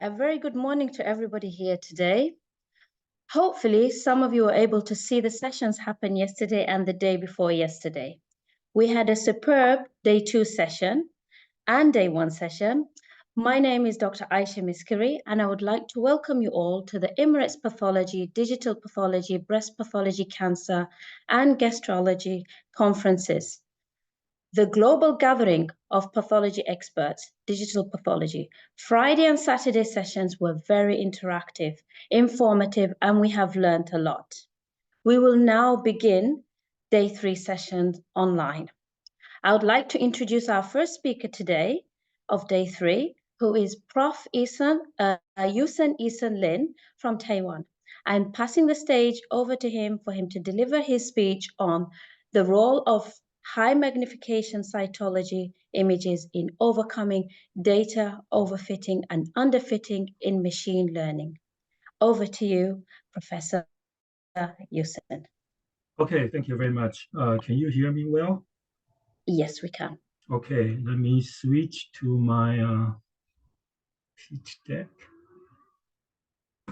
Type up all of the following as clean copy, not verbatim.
A very good morning to everybody here today. Hopefully, some of you were able to see the sessions happen yesterday and the day before yesterday. We had a superb day 2 session and day 1 session. My name is Dr. Aisha Miskiri, and I would like to welcome you all to the Emirates Pathology, Digital Pathology, Breast Pathology, Cancer, and Gastroenterology conferences. The global gathering of pathology experts, Digital Pathology. Friday and Saturday sessions were very interactive, informative, and we have learned a lot. We will now begin day 3 sessions online. I would like to introduce our first speaker today of day 3, who is Prof. Yusen Lin from Taiwan. I'm passing the stage over to him for him to deliver his speech on the role of high magnification cytology images in overcoming data overfitting and underfitting in machine learning. Over to you, Professor Yusen. Okay, thank you very much. Can you hear me well? Yes, we can. Okay, let me switch to my pitch deck.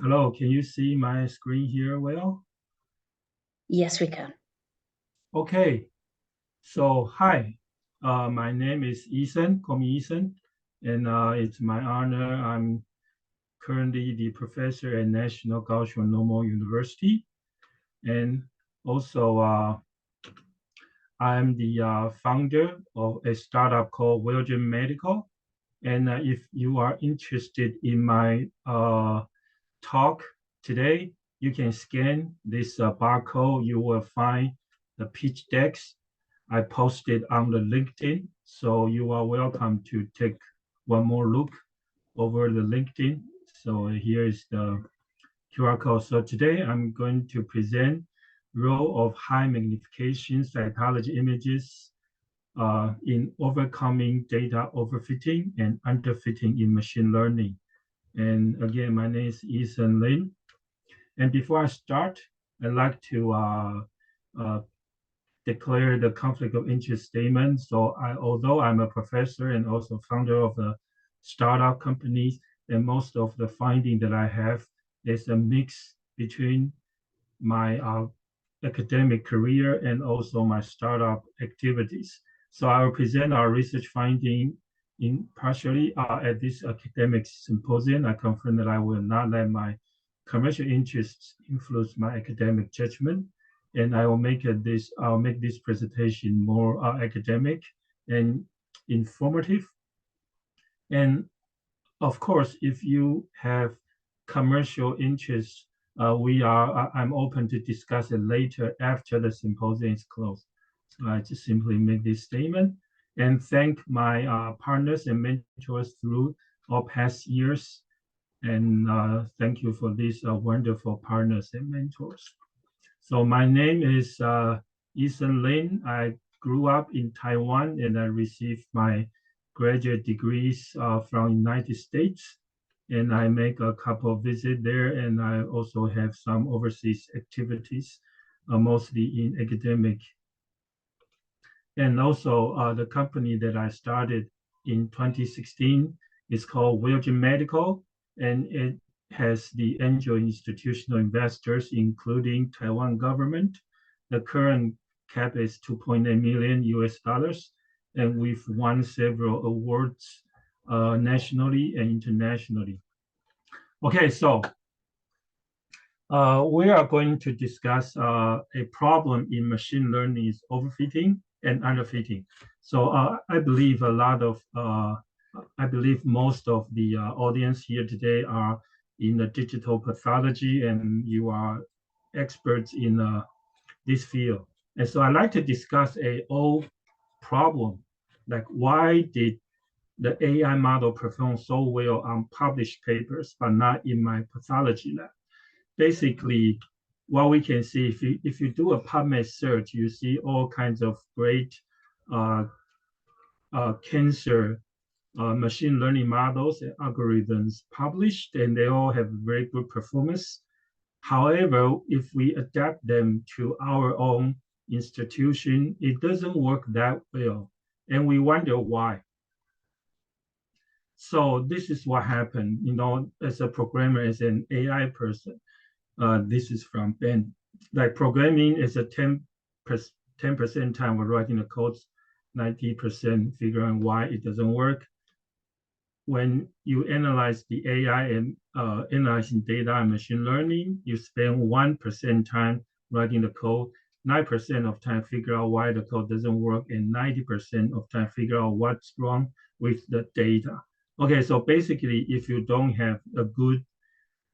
Hello, can you see my screen here well? Yes, we can. Okay, so hi, my name is Ethan, call me Ethan, and it's my honor. I'm currently the professor at National Kaohsiung Normal University, and also I'm the founder of a startup called Visionaries Medical. And if you are interested in my talk today, you can scan this barcode. You will find the pitch decks I posted on the LinkedIn. So you are welcome to take one more look over the LinkedIn. So here is the QR code. So today I'm going to present role of high magnification cytology images in overcoming data overfitting and underfitting in machine learning. And again, my name is Ethan Lin. And before I start, I'd like to declare the conflict of interest statement. So although I'm a professor and also founder of a startup company, and most of the finding that I have is a mix between my academic career and also my startup activities. So I will present our research finding partially at this academic symposium. I confirm that I will not let my commercial interests influence my academic judgment, and I will I'll make this presentation more academic and informative. And of course, if you have commercial interests, I'm open to discuss it later after the symposium is closed. So I just simply make this statement and thank my partners and mentors through all past years. And thank you for these wonderful partners and mentors. So my name is Ethan Lin. I grew up in Taiwan and I received my graduate degrees from United States. And I make a couple of visits there, and I also have some overseas activities, mostly in academic. And also the company that I started in 2016 is called Visionaries Medical, and it has the angel institutional investors, including Taiwan government. The current cap is $2.8 million US, and we've won several awards nationally and internationally. Okay, so we are going to discuss a problem in machine learning is overfitting and underfitting. So I believe most of the audience here today are in the digital pathology, and you are experts in this field. And so I'd like to discuss a old problem, like why did the AI model perform so well on published papers, but not in my pathology lab? Basically, what we can see, if you do a PubMed search, you see all kinds of great cancer machine learning models and algorithms published, and they all have very good performance. However, if we adapt them to our own institution, it doesn't work that well, and we wonder why. So this is what happened, as a programmer, as an AI person. This is from Ben. Like programming is a 10% time we're writing the codes, 90% figuring why it doesn't work. When you analyze the AI and analyzing data and machine learning, you spend 1% time writing the code, 9% of time figure out why the code doesn't work, and 90% of time figure out what's wrong with the data. Okay, so basically, if you don't have a good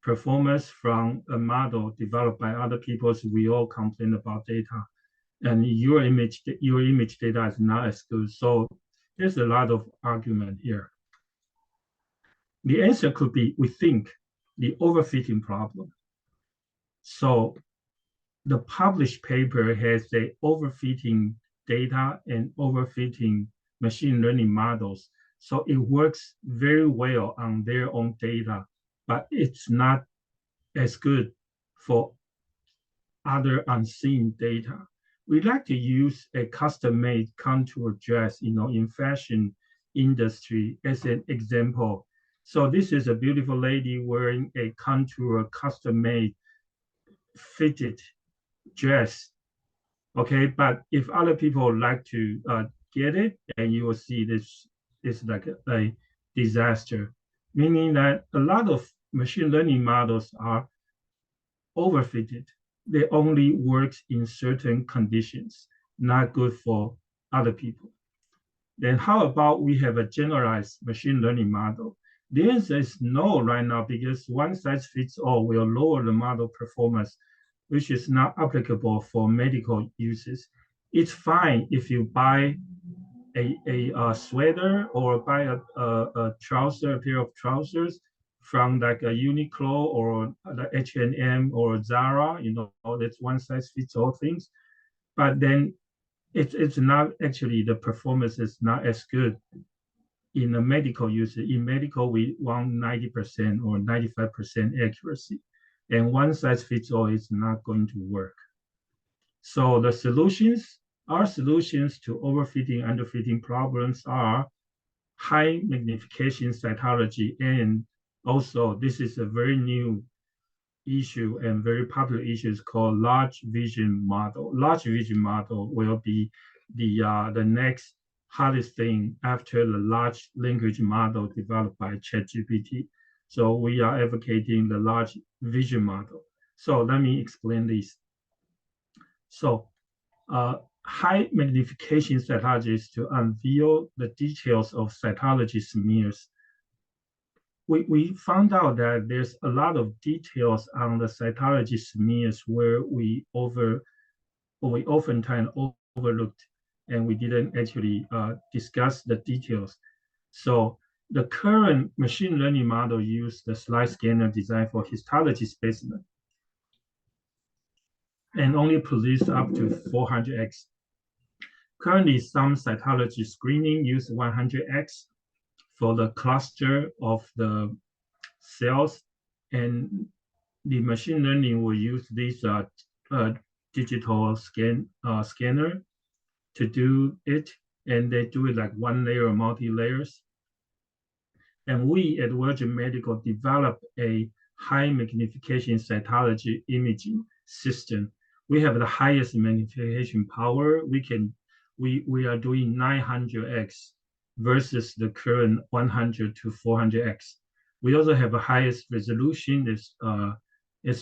performance from a model developed by other people, so we all complain about data, and your image data is not as good. So there's a lot of argument here. The answer could be, we think, the overfitting problem. So the published paper has the overfitting data and overfitting machine learning models. So it works very well on their own data, but it's not as good for other unseen data. We like to use a custom-made contour dress, in fashion industry as an example. So this is a beautiful lady wearing a contour custom-made fitted dress. Okay, but if other people like to get it, and you will see this is like a disaster, meaning that a lot of machine learning models are overfitted. They only work in certain conditions, not good for other people. Then how about we have a generalized machine learning model? The answer is no right now, because one size fits all will lower the model performance, which is not applicable for medical uses. It's fine if you buy a sweater or buy a pair of trousers from like a Uniqlo or the H&M or Zara, that's one size fits all things. But then it's not actually, the performance is not as good in a medical use. In medical, we want 90% or 95% accuracy, and one size fits all is not going to work. So our solutions to overfitting, underfitting problems are high magnification cytology, and also this is a very new issue and very popular issue, is called large vision model. Large vision model will be the next hottest thing after the large language model developed by ChatGPT. So we are advocating the large vision model. So let me explain this. So high magnification cytology is to unveil the details of cytology smears. We found out that there's a lot of details on the cytology smears where we oftentimes overlooked, and we didn't actually discuss the details. So the current machine learning model uses the slide scanner designed for histology specimen and only produce up to 400x. Currently, some cytology screening use 100x for the cluster of the cells, and the machine learning will use this digital scanner to do it, and they do it like one layer or multi-layers. And we at Virgin Medical developed a high magnification cytology imaging system. We have the highest magnification power. We are doing 900x versus the current 100 to 400x. We also have the highest resolution, is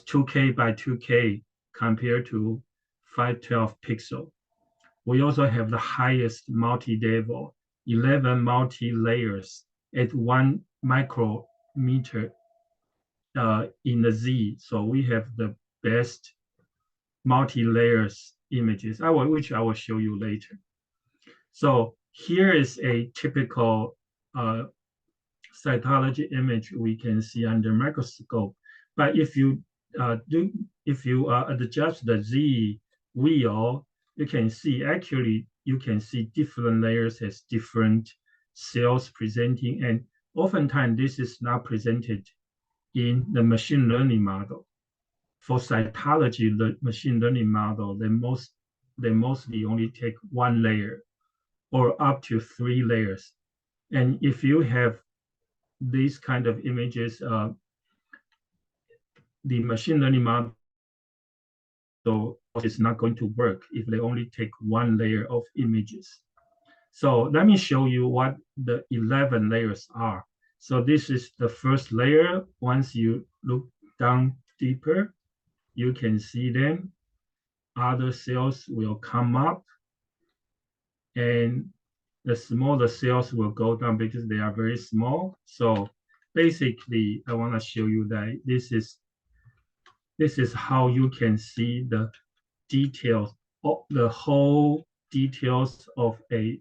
2K by 2K compared to 512 pixel. We also have the highest multi-level, 11 multi-layers at 1 micrometer in the Z. So we have the best multi-layers images, which I will show you later. So here is a typical cytology image we can see under microscope. But if you adjust the Z wheel, you can see different layers as different cells presenting, and oftentimes this is not presented in the machine learning model. For cytology, the machine learning model, they mostly only take one layer or up to 3 layers. And if you have these kind of images, the machine learning model is not going to work if they only take one layer of images. So let me show you what the 11 layers are. So this is the first layer. Once you look down deeper, you can see them. Other cells will come up, and the smaller cells will go down because they are very small. So basically, I want to show you that this is how you can see the details, the whole details of a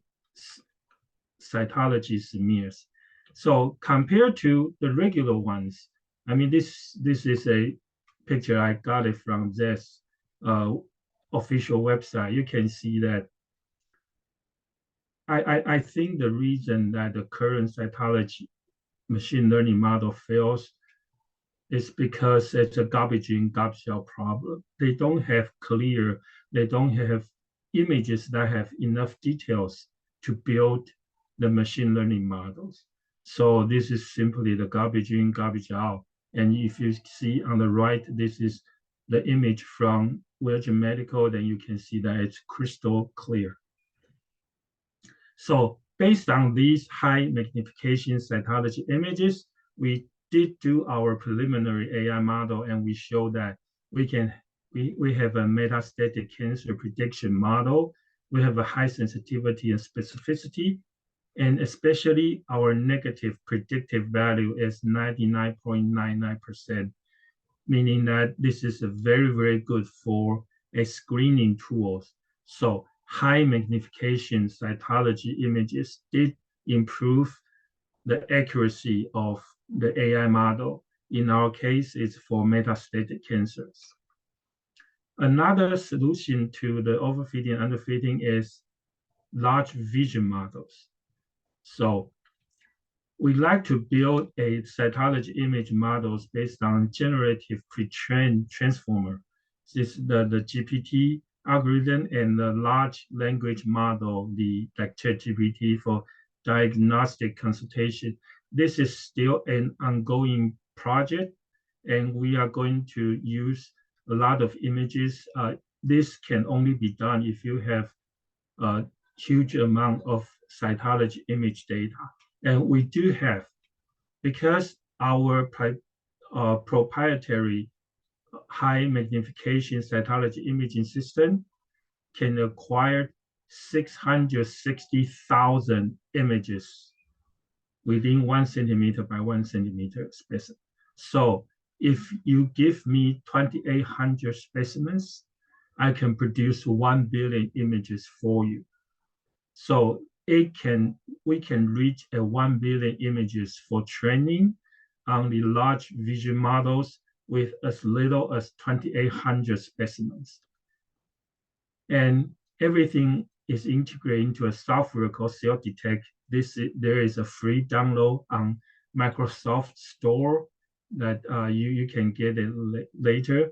cytology smears. So compared to the regular ones, I mean, this is a picture I got it from this official website. You can see that I think the reason that the current cytology machine learning model fails is because it's a garbage in, garbage out problem. They don't have images that have enough details to build the machine learning models. So this is simply the garbage in, garbage out. And if you see on the right, this is the image from Virgin Medical, then you can see that it's crystal clear. So based on these high magnification cytology images, we did do our preliminary AI model, and we show that we have a metastatic cancer prediction model. We have a high sensitivity and specificity, and especially our negative predictive value is 99.99%, meaning that this is a very, very good for a screening tools. So high magnification cytology images did improve the accuracy of the AI model. In our case, it's for metastatic cancers. Another solution to the overfitting and underfitting is large vision models. So we like to build a cytology image models based on generative pre-trained transformer. This is the GPT algorithm and the large language model, like ChatGPT for diagnostic consultation. This is still an ongoing project, and we are going to use a lot of images. This can only be done if you have a huge amount of cytology image data. And we do have, because our proprietary high magnification cytology imaging system can acquire 660,000 images within 1 centimeter by 1 centimeter specimen. So if you give me 2,800 specimens, I can produce 1 billion images for you. So we can reach 1 billion images for training on the large vision models with as little as 2,800 specimens. And everything is integrated into a software called Cell Detect. There is a free download on Microsoft Store that you can get it later.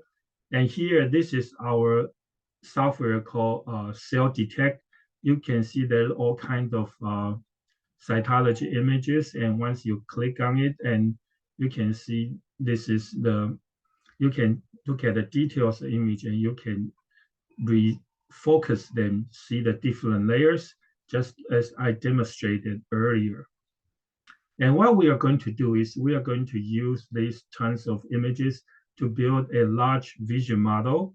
And here, this is our software called Cell Detect. You can see there are all kinds of cytology images, and once you click on it, and you can see this is you can look at the details of the image, and you can refocus them, see the different layers, just as I demonstrated earlier. And what we are going to do is we are going to use these tons of images to build a large vision model,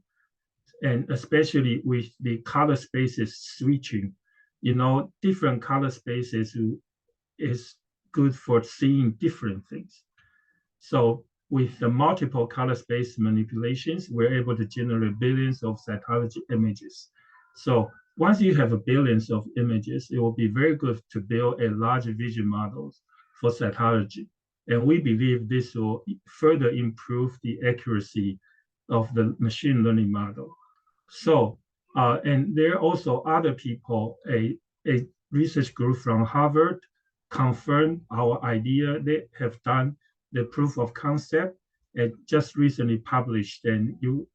and especially with the color spaces switching. Different color spaces is good for seeing different things. So with the multiple color space manipulations, we're able to generate billions of cytology images. So once you have billions of images, it will be very good to build a large vision models for cytology. And we believe this will further improve the accuracy of the machine learning model. So, and there are also other people, a research group from Harvard confirmed our idea. They have done the proof of concept and just recently published, and you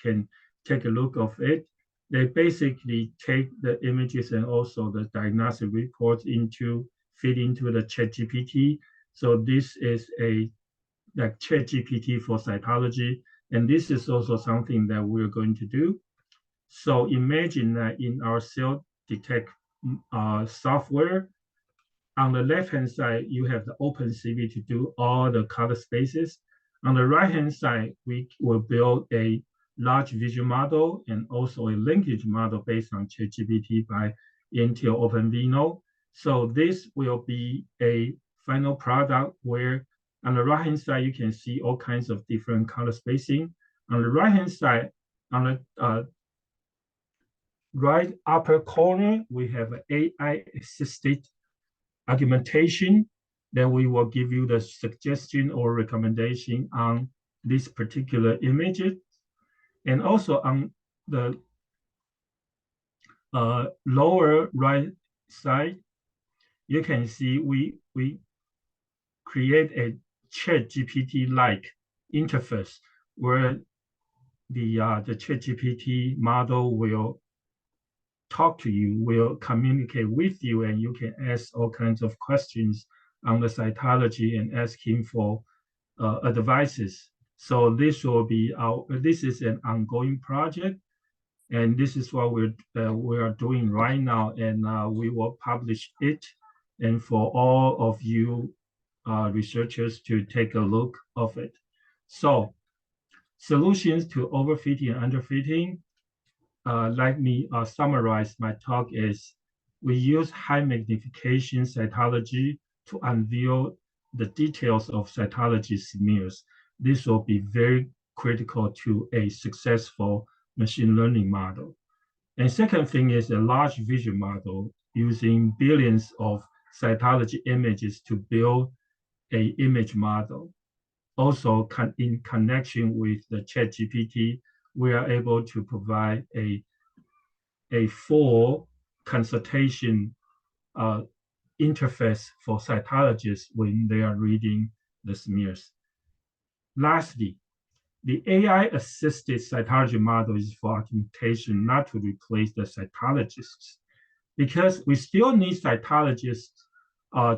can take a look of it. They basically take the images and also the diagnostic reports feed into the ChatGPT. So this is like ChatGPT for cytology, and this is also something that we're going to do. So imagine that in our cell detect software, on the left-hand side, you have the OpenCV to do all the color spaces. On the right-hand side, we will build a large vision model and also a linkage model based on ChatGPT by Intel OpenVINO. So this will be a final product where on the right-hand side, you can see all kinds of different color spacing. On the right-hand side, on the right upper corner, we have an AI-assisted argumentation. Then we will give you the suggestion or recommendation on this particular image. And also on the lower right side, you can see we create a ChatGPT-like interface where the ChatGPT model will talk to you, will communicate with you, and you can ask all kinds of questions on the cytology and ask him for advices. So this will be this is an ongoing project, and this is what we are doing right now, and we will publish it, and for all of you researchers to take a look of it. So solutions to overfitting and underfitting. Let me summarize my talk is we use high magnification cytology to unveil the details of cytology smears. This will be very critical to a successful machine learning model. And second thing is a large vision model using billions of cytology images to build an image model. Also, in connection with the ChatGPT, we are able to provide a full consultation interface for cytologists when they are reading the smears. Lastly, the AI-assisted cytology model is for augmentation, not to replace the cytologists, because we still need cytologists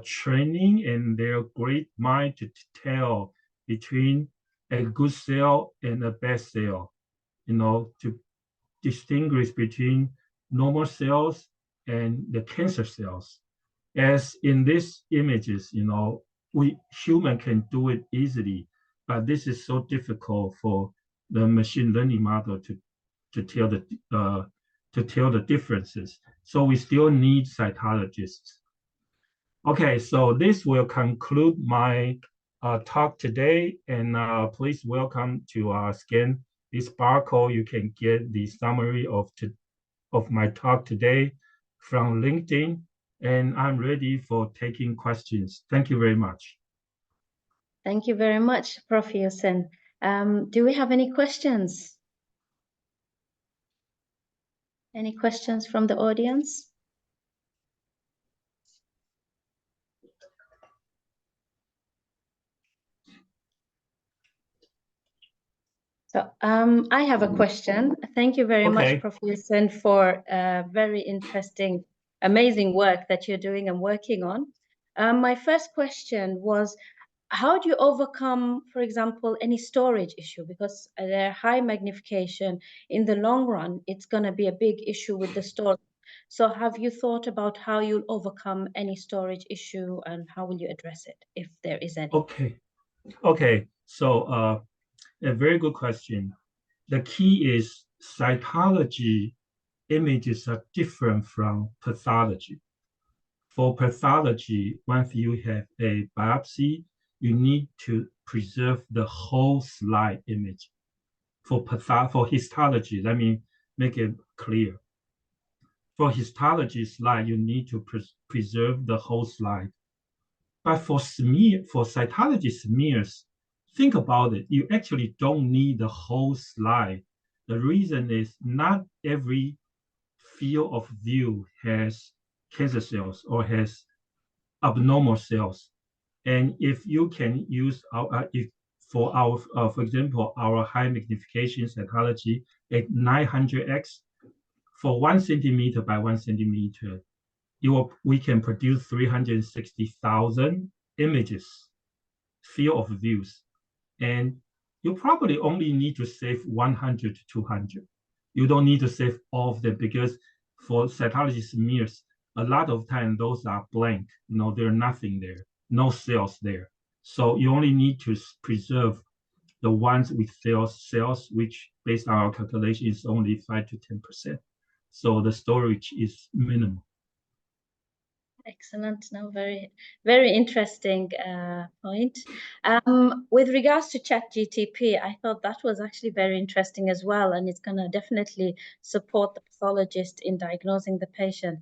training and their great mind to tell between a good cell and a bad cell, to distinguish between normal cells and the cancer cells. As in these images, we human can do it easily, but this is so difficult for the machine learning model to tell the differences. So we still need cytologists. Okay, so this will conclude my talk today, and please welcome to scan this barcode. You can get the summary of my talk today from LinkedIn, and I'm ready for taking questions. Thank you very much. Thank you very much, Prof. Yosin. Do we have any questions? Any questions from the audience? So I have a question. Thank you very much, Prof. Yosin, for very interesting, amazing work that you're doing and working on. My first question was, how do you overcome, for example, any storage issue? Because they're high magnification. In the long run, it's going to be a big issue with the storage. So have you thought about how you'll overcome any storage issue and how will you address it, if there is any? Okay. So a very good question. The key is cytology images are different from pathology. For pathology, once you have a biopsy, you need to preserve the whole slide image. For histology, let me make it clear. For histology slide, you need to preserve the whole slide. But for cytology smears, think about it. You actually don't need the whole slide. The reason is not every field of view has cancer cells or has abnormal cells. And if you can use for example, our high magnification cytology at 900x for 1 centimeter by 1 centimeter, we can produce 360,000 images field of views. And you probably only need to save 100 to 200. You don't need to save all of them, because for cytology smears, a lot of time those are blank. There's nothing there, no cells there. So you only need to preserve the ones with cells, which based on our calculation is only 5 to 10%. So the storage is minimal. Excellent. No, very, very interesting point. With regards to ChatGTP, I thought that was actually very interesting as well, and it's going to definitely support the pathologist in diagnosing the patient.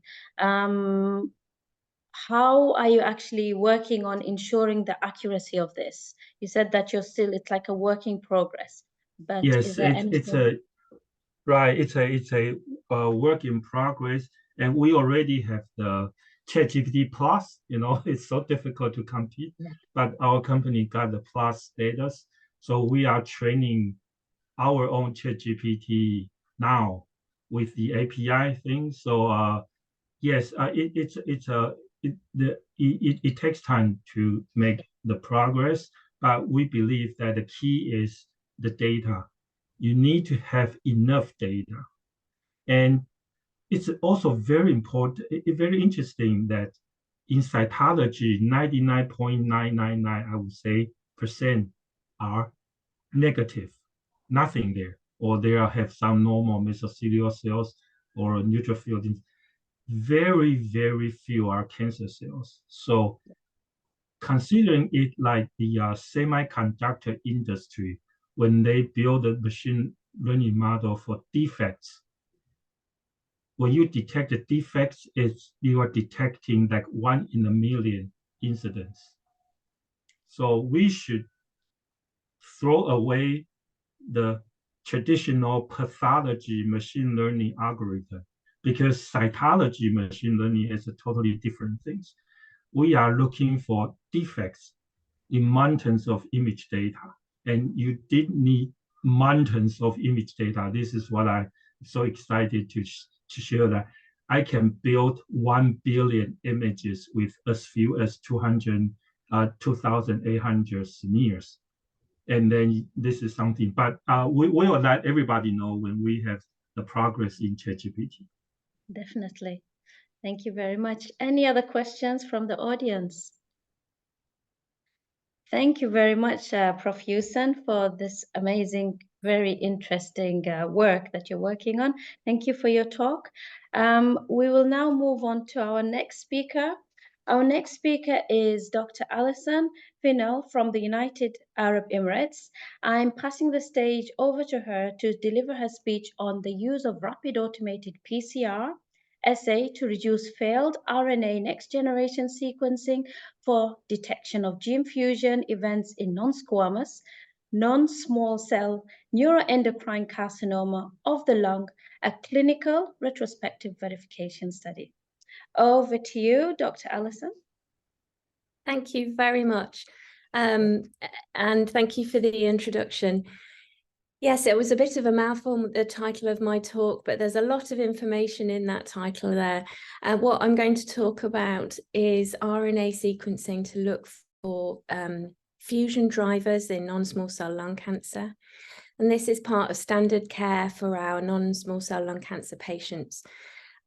How are you actually working on ensuring the accuracy of this? You said that it's like a work in progress, but yes, is there anything? It's a work in progress, and we already have the ChatGPT Plus. It's so difficult to compete, but our company got the Plus status, so we are training our own ChatGPT now with the API thing. So yes, it takes time to make the progress, but we believe that the key is the data. You need to have enough data. And it's also very important, very interesting that in cytology, 99.999, I would say, percent are negative, nothing there, or they have some normal mesothelial cells or neutrophils. Very, very few are cancer cells. So considering it like the semiconductor industry, when they build a machine learning model for defects, when you detect the defects, you are detecting like 1 in a million incidents. So we should throw away the traditional pathology machine learning algorithm, because cytology machine learning is a totally different thing. We are looking for defects in mountains of image data, and you did need mountains of image data. This is what I'm so excited to share, that I can build 1 billion images with as few as 2,800 smears. And then this is something, but we will let everybody know when we have the progress in ChatGPT. Definitely. Thank you very much. Any other questions from the audience? Thank you very much, Prof. Yusen, for this amazing, very interesting work that you're working on. Thank you for your talk. We will now move on to our next speaker. Our next speaker is Dr. Alison Finel from the United Arab Emirates. I'm passing the stage over to her to deliver her speech on the use of rapid automated PCR assay to reduce failed RNA next-generation sequencing for detection of gene fusion events in non-squamous, non-small cell neuroendocrine carcinoma of the lung, a clinical retrospective verification study. Over to you, Dr. Alison. Thank you very much. And thank you for the introduction. Yes, it was a bit of a mouthful, the title of my talk, but there's a lot of information in that title there. What I'm going to talk about is RNA sequencing to look for fusion drivers in non-small cell lung cancer. And this is part of standard care for our non-small cell lung cancer patients.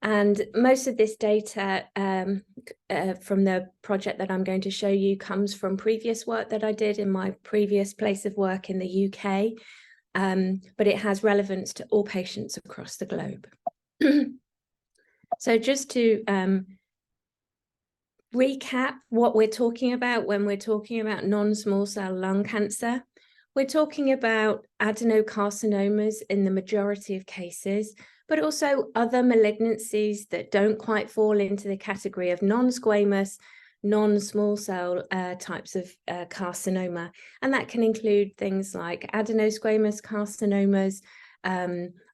And most of this data from the project that I'm going to show you comes from previous work that I did in my previous place of work in the UK. But it has relevance to all patients across the globe. So just to recap what we're talking about when we're talking about non-small cell lung cancer, we're talking about adenocarcinomas in the majority of cases, but also other malignancies that don't quite fall into the category of non-squamous, non-small cell types of carcinoma. And that can include things like adenosquamous carcinomas,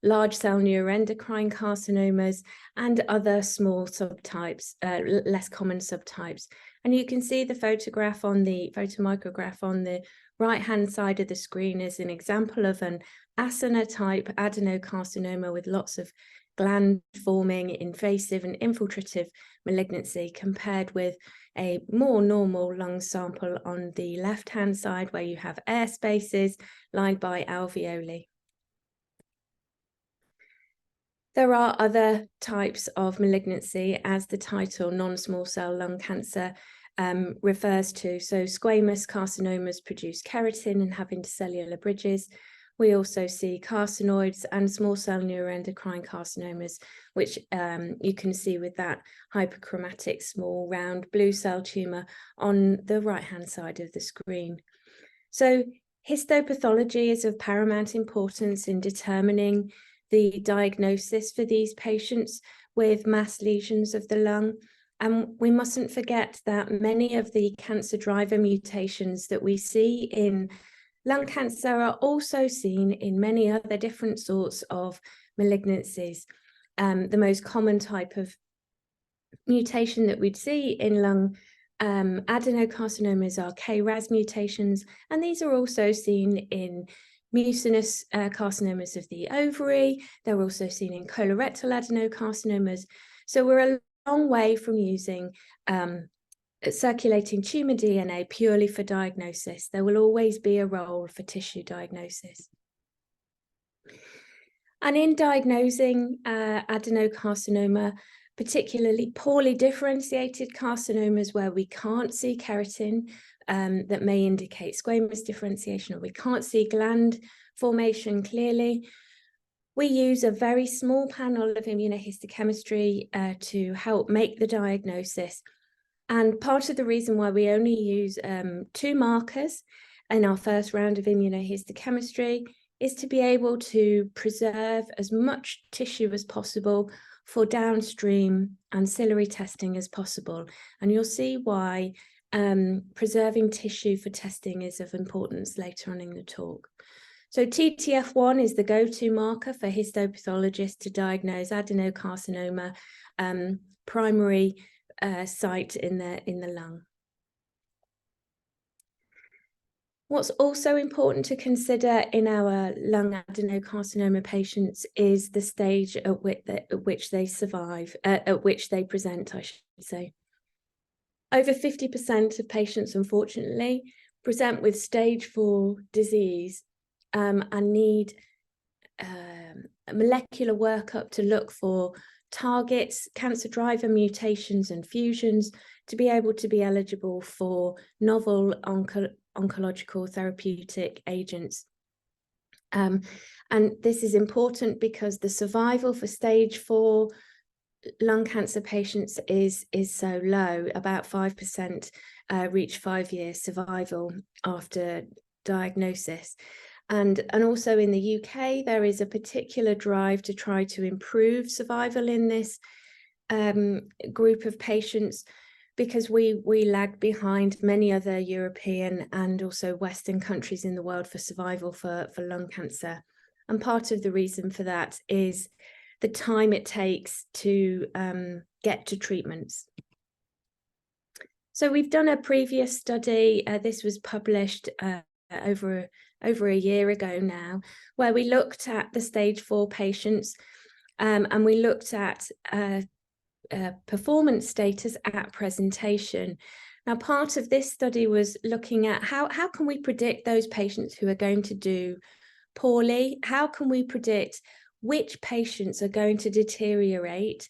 large cell neuroendocrine carcinomas, and other small subtypes, less common subtypes. And you can see the photograph on the photomicrograph on the right-hand side of the screen is an example of an Asana type adenocarcinoma with lots of gland forming, invasive and infiltrative malignancy, compared with a more normal lung sample on the left-hand side, where you have air spaces lined by alveoli. There are other types of malignancy, as the title non-small cell lung cancer refers to. So squamous carcinomas produce keratin and have intercellular bridges. We also see carcinoids and small cell neuroendocrine carcinomas, which you can see with that hyperchromatic small round blue cell tumour on the right-hand side of the screen. So histopathology is of paramount importance in determining the diagnosis for these patients with mass lesions of the lung. And we mustn't forget that many of the cancer driver mutations that we see in lung cancer are also seen in many other different sorts of malignancies. The most common type of mutation that we'd see in lung adenocarcinomas are KRAS mutations, and these are also seen in mucinous carcinomas of the ovary. They're also seen in colorectal adenocarcinomas. So we're a long way from using circulating tumor DNA purely for diagnosis. There will always be a role for tissue diagnosis. And in diagnosing adenocarcinoma, particularly poorly differentiated carcinomas where we can't see keratin, that may indicate squamous differentiation, or we can't see gland formation clearly, we use a very small panel of immunohistochemistry to help make the diagnosis. And part of the reason why we only use 2 markers in our first round of immunohistochemistry is to be able to preserve as much tissue as possible for downstream ancillary testing as possible. And you'll see why preserving tissue for testing is of importance later on in the talk. So TTF1 is the go-to marker for histopathologists to diagnose adenocarcinoma primary site in the lung. What's also important to consider in our lung adenocarcinoma patients is the stage at which they survive, at which they present, I should say. Over 50% of patients, unfortunately, present with stage 4 disease and need a molecular workup to look for targets, cancer driver mutations and fusions to be able to be eligible for novel oncological therapeutic agents. And this is important because the survival for stage 4 lung cancer patients is so low. About 5% reach 5-year survival after diagnosis. And also in the UK, there is a particular drive to try to improve survival in this group of patients, because we lag behind many other European and also Western countries in the world for survival for lung cancer. And part of the reason for that is the time it takes to get to treatments. So we've done a previous study, this was published over a year ago now, where we looked at the stage 4 patients and we looked at performance status at presentation. Now, part of this study was looking at how can we predict those patients who are going to do poorly? How can we predict which patients are going to deteriorate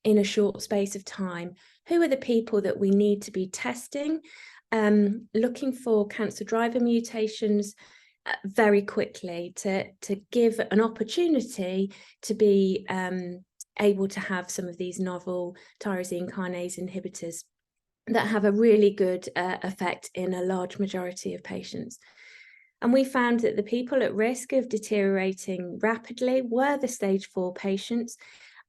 in a short space of time? Who are the people that we need to be testing, looking for cancer driver mutations very quickly to give an opportunity to be able to have some of these novel tyrosine kinase inhibitors that have a really good effect in a large majority of patients. And we found that the people at risk of deteriorating rapidly were the stage 4 patients,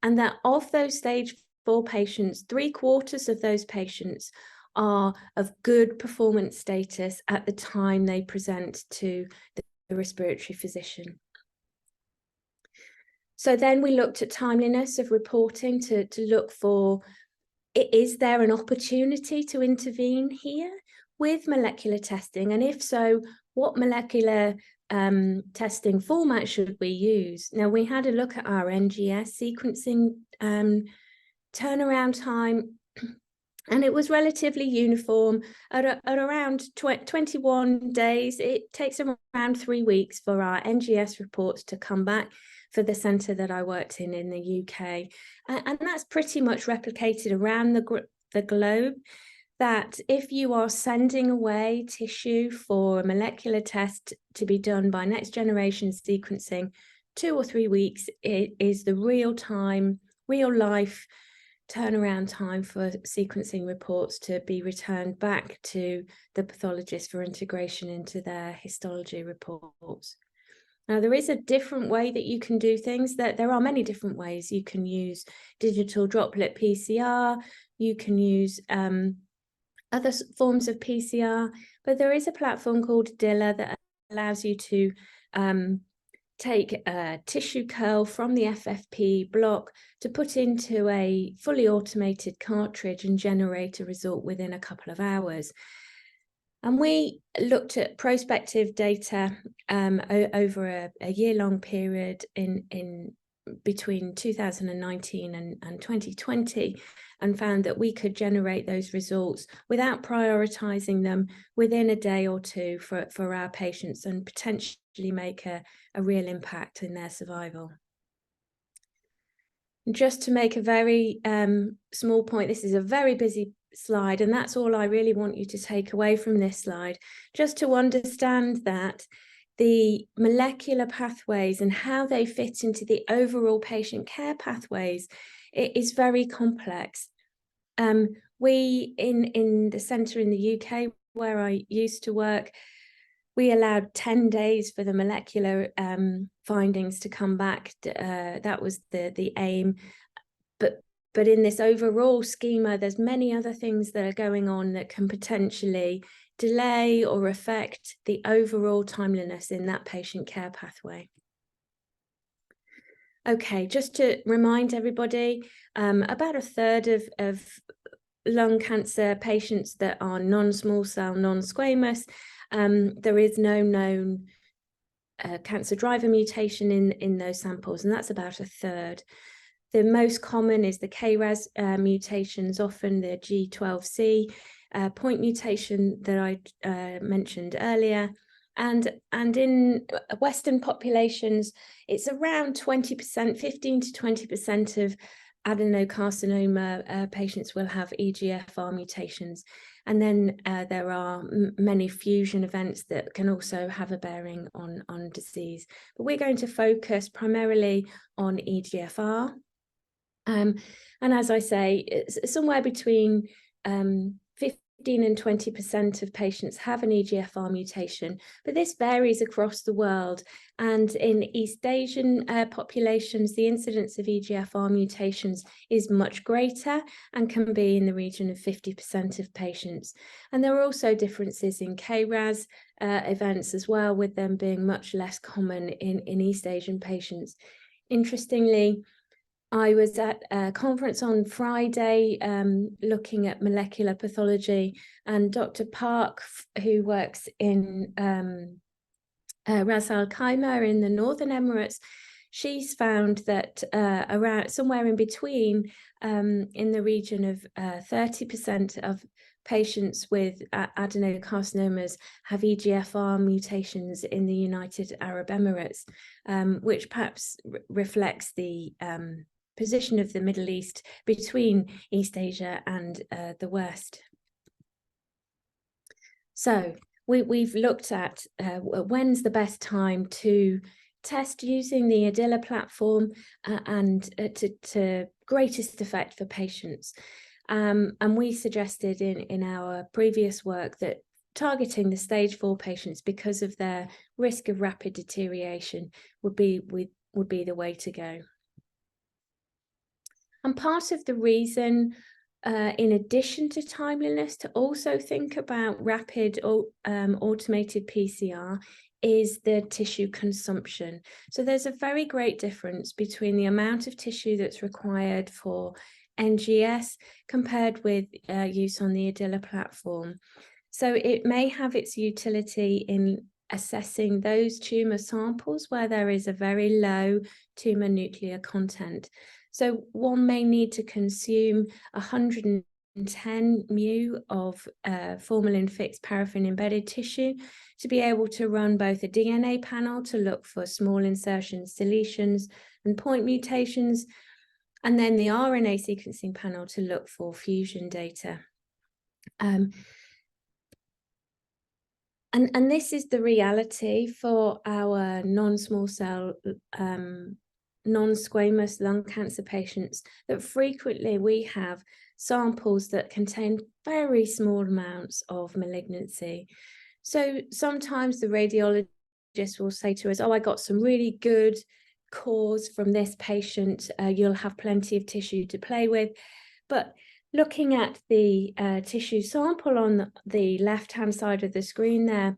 and that of those stage 4 patients, 3/4 of those patients are of good performance status at the time they present to the respiratory physician. So then we looked at timeliness of reporting to look for, is there an opportunity to intervene here with molecular testing? And if so, what molecular testing format should we use? Now, we had a look at our NGS sequencing turnaround time, And it was relatively uniform at around 21 days. It takes around 3 weeks for our NGS reports to come back for the centre that I worked in the UK. And that's pretty much replicated around the globe, that if you are sending away tissue for a molecular test to be done by next generation sequencing, 2 or 3 weeks is the real life turnaround time for sequencing reports to be returned back to the pathologist for integration into their histology reports. Now, there is a different way that you can do things. That there are many different ways. You can use digital droplet PCR, you can use other forms of PCR, but there is a platform called DILA that allows you to take a tissue curl from the FFP block to put into a fully automated cartridge and generate a result within a couple of hours. And we looked at prospective data over a year-long period in between 2019 and 2020, and found that we could generate those results without prioritizing them within a day or two for our patients, and potentially make a real impact in their survival. And just to make a very small point, this is a very busy slide, and that's all I really want you to take away from this slide, just to understand that the molecular pathways and how they fit into the overall patient care pathways, it is very complex. We in the centre in the UK where I used to work, we allowed 10 days for the molecular findings to come back. That was the aim. But in this overall schema, there's many other things that are going on that can potentially delay or affect the overall timeliness in that patient care pathway. Okay, just to remind everybody, about a third of lung cancer patients that are non-small cell, non-squamous, there is no known cancer driver mutation in those samples, and that's about a third. The most common is the KRAS mutations, often the G12C point mutation that I mentioned earlier. And in Western populations, it's around 20%, 15 to 20% of adenocarcinoma patients will have EGFR mutations. And then there are many fusion events that can also have a bearing on disease. But we're going to focus primarily on EGFR. And as I say, it's somewhere between 15 and 20% of patients have an EGFR mutation, but this varies across the world. And in East Asian populations, the incidence of EGFR mutations is much greater and can be in the region of 50% of patients. And there are also differences in KRAS events as well, with them being much less common in East Asian patients. Interestingly, I was at a conference on Friday looking at molecular pathology, and Dr. Park, who works in Ras Al Khaimah in the Northern Emirates, she's found that around somewhere in between, in the region of 30% of patients with adenocarcinomas have EGFR mutations in the United Arab Emirates, which perhaps reflects the position of the Middle East between East Asia and the West. So we've looked at when's the best time to test using the ADILA platform and to greatest effect for patients. And we suggested in our previous work that targeting the stage 4 patients, because of their risk of rapid deterioration, would be the way to go. And part of the reason, in addition to timeliness, to also think about rapid automated PCR is the tissue consumption. So there's a very great difference between the amount of tissue that's required for NGS compared with use on the ADILA platform. So it may have its utility in assessing those tumor samples where there is a very low tumor nuclear content. So one may need to consume 100 10 mu of formalin-fixed paraffin-embedded tissue to be able to run both a DNA panel to look for small insertions, deletions, and point mutations, and then the RNA sequencing panel to look for fusion data. And this is the reality for our non-small cell, non-squamous lung cancer patients, that frequently we have samples that contain very small amounts of malignancy. So sometimes the radiologist will say to us, oh, I got some really good cores from this patient. You'll have plenty of tissue to play with. But looking at the tissue sample on the left-hand side of the screen there,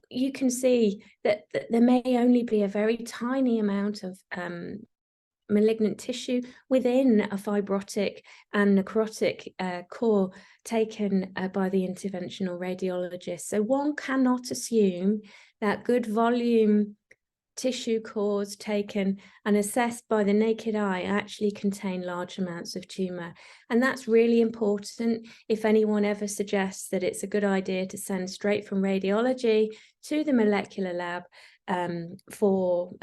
you can see that there may only be a very tiny amount of malignant tissue within a fibrotic and necrotic core taken by the interventional radiologist. So one cannot assume that good volume tissue cores taken and assessed by the naked eye actually contain large amounts of tumor. And that's really important. If anyone ever suggests that it's a good idea to send straight from radiology to the molecular lab for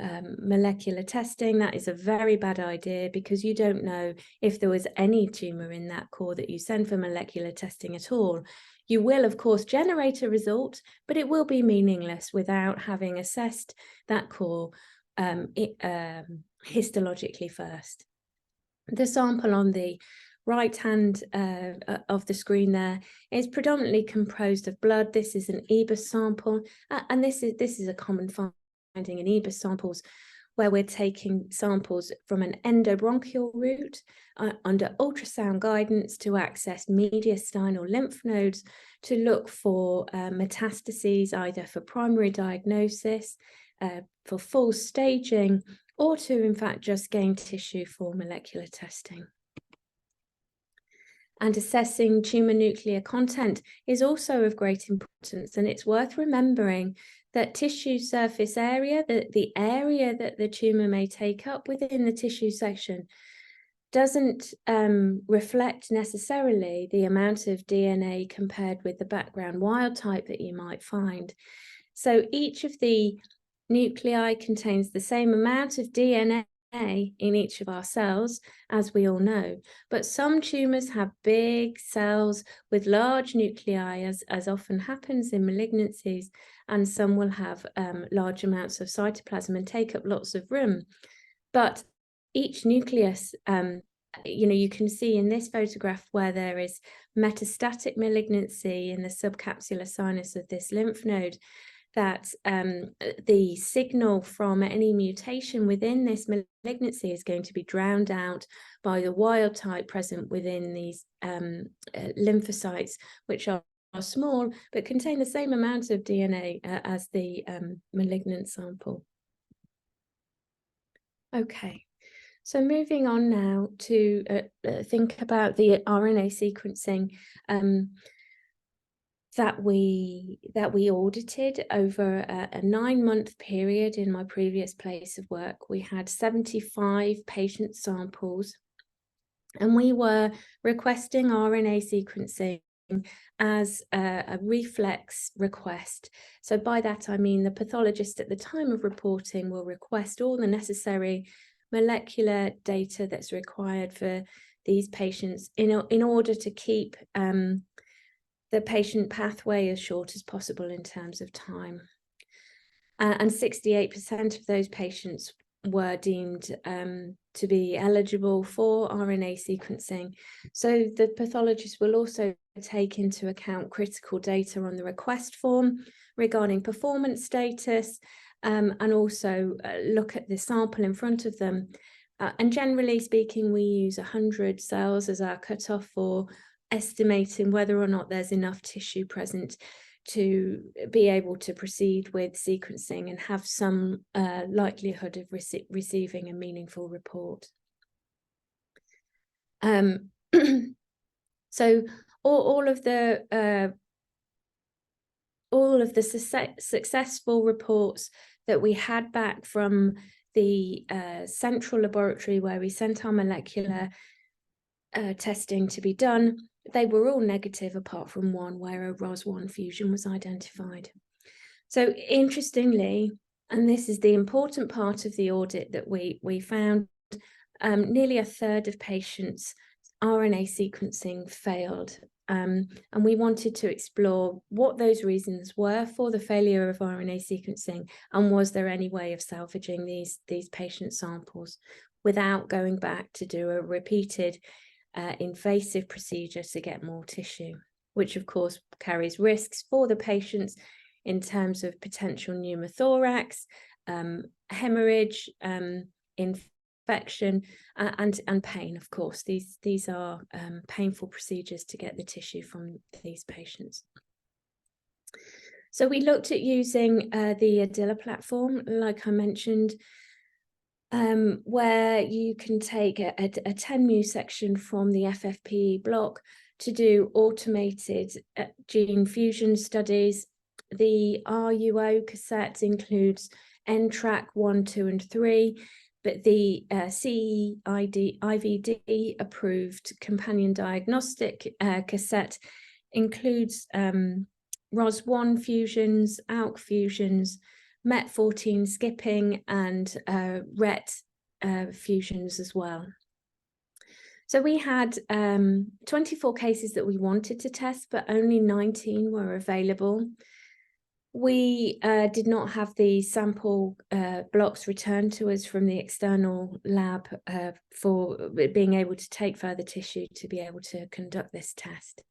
molecular testing, that is a very bad idea, because you don't know if there was any tumor in that core that you send for molecular testing at all. You will, of course, generate a result, but it will be meaningless without having assessed that core histologically first. The sample on the right hand of the screen there is predominantly composed of blood. This is an EBUS sample, and this is a common finding in EBUS samples, where we're taking samples from an endobronchial route under ultrasound guidance to access mediastinal lymph nodes to look for metastases, either for primary diagnosis, for full staging, or to in fact just gain tissue for molecular testing. And assessing tumor nuclear content is also of great importance, and it's worth remembering that tissue surface area, the area that the tumor may take up within the tissue section, doesn't reflect necessarily the amount of DNA compared with the background wild type that you might find. So each of the nuclei contains the same amount of DNA in each of our cells, as we all know, but some tumors have big cells with large nuclei, as often happens in malignancies, and some will have large amounts of cytoplasm and take up lots of room. But each nucleus, you can see in this photograph where there is metastatic malignancy in the subcapsular sinus of this lymph node, that the signal from any mutation within this malignancy is going to be drowned out by the wild type present within these lymphocytes, which are small but contain the same amount of DNA as the malignant sample. Okay, so moving on now to think about the RNA sequencing that we audited over a 9-month period in my previous place of work. We had 75 patient samples, and we were requesting RNA sequencing as a reflex request. So by that I mean the pathologist at the time of reporting will request all the necessary molecular data that's required for these patients in order to keep the patient pathway as short as possible in terms of time. And 68% of those patients were deemed to be eligible for RNA sequencing. So the pathologist will also take into account critical data on the request form regarding performance status, and also look at the sample in front of them. And generally speaking, we use 100 cells as our cutoff for estimating whether or not there's enough tissue present to be able to proceed with sequencing and have some likelihood of receiving a meaningful report. So all of the successful reports that we had back from the central laboratory where we sent our molecular testing to be done they were all negative apart from one where a ROS1 fusion was identified. So interestingly, and this is the important part of the audit that we found, nearly a third of patients' RNA sequencing failed. And we wanted to explore what those reasons were for the failure of RNA sequencing, and was there any way of salvaging these patient samples without going back to do a repeated invasive procedure to get more tissue, which of course carries risks for the patients in terms of potential pneumothorax, hemorrhage, infection, and pain. Of course, these are painful procedures to get the tissue from these patients. So we looked at using the Adilla platform, like I mentioned, where you can take a 10mu section from the FFPE block to do automated gene fusion studies. The RUO cassette includes NTRK 1, 2, and 3, but the CE-IVD approved companion diagnostic cassette includes ROS1 fusions, ALK fusions, MET14 skipping, and RET fusions as well. So we had 24 cases that we wanted to test, but only 19 were available. We did not have the sample blocks returned to us from the external lab for being able to take further tissue to be able to conduct this test.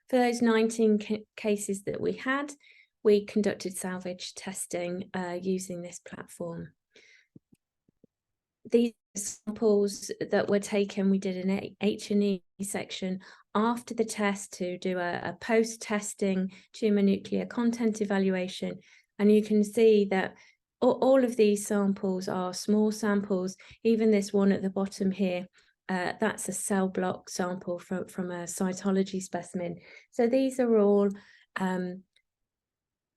For those 19 cases that we had, we conducted salvage testing using this platform. These samples that were taken, we did an H&E section after the test to do a post-testing tumor nuclear content evaluation. And you can see that all of these samples are small samples. Even this one at the bottom here, that's a cell block sample from a cytology specimen. So these are all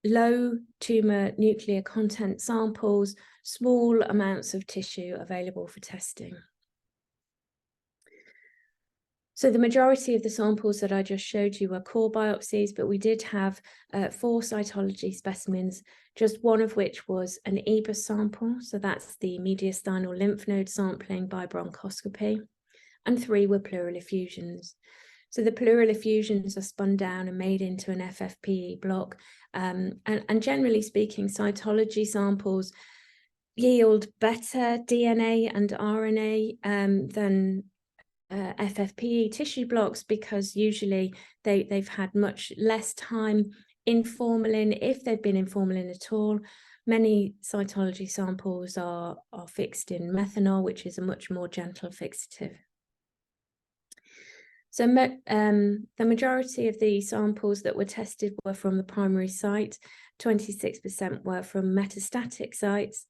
low tumor nuclear content samples, small amounts of tissue available for testing. So the majority of the samples that I just showed you were core biopsies, but we did have 4 cytology specimens, just one of which was an EBUS sample. So that's the mediastinal lymph node sampling by bronchoscopy, and 3 were pleural effusions. So the pleural effusions are spun down and made into an FFPE block. And generally speaking, cytology samples yield better DNA and RNA than FFPE tissue blocks, because usually they've had much less time in formalin, if they've been in formalin at all. Many cytology samples are fixed in methanol, which is a much more gentle fixative. So the majority of the samples that were tested were from the primary site, 26% were from metastatic sites,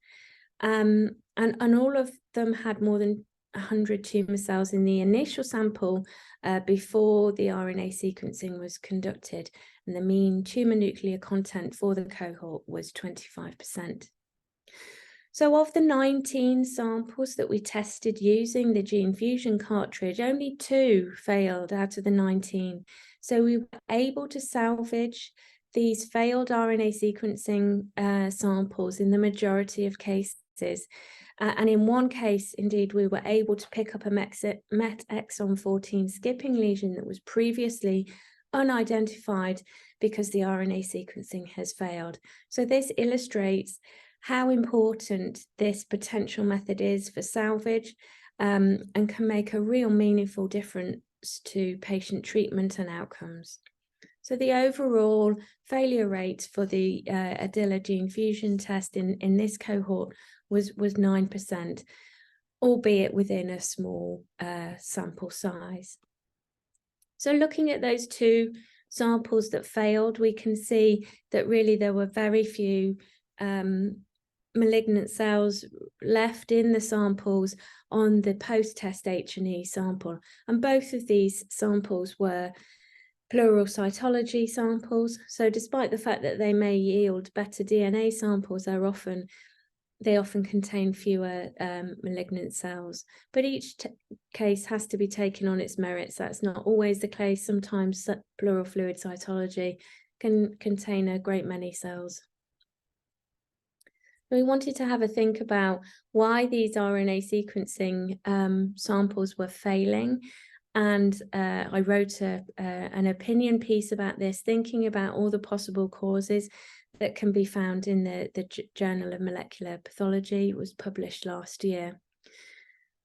and all of them had more than 100 tumor cells in the initial sample before the RNA sequencing was conducted, and the mean tumor nuclear content for the cohort was 25%. So of the 19 samples that we tested using the gene fusion cartridge, only 2 failed out of the 19. So we were able to salvage these failed RNA sequencing samples in the majority of cases. And in one case, indeed, we were able to pick up a MET exon 14 skipping lesion that was previously unidentified because the RNA sequencing has failed. So this illustrates how important this potential method is for salvage, and can make a real meaningful difference to patient treatment and outcomes. So the overall failure rate for the Adilla gene fusion test in this cohort was 9%, albeit within a small sample size. So looking at those 2 samples that failed, we can see that really there were very few malignant cells left in the samples on the post-test H&E sample. And both of these samples were pleural cytology samples. So despite the fact that they may yield better DNA samples, they're often they often contain fewer malignant cells, but each case has to be taken on its merits. That's not always the case. Sometimes pleural fluid cytology can contain a great many cells. We wanted to have a think about why these RNA sequencing samples were failing. And I wrote an opinion piece about this, thinking about all the possible causes that can be found in the Journal of Molecular Pathology. It was published last year.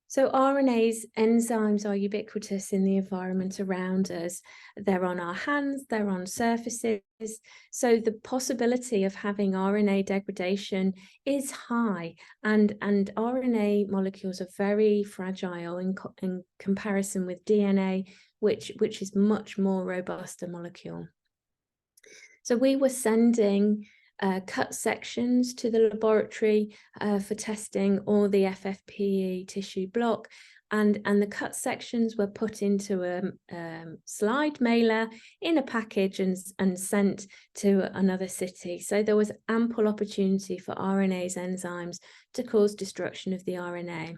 So RNAs, enzymes are ubiquitous in the environment around us. They're on our hands, they're on surfaces. So the possibility of having RNA degradation is high, and RNA molecules are very fragile in comparison with DNA, which is much more robust a molecule. So we were sending cut sections to the laboratory for testing all the FFPE tissue block, and the cut sections were put into a slide mailer in a package and sent to another city. So there was ample opportunity for RNase enzymes to cause destruction of the RNA.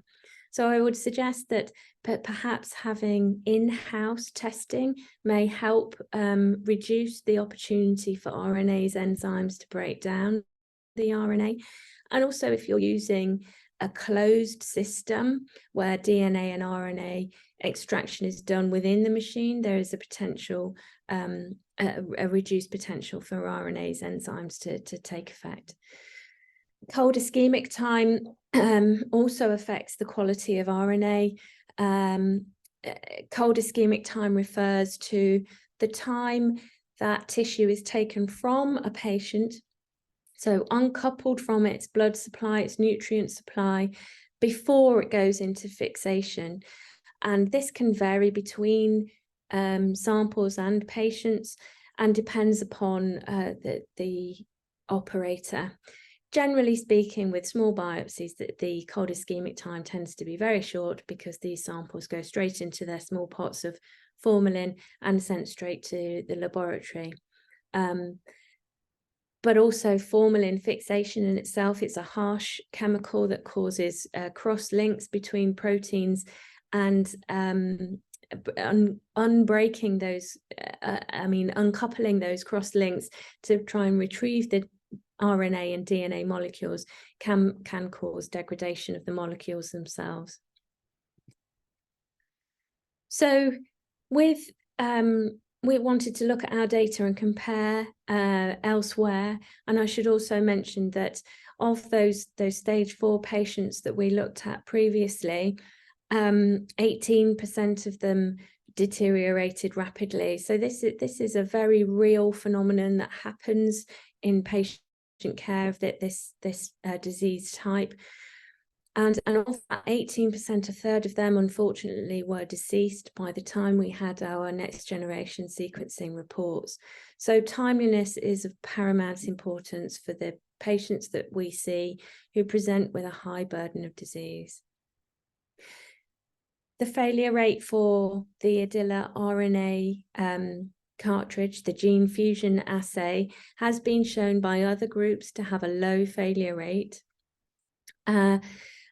So I would suggest that perhaps having in-house testing may help reduce the opportunity for RNase enzymes to break down the RNA. And also, if you're using a closed system where DNA and RNA extraction is done within the machine, there is a potential, a reduced potential for RNase enzymes to take effect. Cold ischemic time also affects the quality of RNA. Cold ischemic time refers to the time that tissue is taken from a patient, so uncoupled from its blood supply, its nutrient supply, before it goes into fixation. And this can vary between samples and patients and depends upon the operator. Generally speaking, with small biopsies, the cold ischemic time tends to be very short because these samples go straight into their small pots of formalin and sent straight to the laboratory. But also formalin fixation in itself, it's a harsh chemical that causes cross links between proteins, and unbreaking those, uncoupling those cross links to try and retrieve the RNA and DNA molecules can cause degradation of the molecules themselves. So we wanted to look at our data and compare elsewhere. And I should also mention that of those stage 4 patients that we looked at previously, 18% of them deteriorated rapidly. So this is a very real phenomenon that happens in patient care of this disease type. And of that 18%, a third of them, unfortunately, were deceased by the time we had our next generation sequencing reports. So timeliness is of paramount importance for the patients that we see who present with a high burden of disease. The failure rate for the Adilla RNA cartridge, the gene fusion assay, has been shown by other groups to have a low failure rate.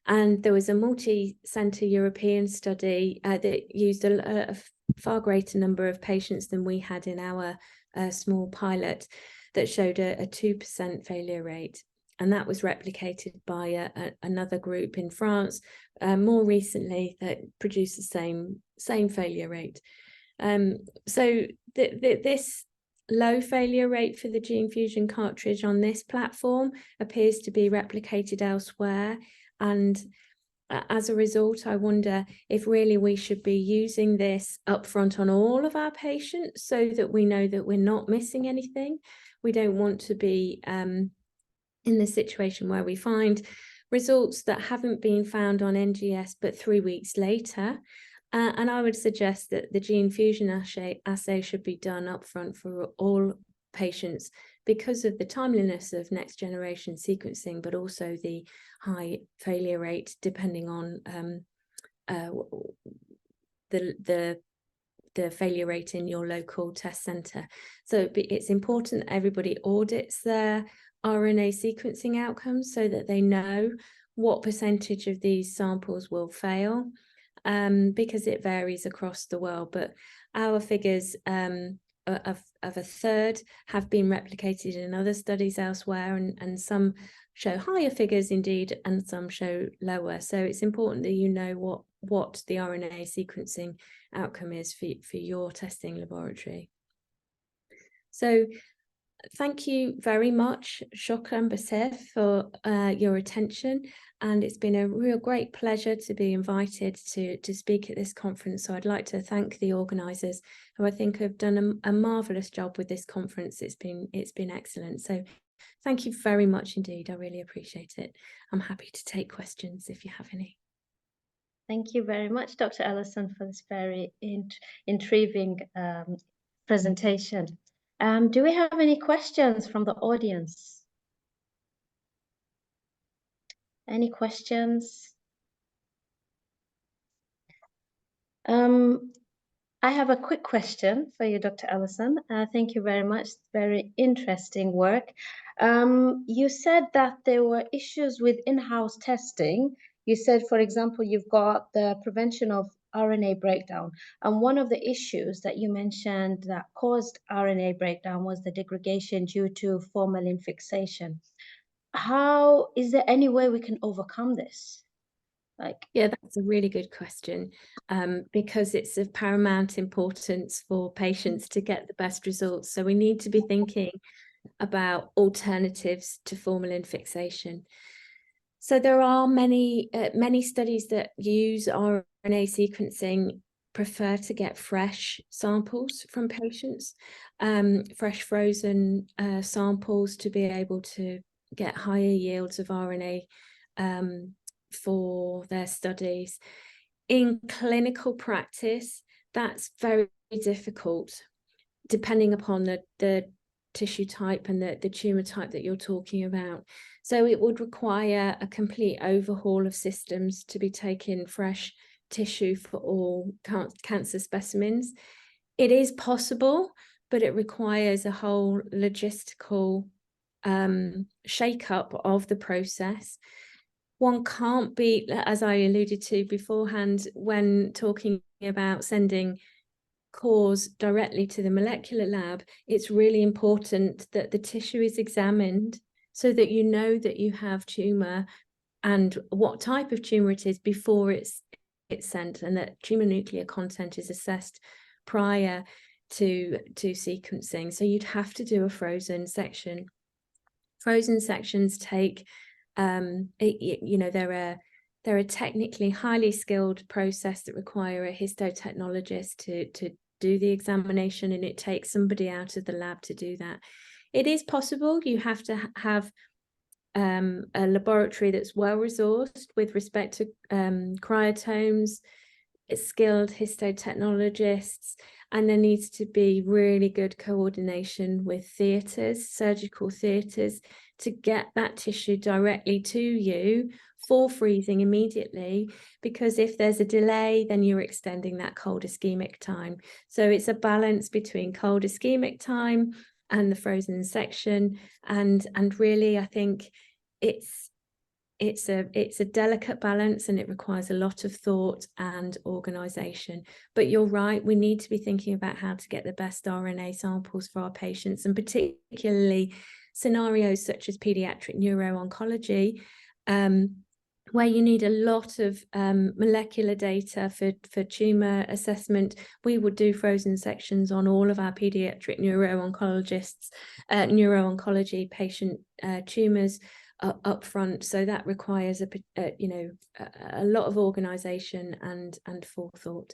And there was a multi-center European study that used a far greater number of patients than we had in our small pilot that showed a 2% failure rate. And that was replicated by another group in France more recently that produced the same failure rate. So this low failure rate for the gene fusion cartridge on this platform appears to be replicated elsewhere. And as a result, I wonder if really we should be using this upfront on all of our patients so that we know that we're not missing anything. We don't want to be in the situation where we find results that haven't been found on NGS but 3 weeks later. And I would suggest that the gene fusion assay should be done upfront for all patients because of the timeliness of next generation sequencing, but also the high failure rate depending on the failure rate in your local test center. So it's important that everybody audits their RNA sequencing outcomes so that they know what percentage of these samples will fail, because it varies across the world. But our figures of a third have been replicated in other studies elsewhere, and some show higher figures indeed, and some show lower. So it's important that you know what the RNA sequencing outcome is for your testing laboratory. So thank you very much, Shokran Basir, for your attention. And it's been a real great pleasure to be invited to speak at this conference. So I'd like to thank the organisers, who I think have done a marvellous job with this conference. It's been excellent. So thank you very much indeed. I really appreciate it. I'm happy to take questions if you have any. Thank you very much, Dr. Ellison, for this very intriguing presentation. Do we have any questions from the audience? Any questions? I have a quick question for you, Dr. Ellison. Thank you very much. Very interesting work. You said that there were issues with in-house testing. You said, for example, you've got the prevention of RNA breakdown. And one of the issues that you mentioned that caused RNA breakdown was the degradation due to formalin fixation. Is there any way we can overcome this? Yeah, that's a really good question, because it's of paramount importance for patients to get the best results. So we need to be thinking about alternatives to formalin fixation. So there are many studies that use RNA sequencing prefer to get fresh samples from patients, fresh frozen samples, to be able to get higher yields of RNA for their studies. In clinical practice, that's very difficult, depending upon the tissue type and the tumor type that you're talking about. So it would require a complete overhaul of systems to be taking fresh tissue for all cancer specimens. It is possible, but it requires a whole logistical shake-up of the process. One can't be, as I alluded to beforehand, when talking about sending cores directly to the molecular lab, it's really important that the tissue is examined so that you know that you have tumor and what type of tumor it is before it's sent, and that tumor nuclear content is assessed prior to sequencing. So you'd have to do a frozen section. Frozen sections take they're a technically highly skilled process that require a histotechnologist to do the examination, and it takes somebody out of the lab to do that. It is possible. You have to have a laboratory that's well resourced with respect to cryotomes, skilled histotechnologists, and there needs to be really good coordination with theatres, surgical theatres, to get that tissue directly to you for freezing immediately, because if there's a delay, then you're extending that cold ischemic time. So it's a balance between cold ischemic time and the frozen section, and really I think it's a delicate balance, and it requires a lot of thought and organisation. But you're right, we need to be thinking about how to get the best RNA samples for our patients, and particularly scenarios such as paediatric neuro-oncology, where you need a lot of molecular data for tumour assessment. We would do frozen sections on all of our paediatric neuro-oncology patient tumours up front. So that requires a lot of organisation and forethought.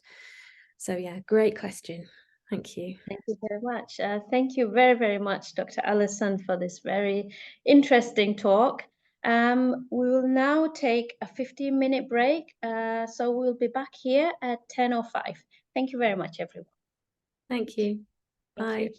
So yeah, great question. Thank you. Thank you very much. Thank you very, very much, Dr. Ellison, for this very interesting talk. We will now take a 15-minute break. So we'll be back here at 10:05. Thank you very much, everyone. Thank you. Bye. Thank you.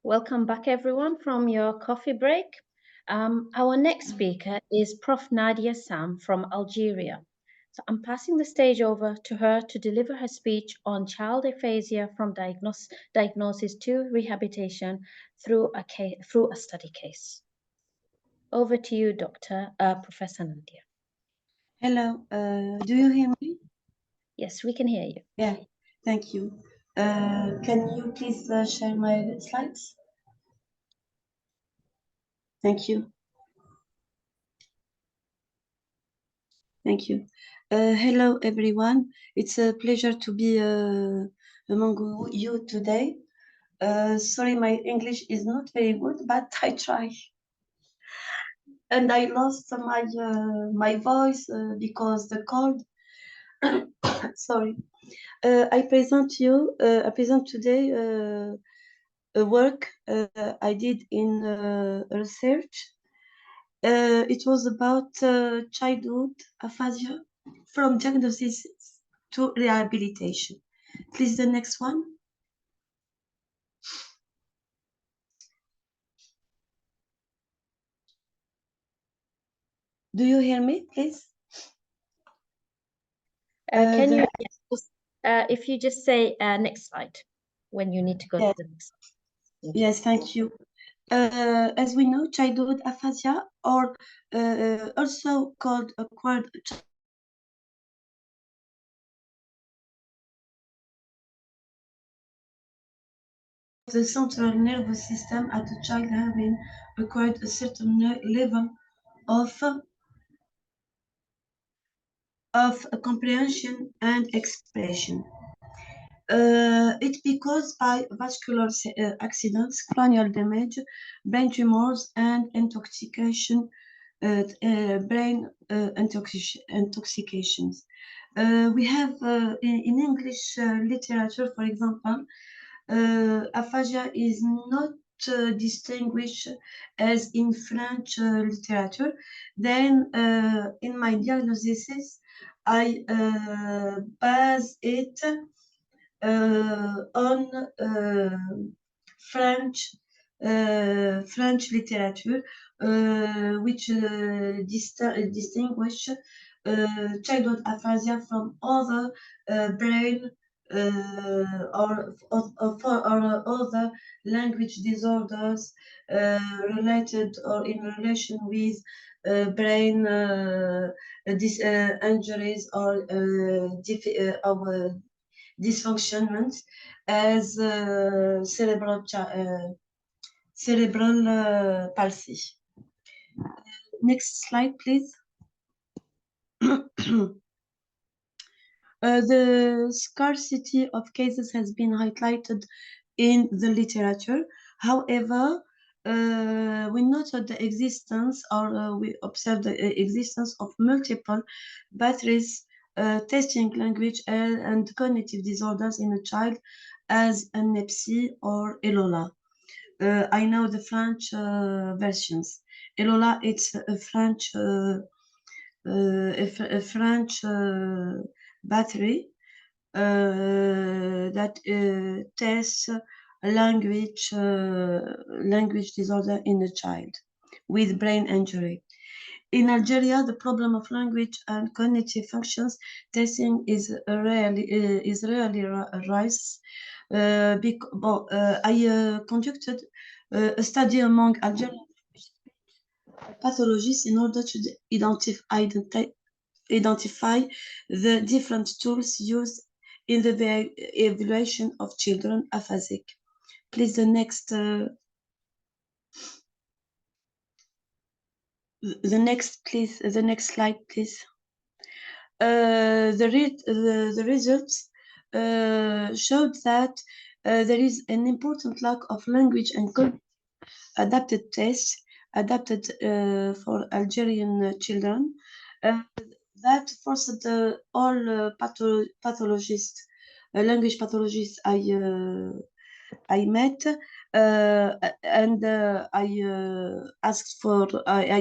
Welcome back, everyone, from your coffee break. Our next speaker is Prof. Nadia Sam from Algeria. So I'm passing the stage over to her to deliver her speech on child aphasia from diagnosis to rehabilitation through a study case. Over to you, Professor Nadia. Hello, do you hear me? Yes, we can hear you. Yeah, thank you. Can you please share my slides? Thank you. Thank you. Hello, everyone. It's a pleasure to be among you today. Sorry, my English is not very good, but I try. And I lost my voice because the cold. Sorry. I present today a work I did in research. It was about childhood aphasia from diagnosis to rehabilitation. Please, the next one. Do you hear me, please? Can you, if you just say next slide, when you need to go to the next slide. Yes, thank you. As we know, childhood aphasia, or also called acquired the central nervous system at a child having acquired a certain level of comprehension and expression. It's because by vascular accidents, cranial damage, brain tumors, and intoxication, brain intoxications. We have in English literature, for example, aphasia is not distinguished as in French literature. Then in my diagnosis, I base it on French literature, which distinguish childhood aphasia from other brain or other language disorders related or in relation with brain injuries or dysfunctionment as cerebral palsy. Next slide, please. The scarcity of cases has been highlighted in the literature. However, we noted the existence, or we observed the existence of multiple batteries testing language and cognitive disorders in a child as epilepsy or ELOLA. I know the French versions. ELOLA, it's a French battery that tests language disorder in a child with brain injury. In Algeria, the problem of language and cognitive functions testing is rarely rise. I conducted a study among Algerian pathologists in order to identify the different tools used in the evaluation of children aphasic. Please, the next slide, please. The results showed that there is an important lack of language and adapted tests adapted for Algerian children that forced all pathologists, language pathologists I I met, and I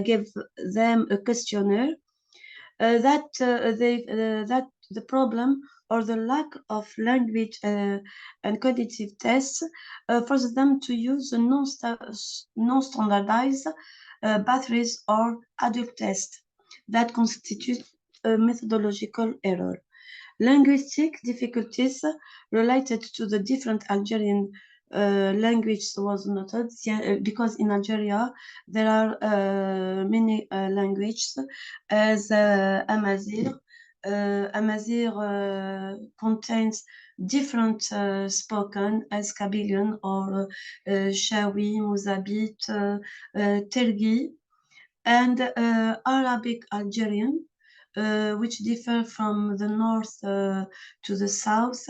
gave them a questionnaire that the problem or the lack of language and cognitive tests forces them to use the non-standardized batteries or adult tests that constitute a methodological error. Linguistic difficulties related to the different Algerian language was noted because in Algeria there are many languages as Amazigh. Amazigh contains different spoken as Kabylian or Shawi, Mozabit, Tergi, and Arabic Algerian, which differ from the north to the south,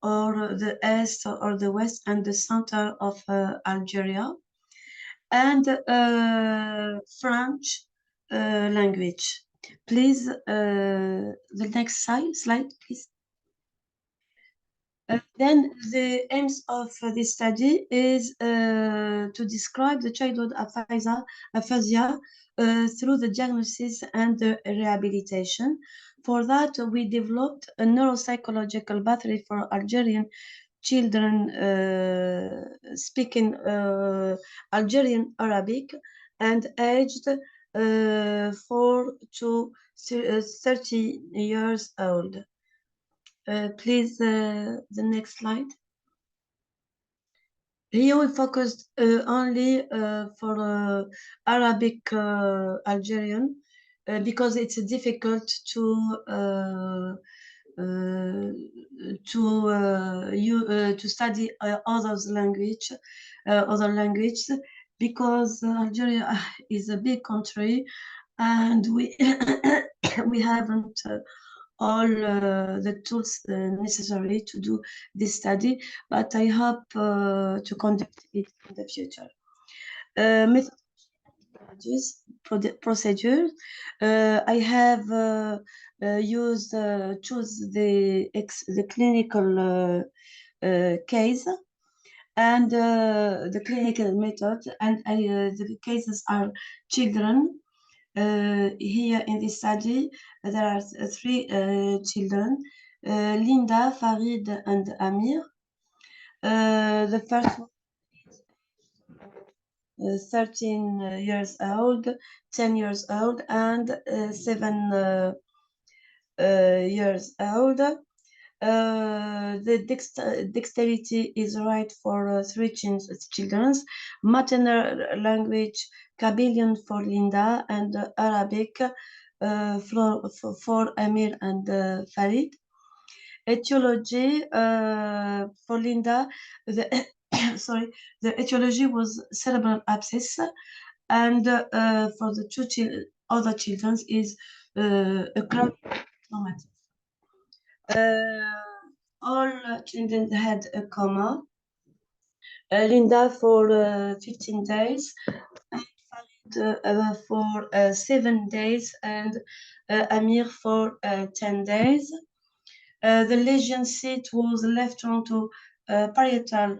or the east or the west and the center of Algeria, and French language. Please, the next slide, please. Then the aims of this study is to describe the childhood aphasia through the diagnosis and the rehabilitation. For that, we developed a neuropsychological battery for Algerian children speaking Algerian Arabic and aged 4 to 30 years old. Please, the next slide. Here we focused only for Arabic Algerian because it's difficult to study other languages because Algeria is a big country and we we haven't all the tools necessary to do this study, but I hope to conduct it in the future. Procedures. I have choose the clinical case and the clinical method, and the cases are children. Here in this study, there are 3 children, Linda, Farid, and Amir. The first one is 13 years old, 10 years old, and 7 years old. The dexterity is right for 3 children. Maternal language, Kabylian for Linda, and Arabic for Amir and Farid. Etiology for Linda, the etiology was cerebral abscess, and for the 2 other children is a chronic traumatism. All children had a coma. Linda for 15 days, for 7 days, and Amir for 10 days. The lesion seat was left frontoparietal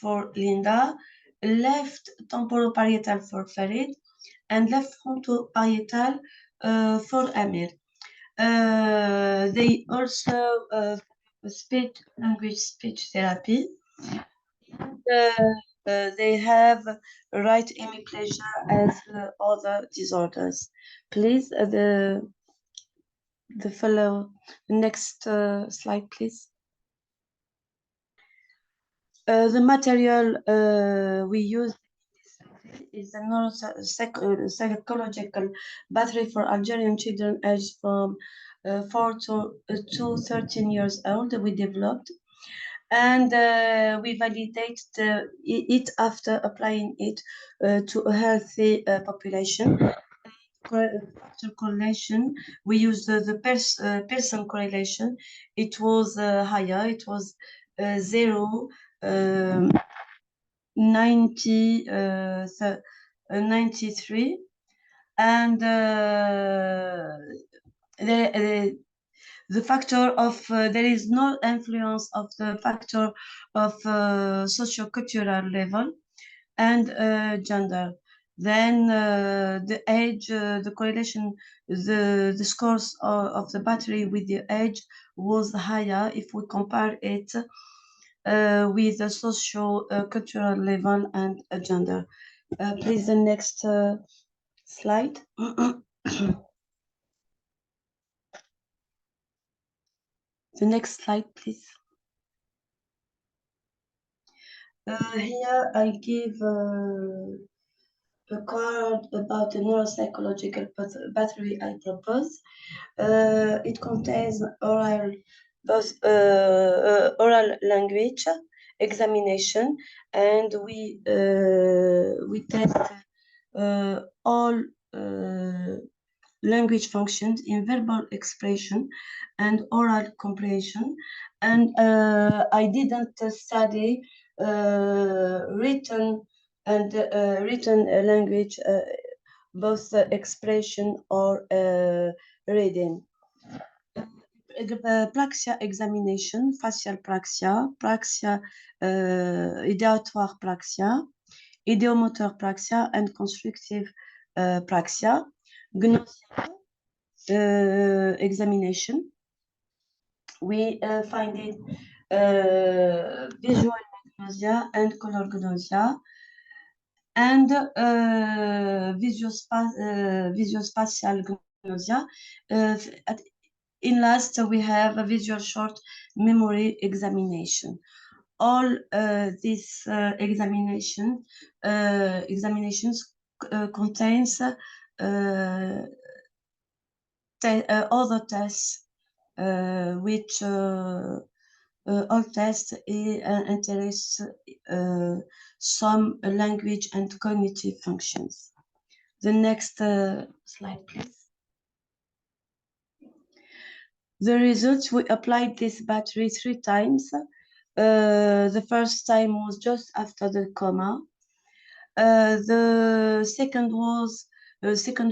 for Linda, left temporoparietal for Farid, and left frontoparietal for Amir. They also speech therapy. They have right hemiplegia as other disorders. Please, the next slide, please. The material we use is a neuropsychological battery for Algerian children aged from 4 to 13 years old. We developed, and we validate it after applying it to a healthy population. Factor correlation, we use the Pearson correlation. It was higher. It was 0, 93, and the factor of there is no influence of the factor of socio-cultural level and gender. Then the age, the correlation, the scores of the battery with the age was higher if we compare it with the socio-cultural level and gender. Please, the next slide. The next slide, please. Here I give a card about the neuropsychological battery I propose. It contains both oral language examination, and we test all language functions in verbal expression and oral comprehension. And I didn't study written and written language, both expression or reading. Praxia examination, facial praxia, praxia, ideatoire praxia, ideomotor praxia, and constructive praxia. Gnosia examination, we find it visual gnosia and color gnosia, and visuospatial gnosia. In last, we have a visual short memory examination. All these examinations contains other tests, which all tests interest some language and cognitive functions. The next slide, please. The results, we applied this battery 3 times. The first time was just after the coma. The second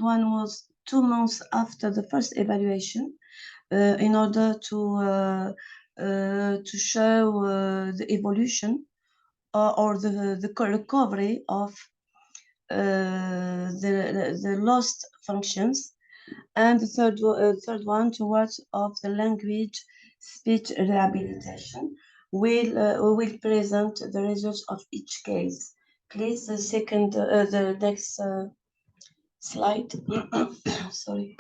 one was 2 months after the first evaluation, in order to show the evolution or the recovery of the lost functions. And the third one towards of the language speech rehabilitation. We will present the results of each case. Please, the next slide. Sorry.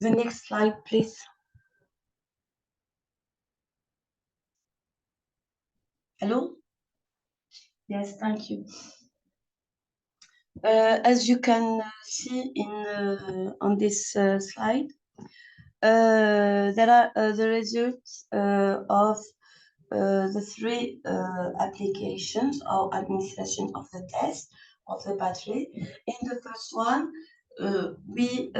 The next slide, please. Hello? Yes, thank you. As you can see on this slide, there are the results of the 3 applications or administration of the test of the battery. In the first one, we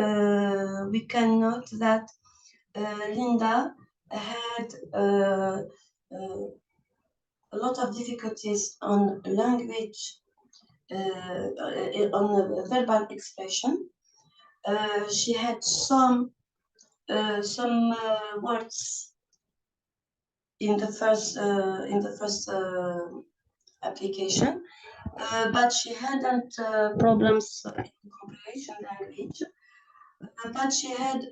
can note that Linda had a lot of difficulties on language, on verbal expression. She had some words in the first application, but she hadn't problems in comprehension language. But she had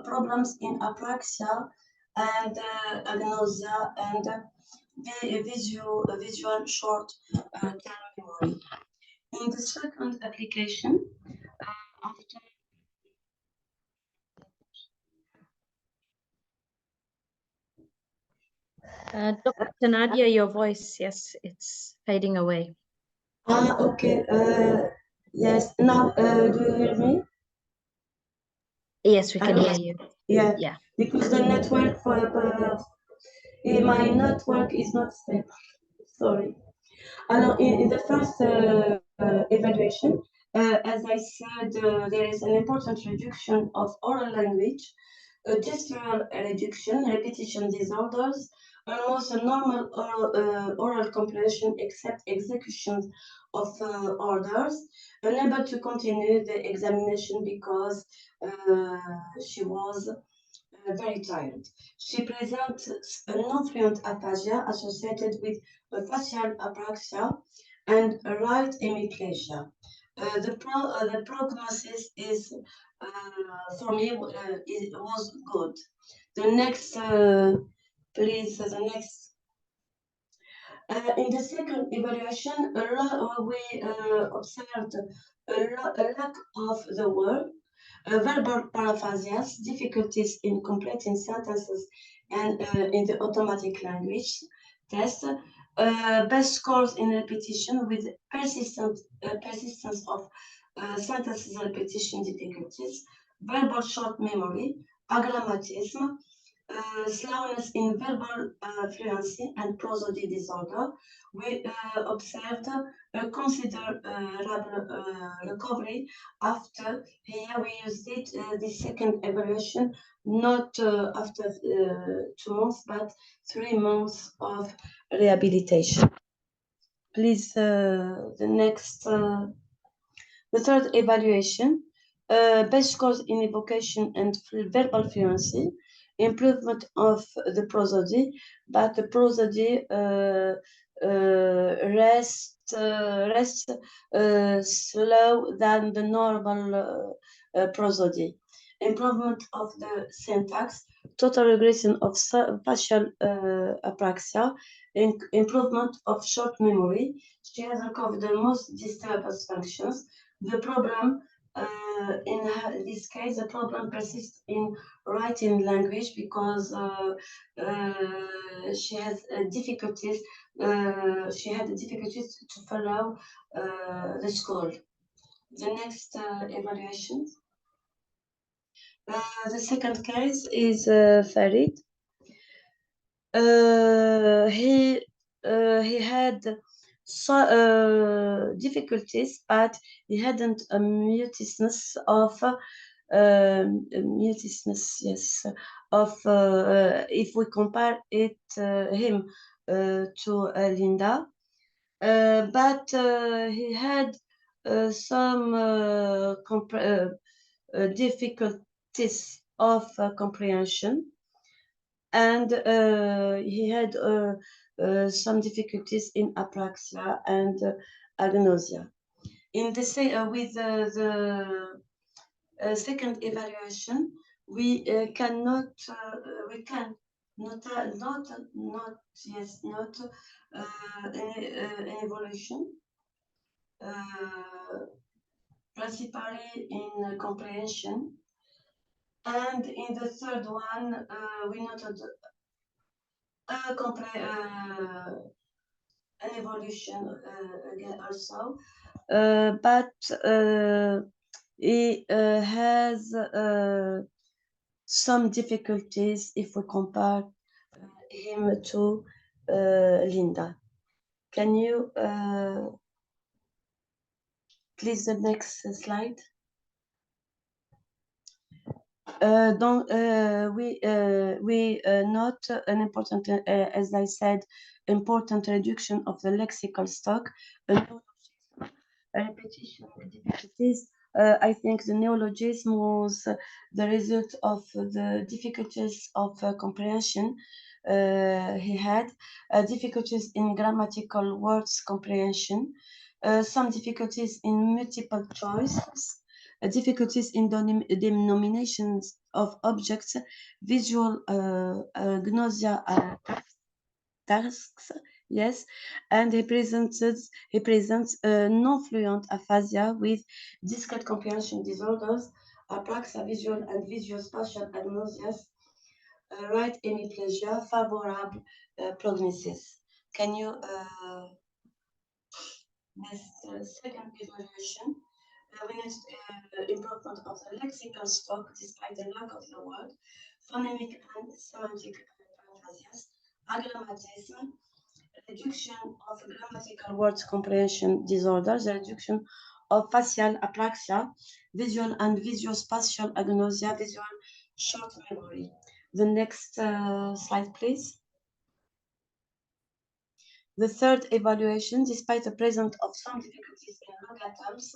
problems in apraxia and agnosia and visual short term memory. In the second application, after Dr. Nadia, your voice, yes, it's fading away. Okay. Yes. Now, do you hear me? Yes, we can hear you. Yeah. Yeah. Because the network my network is not stable. Sorry. In the first evaluation, as I said, there is an important reduction of oral language, gestural reduction, repetition disorders, almost a normal oral comprehension except execution of orders, unable to continue the examination because she was very tired. She presents a non-fluent aphasia associated with a facial apraxia and a right hemiplegia. The prognosis is, for me, it was good. The next, please, the next. In the second evaluation, we observed a lack of the word, verbal paraphasias, difficulties in completing sentences and in the automatic language test, best scores in repetition with persistence of sentences repetition difficulties, verbal short memory, agrammatism, slowness in verbal fluency and prosody disorder. We observed a considerable recovery after, here we used it, the second evaluation, not after 2 months, but 3 months of rehabilitation. Please, the next, the third evaluation, best scores in evocation and verbal fluency, improvement of the prosody, but the prosody rests slow than the normal prosody. Improvement of the syntax, total regression of facial apraxia, improvement of short memory. She has recovered the most disturbance functions. The problem in this case, the problem persists in writing language because she has difficulties. She had difficulties to follow the school. The next evaluation. The second case is Farid. He had difficulties, but he hadn't a mutishness of yes, of if we compare it him to Linda, but he had some difficulties of comprehension, and he had some difficulties in apraxia and agnosia. In the with the second evaluation, we cannot we can not an evolution, principally in comprehension. And in the third one, we noted an evolution again also, but he has some difficulties if we compare him to Linda. Can you please the next slide? We note an important, as I said, important reduction of the lexical stock, repetition difficulties. I think the neologism was the result of the difficulties of comprehension he had, difficulties in grammatical words comprehension, some difficulties in multiple choices, difficulties in denominations of objects, visual gnosia tasks, yes, and he presents non-fluent aphasia with discrete comprehension disorders, apraxia visual and visuospatial agnosias, right hemiplegia, favorable prognosis. Can you this second evaluation? We need improvement of the lexical stock despite the lack of the word, phonemic and semantic aphasias, agrammatism, reduction of grammatical words comprehension disorders, the reduction of facial apraxia, visual and visuospatial agnosia, visual short memory. The next slide, please. The third evaluation, despite the presence of some difficulties in logatums,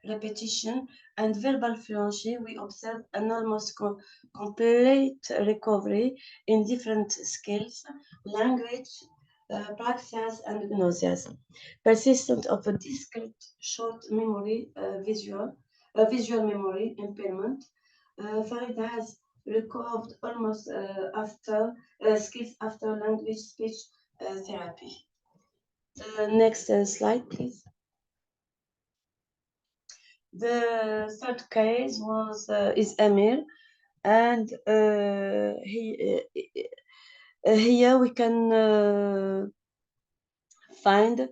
repetition, and verbal fluency, we observe an almost complete recovery in different skills, language, praxias, and gnosias. Persistence of a discrete short memory, visual memory impairment. Farid has recovered almost after skills after language speech therapy. Next slide, please. The third case is Amir, and here we can find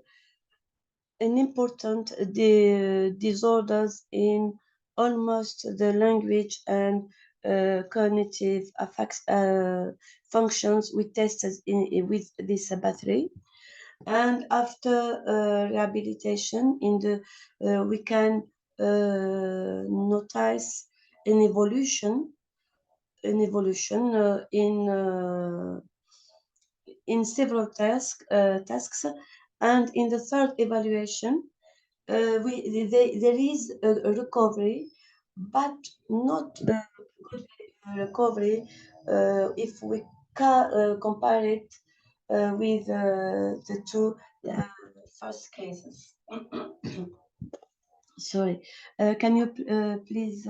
an important disorders in almost the language and cognitive functions we tested with this battery. And after rehabilitation, we can notice an evolution in several tasks, and in the third evaluation, there is a recovery, but not a good recovery if we compare it with the two first cases. Sorry, can you please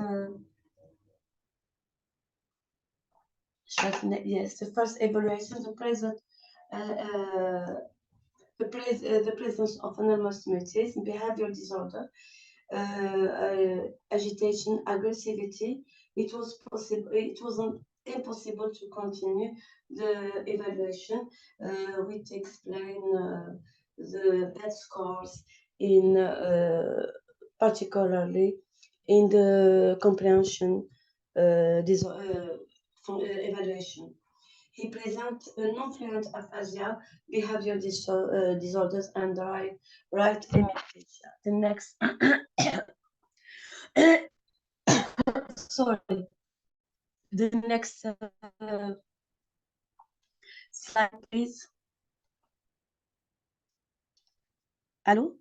yes, the first evaluation, the presence of anomalous mutism, behavior disorder, agitation, aggressivity. It was possible. It wasn't impossible to continue the evaluation, which explain the bad scores in particularly in the comprehension evaluation. He presents a non-fluent aphasia, behavior disorders, and right hemisphere. The next, sorry, the next slide, please. Hello?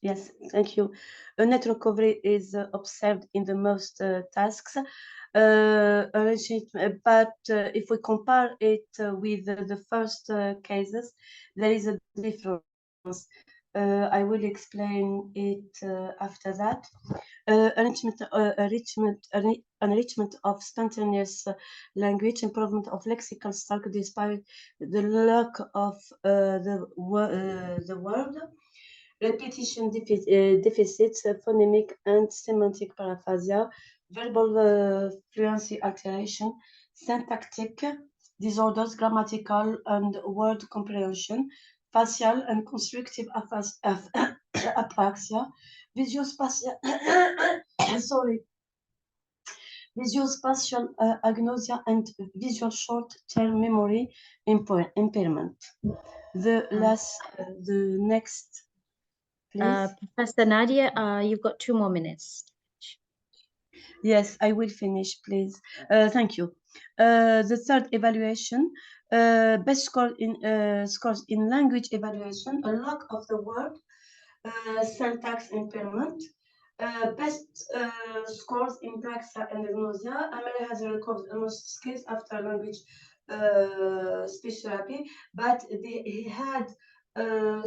Yes, thank you. A net recovery is observed in the most tasks, but if we compare it with the first cases, there is a difference. I will explain it after that. Enrichment of spontaneous language, improvement of lexical stock despite the lack of the word. Repetition deficits, phonemic and semantic paraphasia, verbal fluency alteration, syntactic disorders, grammatical and word comprehension, facial and constructive apraxia, visuospatial, sorry, visuospatial agnosia, and visual short-term memory impairment. The next. Professor Nadia, you've got 2 more minutes. Yes, I will finish, please. Thank you. The third evaluation, best scores in language evaluation, a lack of the word, syntax impairment, best scores in praxia and agnosia. Amelia has recovered almost skills after language speech therapy, but he had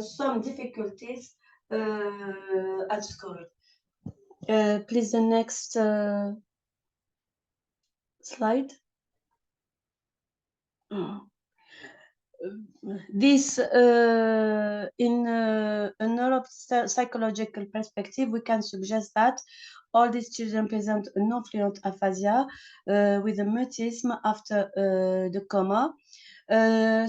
some difficulties at school. Please, the next slide. This, in a neuropsychological perspective, we can suggest that all these children present a non-fluent aphasia with a mutism after the coma.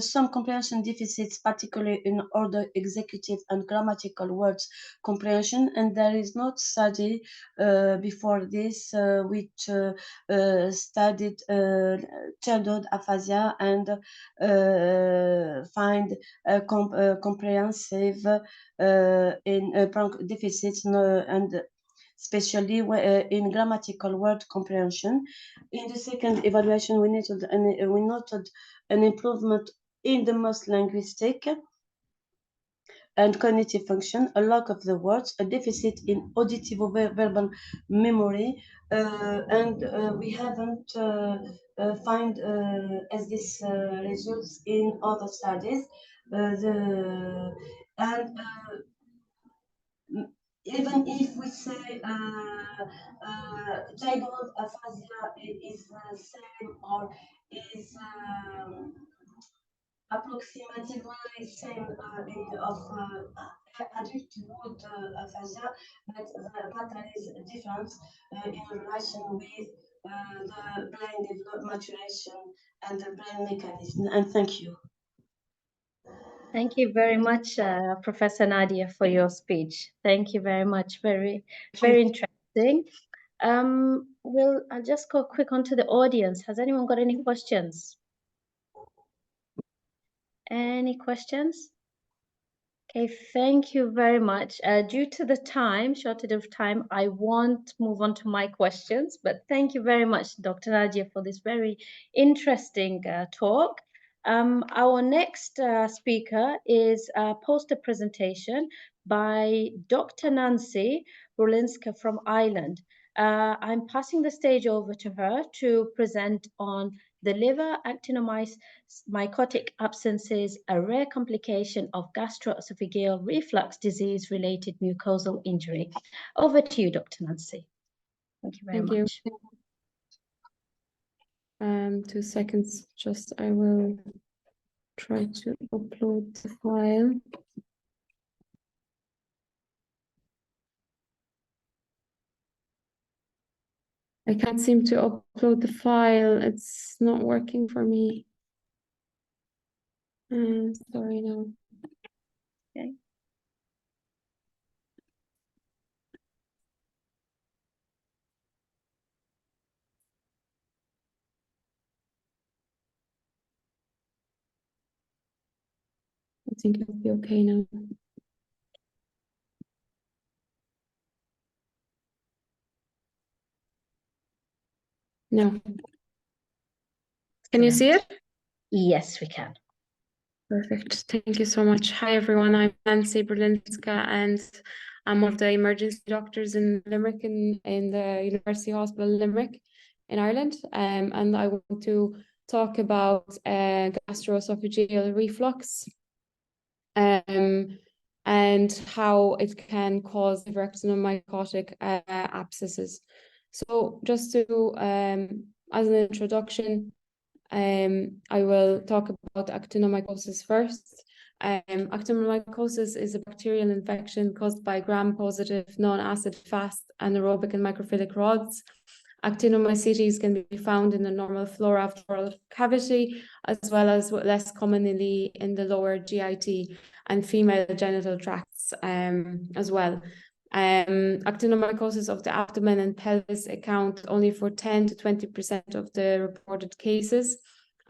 Some comprehension deficits, particularly in order, executive, and grammatical words comprehension, and there is no study before this which studied childhood aphasia and find comprehensive in deficits and especially in grammatical word comprehension. In the second evaluation, we noted an improvement in the most linguistic and cognitive function, a lack of the words, a deficit in auditive verbal memory, and we haven't find as this results in other studies. Even if we say childhood aphasia is the same or is approximately same of adulthood aphasia, but the pattern is different in relation with the brain development maturation and the brain mechanism. And thank you. Thank you very much, Professor Nadia, for your speech. Thank you very much. Very, very interesting. I'll just go quick onto the audience. Has anyone got any questions? Any questions? Okay, thank you very much. Due to the shortage of time, I won't move on to my questions, but thank you very much, Dr. Nadia, for this very interesting talk. Our next speaker is a poster presentation by Dr. Nancy Brulinska from Ireland. I'm passing the stage over to her to present on the liver actinomycotic abscesses, a rare complication of gastroesophageal reflux disease-related mucosal injury. Over to you, Dr. Nancy. Thank you very much. 2 seconds, just I will try to upload the file. I can't seem to upload the file. It's not working for me. Sorry, no. Okay. I think it'll be okay now. No. Can you see it? Yes, we can. Perfect. Thank you so much. Hi, everyone. I'm Nancy Brulinska, and I'm one of the emergency doctors in Limerick, in the University Hospital Limerick in Ireland. And I want to talk about gastroesophageal reflux and how it can cause liver actinomycotic abscesses. So just to, as an introduction, I will talk about actinomycosis first. Actinomycosis is a bacterial infection caused by gram-positive non-acid fast anaerobic and microphilic rods. Actinomycetes can be found in the normal flora of the oral cavity, as well as less commonly in the lower GIT and female genital tracts as well. Actinomycosis of the abdomen and pelvis account only for 10 to 20% of the reported cases,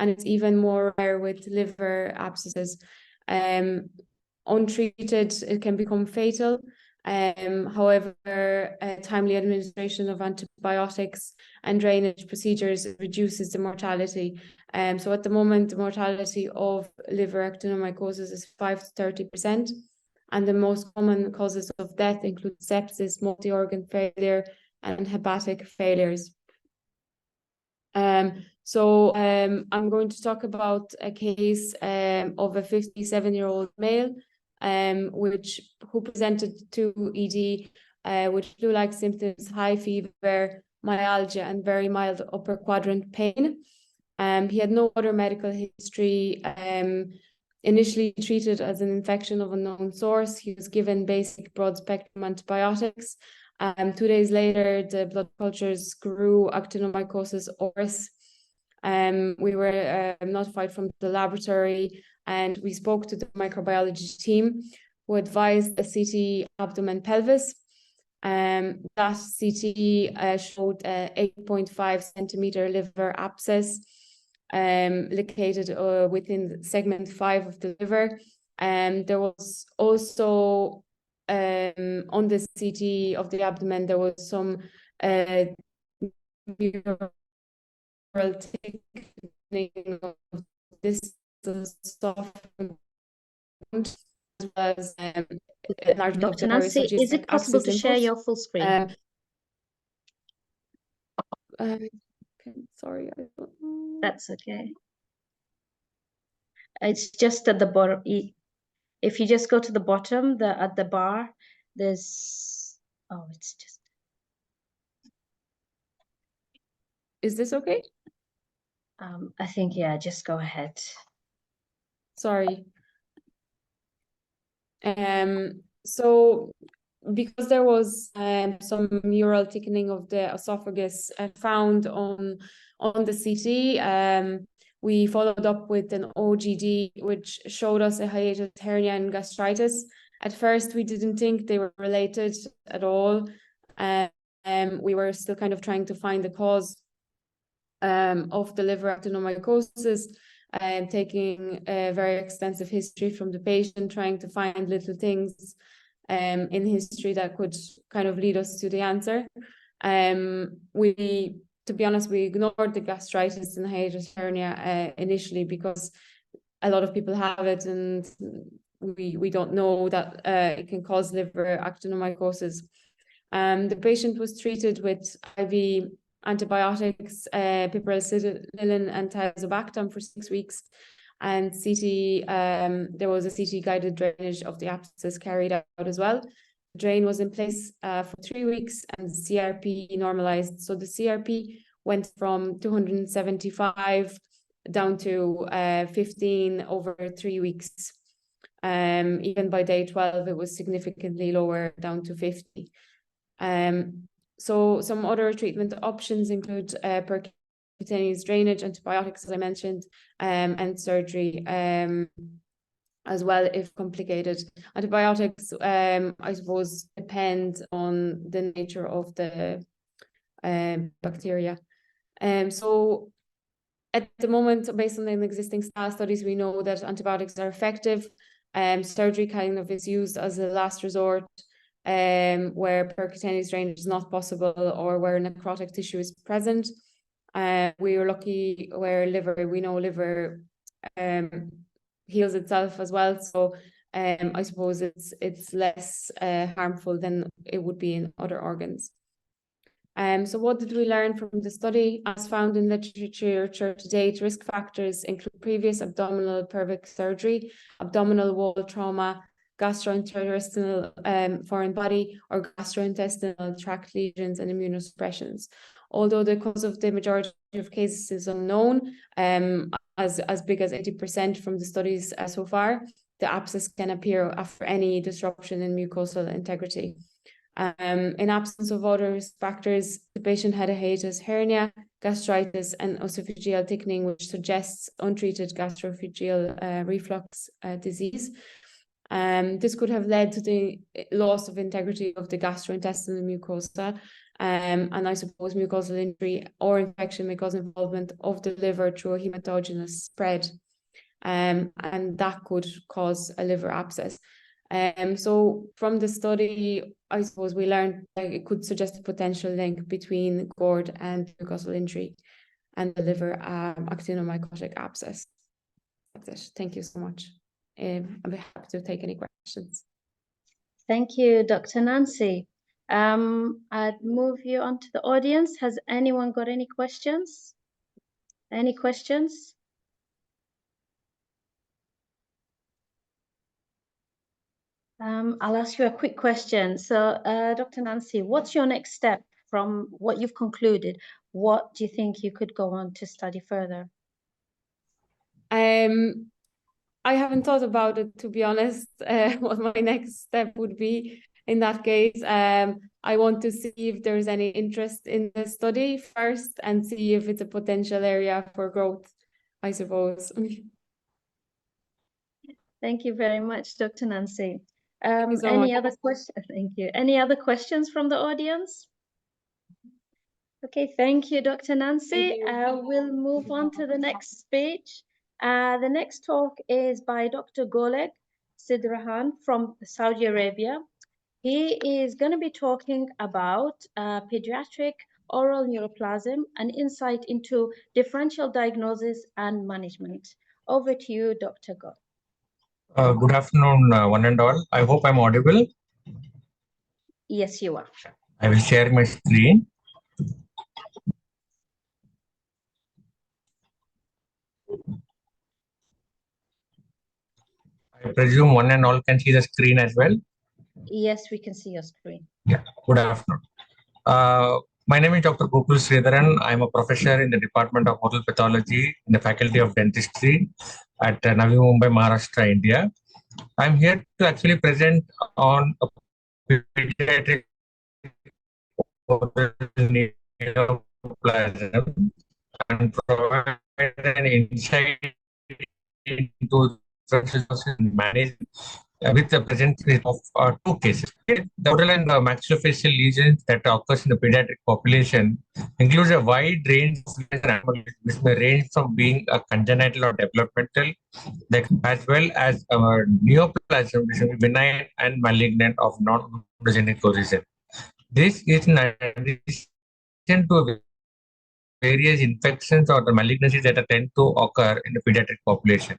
and it's even more rare with liver abscesses. Untreated, it can become fatal. However, timely administration of antibiotics and drainage procedures reduces the mortality. So at the moment, the mortality of liver actinomycosis is 5 to 30%. And the most common causes of death include sepsis, multi-organ failure, and hepatic failures. So I'm going to talk about a case of a 57-year-old male who presented to ED with flu-like symptoms, high fever, myalgia, and very mild upper quadrant pain. He had no other medical history. Initially treated as an infection of unknown source, he was given basic broad-spectrum antibiotics. 2 days later, the blood cultures grew actinomycosis auris. We were notified from the laboratory, and we spoke to the microbiology team, who advised a CT abdomen pelvis. That CT showed a 8.5 centimeter liver abscess located within segment 5 of the liver. There was also on the CT of the abdomen, there was some mural thickening of this soft. well as enlargement of Dr. the Nancy, is perioesophageal it possible abscess to share input. your full screen? Okay, sorry. That's okay. It's just at the bottom. If you just go to the bottom, at the bar, there's, oh, it's just. Is this okay? I think, yeah, just go ahead. Sorry. So because there was some mural thickening of the esophagus found on the CT, we followed up with an OGD, which showed us a hiatus hernia and gastritis. At first, we didn't think they were related at all. We were still kind of trying to find the cause of the liver actinomycosis, taking a very extensive history from the patient, trying to find little things in history that could kind of lead us to the answer. To be honest, we ignored the gastritis and hiatus hernia initially because a lot of people have it, and we don't know that it can cause liver actinomycosis. The patient was treated with IV antibiotics, piperacillin and tazobactam for 6 weeks, and CT. There was a CT guided drainage of the abscess carried out as well. The drain was in place for 3 weeks, and the CRP normalized. So the CRP went from 275 down to 15 over 3 weeks. Even by day 12, it was significantly lower, down to 50. So some other treatment options include percutaneous drainage, antibiotics, as I mentioned, and surgery as well if complicated. Antibiotics, I suppose, depend on the nature of the bacteria. So at the moment, based on the existing studies, we know that antibiotics are effective. Surgery kind of is used as a last resort, where percutaneous drainage is not possible or where necrotic tissue is present. We are lucky where we know liver heals itself as well. So I suppose it's less harmful than it would be in other organs. So what did we learn from the study? As found in literature to date, risk factors include previous abdominal pelvic surgery, abdominal wall trauma, gastrointestinal foreign body, or gastrointestinal tract lesions and immunosuppressions. Although the cause of the majority of cases is unknown, as big as 80% from the studies so far, the abscess can appear after any disruption in mucosal integrity. In absence of other factors, the patient had a hiatus hernia, gastritis, and esophageal thickening, which suggests untreated gastroesophageal reflux disease. This could have led to the loss of integrity of the gastrointestinal mucosa, and I suppose mucosal injury or infection may cause involvement of the liver through a hematogenous spread, and that could cause a liver abscess. So from the study, I suppose we learned that it could suggest a potential link between GORD and mucosal injury and the liver actinomycotic abscess. That's it. Thank you so much. I'll be happy to take any questions. Thank you, Dr. Nancy. I'd move you on to the audience. Has anyone got any questions? Any questions? I'll ask you a quick question. So, Dr. Nancy, what's your next step from what you've concluded? What do you think you could go on to study further? I haven't thought about it, to be honest, what my next step would be in that case. I want to see if there's any interest in the study first and see if it's a potential area for growth, I suppose. Thank you very much, Dr. Nancy. Thank you so Any much. other questions? Thank you. Any other questions from the audience? Okay, thank you, Dr. Nancy. We'll move on to the next speech. The next talk is by Dr. Golek Sidrahan from Saudi Arabia. He is going to be talking about pediatric oral neuroplasm, an insight into differential diagnosis and management. Over to you, Dr. Golek. Good afternoon, one and all. I hope I'm audible. Yes, you are. I will share my screen. I presume one and all can see the screen as well. Yes, we can see your screen. Yeah, good afternoon. My name is Dr. Gokul Sridharan. I'm a professor in the Department of Oral Pathology in the Faculty of Dentistry at Navi Mumbai, Maharashtra, India. I'm here to actually present on a pediatric neoplasm and provide an insight into management with the presence of two cases. The oral and maxillofacial lesions that occurs in the pediatric population includes a wide range of lesions, which may range from being a congenital or developmental, as well as a neoplasm, which is benign and malignant of non-oncogenic origin. This is in addition to various infections or the malignancies that tend to occur in the pediatric population.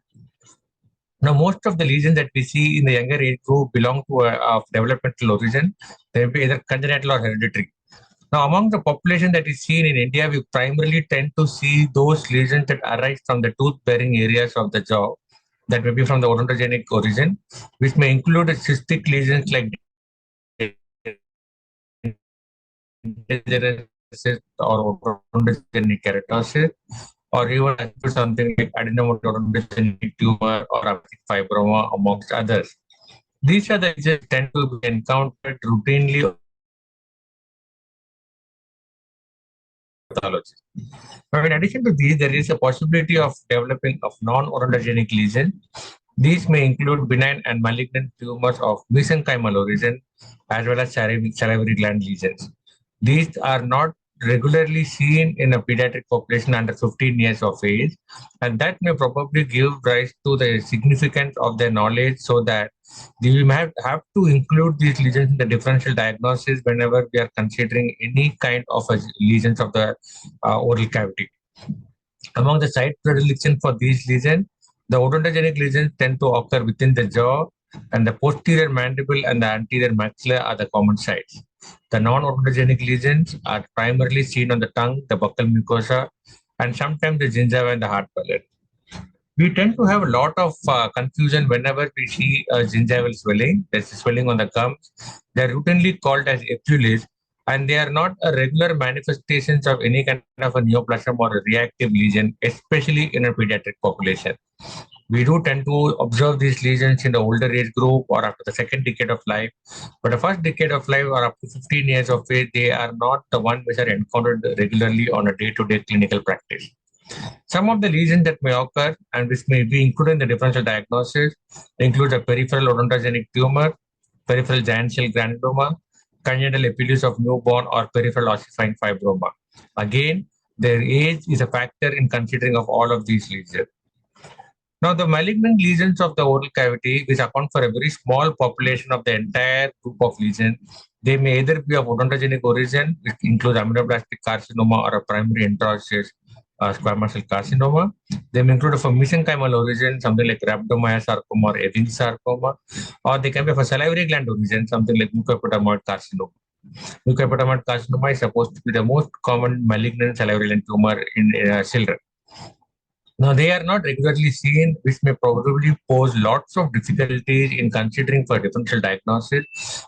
Now, most of the lesions that we see in the younger age group belong to of developmental origin. They may be either congenital or hereditary. Now, among the population that is seen in India, we primarily tend to see those lesions that arise from the tooth-bearing areas of the jaw that may be from the odontogenic origin, which may include cystic lesions like or odontogenic keratosis, or even something like adenomatous tumor or optic fibroma, amongst others. These are the lesions that tend to be encountered routinely pathology. Now, in addition to these, there is a possibility of developing of non-odontogenic lesions. These may include benign and malignant tumors of mesenchymal origin, as well as salivary gland lesions. These are not regularly seen in a pediatric population under 15 years of age, and that may probably give rise to the significance of their knowledge, so that we may have to include these lesions in the differential diagnosis whenever we are considering any kind of lesions of the oral cavity. Among the site predilection for these lesions, the odontogenic lesions tend to occur within the jaw, and the posterior mandible and the anterior maxilla are the common sites. The non-odontogenic lesions are primarily seen on the tongue, the buccal mucosa, and sometimes the gingiva and the hard palate. We tend to have a lot of confusion whenever we see gingival swelling. There's swelling on the gums. They're routinely called as epulis, and they are not a regular manifestations of any kind of a neoplasm or a reactive lesion, especially in a pediatric population. We do tend to observe these lesions in the older age group or after the second decade of life. But the first decade of life or up to 15 years of age, they are not the ones which are encountered regularly on a day-to-day clinical practice. Some of the lesions that may occur and which may be included in the differential diagnosis include a peripheral odontogenic tumor, peripheral giant cell granuloma, congenital epilepsy of newborn, or peripheral ossifying fibroma. Again, their age is a factor in considering of all of these lesions. Now, the malignant lesions of the oral cavity, which account for a very small population of the entire group of lesions, they may either be of odontogenic origin, which includes aminoblastic carcinoma or a primary intraosseous squamous cell carcinoma. They may include of a mesenchymal origin, something like rhabdomyosarcoma or Ewing sarcoma, or they can be of a salivary gland origin, something like mucoepidermoid carcinoma. Mucoepidermoid carcinoma is supposed to be the most common malignant salivary gland tumor in children. Now, they are not regularly seen, which may probably pose lots of difficulties in considering for differential diagnosis,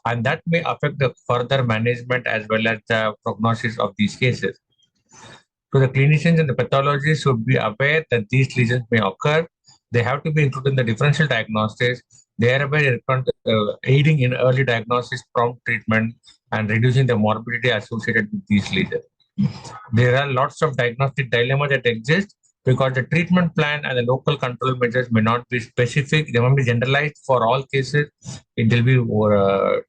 and that may affect the further management as well as the prognosis of these cases. So, the clinicians and the pathologists should be aware that these lesions may occur. They have to be included in the differential diagnosis, thereby aiding in early diagnosis, prompt treatment, and reducing the morbidity associated with these lesions. There are lots of diagnostic dilemmas that exist, because the treatment plan and the local control measures may not be specific. They may be generalized for all cases. It will be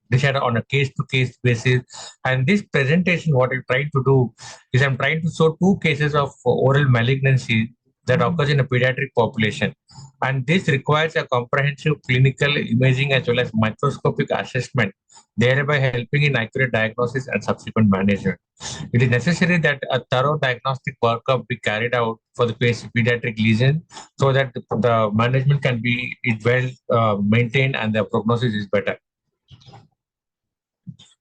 decided on a case-to-case basis. And this presentation, what I'm trying to do is I'm trying to show two cases of oral malignancy that occurs in a pediatric population. And this requires a comprehensive clinical imaging as well as microscopic assessment, thereby helping in accurate diagnosis and subsequent management. It is necessary that a thorough diagnostic workup be carried out for the pediatric lesion so that the management can be well maintained and the prognosis is better.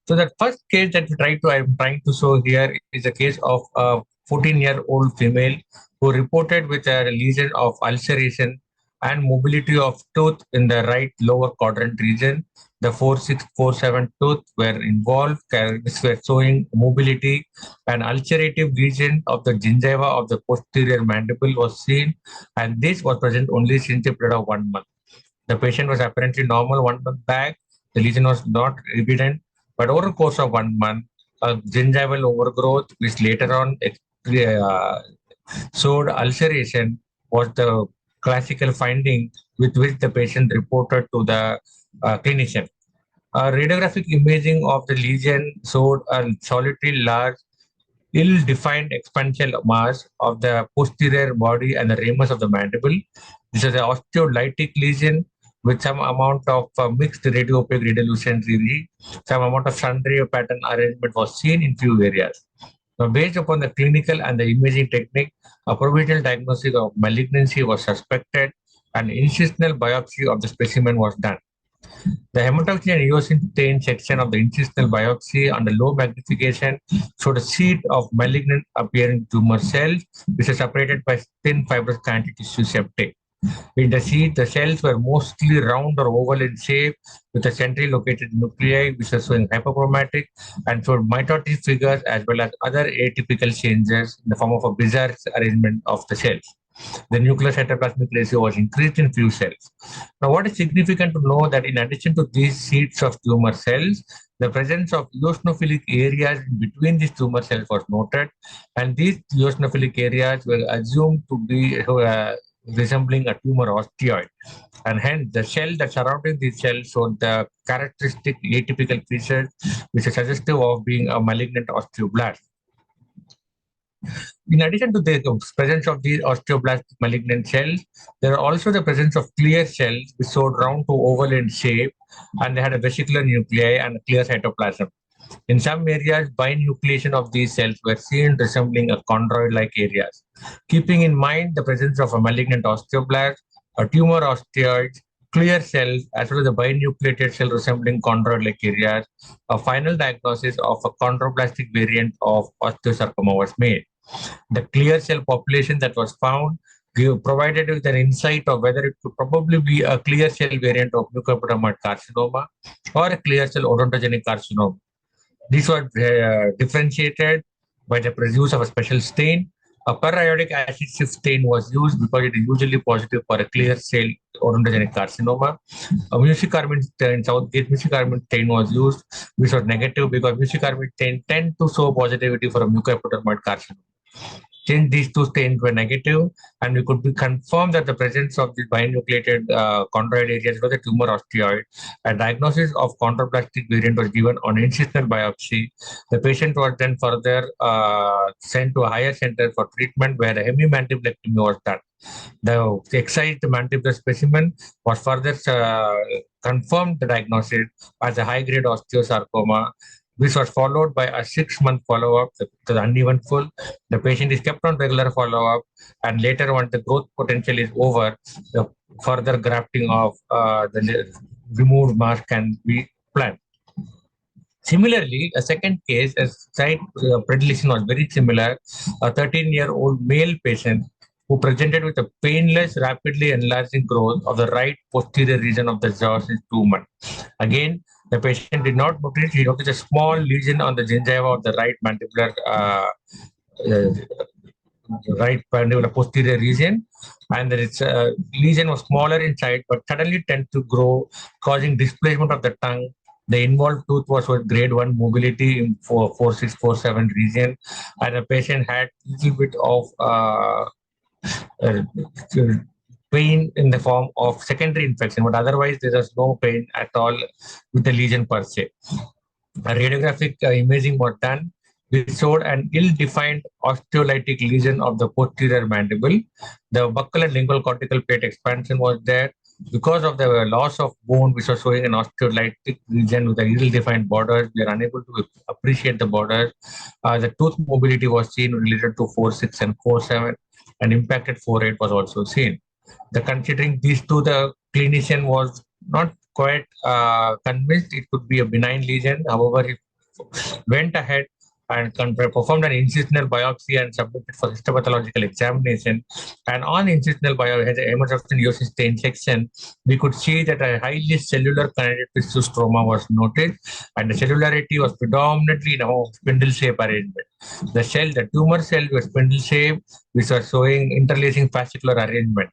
So the first case that I'm trying to show here is a case of a 14-year-old female who reported with a lesion of ulceration and mobility of tooth in the right lower quadrant region. The 4647 tooth were involved. Characteristics were showing mobility. An ulcerative region of the gingiva of the posterior mandible was seen, and this was present only since a period of 1 month. The patient was apparently normal 1 month back. The lesion was not evident, but over the course of 1 month, a gingival overgrowth, which later on showed ulceration, was the classical finding with which the patient reported to the clinician. Radiographic imaging of the lesion showed a solitary large, ill-defined expansion mass of the posterior body and the ramus of the mandible. This is an osteolytic lesion with some amount of mixed radiopaque radiolucency. Some amount of sundry pattern arrangement was seen in few areas. Now, based upon the clinical and the imaging technique, a provisional diagnosis of malignancy was suspected and incisional biopsy of the specimen was done. The hematology and eosin stain section of the incisional biopsy under low magnification showed a sheet of malignant appearing tumor cells, which are separated by thin fibrous scanty tissue septate. In the sheet, the cells were mostly round or oval in shape with a centrally located nuclei, which are showing hyperchromatic and showed mitotic figures as well as other atypical changes in the form of a bizarre arrangement of the cells. The nuclear cytoplasmic ratio was increased in few cells. Now, what is significant to know that in addition to these sheets of tumor cells, the presence of eosinophilic areas between these tumor cells was noted, and these eosinophilic areas were assumed to be resembling a tumor osteoid, and hence the shell that surrounding these cells showed the characteristic atypical features which are suggestive of being a malignant osteoblast. In addition to the presence of these osteoblast malignant cells, there are also the presence of clear cells which showed round to oval in shape, and they had a vesicular nuclei and a clear cytoplasm. In some areas, binucleation of these cells were seen resembling a chondroid-like areas. Keeping in mind the presence of a malignant osteoblast, a tumor osteoid, clear cells, as well as a binucleated cell resembling chondroid-like areas, a final diagnosis of a chondroblastic variant of osteosarcoma was made. The clear cell population that was found provided with an insight of whether it could probably be a clear cell variant of mucoepidermoid carcinoma or a clear cell odontogenic carcinoma. These were differentiated by the use of a special stain. A periodic acid shift stain was used because it is usually positive for a clear cell odontogenic carcinoma. A mucicarmine stain, Southgate mucicarmine stain was used, which was negative because mucicarmine stain tend to show positivity for a mucoepidermoid carcinoma. Since these two stains were negative, and we could confirm that the presence of the binucleated chondroid areas was a tumor osteoid, a diagnosis of chondroblastic variant was given on incisional biopsy. The patient was then further sent to a higher center for treatment where a hemimandibulectomy was done. The excised mandibular specimen was further confirmed the diagnosis as a high-grade osteosarcoma. This was followed by a 6-month follow-up to the uneventful. The patient is kept on regular follow-up, and later, once the growth potential is over, the further grafting of the removed mass can be planned. Similarly, a second case, a site predilection was very similar. A 13-year-old male patient who presented with a painless, rapidly enlarging growth of the right posterior region of the jaw since 2 months. Again, the patient did not notice, he noticed a small lesion on the gingiva of the right mandibular posterior region, and its lesion was smaller inside but suddenly tends to grow, causing displacement of the tongue. The involved tooth was with grade 1 mobility in 4647 region, and the patient had a little bit of pain in the form of secondary infection, but otherwise there was no pain at all with the lesion per se. A radiographic imaging was done. which showed an ill-defined osteolytic lesion of the posterior mandible. The buccal and lingual cortical plate expansion was there. Because of the loss of bone, which was showing an osteolytic region with the ill-defined borders, we are unable to appreciate the borders. The tooth mobility was seen related to 4.6 and 4.7, and impacted 4.8 was also seen. Considering these two, the clinician was not quite convinced it could be a benign lesion. However, he went ahead and performed an incisional biopsy and submitted for histopathological examination. And on incisional biopsy, emergence stain section, we could see that a highly cellular connective tissue stroma was noted, and the cellularity was predominantly in a spindle shape arrangement. The tumor cell was spindle shape, which was showing interlacing fascicular arrangement.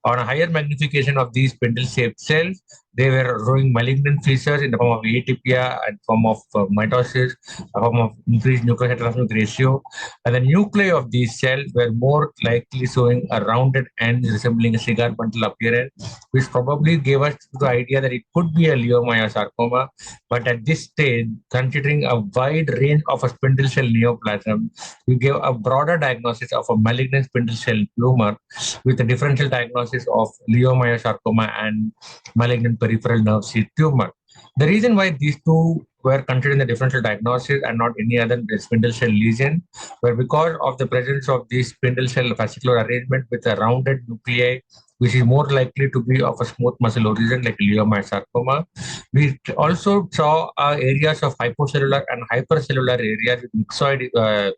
On a higher magnification of these spindle-shaped cells, they were showing malignant features in the form of atypia and form of mitosis, a form of increased nucleocyte ratio. And the nuclei of these cells were more likely showing a rounded end resembling a cigar bundle appearance, which probably gave us the idea that it could be a leiomyosarcoma. But at this stage, considering a wide range of a spindle cell neoplasm, we gave a broader diagnosis of a malignant spindle cell tumor with a differential diagnosis of leiomyosarcoma and malignant peripheral nerve sheath tumor. The reason why these two were considered in the differential diagnosis and not any other spindle cell lesion were because of the presence of this spindle cell fascicular arrangement with a rounded nuclei, which is more likely to be of a smooth muscle origin like leiomyosarcoma. We also saw areas of hypocellular and hypercellular areas with myxoid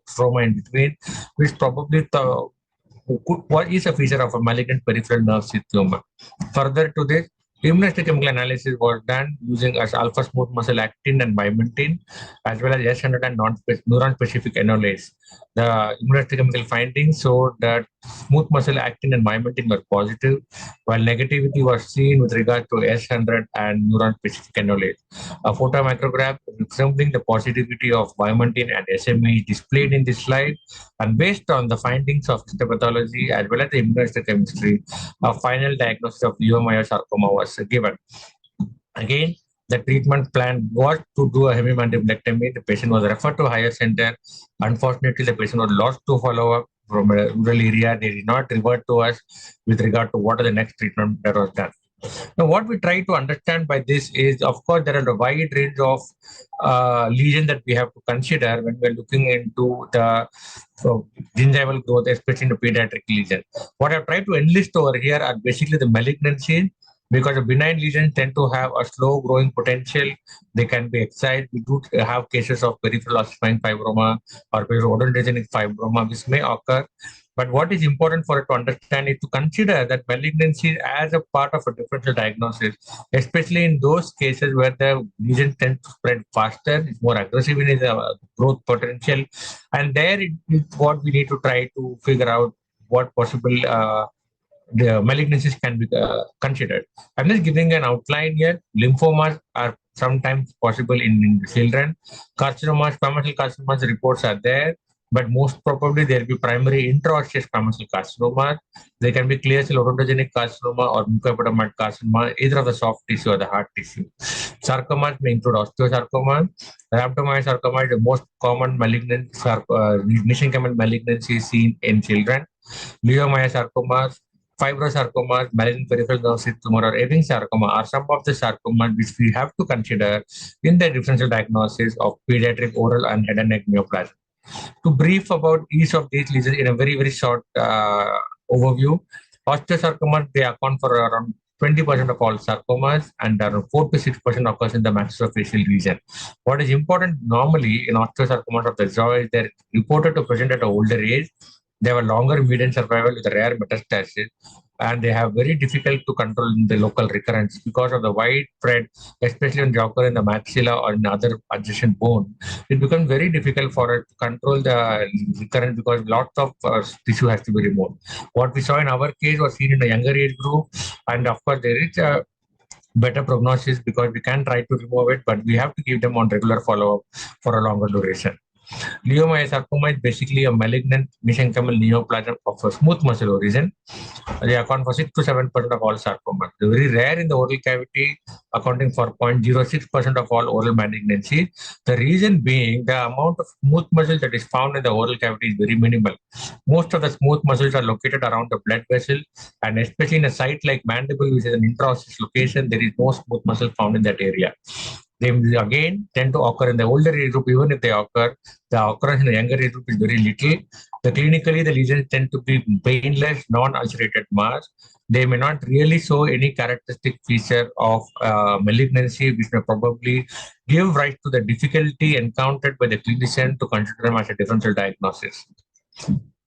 stroma in between, which probably what is a feature of a malignant peripheral nerve sheath tumor. Further to this, immunohistochemical analysis was done using as alpha smooth muscle actin and vimentin, as well as S100 and neuron-specific enolase. The immunohistochemical findings showed that smooth muscle actin and vimentin were positive, while negativity was seen with regard to S100 and neuron-specific enolase. A photomicrograph resembling the positivity of vimentin and SMA is displayed in this slide, and based on the findings of histopathology as well as the immunohistochemistry, a final diagnosis of leiomyosarcoma was given. Again, the treatment plan was to do a hemimandibulectomy. The patient was referred to a higher center. Unfortunately, the patient was lost to follow-up from a rural area. They did not revert to us with regard to what are the next treatment that was done. Now, what we try to understand by this is, of course, there are a wide range of lesions that we have to consider when we're looking into the gingival growth, especially in the pediatric lesion. What I've tried to enlist over here are basically the malignancies, because the benign lesions tend to have a slow growing potential. They can be excised. We do have cases of peripheral ossifying fibroma or peripheral odontogenic fibroma, which may occur. But what is important for it to understand is to consider that malignancy as a part of a differential diagnosis, especially in those cases where the lesion tends to spread faster, it's more aggressive in its growth potential. And there is what we need to try to figure out what possible the malignancies can be considered. I'm just giving an outline here. Lymphomas are sometimes possible in children. Carcinomas, squamous cell carcinomas reports are there, but most probably there will be primary intraosseous squamous cell carcinoma. There can be clear cell odontogenic carcinoma or mucoepidermoid carcinoma, either of the soft tissue or the hard tissue. Sarcomas may include osteosarcoma. Rhabdomyosarcoma is the most common malignant mesenchymal malignancy seen in children. Leiomyosarcomas, fibrosarcomas, malignant peripheral nerve sheath tumor, or Ewing sarcoma are some of the sarcomas which we have to consider in the differential diagnosis of pediatric oral and head and neck neoplasm. To brief about each of these lesions in a very, very short overview, osteosarcomas, they account for around 20% of all sarcomas, and around 4 to 6% occurs in the maxillofacial region. What is important normally in osteosarcomas of the jaw is they're reported to present at an older age. They have a longer median survival with a rare metastasis, and they have very difficult to control in the local recurrence because of the widespread, especially when they occur in the maxilla or in other adjacent bone. It becomes very difficult for it to control the recurrence because lots of tissue has to be removed. What we saw in our case was seen in a younger age group, and of course there is a better prognosis because we can try to remove it, but we have to give them on regular follow-up for a longer duration. Leiomyosarcoma is basically a malignant mesenchymal neoplasm of a smooth muscle origin. They account for 6 to 7% of all sarcomas. They're very rare in the oral cavity, accounting for 0.06% of all oral malignancy. The reason being the amount of smooth muscle that is found in the oral cavity is very minimal. Most of the smooth muscles are located around the blood vessel, and especially in a site like mandible, which is an intraosseous location, there is no smooth muscle found in that area. They again tend to occur in the older age group. Even if they occur, the occurrence in the younger age group is very little. Clinically, the lesions tend to be painless, non-ulcerated mass. They may not really show any characteristic feature of malignancy, which may probably give rise to the difficulty encountered by the clinician to consider them as a differential diagnosis.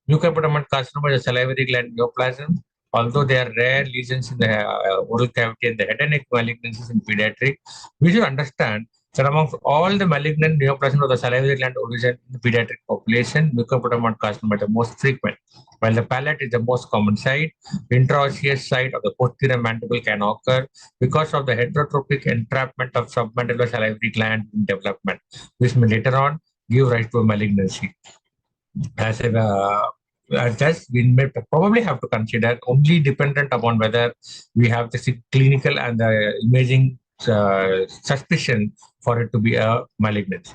Mucopotamic carcinoma is a salivary gland neoplasm. Although they are rare lesions in the oral cavity and the head and neck malignancies in pediatric, we should understand that amongst all the malignant neoplasms of the salivary gland origin in the pediatric population, mucopotamic carcinoma is the most frequent. While the palate is the most common site, intraosseous site of the posterior mandible can occur because of the heterotropic entrapment of submandibular salivary gland in development, which may later on give rise to a malignancy. As thus, we may probably have to consider only dependent upon whether we have the clinical and the imaging suspicion for it to be a malignancy.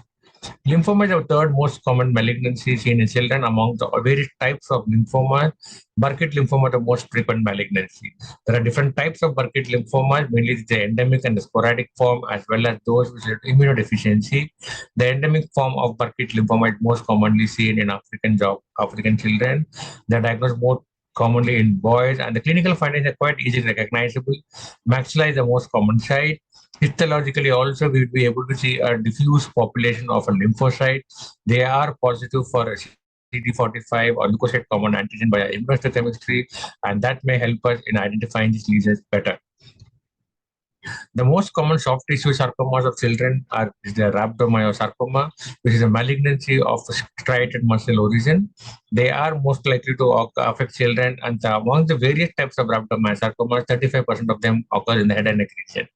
Lymphoma is the third most common malignancy seen in children. Among the various types of lymphoma, Burkitt lymphoma is the most frequent malignancy. There are different types of Burkitt lymphoma, mainly the endemic and the sporadic form, as well as those with immunodeficiency. The endemic form of Burkitt lymphoma is most commonly seen in African children. They are diagnosed more commonly in boys, and the clinical findings are quite easily recognizable. Maxilla is the most common site. Histologically also, we will be able to see a diffuse population of a lymphocyte. They are positive for CD45 or leukocyte common antigen by immunohistochemistry, and that may help us in identifying these lesions better. The most common soft tissue sarcomas of children are the rhabdomyosarcoma, which is a malignancy of striated muscle origin. They are most likely to affect children, and among the various types of rhabdomyosarcomas, 35% of them occur in the head and neck region.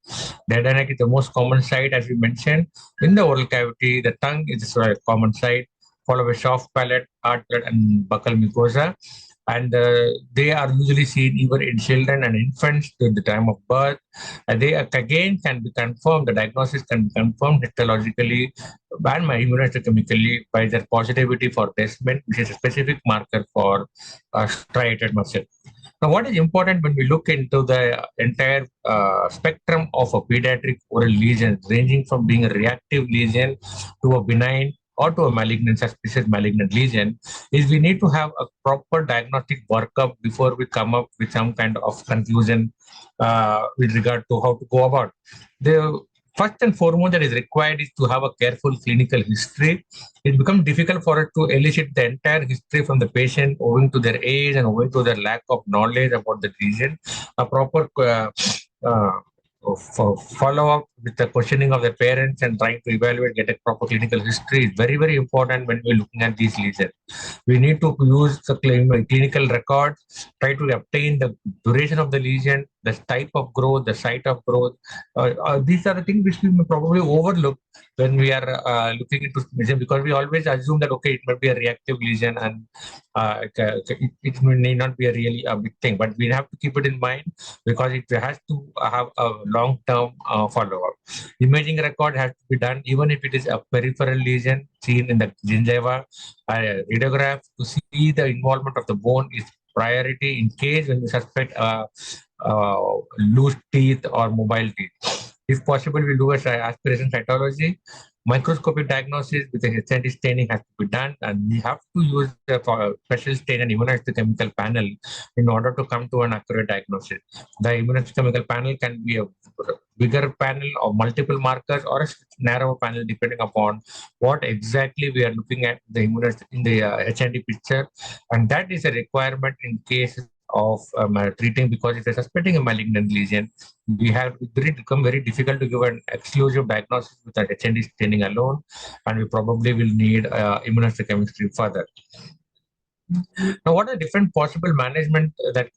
The head and neck is the most common site, as we mentioned. In the oral cavity, the tongue is a common site, followed by soft palate, hard palate, and buccal mucosa. And they are usually seen even in children and infants at the time of birth. They again can be confirmed, the diagnosis can be confirmed histologically and immunohistochemically by their positivity for Desmond, which is a specific marker for striated muscle. Now, what is important when we look into the entire spectrum of a pediatric oral lesion, ranging from being a reactive lesion to a benign or to a malignant, suspicious malignant lesion, is we need to have a proper diagnostic workup before we come up with some kind of conclusion with regard to how to go about. The first and foremost that is required is to have a careful clinical history. It becomes difficult for us to elicit the entire history from the patient owing to their age and owing to their lack of knowledge about the lesion. A proper follow-up with the questioning of the parents and trying to evaluate, get a proper clinical history is very, very important when we're looking at these lesions. We need to use the clinical records, try to obtain the duration of the lesion, the type of growth, the site of growth. These are the things which we may probably overlook when we are looking into lesion, because we always assume that, okay, it might be a reactive lesion and it may not be a really a big thing, but we have to keep it in mind because it has to have a long-term follow-up. Imaging record has to be done even if it is a peripheral lesion seen in the gingiva. Radiograph to see the involvement of the bone is priority in case when you suspect loose teeth or mobile teeth. If possible, we do aspiration cytology. Microscopic diagnosis with the HND staining has to be done, and we have to use the special stain and immunohistochemical panel in order to come to an accurate diagnosis. The immunohistochemical panel can be a bigger panel of multiple markers or a narrower panel depending upon what exactly we are looking at in the HND picture, and that is a requirement in case of treating, because if you're suspecting a malignant lesion, we have it become very difficult to give an exclusive diagnosis with that HND staining alone, and we probably will need immunohistochemistry further. Now, what are different possible management that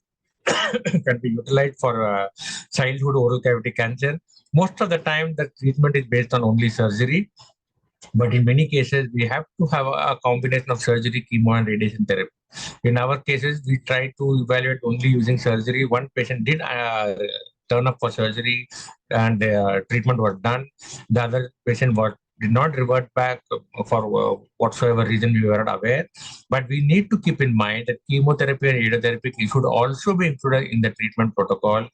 can be utilized for childhood oral cavity cancer? Most of the time, the treatment is based on only surgery. But in many cases, we have to have a combination of surgery, chemo, and radiation therapy. In our cases, we try to evaluate only using surgery. One patient did turn up for surgery and treatment was done. The other patient did not revert back for whatsoever reason we were not aware. But we need to keep in mind that chemotherapy and radiotherapy should also be included in the treatment protocol,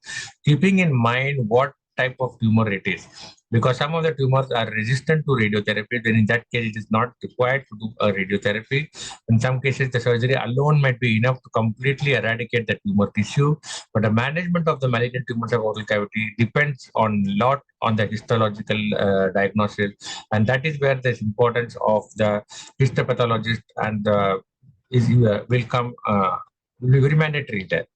keeping in mind what type of tumor it is. Because some of the tumors are resistant to radiotherapy, then in that case, it is not required to do a radiotherapy. In some cases, the surgery alone might be enough to completely eradicate the tumor tissue. But the management of the malignant tumors of oral cavity depends on lot on the histological diagnosis, and that is where the importance of the histopathologist and will be very mandatory there.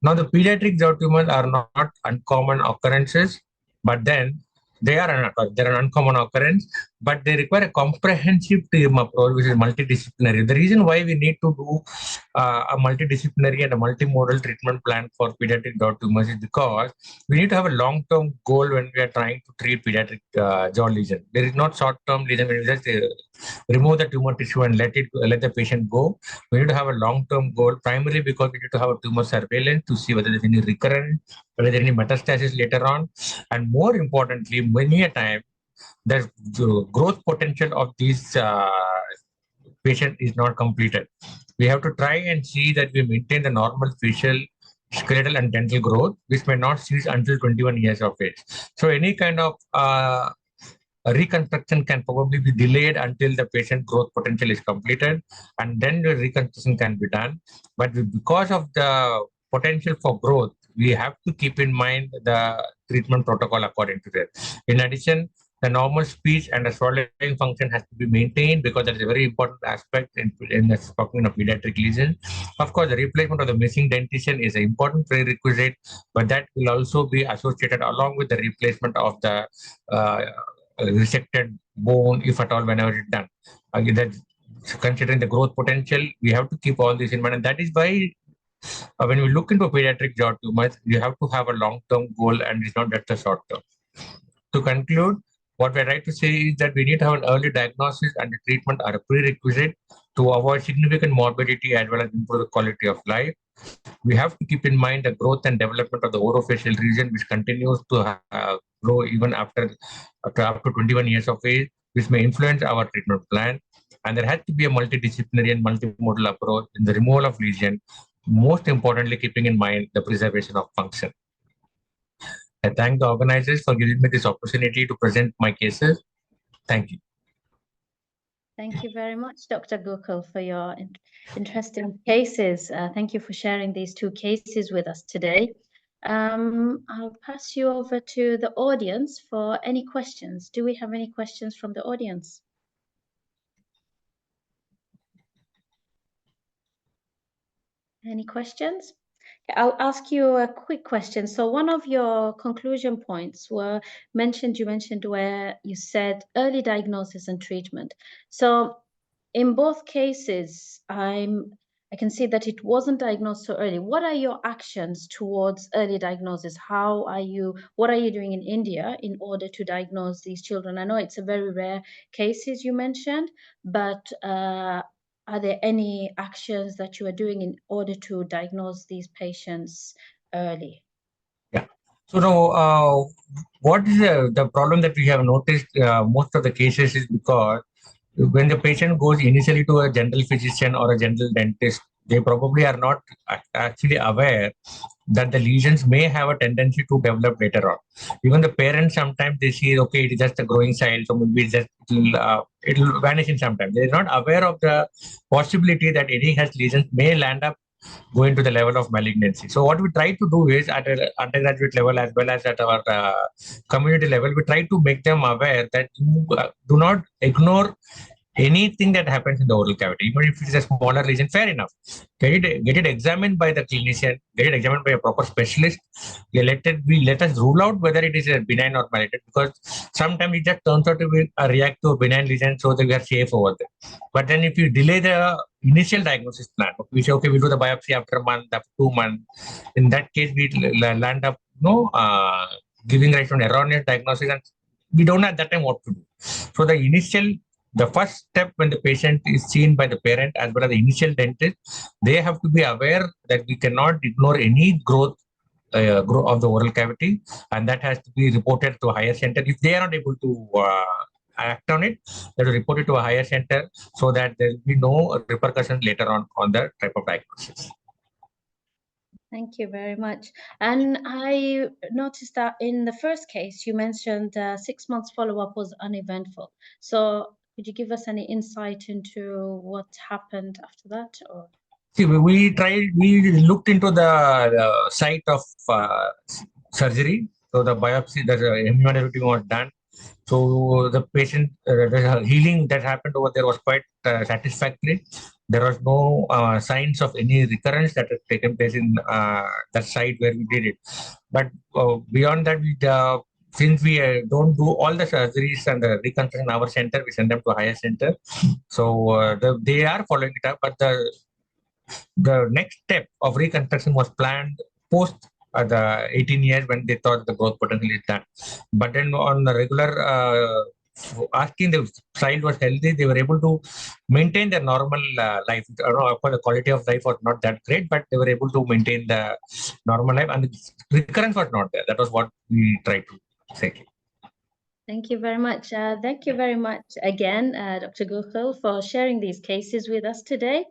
Now, the pediatric jaw tumors are not uncommon occurrences, but then they're an uncommon occurrence, but they require a comprehensive team approach, which is multidisciplinary. The reason why we need to do a multidisciplinary and a multimodal treatment plan for pediatric jaw tumors is because we need to have a long-term goal when we are trying to treat pediatric jaw lesion. There is not short-term lesion when we just remove the tumor tissue and let the patient go. We need to have a long-term goal, primarily because we need to have a tumor surveillance to see whether there's any recurrence, whether there's any metastasis later on, and more importantly, many a time, the growth potential of these patient is not completed. We have to try and see that we maintain the normal facial, skeletal, and dental growth, which may not cease until 21 years of age. So any kind of reconstruction can probably be delayed until the patient growth potential is completed, and then the reconstruction can be done. But because of the potential for growth, we have to keep in mind the treatment protocol according to that. In addition, the normal speech and the swallowing function has to be maintained because that is a very important aspect in talking of pediatric lesion. Of course, the replacement of the missing dentition is an important prerequisite, but that will also be associated along with the replacement of the resected bone, if at all, whenever it's done. Considering the growth potential, we have to keep all this in mind, and that is why when we look into pediatric jaw tumors, you have to have a long-term goal, and it's not just a short-term. To conclude, what we're trying to say is that we need to have an early diagnosis and the treatment are a prerequisite to avoid significant morbidity as well as improve the quality of life. We have to keep in mind the growth and development of the orofacial region, which continues to grow even after up to 21 years of age, which may influence our treatment plan. And there has to be a multidisciplinary and multimodal approach in the removal of lesion, most importantly, keeping in mind the preservation of function. I thank the organizers for giving me this opportunity to present my cases. Thank you. Thank you very much, Dr. Gokul, for your interesting cases. Thank you for sharing these two cases with us today. I'll pass you over to the audience for any questions. Do we have any questions from the audience? Any questions? I'll ask you a quick question. So one of your conclusion points you mentioned where you said early diagnosis and treatment. So in both cases, I can see that it wasn't diagnosed so early. What are your actions towards early diagnosis? What are you doing in India in order to diagnose these children? I know it's a very rare cases you mentioned, but are there any actions that you are doing in order to diagnose these patients early? Yeah. So now, what is the problem that we have noticed most of the cases is because when the patient goes initially to a general physician or a general dentist, they probably are not actually aware that the lesions may have a tendency to develop later on. Even the parents, sometimes they see, okay, it is just a growing child, so maybe it'll vanish in some time. They're not aware of the possibility that any such lesions may land up going to the level of malignancy. So what we try to do is at an undergraduate level as well as at our community level, we try to make them aware that you do not ignore anything that happens in the oral cavity, even if it is a smaller lesion, fair enough. Get it examined by the clinician, get it examined by a proper specialist. Let us rule out whether it is a benign or malignant, because sometimes it just turns out to be a react to a benign lesion, so that we are safe over there. But then if you delay the initial diagnosis plan, we say, okay, we'll do the biopsy after a month, after 2 months. In that case, we land up giving rise to an erroneous diagnosis, and we don't know at that time what to do. So the first step when the patient is seen by the parent as well as the initial dentist, they have to be aware that we cannot ignore any growth of the oral cavity, and that has to be reported to a higher center. If they are not able to act on it, they will report it to a higher center so that there will be no repercussions later on the type of diagnosis. Thank you very much. And I noticed that in the first case, you mentioned 6 months follow-up was uneventful. So could you give us any insight into what happened after that? Or? See, we looked into the site of surgery. So the biopsy, the hemodynamic was done. So the patient, the healing that happened over there was quite satisfactory. There was no signs of any recurrence that had taken place in that site where we did it. But beyond that, since we don't do all the surgeries and the reconstruction in our center, we send them to a higher center. So they are following it up, but the next step of reconstruction was planned post the 18 years when they thought the growth potential is done. But then on the regular asking the child was healthy, they were able to maintain their normal life. I don't know, of course, the quality of life was not that great, but they were able to maintain the normal life, and the recurrence was not there. That was what we tried to say. Thank you very much. Thank you very much again, Dr. Gukhil, for sharing these cases with us today.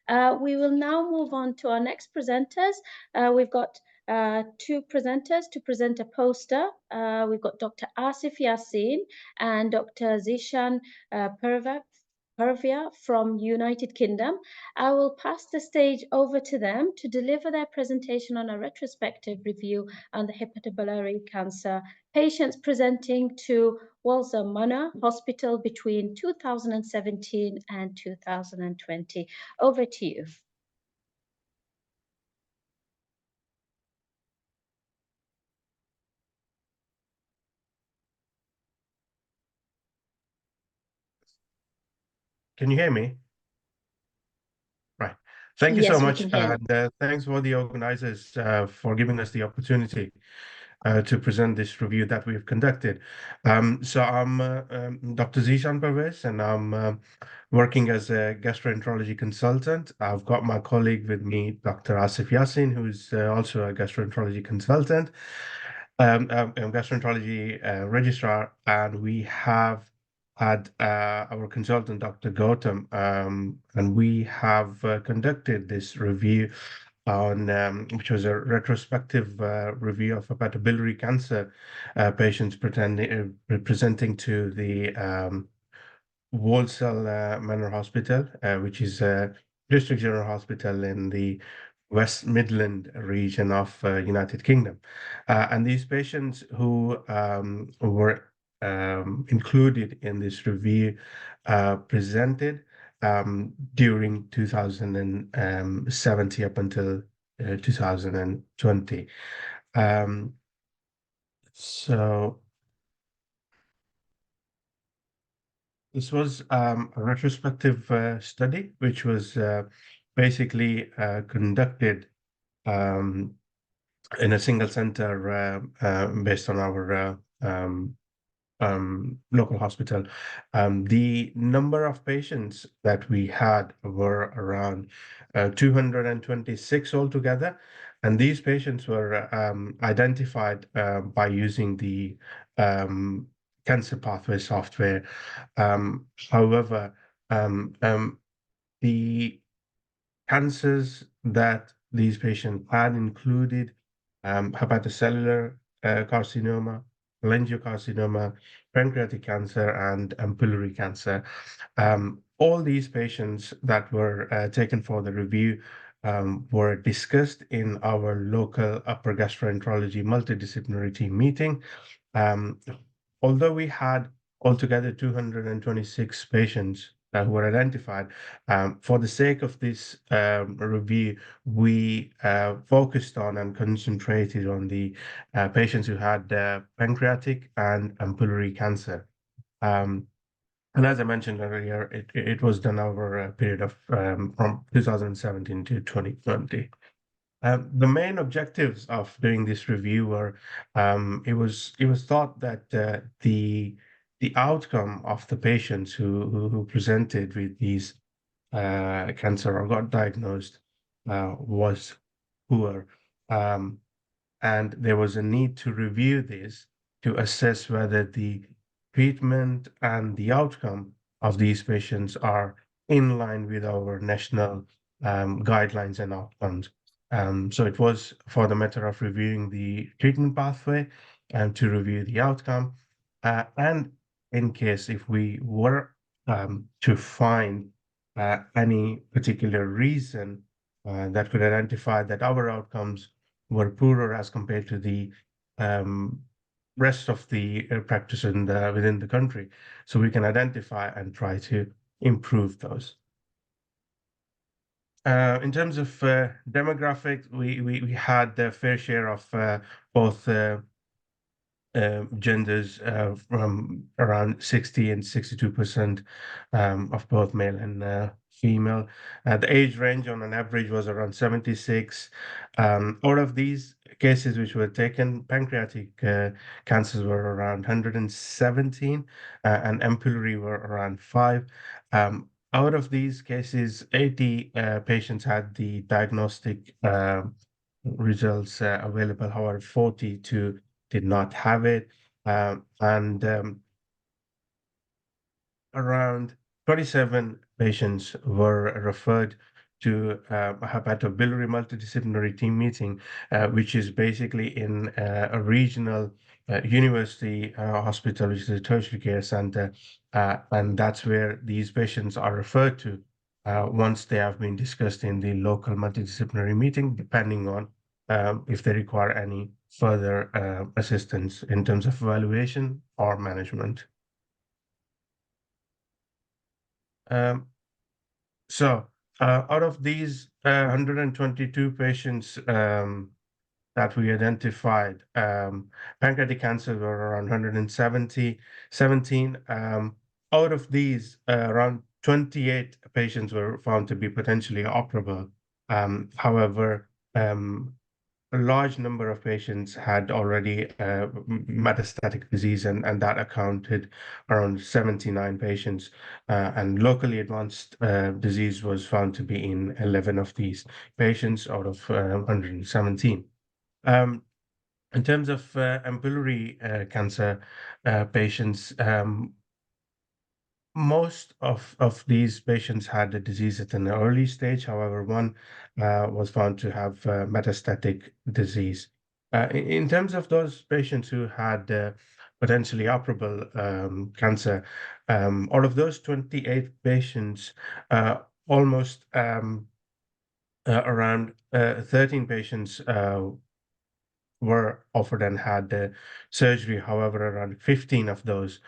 We will now move on to our next presenters. We've got two presenters to present a poster. We've got Dr. Asif Yassin and Dr. Zishan Pervia from United Kingdom. I will pass the stage over to them to deliver their presentation on a retrospective review on the hepatobiliary cancer patients presenting to Walser Manor Hospital between 2017 and 2020. Over to you. Can you hear me? Right. Thank you Yes, so we much. can hear And thanks for the organizers for giving us the opportunity to present this review that we've conducted. So I'm Dr. Zishan Pervez, and I'm working as a gastroenterology consultant. I've got my colleague with me, Dr. Asif Yassin, who's also a gastroenterology consultant. I'm gastroenterology registrar, and we have had our consultant, Dr. Gautam, and we have conducted this review on which was a retrospective review of hepatobiliary cancer patients presenting to the Walsall Manor Hospital, which is a district general hospital in the West Midland region of United Kingdom. And these patients who were included in this review presented during 2070 up until 2020. So this was a retrospective study, which was basically conducted in a single center based on our local hospital. The number of patients that we had were around 226 altogether, and these patients were identified by using the cancer pathway software. However, the cancers that these patients had included hepatocellular carcinoma, cholangiocarcinoma, pancreatic cancer, and ampullary cancer. All these patients that were taken for the review were discussed in our local upper gastroenterology multidisciplinary team meeting. Although we had altogether 226 patients who were identified, for the sake of this review, we focused on and concentrated on the patients who had pancreatic and ampullary cancer. And as I mentioned earlier, it was done over a period of from 2017 to 2020. The main objectives of doing this review were it was thought that the the outcome of the patients who presented with these cancer or got diagnosed was poor. And there was a need to review this to assess whether the treatment and the outcome of these patients are in line with our national guidelines and outcomes. So it was for the matter of reviewing the treatment pathway and to review the outcome. And in case if we were to find any particular reason that could identify that our outcomes were poorer as compared to the rest of the practice within the country. So we can identify and try to improve those. In terms of demographics, we had a fair share of both genders from around 60 and 62% of both male and female. The age range on an average was around 76. Out of these cases which were taken, pancreatic cancers were around 117 and ampullary were around 5. Out of these cases, 80 patients had the diagnostic results available, however, 42 did not have it. And around 27 patients were referred to a hepatobiliary multidisciplinary team meeting, which is basically in a regional university hospital, which is a tertiary care center. And that's where these patients are referred to once they have been discussed in the local multidisciplinary meeting, depending on if they require any further assistance in terms of evaluation or management. So out of these 122 patients that we identified, pancreatic cancer were around 117. Out of these, around 28 patients were found to be potentially operable. However, a large number of patients had already metastatic disease, and that accounted around 79 patients. And locally advanced disease was found to be in 11 of these patients out of 117. In terms of ampullary cancer patients, most of these patients had the disease at an early stage. However, one was found to have metastatic disease. In terms of those patients who had potentially operable cancer, out of those 28 patients, almost around 13 patients were offered and had surgery. However, around 15 of those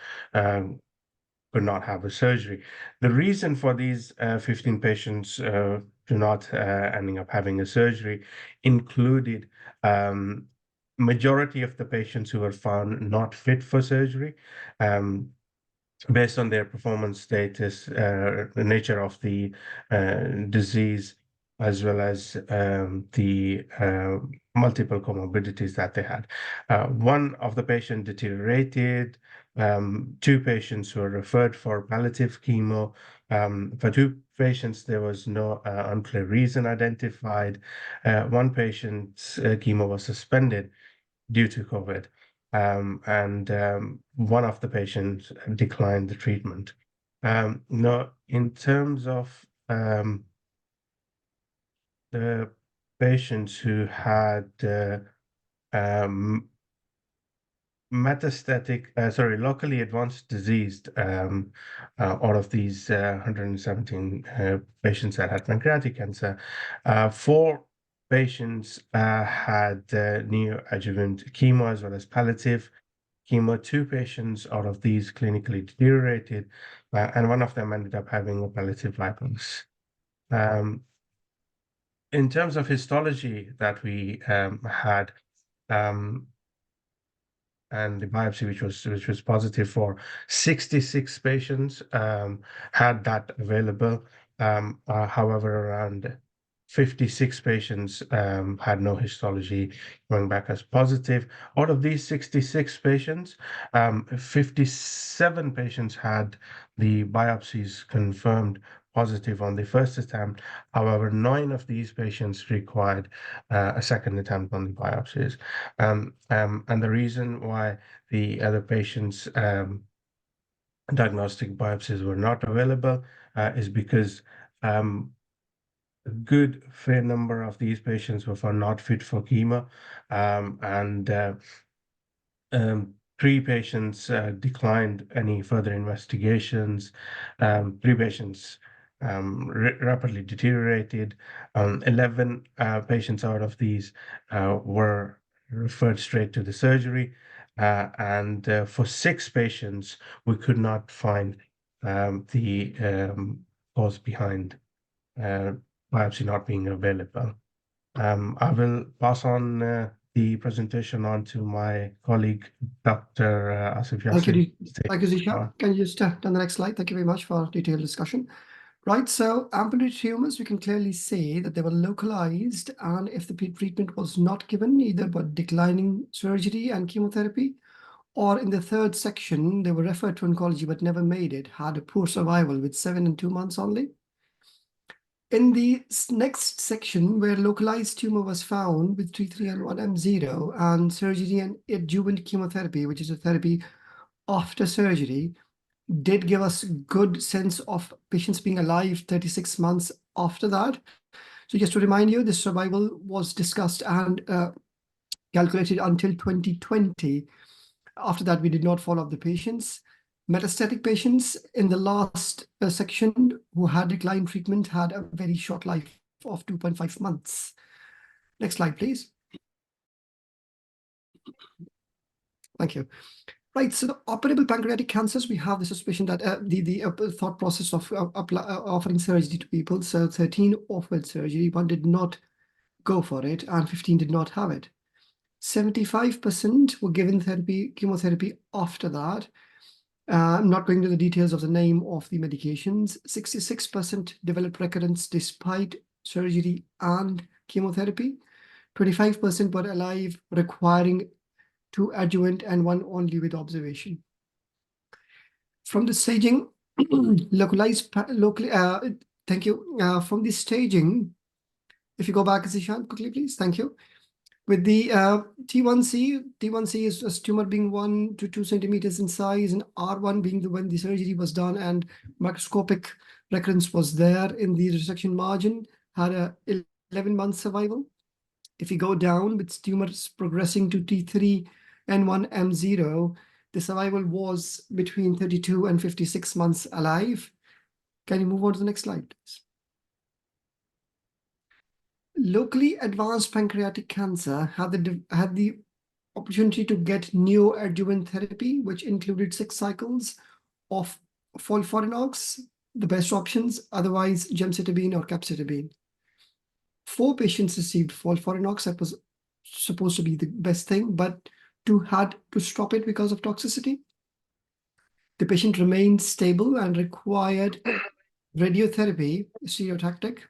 could not have a surgery. The reason for these 15 patients to not ending up having a surgery included majority of the patients who were found not fit for surgery based on their performance status, the nature of the disease, as well as the multiple comorbidities that they had. One of the patients deteriorated. 2 patients were referred for palliative chemo. For 2 patients, there was no unclear reason identified. One patient's chemo was suspended due to COVID, and one of the patients declined the treatment. Now, in terms of the patients who had locally advanced disease, out of these 117 patients that had pancreatic cancer, 4 patients had neoadjuvant chemo as well as palliative chemo. 2 patients out of these clinically deteriorated, and one of them ended up having a palliative bypass. In terms of histology that we had, and the biopsy, which was positive for 66 patients, had that available. However, around 56 patients had no histology coming back as positive. Out of these 66 patients, 57 patients had the biopsies confirmed positive on the first attempt. However, 9 of these patients required a second attempt on the biopsies. And the reason why the other patients' diagnostic biopsies were not available is because a good fair number of these patients were found not fit for chemo, and 3 patients declined any further investigations. 3 patients rapidly deteriorated. 11 patients out of these were referred straight to the surgery, and for 6 patients, we could not find the cause behind biopsy not being available. I will pass on the presentation on to my colleague, Dr. Asif Yassin. Thank you, Zishan. Can you just turn to the next slide? Thank you very much for detailed discussion. Right, so ambulatory tumors, we can clearly see that they were localized, and if the treatment was not given, either by declining surgery and chemotherapy, or in the third section, they were referred to oncology but never made it, had a poor survival with 7 and 2 months only. In the next section, where localized tumor was found with T3 and 1M0 and surgery and adjuvant chemotherapy, which is a therapy after surgery, did give us good sense of patients being alive 36 months after that. So just to remind you, the survival was discussed and calculated until 2020. After that, we did not follow up the patients. Metastatic patients in the last section who had declined treatment had a very short life of 2.5 months. Next slide, please. Thank you. Right, so the operable pancreatic cancers, we have the suspicion that the thought process of offering surgery to people. So 13 offered surgery, 1 did not go for it, and 15 did not have it. 75% were given chemotherapy after that. I'm not going into the details of the name of the medications. 66% developed recurrence despite surgery and chemotherapy. 25% were alive, requiring 2 adjuvant and 1 only with observation. From the staging, thank you. From the staging, if you go back, Zishan, quickly, please. Thank you. With the T1C is a tumor being 1 to 2 centimeters in size, and R1 being when the surgery was done and microscopic recurrence was there in the resection margin, had a 11-month survival. If you go down with tumors progressing to T3 and 1M0, the survival was between 32 and 56 months alive. Can you move on to the next slide, please? Locally advanced pancreatic cancer had the opportunity to get neoadjuvant therapy, which included 6 cycles of FOLFIRINOX, the best options, otherwise gemcitabine or capecitabine. 4 patients received FOLFIRINOX. That was supposed to be the best thing, but 2 had to stop it because of toxicity. The patient remained stable and required radiotherapy, stereotactic.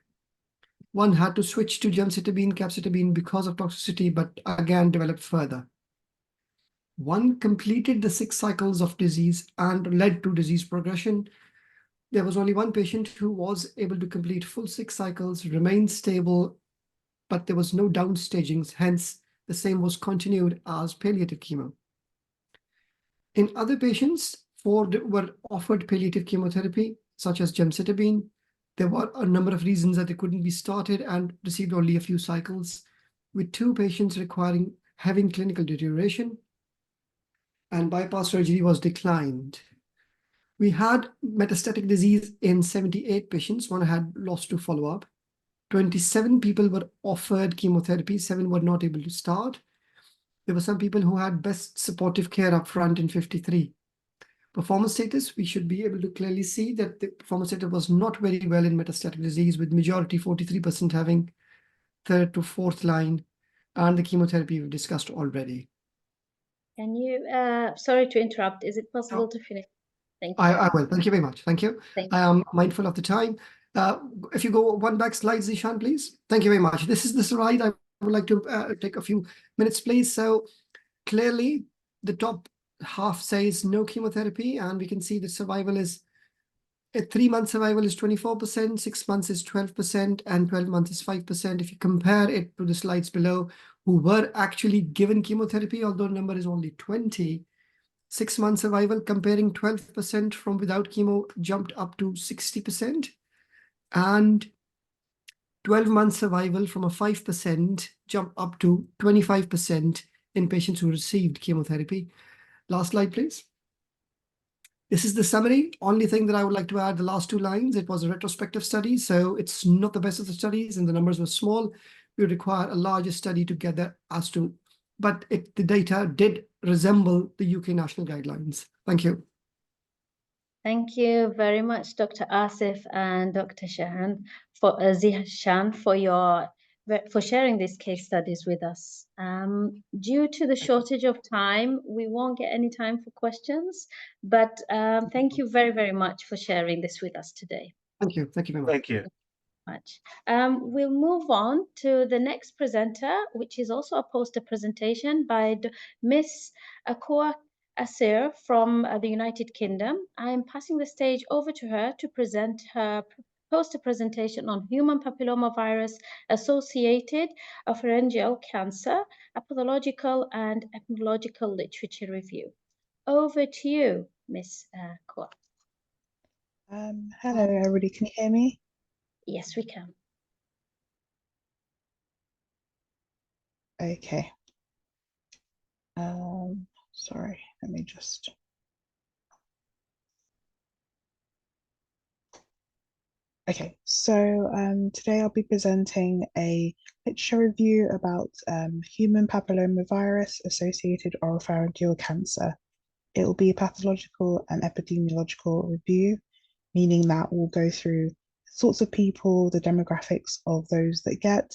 1 had to switch to gemcitabine, capecitabine because of toxicity, but again developed further. 1 completed the 6 cycles of disease and led to disease progression. There was only 1 patient who was able to complete full 6 cycles, remained stable, but there was no downstagings, hence the same was continued as palliative chemo. In other patients, 4 were offered palliative chemotherapy, such as gemcitabine. There were a number of reasons that they couldn't be started and received only a few cycles, with 2 patients having clinical deterioration, and bypass surgery was declined. We had metastatic disease in 78 patients. 1 had lost to follow-up. 27 people were offered chemotherapy. 7 were not able to start. There were some people who had best supportive care up front in 53. Performance status, we should be able to clearly see that the performance status was not very well in metastatic disease, with majority 43% having 3rd to 4th line, and the chemotherapy we've discussed already. Can you, sorry to interrupt, is it possible to finish? Thank you. I will. Thank you very much. Thank you. Thank I am mindful of the time. If you go one back slide, Zishan, please. Thank you very much. This is the slide. I would like to take a few minutes, please. So clearly, the top half says no chemotherapy, and we can see the survival is 3-month survival is 24%, 6 months is 12%, and 12 months is 5%. If you compare it to the slides below, who were actually given chemotherapy, although number is only 20, 6-month survival comparing 12% from without chemo jumped up to 60%, and 12-month survival from a 5% jump up to 25% in patients who received chemotherapy. Last slide, please. This is the summary. Only thing that I would like to add, the last 2 lines, it was a retrospective study, so it's not the best of the studies and the numbers were small. We require a larger study to get that as to, but the data did resemble the UK national guidelines. Thank you. Thank you very much, Dr. Asif and Dr. Zishan for sharing these case studies with us. Due to the shortage of time, we won't get any time for questions, but thank you very, very much for sharing this with us today. Thank you. Thank you very much. Thank you. Much. We'll move on to the next presenter, which is also a poster presentation by Miss Akua Asir from the United Kingdom. I'm passing the stage over to her to present her poster presentation on human papillomavirus associated pharyngeal cancer, a pathological and epidemiological literature review. Over to you, Miss Akua. Hello, everybody. Can you hear me? Yes, we can. Okay. Sorry, let me just. Okay, so today I'll be presenting a literature review about human papillomavirus associated oropharyngeal cancer. It will be a pathological and epidemiological review, meaning that we'll go through sorts of people, the demographics of those that get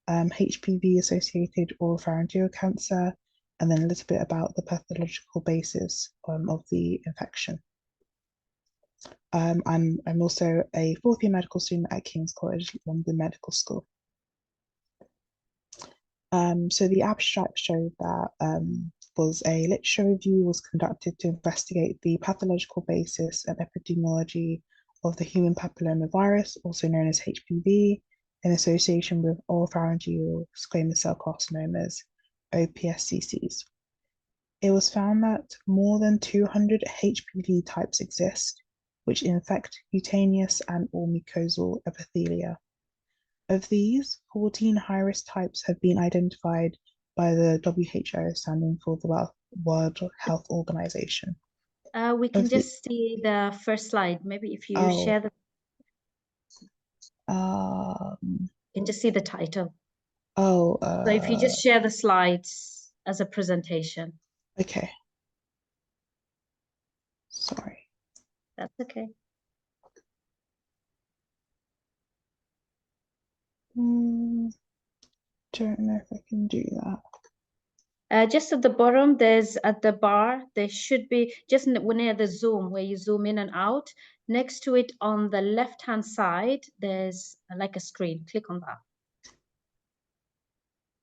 HPV-associated oropharyngeal cancer, and then a little bit about the pathological basis of the infection. I'm also a 4th-year medical student at King's College London Medical School. So the abstract showed that was a literature review was conducted to investigate the pathological basis and epidemiology of the human papillomavirus, also known as HPV, in association with oropharyngeal squamous cell carcinomas, OPSCCs. It was found that more than 200 HPV types exist, which infect cutaneous and or mucosal epithelia. Of these, 14 high-risk types have been identified by the WHO, standing for the World Health Organization. We can just see the first slide. Maybe if you share the... you can just see the title. So if you just share the slides as a presentation. Okay. Sorry. That's okay. Don't know if I can do that. Just at the bottom, there's at the bar, there should be just near the zoom where you zoom in and out. Next to it on the left-hand side, there's like a screen. Click on that.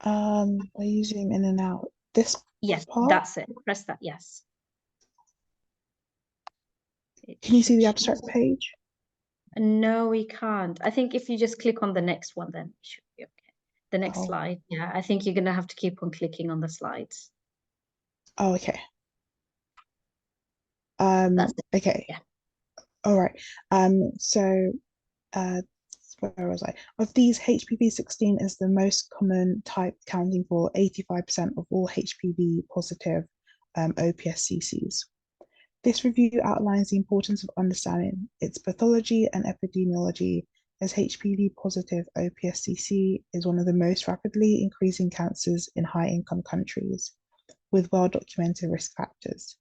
Are you zoom in and out? This Yes, part? that's it. Press that, yes. Can you see the abstract page? No, we can't. I think if you just click on the next one, then it should be okay. The next slide. Yeah, I think you're going to have to keep on clicking on the slides. Oh, okay. Okay. Yeah. All right. So where was I? Of these, HPV-16 is the most common type, accounting for 85% of all HPV positive OPSCCs. This review outlines the importance of understanding its pathology and epidemiology, as HPV positive OPSCC is one of the most rapidly increasing cancers in high-income countries, with well-documented risk factors.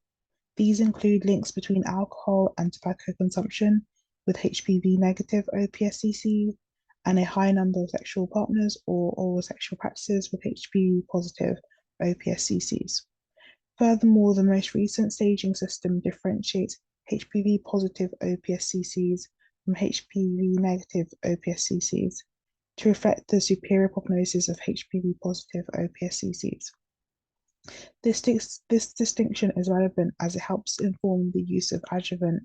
These include links between alcohol and tobacco consumption with HPV negative OPSCC, and a high number of sexual partners or oral sexual practices with HPV positive OPSCCs. Furthermore, the most recent staging system differentiates HPV positive OPSCCs from HPV negative OPSCCs to reflect the superior prognosis of HPV positive OPSCCs. This distinction is relevant as it helps inform the use of adjuvant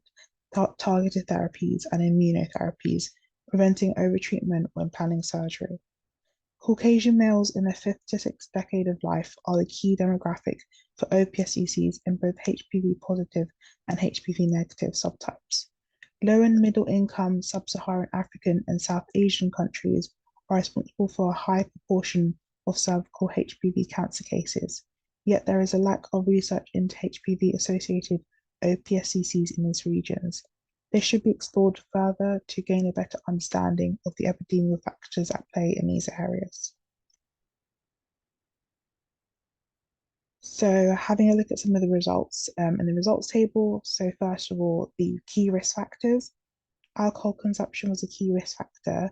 targeted therapies and immunotherapies, preventing overtreatment when planning surgery. Caucasian males in their 5th to 6th decade of life are the key demographic for OPSCCs in both HPV positive and HPV negative subtypes. Low and middle income sub-Saharan African and South Asian countries are responsible for a high proportion of cervical HPV cancer cases, yet there is a lack of research into HPV-associated OPSCCs in these regions. This should be explored further to gain a better understanding of the epidemiological factors at play in these areas. So having a look at some of the results in the results table. So first of all, the key risk factors. Alcohol consumption was a key risk factor.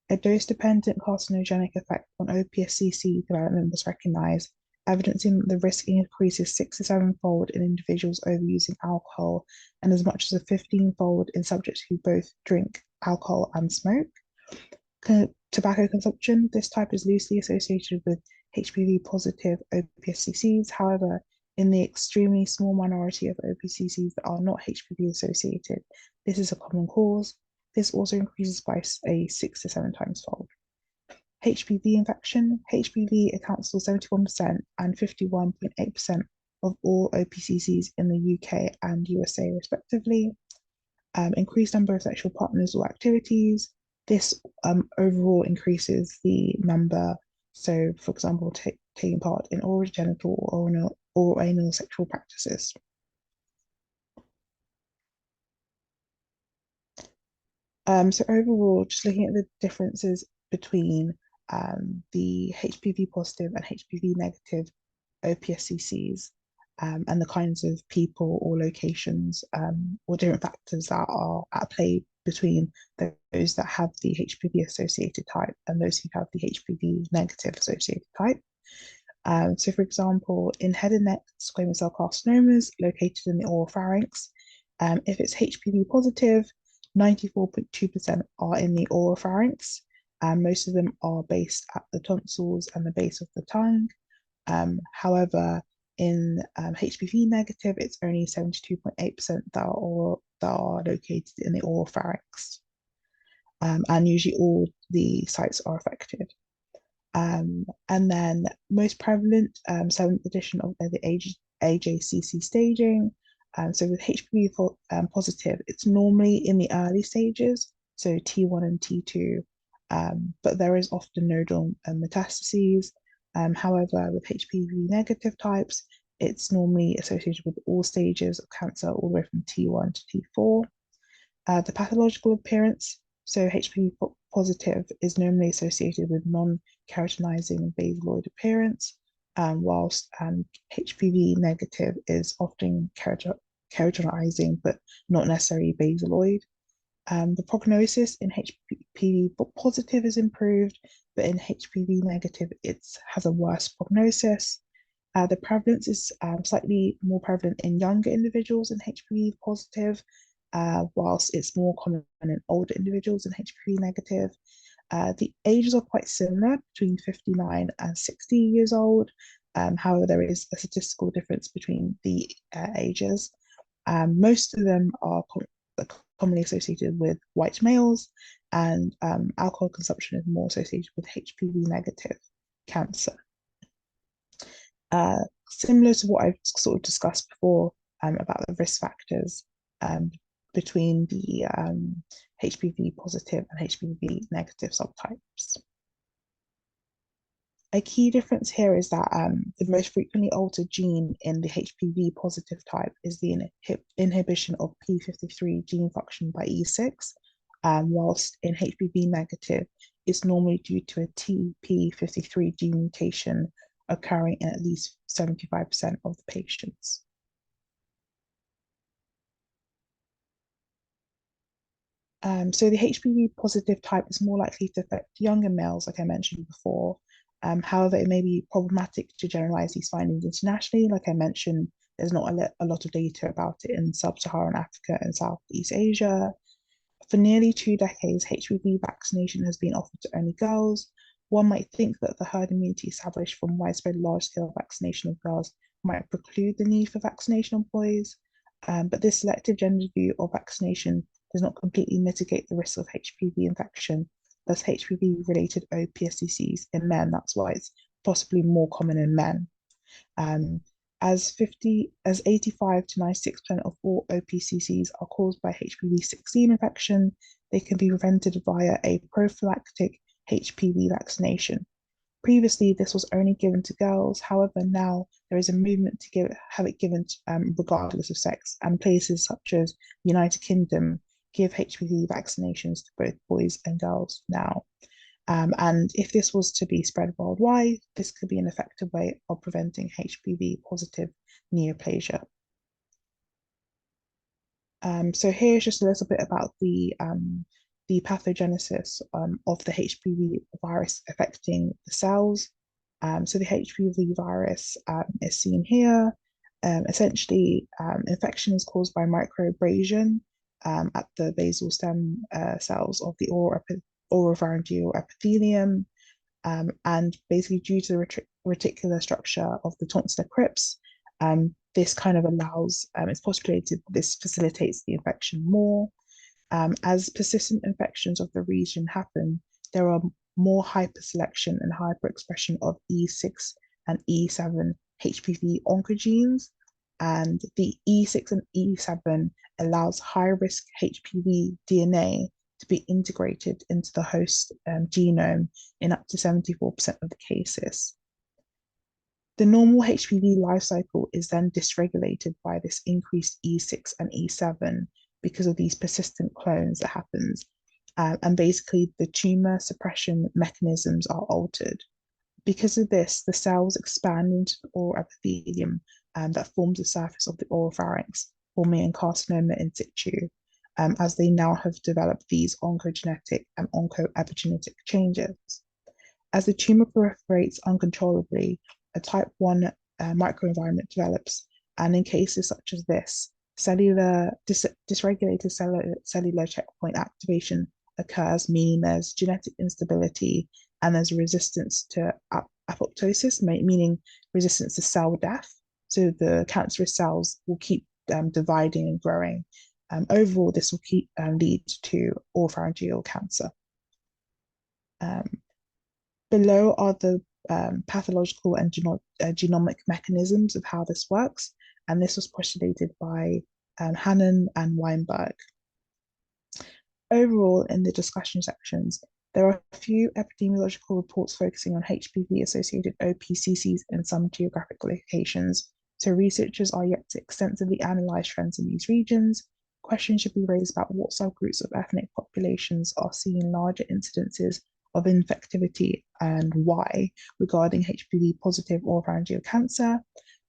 A dose-dependent carcinogenic effect on OPSCC development was recognized, evidencing that the risk increases 6 to 7-fold in individuals overusing alcohol and as much as a 15-fold in subjects who both drink alcohol and smoke. Tobacco consumption, this type is loosely associated with HPV positive OPSCCs. However, in the extremely small minority of OPSCCs that are not HPV associated, this is a common cause. This also increases by a 6 to 7 times fold. HPV infection. HPV accounts for 71% and 51.8% of all OPSCCs in the UK and USA respectively. Increased number of sexual partners or activities. This overall increases the number. So, for example, taking part in oral, genital, or anal sexual practices. So overall, just looking at the differences between the HPV positive and HPV negative OPSCCs and the kinds of people or locations or different factors that are at play between those that have the HPV associated type and those who have the HPV negative associated type. So for example, in head and neck squamous cell carcinomas located in the oropharynx, if it's HPV positive, 94.2% are in the oropharynx, and most of them are based at the tonsils and the base of the tongue. However, in HPV negative, it's only 72.8% that are located in the oropharynx, and usually all the sites are affected. And then most prevalent, 7th edition of the AJCC staging. So with HPV positive, it's normally in the early stages, so T1 and T2, but there is often nodal metastases. However, with HPV negative types, it's normally associated with all stages of cancer, all the way from T1 to T4. The pathological appearance, so HPV positive is normally associated with non-keratinizing basaloid appearance, whilst HPV negative is often keratinizing, but not necessarily basaloid. The prognosis in HPV positive is improved, but in HPV negative, it has a worse prognosis. The prevalence is slightly more prevalent in younger individuals in HPV positive, whilst it's more common in older individuals in HPV negative. The ages are quite similar, between 59 and 60 years old. However, there is a statistical difference between the ages. Most of them are commonly associated with white males, and alcohol consumption is more associated with HPV negative cancer. Similar to what I've sort of discussed before about the risk factors between the HPV positive and HPV negative subtypes. A key difference here is that the most frequently altered gene in the HPV positive type is the inhibition of p53 gene function by E6, whilst in HPV negative, it's normally due to a TP53 gene mutation occurring in at least 75% of the patients. So the HPV positive type is more likely to affect younger males, like I mentioned before. However, it may be problematic to generalize these findings internationally. Like I mentioned, there's not a lot of data about it in sub-Saharan Africa and Southeast Asia. For nearly 2 decades, HPV vaccination has been offered to only girls. One might think that the herd immunity established from widespread large-scale vaccination of girls might preclude the need for vaccination of boys, but this selective gender view of vaccination does not completely mitigate the risk of HPV infection. Thus, HPV-related OPSCCs in men, that's why it's possibly more common in men. As 85 to 96% of all OPCCs are caused by HPV-16 infection, they can be prevented via a prophylactic HPV vaccination. Previously, this was only given to girls. However, now there is a movement to have it given regardless of sex, and places such as the United Kingdom give HPV vaccinations to both boys and girls now. And if this was to be spread worldwide, this could be an effective way of preventing HPV-positive neoplasia. So here's just a little bit about the pathogenesis of the HPV virus affecting the cells. So the HPV virus is seen here. Essentially, infection is caused by microabrasion at the basal stem cells of the oropharyngeal epithelium, and basically due to the reticular structure of the tonsillar crypts, this kind of allows, it's postulated this facilitates the infection more. As persistent infections of the region happen, there are more hyperselection and hyperexpression of E6 and E7 HPV oncogenes, and the E6 and E7 allows high-risk HPV DNA to be integrated into the host genome in up to 74% of the cases. The normal HPV life cycle is then dysregulated by this increased E6 and E7 because of these persistent clones that happens. And basically the tumor suppression mechanisms are altered. Because of this, the cells expand into the oral epithelium that forms the surface of the oropharynx, forming a carcinoma in situ, as they now have developed these oncogenetic and oncoepigenetic changes. As the tumor proliferates uncontrollably, a type 1 microenvironment develops, and in cases such as this, dysregulated cellular checkpoint activation occurs, meaning there's genetic instability and there's resistance to apoptosis, meaning resistance to cell death. So the cancerous cells will keep dividing and growing. Overall, this will lead to oropharyngeal cancer. Below are the pathological and genomic mechanisms of how this works, and this was postulated by Hannon and Weinberg. Overall, in the discussion sections, there are a few epidemiological reports focusing on HPV-associated OPCCs in some geographic locations, so researchers are yet to extensively analyse trends in these regions. Questions should be raised about what subgroups of ethnic populations are seeing larger incidences of infectivity and why regarding HPV-positive oropharyngeal cancer.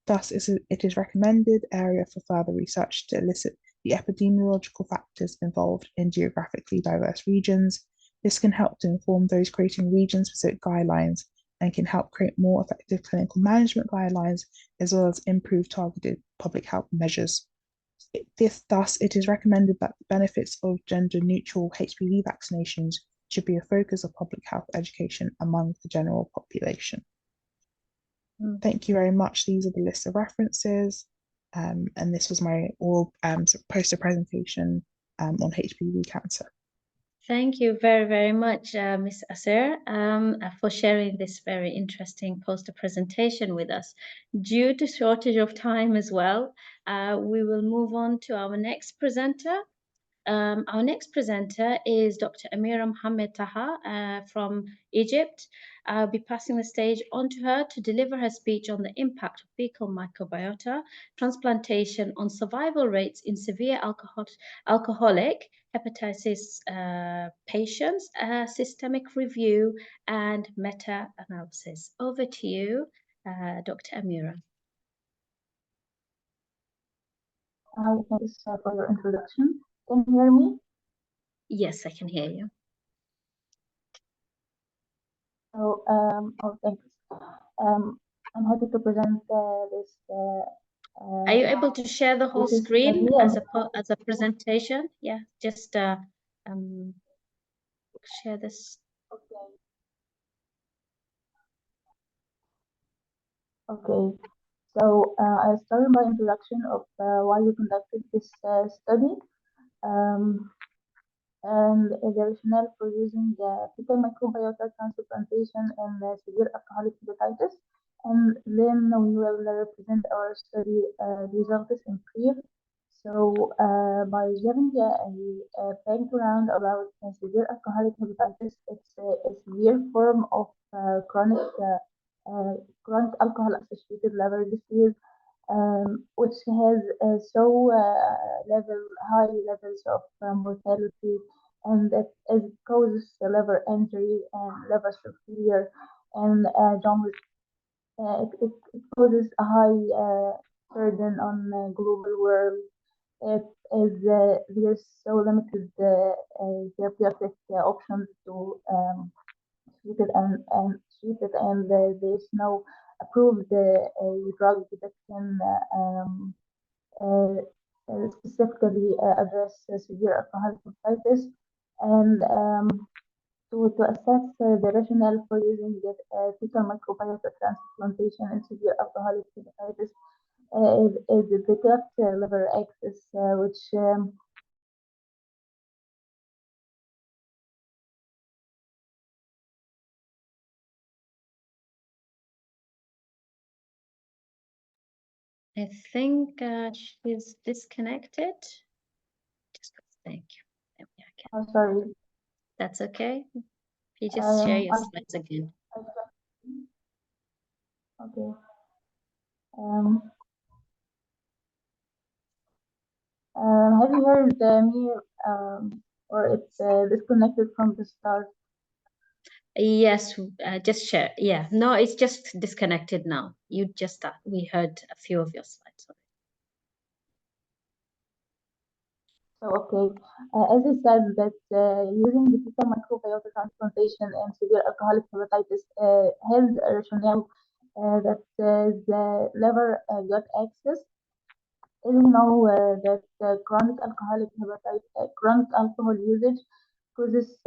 Thus, it is recommended area for further research to elicit the epidemiological factors involved in geographically diverse regions. This can help to inform those creating region-specific guidelines and can help create more effective clinical management guidelines, as well as improve targeted public health measures. Thus, it is recommended that the benefits of gender-neutral HPV vaccinations should be a focus of public health education among the general population. Thank you very much. These are the list of references, and this was my oral poster presentation on HPV cancer. Thank you very, very much, Ms. Asir, for sharing this very interesting poster presentation with us. Due to shortage of time as well, we will move on to our next presenter. Our next presenter is Dr. Amira Mohammed Taha from Egypt. I'll be passing the stage on to her to deliver her speech on the impact of fecal microbiota transplantation on survival rates in severe alcoholic hepatitis patients, systemic review and meta-analysis. Over to you, Dr. Amira. Thanks for your introduction. Can you hear me? Yes, I can hear you. So, thanks. I'm happy to present this. Are you able to share the whole screen as a presentation? Yeah, just share this. Okay, so I'll start by introduction of why we conducted this study. And the rationale for using fecal microbiota transplantation in severe alcoholic hepatitis. And then we will represent our study results in brief. So by giving a background about severe alcoholic hepatitis, it's a severe form of chronic alcohol-associated liver disease, which has high levels of mortality, and it causes liver injury and liver failure, and jaundice. It causes a high burden on global world. It is there's so limited therapeutic options to treat it and treat it, and there's no approved drug that can specifically address severe alcoholic hepatitis. And to assess the rationale for using the fecal microbiota transplantation in severe alcoholic hepatitis is the gut liver axis, which I think she's disconnected. Thank you. Maybe I can. I'm sorry. That's okay. You just share your I- slides again. Okay. Have you heard me, or it's disconnected from the start? Yes, just share. Yeah, no, it's just disconnected now. You just we heard a few of your slides. So, okay, as I said, that using the fecal microbiota transplantation and severe alcoholic hepatitis has a rationale that the liver gut axis. As we know that chronic alcoholic hepatitis, chronic alcohol usage causes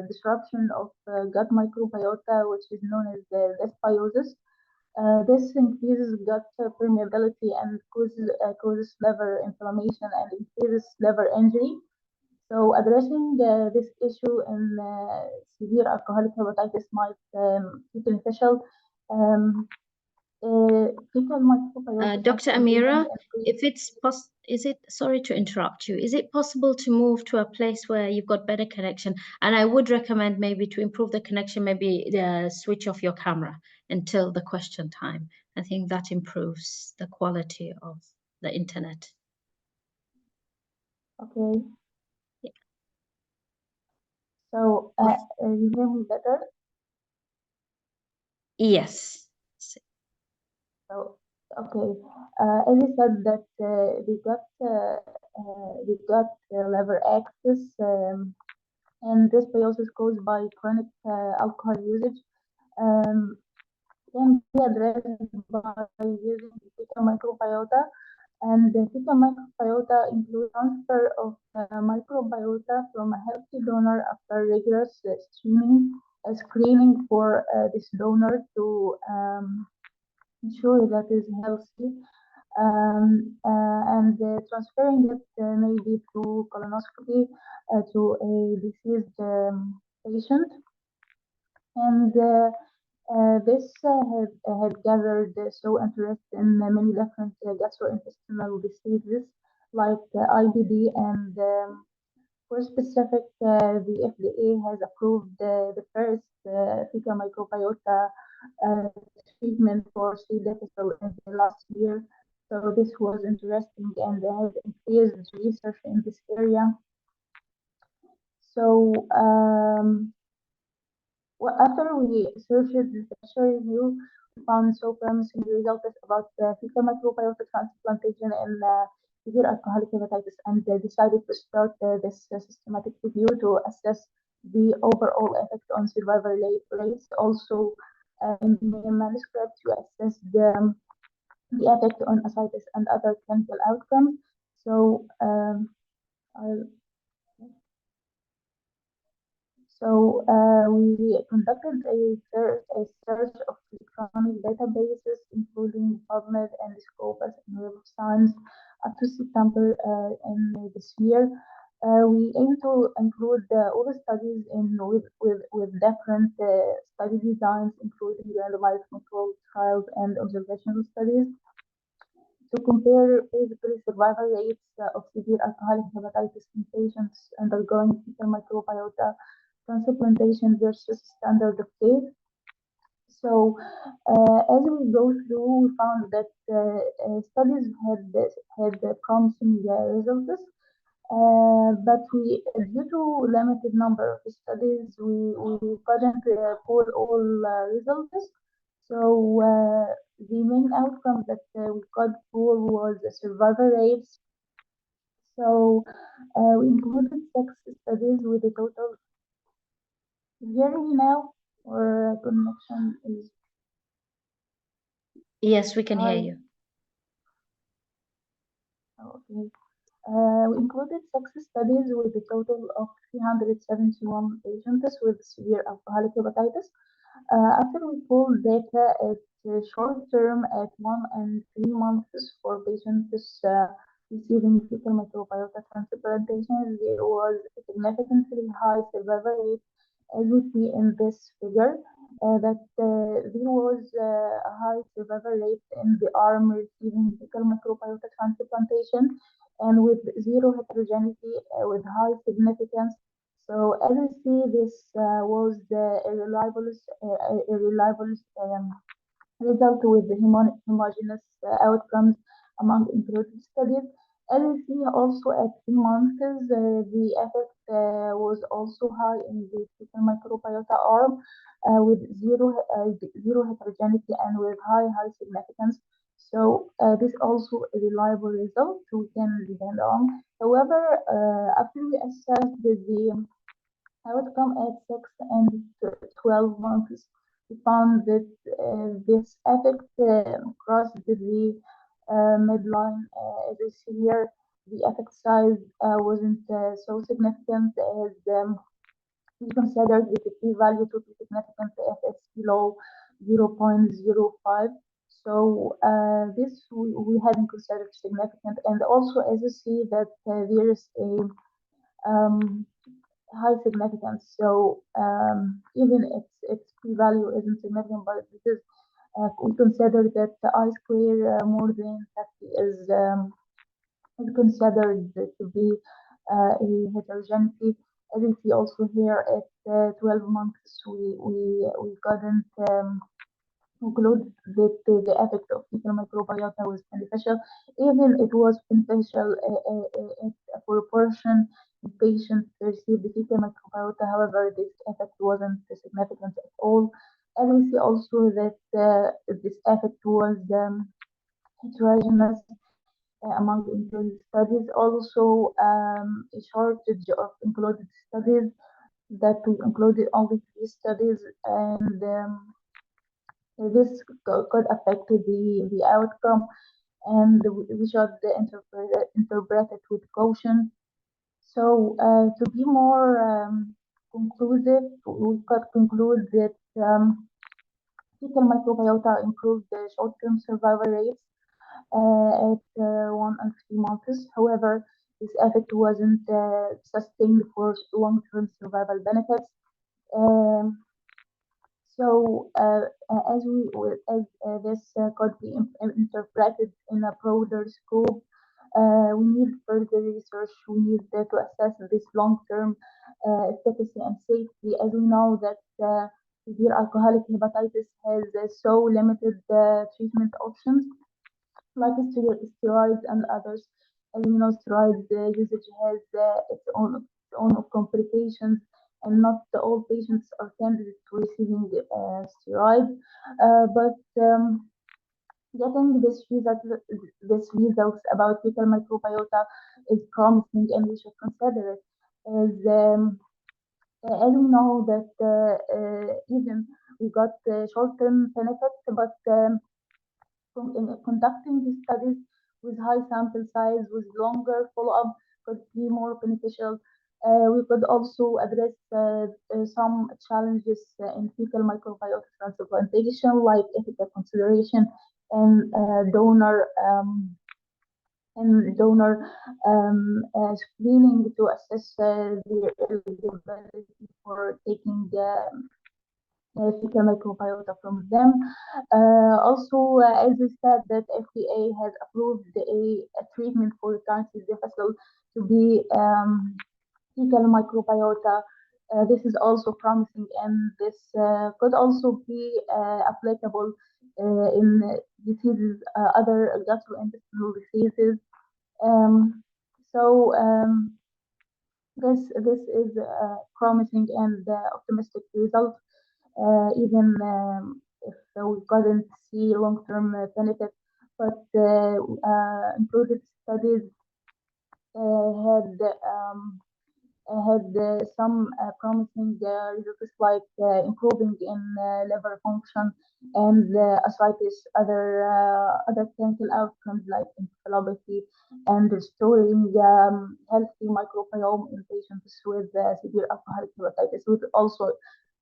disruption of gut microbiota, which is known as dysbiosis. This increases gut permeability and causes liver inflammation and increases liver injury. So addressing this issue in severe alcoholic hepatitis might be beneficial. Fecal microbiota Dr. Amira, if it's sorry to interrupt you, is it possible to move to a place where you've got better connection? And I would recommend maybe to improve the connection, maybe switch off your camera until the question time. I think that improves the quality of the internet. Okay. Yeah. So you hear me better? Yes. So okay, as I said that we got liver axis, and this dysbiosis caused by chronic alcohol usage can be addressed by using the fecal microbiota. And the fecal microbiota includes transfer of microbiota from a healthy donor after rigorous screening for this donor to ensure that is healthy, and transferring it maybe through colonoscopy to a deceased patient. And this had gathered so interest in many different gastrointestinal diseases like IBD, and for specific, the FDA has approved the first fecal microbiota treatment for C. difficile in the last year. So this was interesting, and has increased research in this area. So after we searched the literature review, we found so promising results about fecal microbiota transplantation in severe alcoholic hepatitis, and decided to start this systematic review to assess the overall effect on survival rates. Also, in the manuscript to assess the effect on ascites and other clinical outcomes. So So we conducted a search of electronic databases, including PubMed and Scopus and Web of Science, up to September in this year. We aim to include all the studies with different study designs, including randomized controlled trials and observational studies, to compare basically survival rates of severe alcoholic hepatitis in patients undergoing fecal microbiota transplantation versus standard of care. So, as we go through, we found that studies had promising results, but due to limited number of studies, we couldn't pull all results. So the main outcome that we could pull was the survival rates. So we included 6 studies with a total. Is hearing me now, or connection is? Yes, we can hear you. Okay. We included 6 studies with a total of 371 patients with severe alcoholic hepatitis. After we pulled data at short term at 1 and 3 months for patients receiving fecal microbiota transplantation, there was a significantly high survival rate, as we see in this figure, that there was a high survival rate in the arm receiving fecal microbiota transplantation and with zero heterogeneity, with high significance. So as we see, this was a reliable result with the homogeneous outcomes among included studies. As we see also at 3 months, the effect was also high in the fecal microbiota arm with zero heterogeneity and with high significance. So this also a reliable result we can depend on. However, after we assessed the outcome at 6 and 12 months, we found that this effect crossed the midline. As you see here, the effect size wasn't so significant as we considered that the p-value to be significant if it's below 0.05. So this we hadn't considered significant. And also, as you see, that there is a high significance. So even if its p-value isn't significant, but because we consider that the I-square more than 50 is considered to be a heterogeneity. As you see also here at 12 months, we couldn't conclude that the effect of fecal microbiota was beneficial. Even it was beneficial at a proportion in patients received the fecal microbiota. However, this effect wasn't significant at all. And we see also that this effect was heterogeneous among included studies. Also, a shortage of included studies, that we included only 3 studies, and this could affect the outcome, and we should interpret it with caution. So to be more conclusive, we could conclude that fecal microbiota improved the short-term survival rates at 1 and 3 months. However, this effect wasn't sustained for long-term survival benefits. So, as this could be interpreted in a broader scope, we need further research. We need to assess this long-term efficacy and safety, as we know that severe alcoholic hepatitis has so limited treatment options, like steroids and others. As we know, steroid usage has its own complications, and not all patients are candidate to receiving steroids. But getting this results about fecal microbiota is promising, and we should consider it. As we know that even we got short-term benefits, but conducting these studies with high sample size, with longer follow-up, could be more beneficial We could also address some challenges in fecal microbiota transplantation, like ethical consideration and donor screening to assess their eligibility for taking fecal microbiota from them. Also, as we said, that FDA has approved a treatment for cancer difficile to be fecal microbiota. This is also promising, and this could also be applicable in diseases, other gastrointestinal diseases. So this is a promising and optimistic result, even if we couldn't see long-term benefit, but included studies had some promising results, like improving in liver function and ascites, other clinical outcomes like encephalopathy, and restoring healthy microbiome in patients with severe alcoholic hepatitis, which also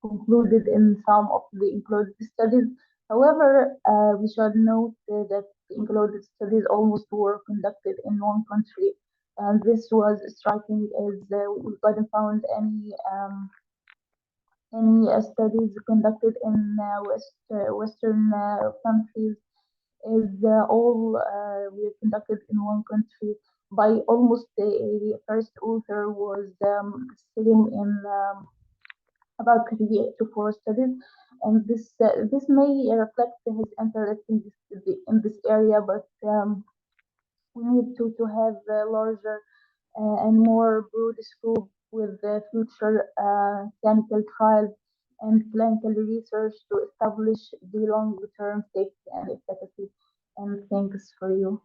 concluded in some of the included studies. However, we should note that the included studies almost were conducted in one country, and this was striking as we couldn't found any studies conducted in Western countries. Is all were conducted in one country by almost the first author was sitting in about 3 to 4 studies, and this may reflect his interest in this area, but we need to have a larger and more broad scope with the future clinical trials and clinical research to establish the long-term safety and efficacy. And thanks for you.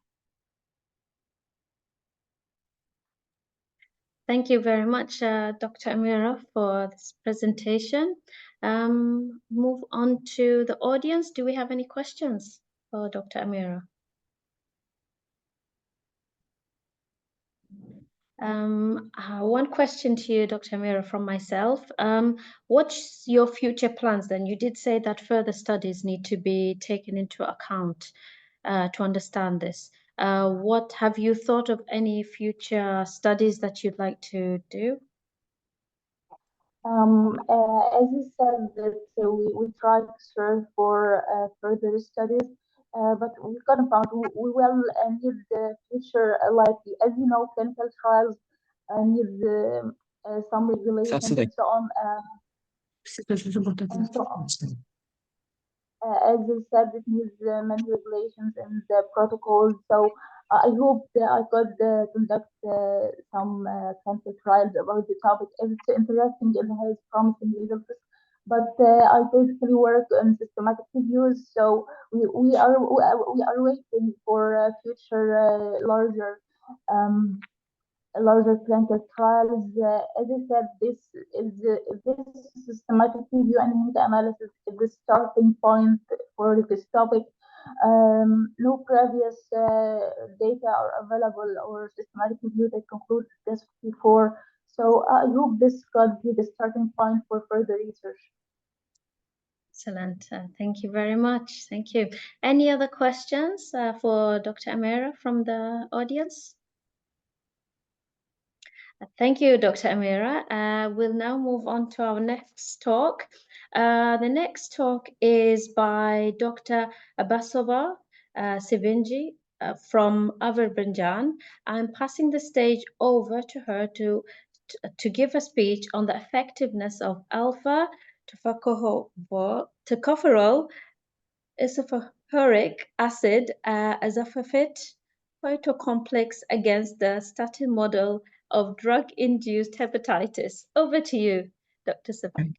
Thank you very much, Dr. Amira, for this presentation. Move on to the audience. Do we have any questions for Dr. Amira? One question to you, Dr. Amira, from myself. What's your future plans then? You did say that further studies need to be taken into account to understand this. What have you thought of any future studies that you'd like to do? As you said, that we tried to search for further studies, but we couldn't find. We will need the future, like as you know, clinical trials need some regulations and so on. And so on. As you said, it needs many regulations and protocols. So I hope that I could conduct some clinical trials about the topic. It's interesting and has promising results. But I basically work on systematic reviews, so we are waiting for future larger clinical trials. As I said, this systematic review and meta-analysis is the starting point for this topic. No previous data are available or systematic review that concludes this before. So I hope this could be the starting point for further research. Excellent. Thank you very much. Thank you. Any other questions for Dr. Amira from the audience? Thank you, Dr. Amira. We'll now move on to our next talk. The next talk is by Dr. Abbasova Sevinci from Azerbaijan. I'm passing the stage over to her to give a speech on the effectiveness of alpha tocopherol isofosphoric acid azafafet phytocomplex against the statin model of drug-induced hepatitis. Over to you, Dr. Safak.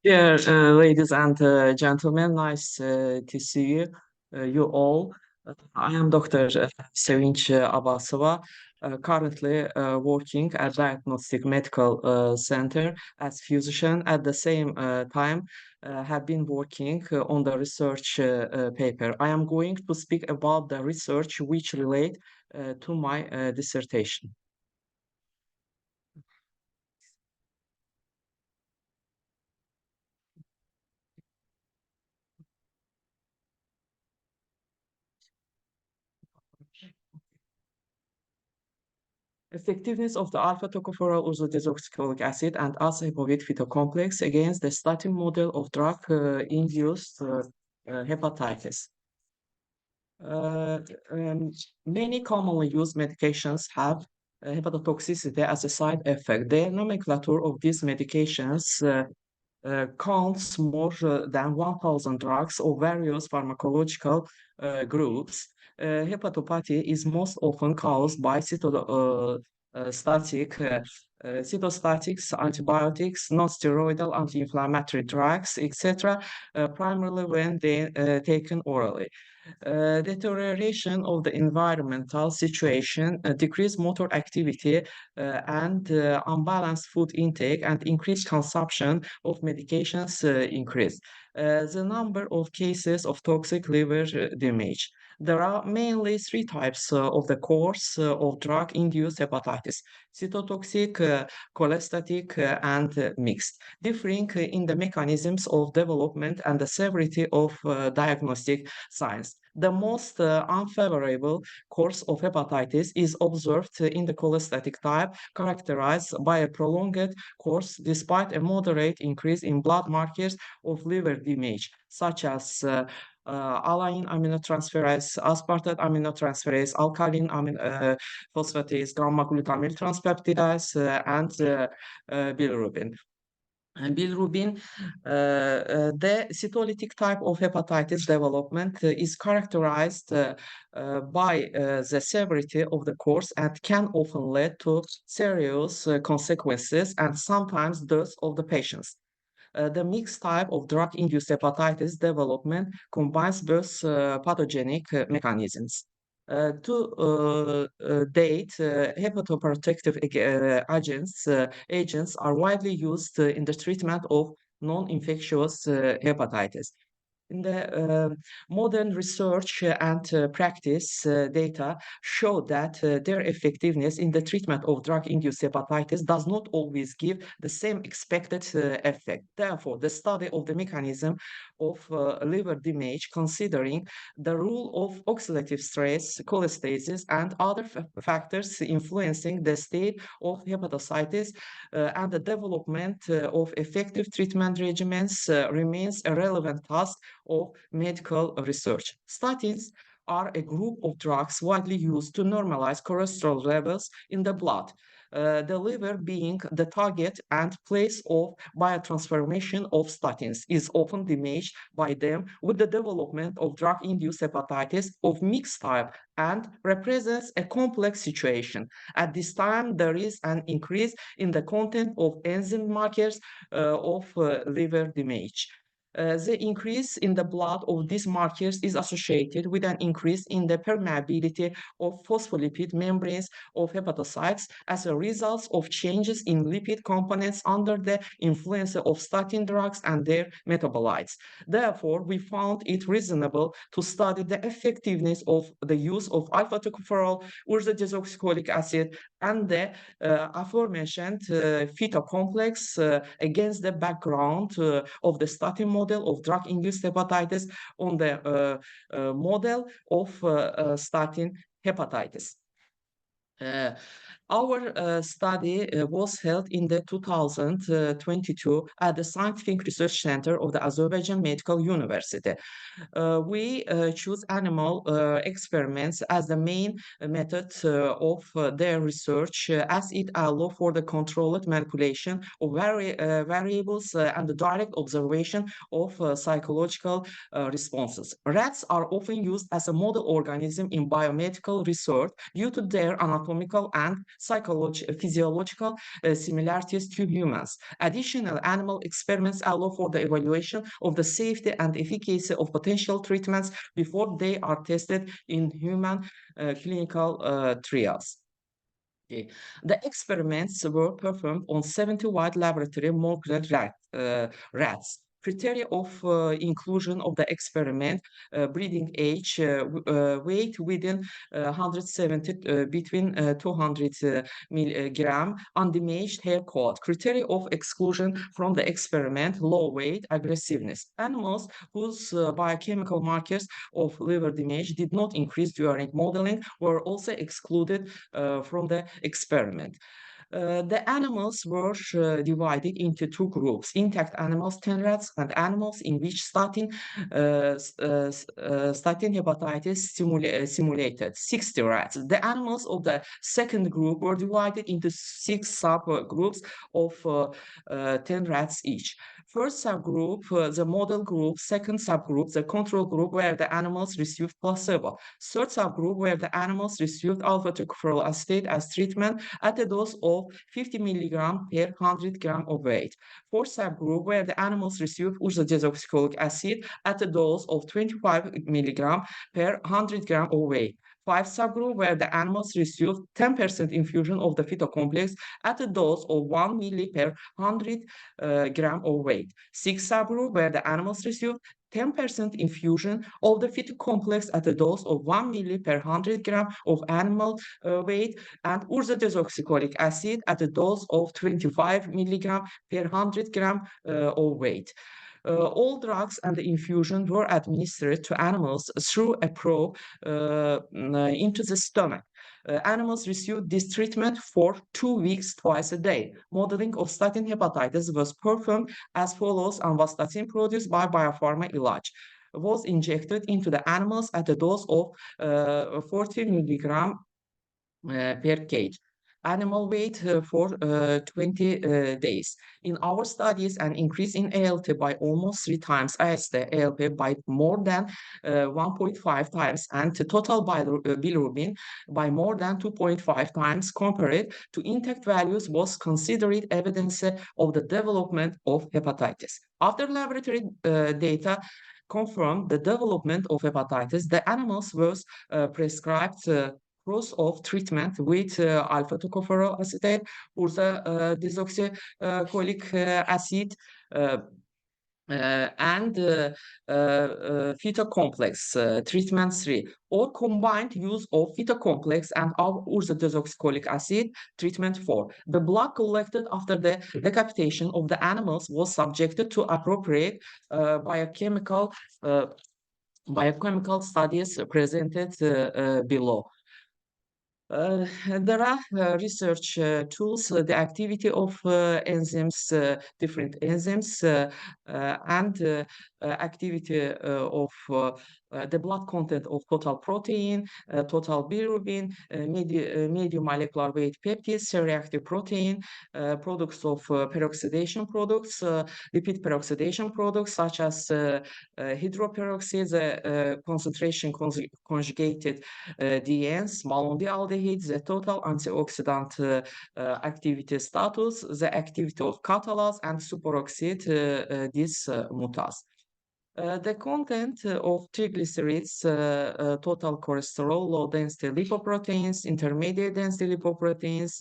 Dear ladies and gentlemen, nice to see you all. I am Dr. Sevinci Abbasova, currently working at Diagnostic Medical Center as physician. At the same time, have been working on the research paper. I am going to speak about the research which relate to my dissertation. Effectiveness of the alpha-tocopherol ursodeoxycholic acid and alpha-hepovid phytocomplex against the statin model of drug-induced hepatitis. Many commonly used medications have hepatotoxicity as a side effect. The nomenclature of these medications counts more than 1,000 drugs of various pharmacological groups. Hepatopathy is most often caused by cytostatics, antibiotics, non-steroidal anti-inflammatory drugs, etc., primarily when they taken orally. Deterioration of the environmental situation, decreased motor activity, and unbalanced food intake and increased consumption of medications increase. The number of cases of toxic liver damage. There are mainly three types of the course of drug-induced hepatitis: cytotoxic, cholestatic, and mixed, differing in the mechanisms of development and the severity of diagnostic signs. The most unfavorable course of hepatitis is observed in the cholestatic type, characterized by a prolonged course despite a moderate increase in blood markers of liver damage, such as alanine aminotransferase, aspartate aminotransferase, alkaline phosphatase, gamma glutamyl transpeptidase, and bilirubin. And bilirubin, the cytolytic type of hepatitis development is characterized by the severity of the course and can often lead to serious consequences and sometimes death of the patients. The mixed type of drug-induced hepatitis development combines both pathogenic mechanisms. To date, hepatoprotective agents are widely used in the treatment of non-infectious hepatitis. In the modern research and practice data show that their effectiveness in the treatment of drug-induced hepatitis does not always give the same expected effect. Therefore, the study of the mechanism of liver damage, considering the role of oxidative stress, cholestasis, and other factors influencing the state of hepatocytes and the development of effective treatment regimens remains a relevant task of medical research. Statins are a group of drugs widely used to normalize cholesterol levels in the blood. The liver being the target and place of biotransformation of statins is often damaged by them, with the development of drug-induced hepatitis of mixed type, and represents a complex situation. At this time, there is an increase in the content of enzyme markers of liver damage. The increase in the blood of these markers is associated with an increase in the permeability of phospholipid membranes of hepatocytes as a result of changes in lipid components under the influence of statin drugs and their metabolites. Therefore, we found it reasonable to study the effectiveness of the use of alpha-tocopherol, ursodeoxycholic acid, and the aforementioned phytocomplex against the background of the statin model of drug-induced hepatitis on the model of statin hepatitis. Our study was held in the 2022 at the Scientific Research Center of the Azerbaijan Medical University. We choose animal experiments as the main method of their research, as it allows for the controlled manipulation of variables and the direct observation of psychological responses. Rats are often used as a model organism in biomedical research due to their anatomical and physiological similarities to humans. Additional animal experiments allow for the evaluation of the safety and efficacy of potential treatments before they are tested in human clinical trials. Okay. The experiments were performed on 70 white laboratory mongrel rats. Criteria of inclusion of the experiment: breeding age, weight within 170 between 200 milligram, undamaged hair coat. Criteria of exclusion from the experiment: low weight, aggressiveness. Animals whose biochemical markers of liver damage did not increase during modeling were also excluded from the experiment. The animals were divided into two groups: intact animals, 10 rats, and animals in which statin hepatitis simulated, 60 rats. The animals of the second group were divided into 6 subgroups of 10 rats each. First subgroup, the model group. Second subgroup, the control group, where the animals received placebo. Third subgroup, where the animals received alpha-tocopherol acetate as treatment at a dose of 50 milligram per 100 gram of weight. Fourth subgroup, where the animals received ursodeoxycholic acid at a dose of 25 milligram per 100 gram of weight. 5 subgroup, where the animals received 10% infusion of the phytocomplex at a dose of 1 milli per 100 gram of weight. 6 subgroup, where the animals received 10% infusion of the phytocomplex at a dose of 1 milli per 100 gram of animal weight, and ursodeoxycholic acid at a dose of 25 milligram per 100 gram of weight. All drugs and the infusion were administered to animals through a probe into the stomach. Animals received this treatment for 2 weeks twice a day. Modeling of statin hepatitis was performed as follows: amvastatin produced by Biopharma Ilaj was injected into the animals at a dose of 40 milligram per kg. Animal weight for 20 days. In our studies, an increase in ALT by almost 3 times, AST ALP by more than 1.5 times, and total bilirubin by more than 2.5 times compared to intact values was considered evidence of the development of hepatitis. After laboratory data confirmed the development of hepatitis, the animals was prescribed course of treatment with alpha-tocopherol acetate, ursodeoxycholic acid, and phytocomplex treatment 3, or combined use of phytocomplex and ursodeoxycholic acid treatment 4. The blood collected after the decapitation of the animals was subjected to appropriate biochemical studies presented below. There are research tools, the activity of enzymes, different enzymes, and activity of the blood content of total protein, total bilirubin, medium molecular weight peptides, reactive protein, products of peroxidation products, lipid peroxidation products such as hydroperoxides, concentration conjugated DNs, malondialdehydes, the total antioxidant activity status, the activity of catalase, and superoxide dismutase. The content of triglycerides, total cholesterol, low density lipoproteins, intermediate density lipoproteins,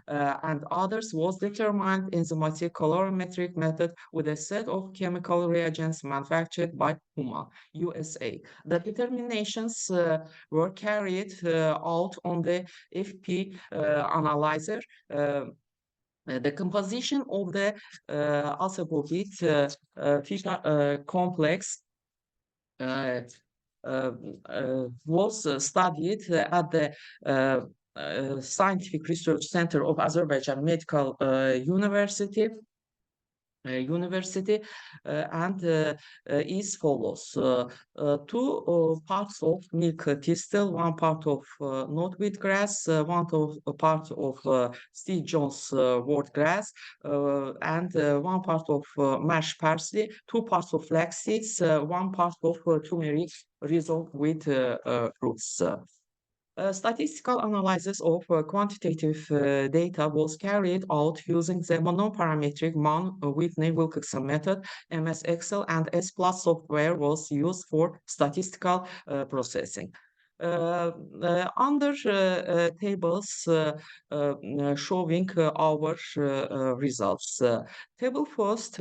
and others was determined in the enzymatic colorimetric method with a set of chemical reagents manufactured by Puma, USA. The determinations were carried out on the FP analyzer. The composition of the alpha-beta complex was studied at the Scientific Research Center of Azerbaijan Medical University. And is follows: 2 parts of milk thistle, 1 part of knotweed grass, 1 part of Steve Jones wort grass, and 1 part of mashed parsley, 2 parts of flax seeds, 1 part of turmeric resolved with roots. Statistical analysis of quantitative data was carried out using the monoparametric Whitney-Wilkinson method. MS Excel and S+ software was used for statistical processing. Under tables showing our results. Table first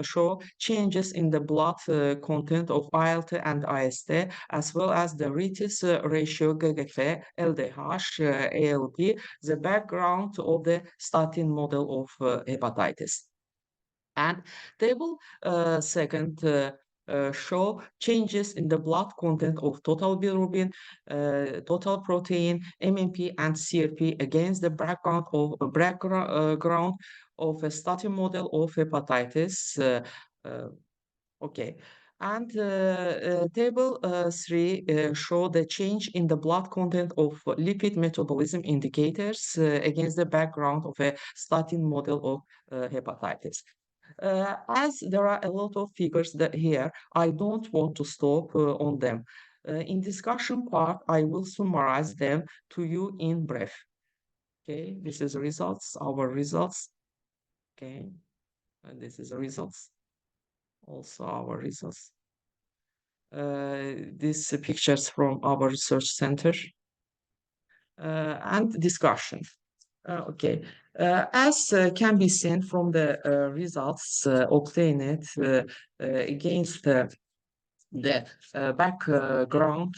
show changes in the blood content of ALT and AST, as well as the Ritis ratio, GGF, LDH, ALP, the background of the statin model of hepatitis. And table second show changes in the blood content of total bilirubin, total protein, MMP, and CRP against the background of a statin model of hepatitis. Okay. And table 3 show the change in the blood content of lipid metabolism indicators against the background of a statin model of hepatitis. As there are a lot of figures here, I don't want to stop on them. In discussion part, I will summarize them to you in brief. Okay, this is results, our results. Okay, and this is the results. Also our results. These pictures from our research center and discussion. Okay, as can be seen from the results obtained against the background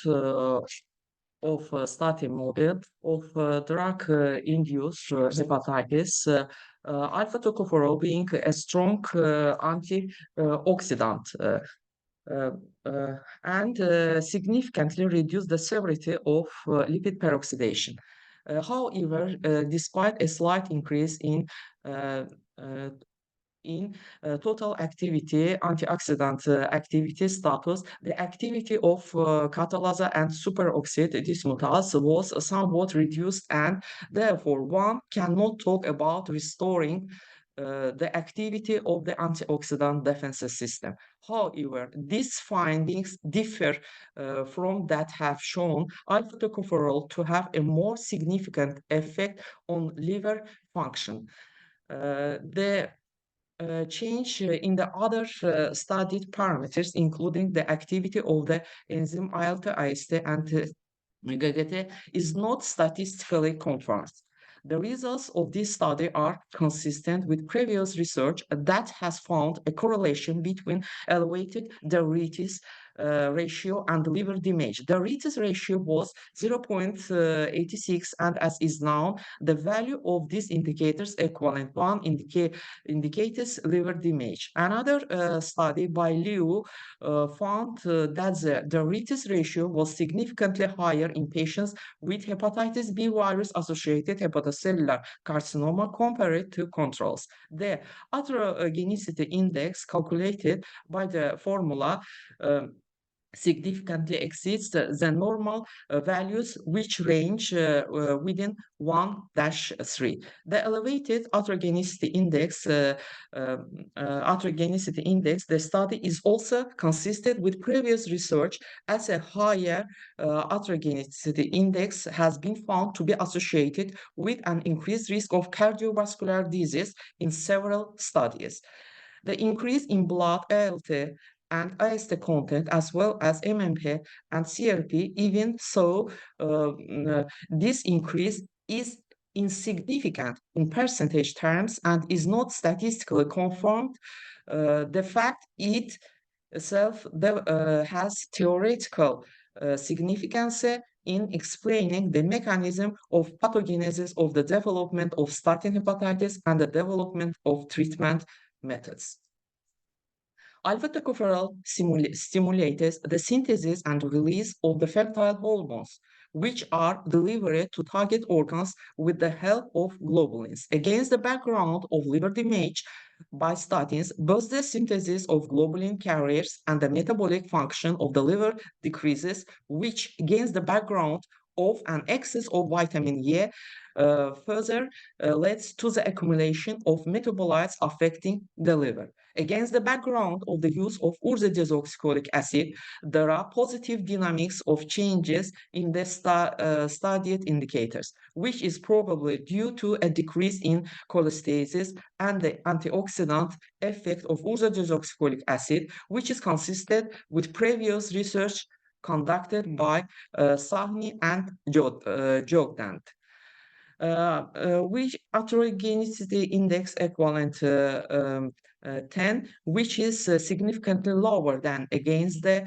of statin model of drug-induced hepatitis, alpha-tocopherol being a strong antioxidant and significantly reduce the severity of lipid peroxidation. However, despite a slight increase in total activity, antioxidant activity status, the activity of catalase and superoxide dismutase was somewhat reduced, and therefore one cannot talk about restoring the activity of the antioxidant defense system. However, these findings differ from that have shown alpha-tocopherol to have a more significant effect on liver function. The change in the other studied parameters, including the activity of the enzyme ALT, AST, and GGT, is not statistically confirmed. The results of this study are consistent with previous research that has found a correlation between elevated diuresis ratio and liver damage. The diuresis ratio was 0.86, and as is known, the value of these indicators equivalent one indicates liver damage. Another study by Liu found that the diuresis ratio was significantly higher in patients with hepatitis B virus-associated hepatocellular carcinoma compared to controls. The heterogeneity index calculated by the formula significantly exceeds the normal values, which range within 1-3. The elevated heterogeneity index, the study is also consistent with previous research, as a higher heterogeneity index has been found to be associated with an increased risk of cardiovascular disease in several studies. The increase in blood ALT and AST content, as well as MMP and CRP, even so, this increase is insignificant in percentage terms and is not statistically confirmed. The fact itself has theoretical significance in explaining the mechanism of pathogenesis of the development of statin hepatitis and the development of treatment methods. Alpha-tocopherol stimulates the synthesis and release of the fertile hormones, which are delivered to target organs with the help of globulins. Against the background of liver damage by statins, both the synthesis of globulin carriers and the metabolic function of the liver decreases, which against the background of an excess of vitamin E further leads to the accumulation of metabolites affecting the liver. Against the background of the use of ursodeoxycholic acid, there are positive dynamics of changes in the studied indicators, which is probably due to a decrease in cholestasis and the antioxidant effect of ursodeoxycholic acid, which is consistent with previous research conducted by Sahni and Jogdant. Which heterogeneity index equivalent 10, which is significantly lower than against the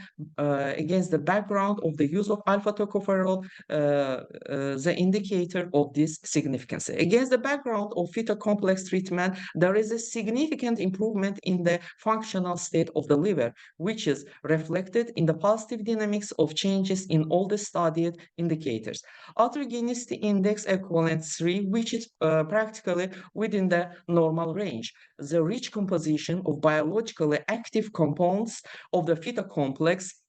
background of the use of alpha tocopherol, the indicator of this significance. Against the background of fetal complex treatment, there is a significant improvement in the functional state of the liver, which is reflected in the positive dynamics of changes in all the studied indicators. Heterogeneity index equivalent 3, which is practically within the normal range. The rich composition of biologically active compounds of the fetal complex,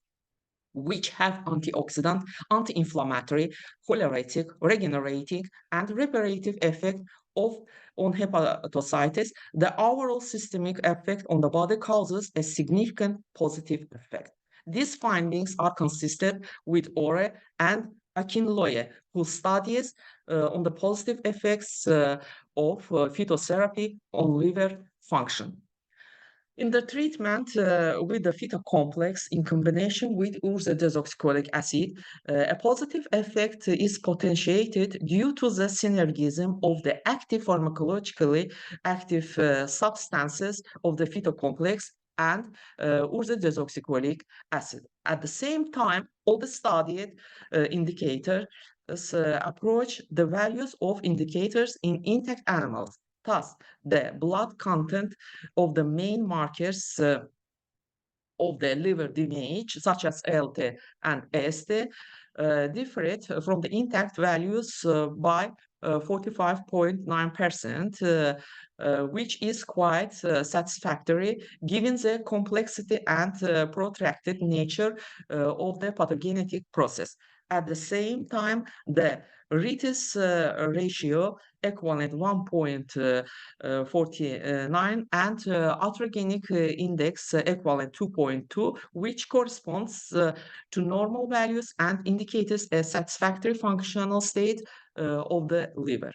which have antioxidant, anti-inflammatory, choleratic, regenerating, and reparative effect on hepatocytes, the overall systemic effect on the body causes a significant positive effect. These findings are consistent with Ore and Akinloye, whose studies on the positive effects of phytotherapy on liver function. In the treatment with the fetal complex in combination with ursodeoxycholic acid, a positive effect is potentiated due to the synergism of the active pharmacologically active substances of the fetal complex and ursodeoxycholic acid. At the same time, all the studied indicators approach the values of indicators in intact animals. Thus, the blood content of the main markers of the liver damage, such as ALT and AST, differed from the intact values by 45.9%, which is quite satisfactory given the complexity and protracted nature of the pathogenetic process. At the same time, the Ritis ratio equivalent 1.49 and atherogenic index equivalent 2.2, which corresponds to normal values and indicates a satisfactory functional state of the liver.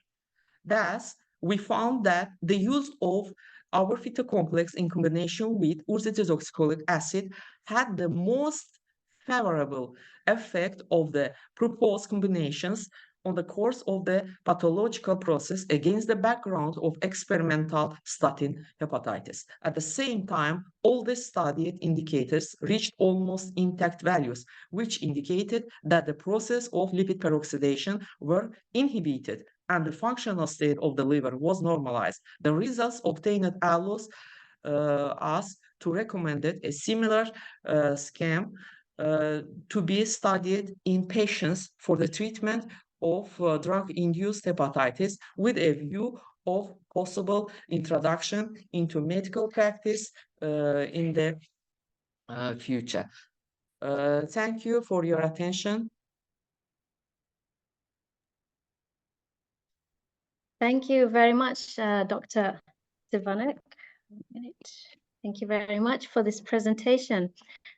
Thus, we found that the use of our fetal complex in combination with ursodeoxycholic acid had the most favorable effect of the proposed combinations on the course of the pathological process against the background of experimental statin hepatitis. At the same time, all the studied indicators reached almost intact values, which indicated that the process of lipid peroxidation were inhibited and the functional state of the liver was normalized. The results obtained allows us to recommend a similar scheme to be studied in patients for the treatment of drug-induced hepatitis with a view of possible introduction into medical practice in the future. Thank you for your attention. Thank you very much, Dr. Sivanek. Thank you very much for this presentation.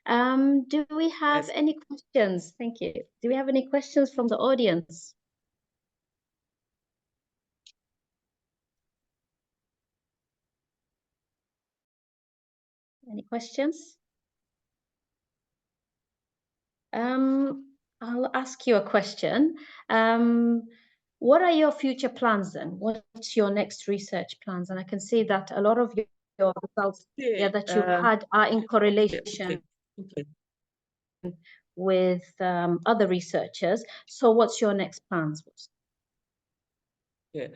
Do we have any questions? Thank you. Do we have any questions from the audience? Any questions? I'll ask you a question. What are your future plans then? What's your next research plans? And I can see that a lot of your results that you've had are in correlation with other researchers. So what's your next plans? Yeah.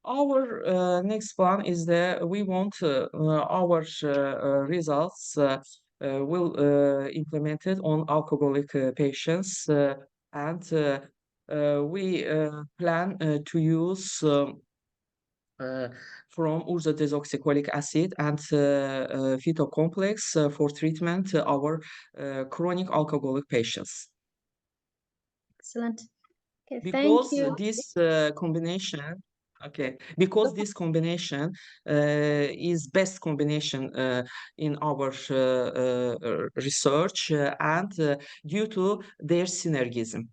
Our next plan is that we want our results will implemented on alcoholic patients and we plan to use from ursodeoxycholic acid and fetal complex for treatment our chronic alcoholic patients. Excellent. Okay, because thank you. This combination, because this combination is best combination in our research and due to their synergism.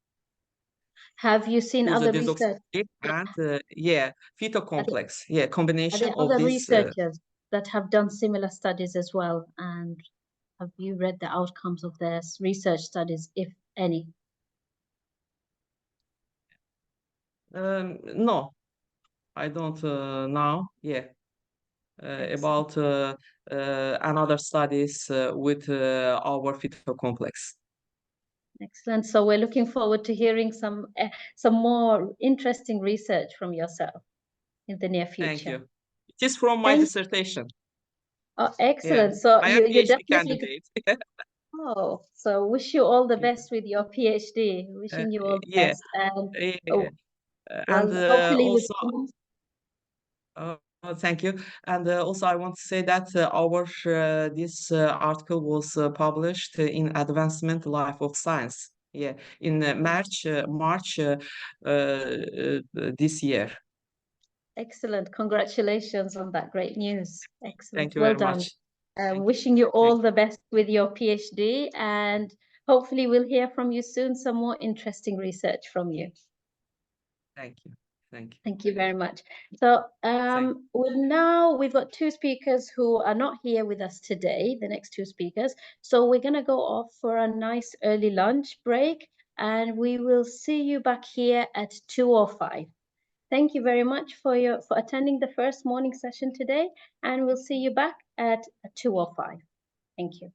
Have you seen other research? And fetal complex, combination of other researchers that have done similar studies as well? And have you read the outcomes of their research studies, if any? No, I don't know. Yeah, about another studies with our fetal complex. Excellent. So we're looking forward to hearing some more interesting research from yourself in the near future. Thank you. It is from my Thank- dissertation. Oh, Yeah, excellent. So I am you're PhD definitely. candidate. Oh, so wish you all the best with your PhD. Wishing you all the Yeah, best. And yeah. well, And hopefully with also, thank you. And also, I want to say that our this article was published in Advancement Life of Science. Yeah, in March this year. excellent. Congratulations on that great news. Excellent. Thank you Well very done. much. Thank you. Wishing you all Thank the best with your PhD, and hopefully we'll hear from you soon some more interesting research from you. Thank you. Thank you. Thank you very much. So we've got two speakers who are not here with us today, the next two speakers. So we're going to go off for a nice early lunch break, and we will see you back here at 2:05. Thank you very much for attending the first morning session today, and we'll see you back at 2:05. Thank you.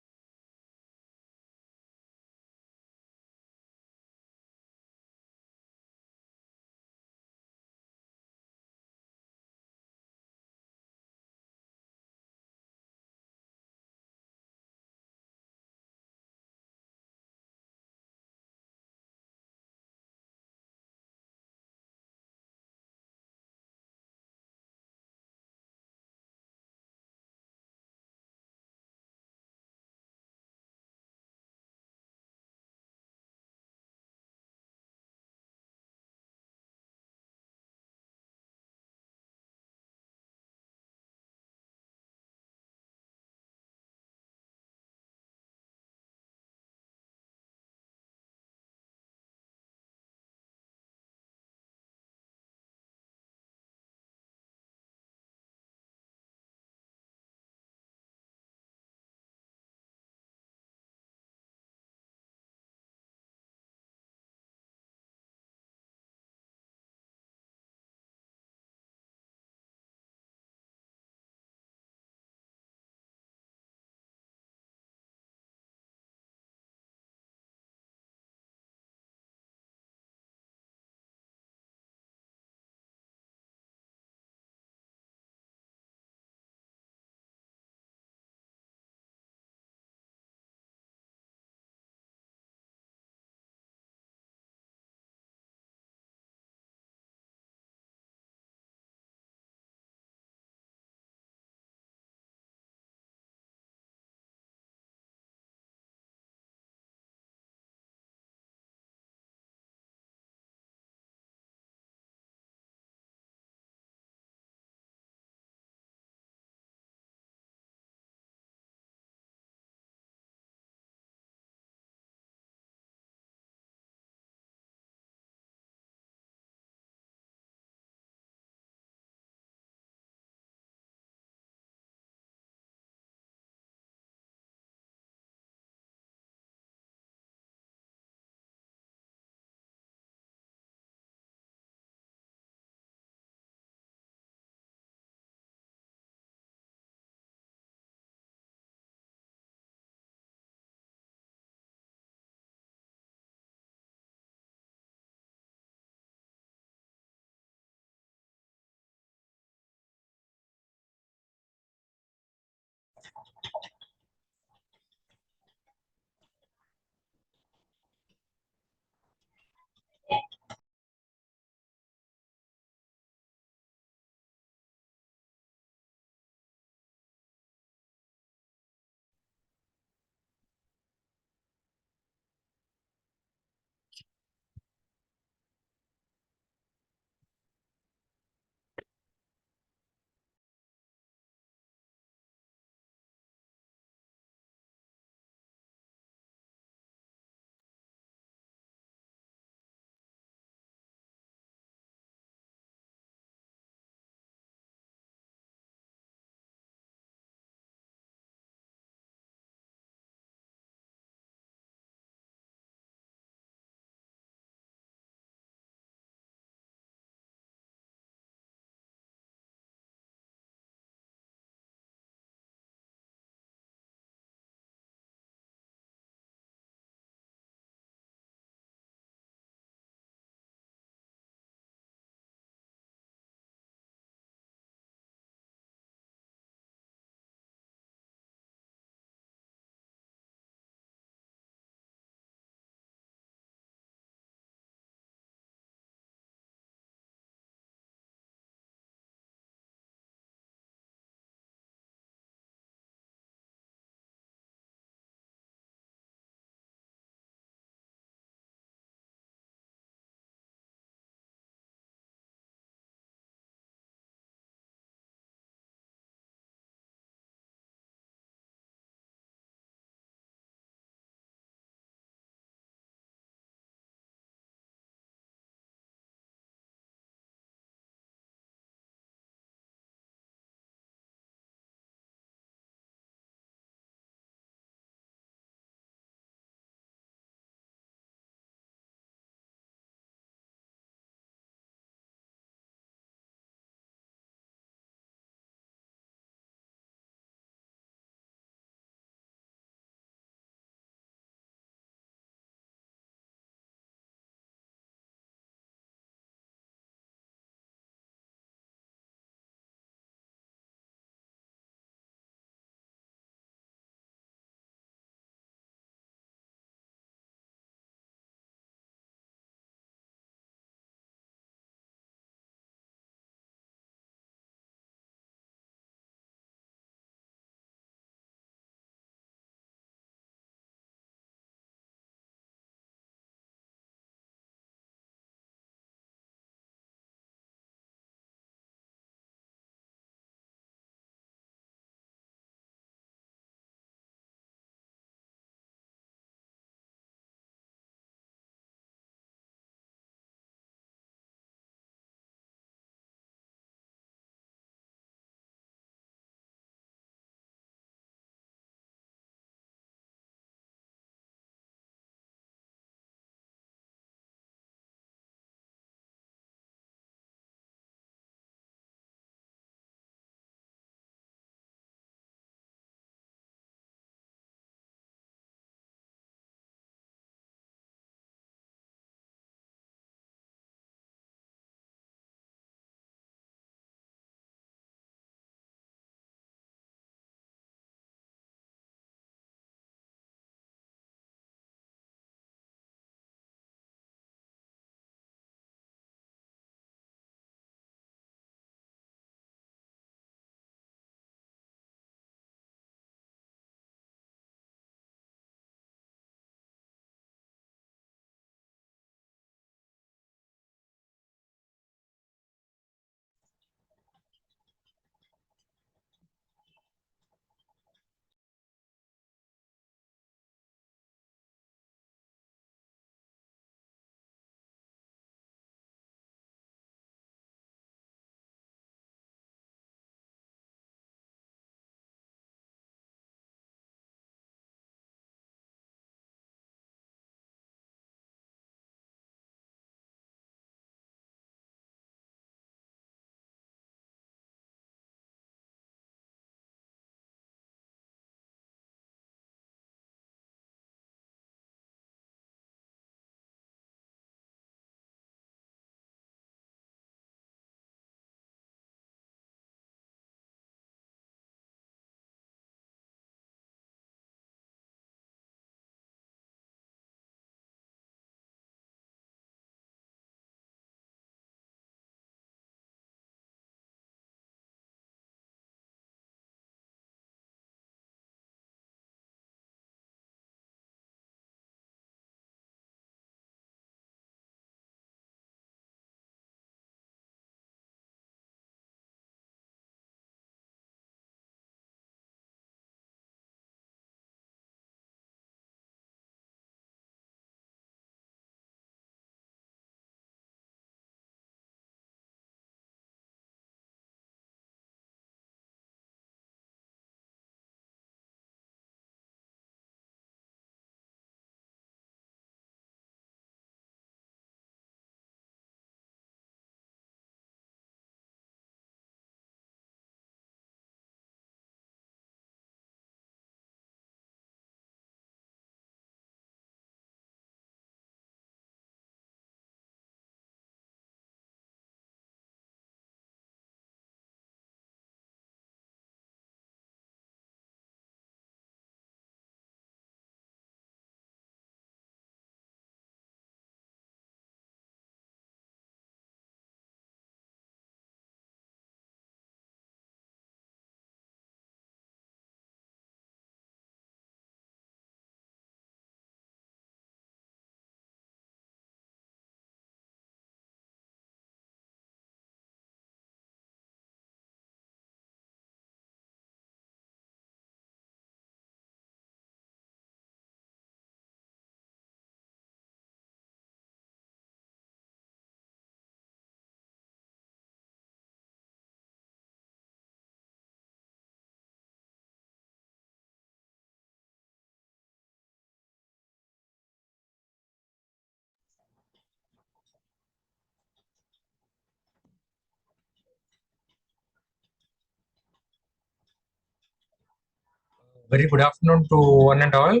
Very good afternoon to one and all.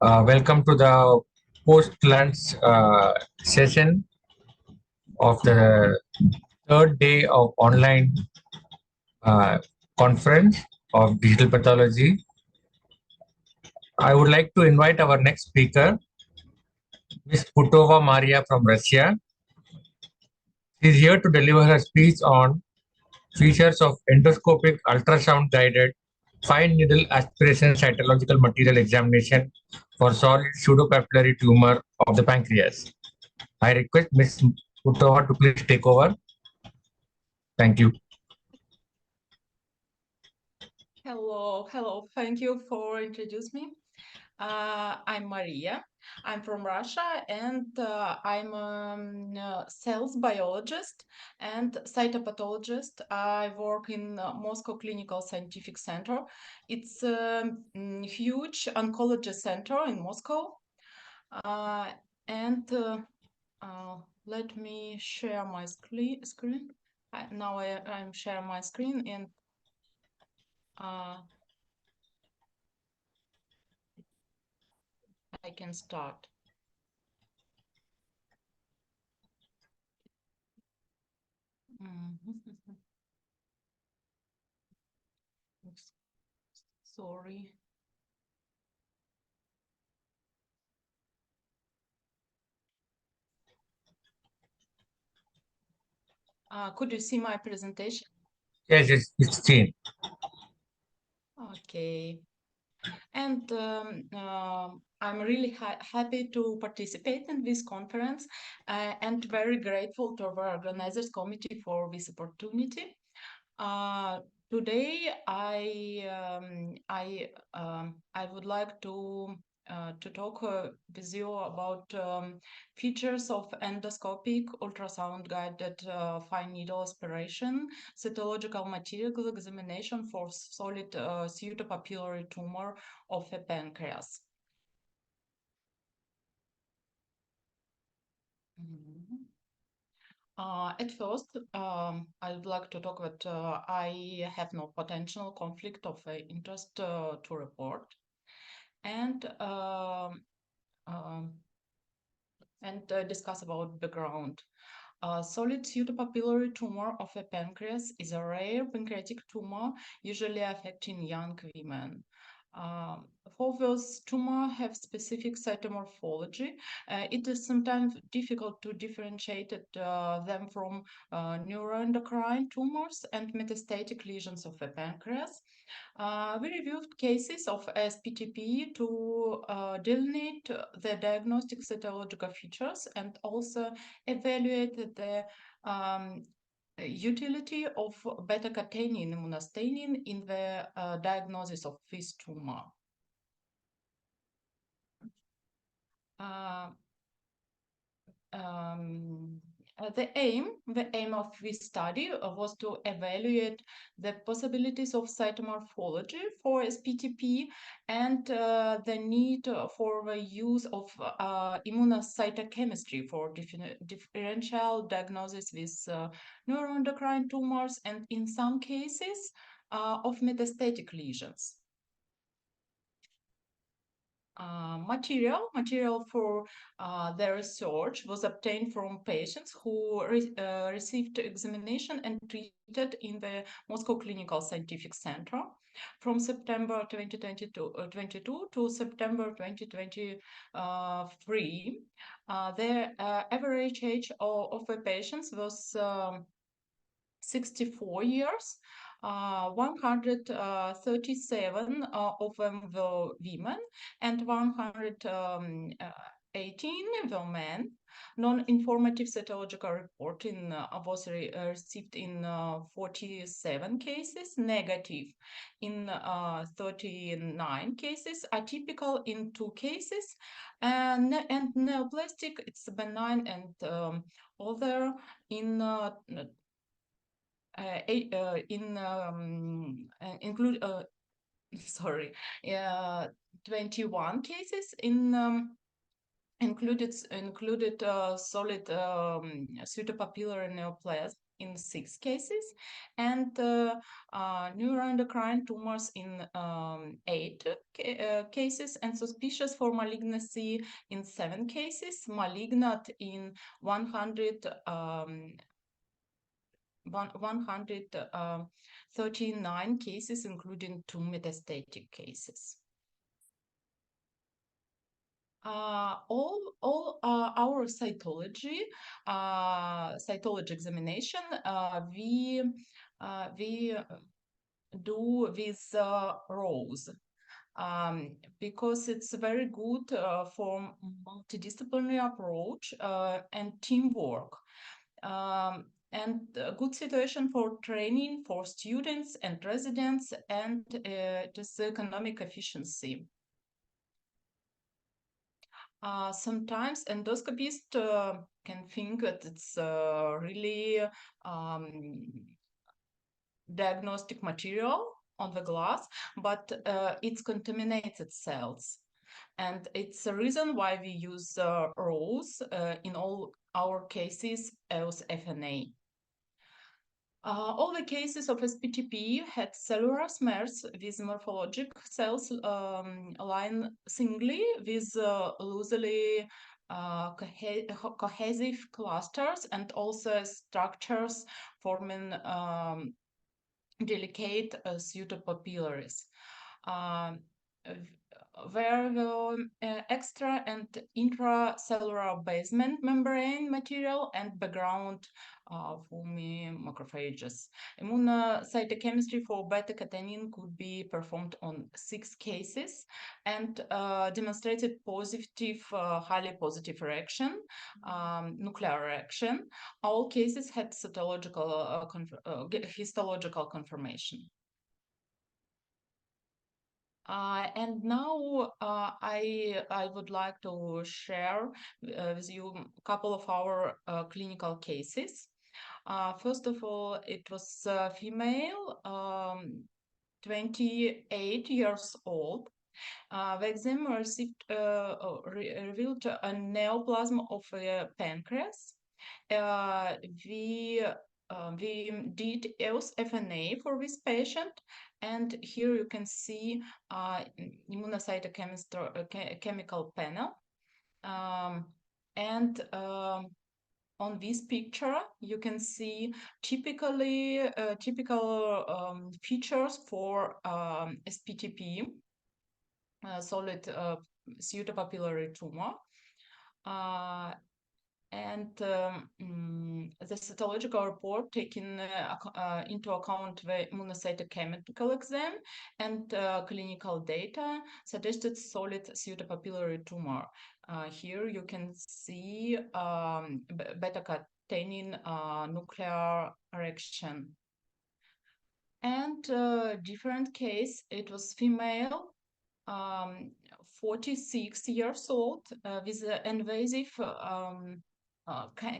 Welcome to the post-lunch session of the third day of online conference of digital pathology. I would like to invite our next speaker, Ms. Putova Maria from Russia. She is here to deliver her speech on features of endoscopic ultrasound-guided fine needle aspiration cytological material examination for solid pseudopapillary tumor of the pancreas. I request Ms. Putova to please take over. Thank you. Hello. Thank you for introducing me. I'm Maria. I'm from Russia, and I'm a cells biologist and cytopathologist. I work in Moscow Clinical Scientific Center. It's a huge oncology center in Moscow. Let me share my screen. Now I'm sharing my screen, and I can start. Sorry. Could you see my presentation? Yes, it's seen. Okay. And I'm really happy to participate in this conference and very grateful to our organizers committee for this opportunity. Today, I would like to talk with you about features of endoscopic ultrasound-guided fine needle aspiration cytological material examination for solid pseudopapillary tumor of the pancreas. At first, I would like to talk that I have no potential conflict of interest to report, and discuss about background. Solid pseudopapillary tumor of the pancreas is a rare pancreatic tumor, usually affecting young women. For those tumors have specific cytomorphology, it is sometimes difficult to differentiate them from neuroendocrine tumors and metastatic lesions of the pancreas. We reviewed cases of SPTP to delineate the diagnostic cytological features and also evaluated the utility of beta-catenin immunostaining in the diagnosis of this tumor. The aim of this study was to evaluate the possibilities of cytomorphology for SPTP and the need for the use of immunocytochemistry for differential diagnosis with neuroendocrine tumors and in some cases of metastatic lesions. Material for the research was obtained from patients who received examination and treated in the Moscow Clinical Scientific Center from September 2022 to September 2023. The average age of the patients was 64 years. 137 of them were women and 118 were men. Non-informative cytological report was received in 47 cases, negative in 39 cases, atypical in 2 cases, and neoplastic, it's benign and other in include 21 cases in included solid pseudopapillary neoplasm in 6 cases, and neuroendocrine tumors in 8 cases, and suspicious for malignancy in 7 cases, malignant in 139 cases, including 2 metastatic cases. All our cytology examination we do with rows, because it's very good for multidisciplinary approach and teamwork, and a good situation for training for students and residents, and just economic efficiency. Sometimes endoscopists can think that it's really diagnostic material on the glass, but it's contaminated cells. And it's a reason why we use rows in all our cases as FNA. All the cases of SPTP had cellular smears with morphologic cells lined singly with loosely cohesive clusters, and also structures forming delicate pseudopapillaries. Where the extra and intracellular basement membrane material and background foamy macrophages. Immunocytochemistry for beta-catenin could be performed on 6 cases and demonstrated positive, highly positive reaction, nuclear reaction. All cases had cytological, histological confirmation. And now I would like to share with you a couple of our clinical cases. First of all, it was a female, 28 years old. The exam revealed a neoplasm of a pancreas. We did EOS FNA for this patient, and here you can see immunocytochemical panel. On this picture, you can see typical features for SPTP, solid pseudopapillary tumor. The cytological report taking into account the immunocytochemical exam and clinical data suggested solid pseudopapillary tumor. Here you can see beta-catenin nuclear reaction. And different case, it was female, 46 years old, with invasive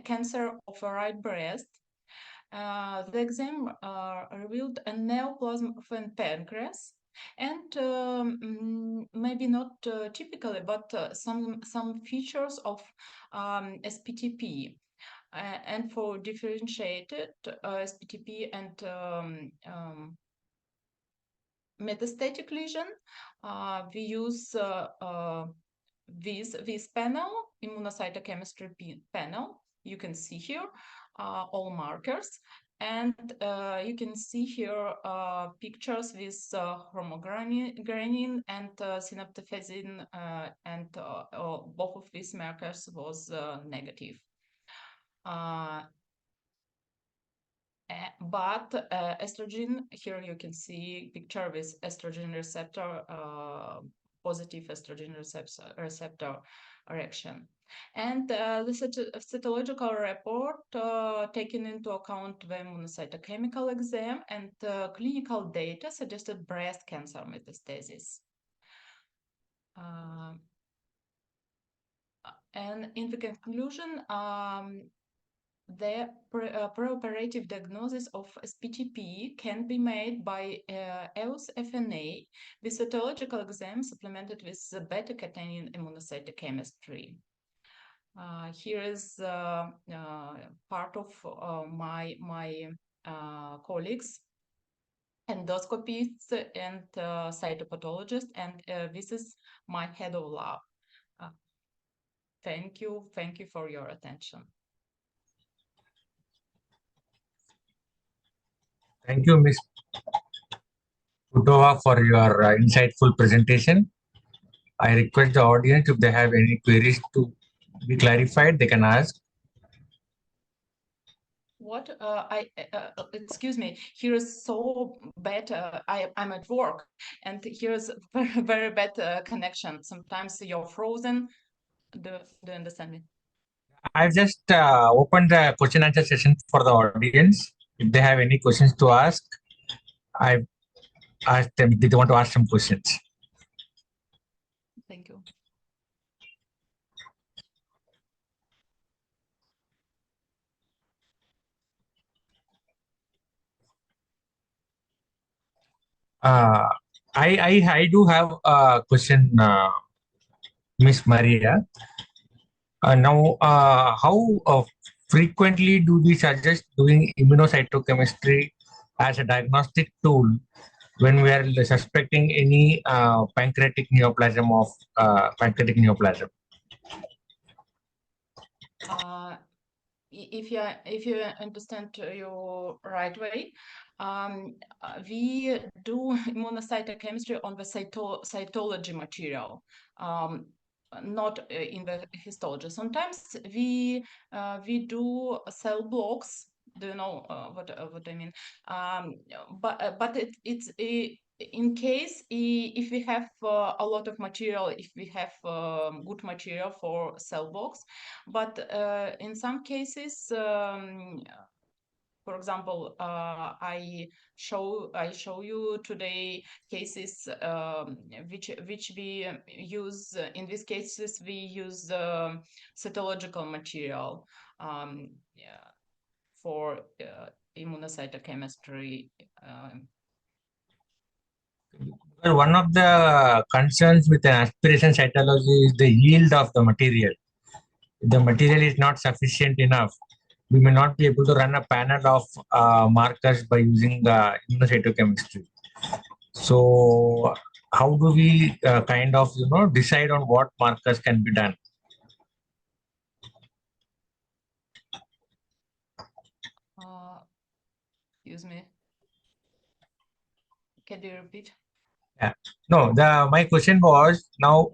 cancer of the right breast. The exam revealed a neoplasm of a pancreas, and maybe not typically, but some features of SPTP. And for differentiated SPTP and metastatic lesion, we use this panel, immunocytochemistry panel. You can see here all markers, and you can see here pictures with homogranin and synaptophysin, and both of these markers was negative. But estrogen, here you can see picture with estrogen receptor, positive estrogen receptor reaction. And the cytological report taking into account the immunocytochemical exam and clinical data suggested breast cancer metastasis. And in the conclusion, the preoperative diagnosis of SPTP can be made by EOS FNA with cytological exam supplemented with beta-catenin immunocytochemistry. Here is part of my colleagues, endoscopists and cytopathologists, and this is my head of lab. Thank you for your attention. Thank you, Ms. Kutova, for your insightful presentation. I request the audience, if they have any queries to be clarified, they can ask. What excuse me, here is so bad. I'm at work, and here's very bad connection. Sometimes you're frozen. Do you understand me? I've just opened the question answer session for the audience. If they have any questions to ask, I've asked them if they want to ask some questions. Thank you. I do have a question, Miss Maria. Now, how frequently do we suggest doing immunocytochemistry as a diagnostic tool when we are suspecting any pancreatic neoplasm of pancreatic neoplasm? If you understand you right way, we do immunocytochemistry on the cytology material, not in the histology. Sometimes we do cell blocks. Do you know what I mean? But it's in case if we have a lot of material, if we have good material for cell blocks, but in some cases, for example, I show you today cases which we use. In these cases, we use cytological material for immunocytochemistry. One of the concerns with an aspiration cytology is the yield of the material. If the material is not sufficient enough, we may not be able to run a panel of markers by using immunocytochemistry. So how do we kind of decide on what markers can be done? Excuse me. Can you repeat? Yeah. No, my question was, now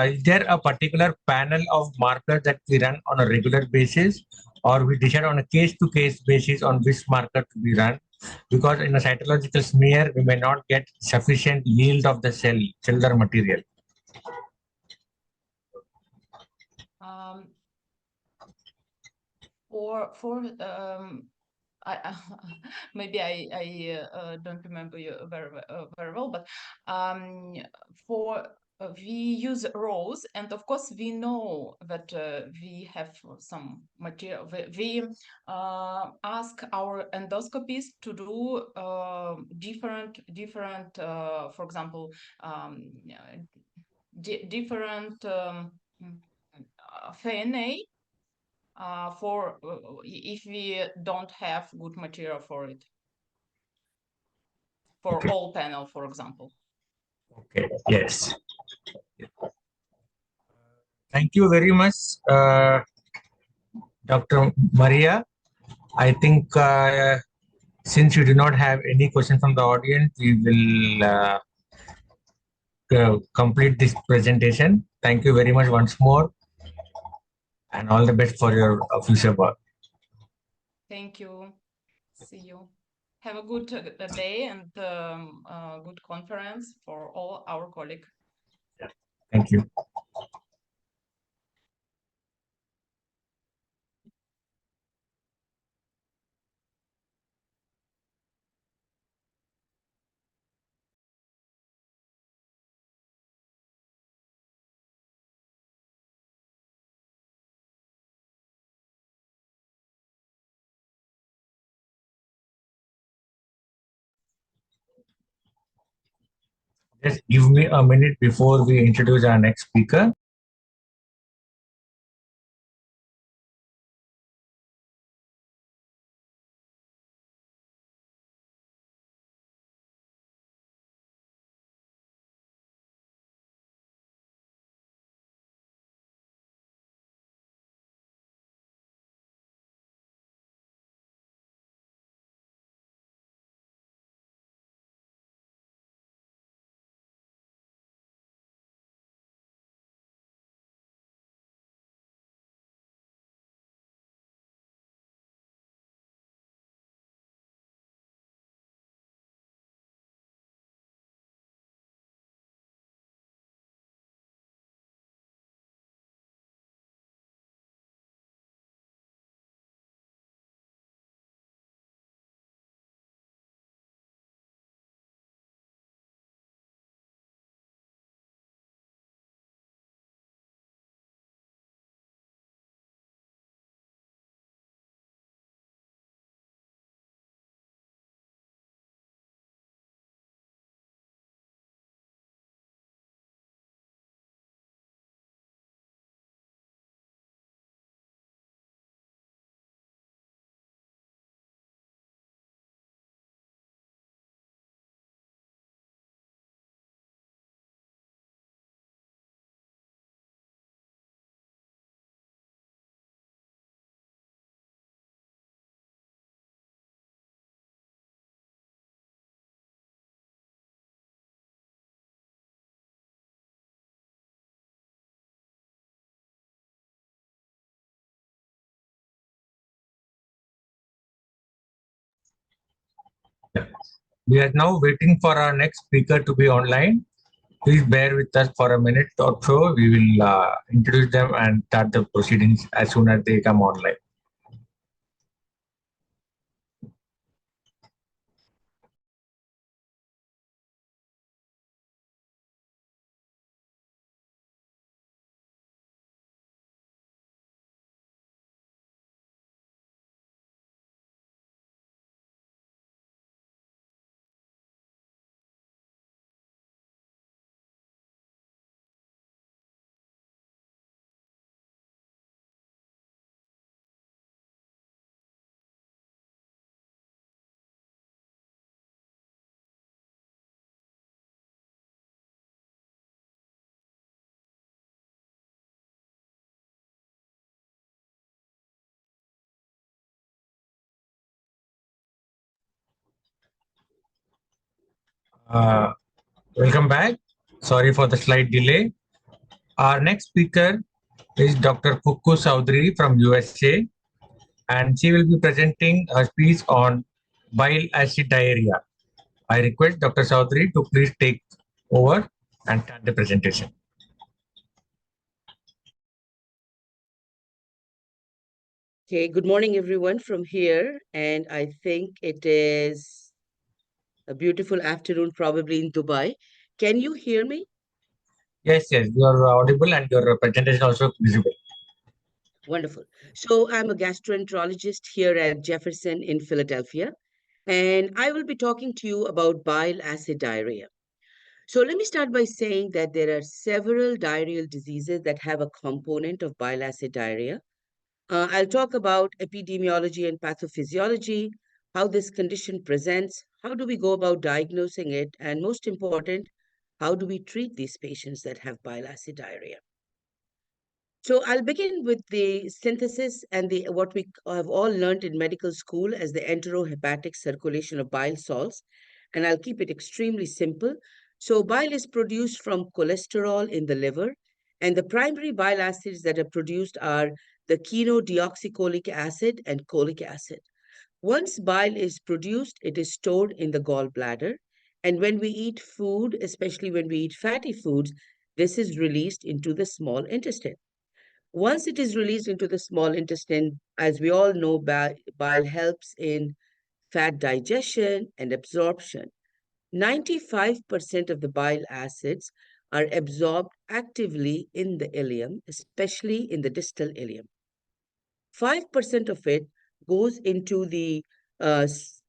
is there a particular panel of markers that we run on a regular basis, or we decide on a case-to-case basis on which marker to be run? Because in a cytological smear, we may not get sufficient yield of the cellular material. Maybe I don't remember you very well, but we use rows, and of course we know that we have some material. We ask our endoscopists to do different, for example, different FNA. For if we don't have good material for it, for all panel, for example. Okay. Yes. Thank you very much, Dr. Maria. I think since you do not have any questions from the audience, we will complete this presentation. Thank you very much once more, and all the best for your future work. Thank you. See you. Have a good day and good conference for all our colleagues. Yeah. Thank you. Just give me a minute before we introduce our next speaker. We are now waiting for our next speaker to be online. Please bear with us for a minute or so. We will introduce them and start the proceedings as soon as they come online. Welcome back. Sorry for the slight delay. Our next speaker is Dr. Kukku Chaudhary from USA, and she will be presenting a speech on bile acid diarrhea. I request Dr. Chaudhary to please take over and start the presentation. Okay, good morning, everyone from here. And I think it is a beautiful afternoon, probably in Dubai. Can you hear me? Yes, you are audible and your presentation also visible. Wonderful. So I'm a gastroenterologist here at Jefferson in Philadelphia, and I will be talking to you about bile acid diarrhea. So let me start by saying that there are several diarrheal diseases that have a component of bile acid diarrhea. I'll talk about epidemiology and pathophysiology, how this condition presents, how do we go about diagnosing it, and most important, how do we treat these patients that have bile acid diarrhea. So I'll begin with the synthesis and the what we have all learned in medical school as the enterohepatic circulation of bile salts, and I'll keep it extremely simple. So bile is produced from cholesterol in the liver, and the primary bile acids that are produced are the chenodeoxycholic acid and cholic acid. Once bile is produced, it is stored in the gallbladder, and when we eat food, especially when we eat fatty foods, this is released into the small intestine. Once it is released into the small intestine, as we all know, bile helps in fat digestion and absorption. 95% of the bile acids are absorbed actively in the ileum, especially in the distal ileum. 5% of it goes into the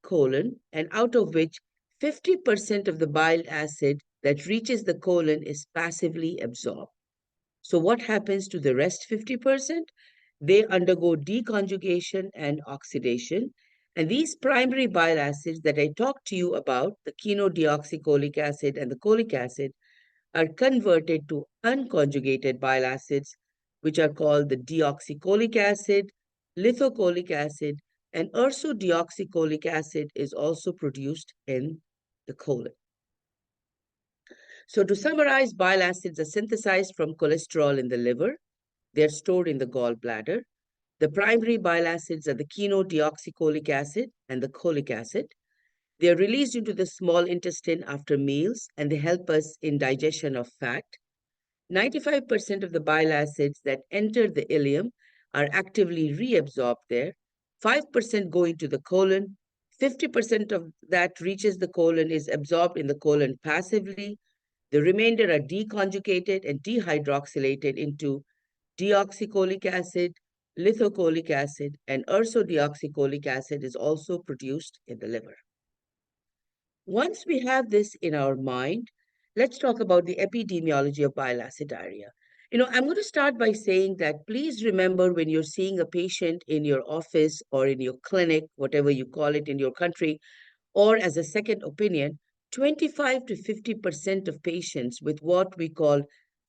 colon, and out of which 50% of the bile acid that reaches the colon is passively absorbed. So what happens to the rest 50%? They undergo deconjugation and oxidation. And these primary bile acids that I talked to you about, the chenodeoxycholic acid and the cholic acid, are converted to unconjugated bile acids, which are called the deoxycholic acid, lithocholic acid, and ursodeoxycholic acid is also produced in the colon. So to summarize, bile acids are synthesized from cholesterol in the liver. They're stored in the gallbladder. The primary bile acids are the chenodeoxycholic acid and the cholic acid. They're released into the small intestine after meals, and they help us in digestion of fat. 95% of the bile acids that enter the ileum are actively reabsorbed there. 5% go into the colon. 50% of that reaches the colon, is absorbed in the colon passively. The remainder are deconjugated and dehydroxylated into deoxycholic acid, lithocholic acid, and ursodeoxycholic acid is also produced in the liver. Once we have this in our mind, let's talk about the epidemiology of bile acid diarrhea. I'm going to start by saying that please remember when you're seeing a patient in your office or in your clinic, whatever you call it in your country, or as a second opinion, 25 to 50% of patients with what we call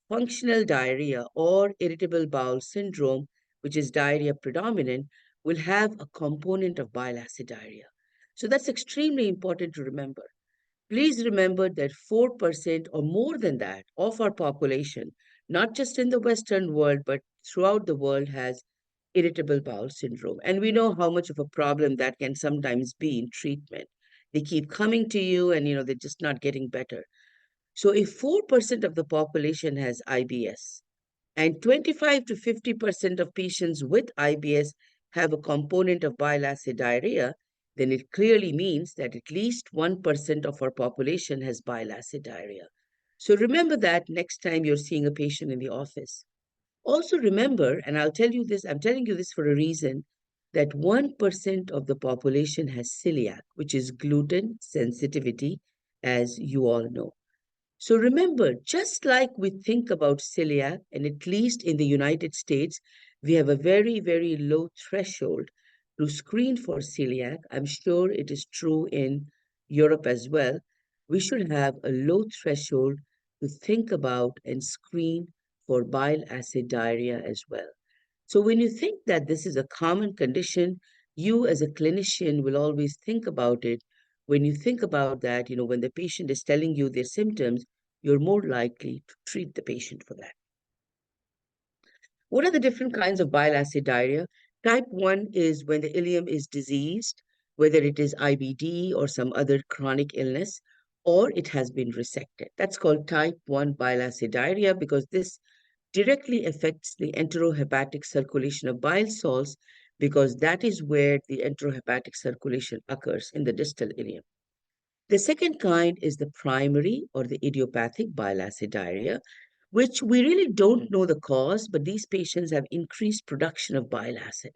functional diarrhea or irritable bowel syndrome, which is diarrhea predominant, will have a component of bile acid diarrhea. So that's extremely important to remember. Please remember that 4% or more than that of our population, not just in the Western world, but throughout the world, has irritable bowel syndrome. And we know how much of a problem that can sometimes be in treatment. They keep coming to you and, they're just not getting better. So if 4% of the population has IBS and 25 to 50% of patients with IBS have a component of bile acid diarrhea, then it clearly means that at least 1% of our population has bile acid diarrhea. So remember that next time you're seeing a patient in the office. Also remember, and I'll tell you this, I'm telling you this for a reason, that 1% of the population has celiac, which is gluten sensitivity, as you all know. So remember, just like we think about celiac, and at least in the United States, we have a very, very low threshold to screen for celiac. I'm sure it is true in Europe as well. We should have a low threshold to think about and screen for bile acid diarrhea as well. So when you think that this is a common condition, you as a clinician will always think about it. When you think about that, when the patient is telling you their symptoms, you're more likely to treat the patient for that. What are the different kinds of bile acid diarrhea? Type 1 is when the ileum is diseased, whether it is IBD or some other chronic illness, or it has been resected. That's called type 1 bile acid diarrhea because this directly affects the enterohepatic circulation of bile salts because that is where the enterohepatic circulation occurs in the distal ileum. The second kind is the primary or the idiopathic bile acid diarrhea, which we really don't know the cause, but these patients have increased production of bile acid.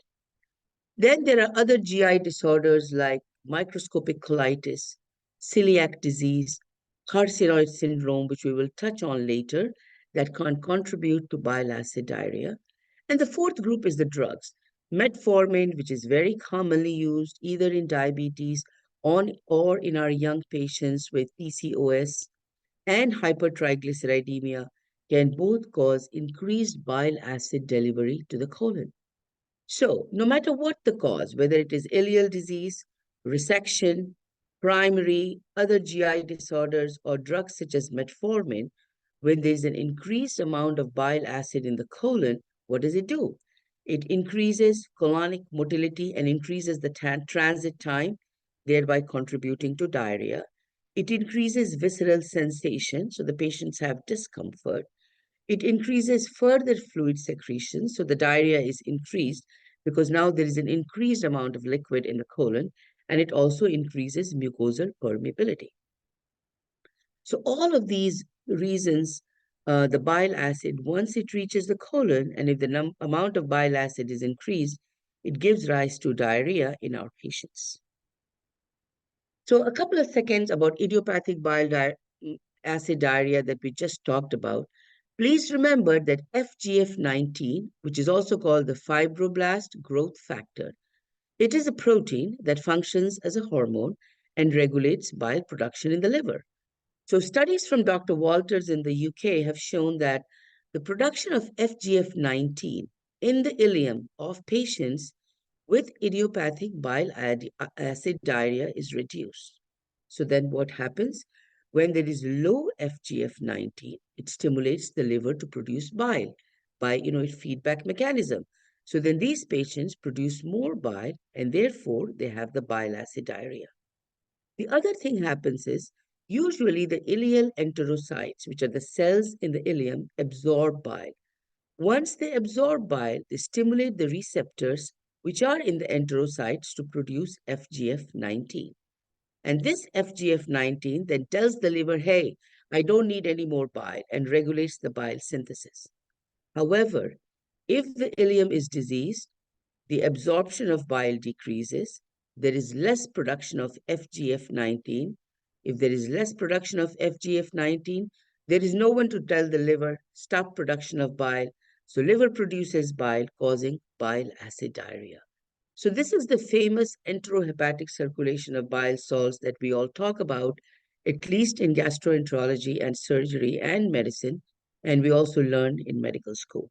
Then there are other GI disorders like microscopic colitis, celiac disease, carcinoid syndrome, which we will touch on later, that can contribute to bile acid diarrhea. And the fourth group is the drugs. Metformin, which is very commonly used either in diabetes or in our young patients with PCOS and hypertriglyceridemia, can both cause increased bile acid delivery to the colon. So no matter what the cause, whether it is ileal disease, resection, primary, other GI disorders, or drugs such as metformin, when there's an increased amount of bile acid in the colon, what does it do? It increases colonic motility and increases the transit time, thereby contributing to diarrhea. It increases visceral sensation, so the patients have discomfort. It increases further fluid secretion, so the diarrhea is increased because now there is an increased amount of liquid in the colon, and it also increases mucosal permeability. So all of these reasons, the bile acid, once it reaches the colon, and if the amount of bile acid is increased, it gives rise to diarrhea in our patients. So a couple of seconds about idiopathic bile acid diarrhea that we just talked about. Please remember that FGF19, which is also called the fibroblast growth factor, it is a protein that functions as a hormone and regulates bile production in the liver. So studies from Dr. Walters in the UK have shown that the production of FGF19 in the ileum of patients with idiopathic bile acid diarrhea is reduced. So then what happens? When there is low FGF19, it stimulates the liver to produce bile by, a feedback mechanism. So then these patients produce more bile and therefore they have the bile acid diarrhea. The other thing happens is usually the ileal enterocytes, which are the cells in the ileum, absorb bile. Once they absorb bile, they stimulate the receptors which are in the enterocytes to produce FGF19. And this FGF19 then tells the liver, hey, I don't need any more bile, and regulates the bile synthesis. However, if the ileum is diseased, the absorption of bile decreases, there is less production of FGF19. If there is less production of FGF19, there is no one to tell the liver, stop production of bile. So liver produces bile, causing bile acid diarrhea. So this is the famous enterohepatic circulation of bile salts that we all talk about, at least in gastroenterology and surgery and medicine, and we also learned in medical school.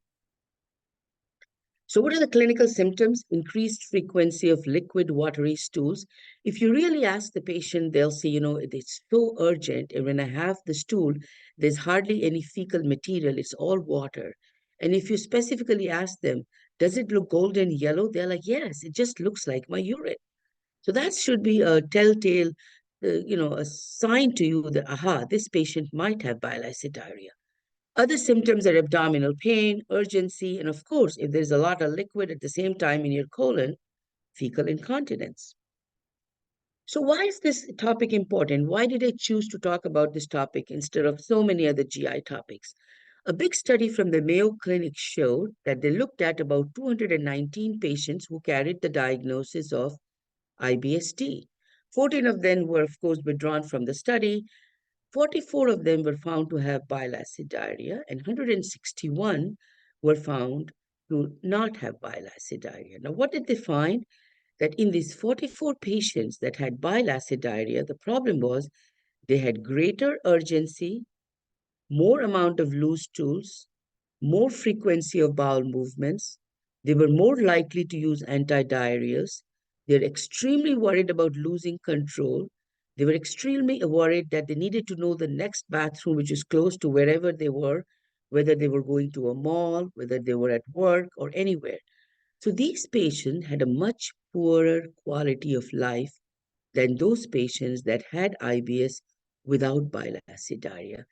So what are the clinical symptoms? Increased frequency of liquid watery stools. If you really ask the patient, they'll say, it's so urgent, and when I have the stool, there's hardly any fecal material, it's all water. And if you specifically ask them, does it look golden yellow? They're like, yes, it just looks like my urine. So that should be a telltale a sign to you that, aha, this patient might have bile acid diarrhea. Other symptoms are abdominal pain, urgency, and of course, if there's a lot of liquid at the same time in your colon, fecal incontinence. So why is this topic important? Why did I choose to talk about this topic instead of so many other GI topics? A big study from the Mayo Clinic showed that they looked at about 219 patients who carried the diagnosis of IBS-D. 14 of them were, of course, withdrawn from the study. 44 of them were found to have bile acid diarrhea, and 161 were found to not have bile acid diarrhea. Now, what did they find? That in these 44 patients that had bile acid diarrhea, the problem was they had greater urgency, more amount of loose stools, more frequency of bowel movements. They were more likely to use anti-diarrheals. They're extremely worried about losing control. They were extremely worried that they needed to know the next bathroom, which is close to wherever they were, whether they were going to a mall, whether they were at work or anywhere. So these patients had a much poorer quality of life than those patients that had IBS without bile acid diarrhea.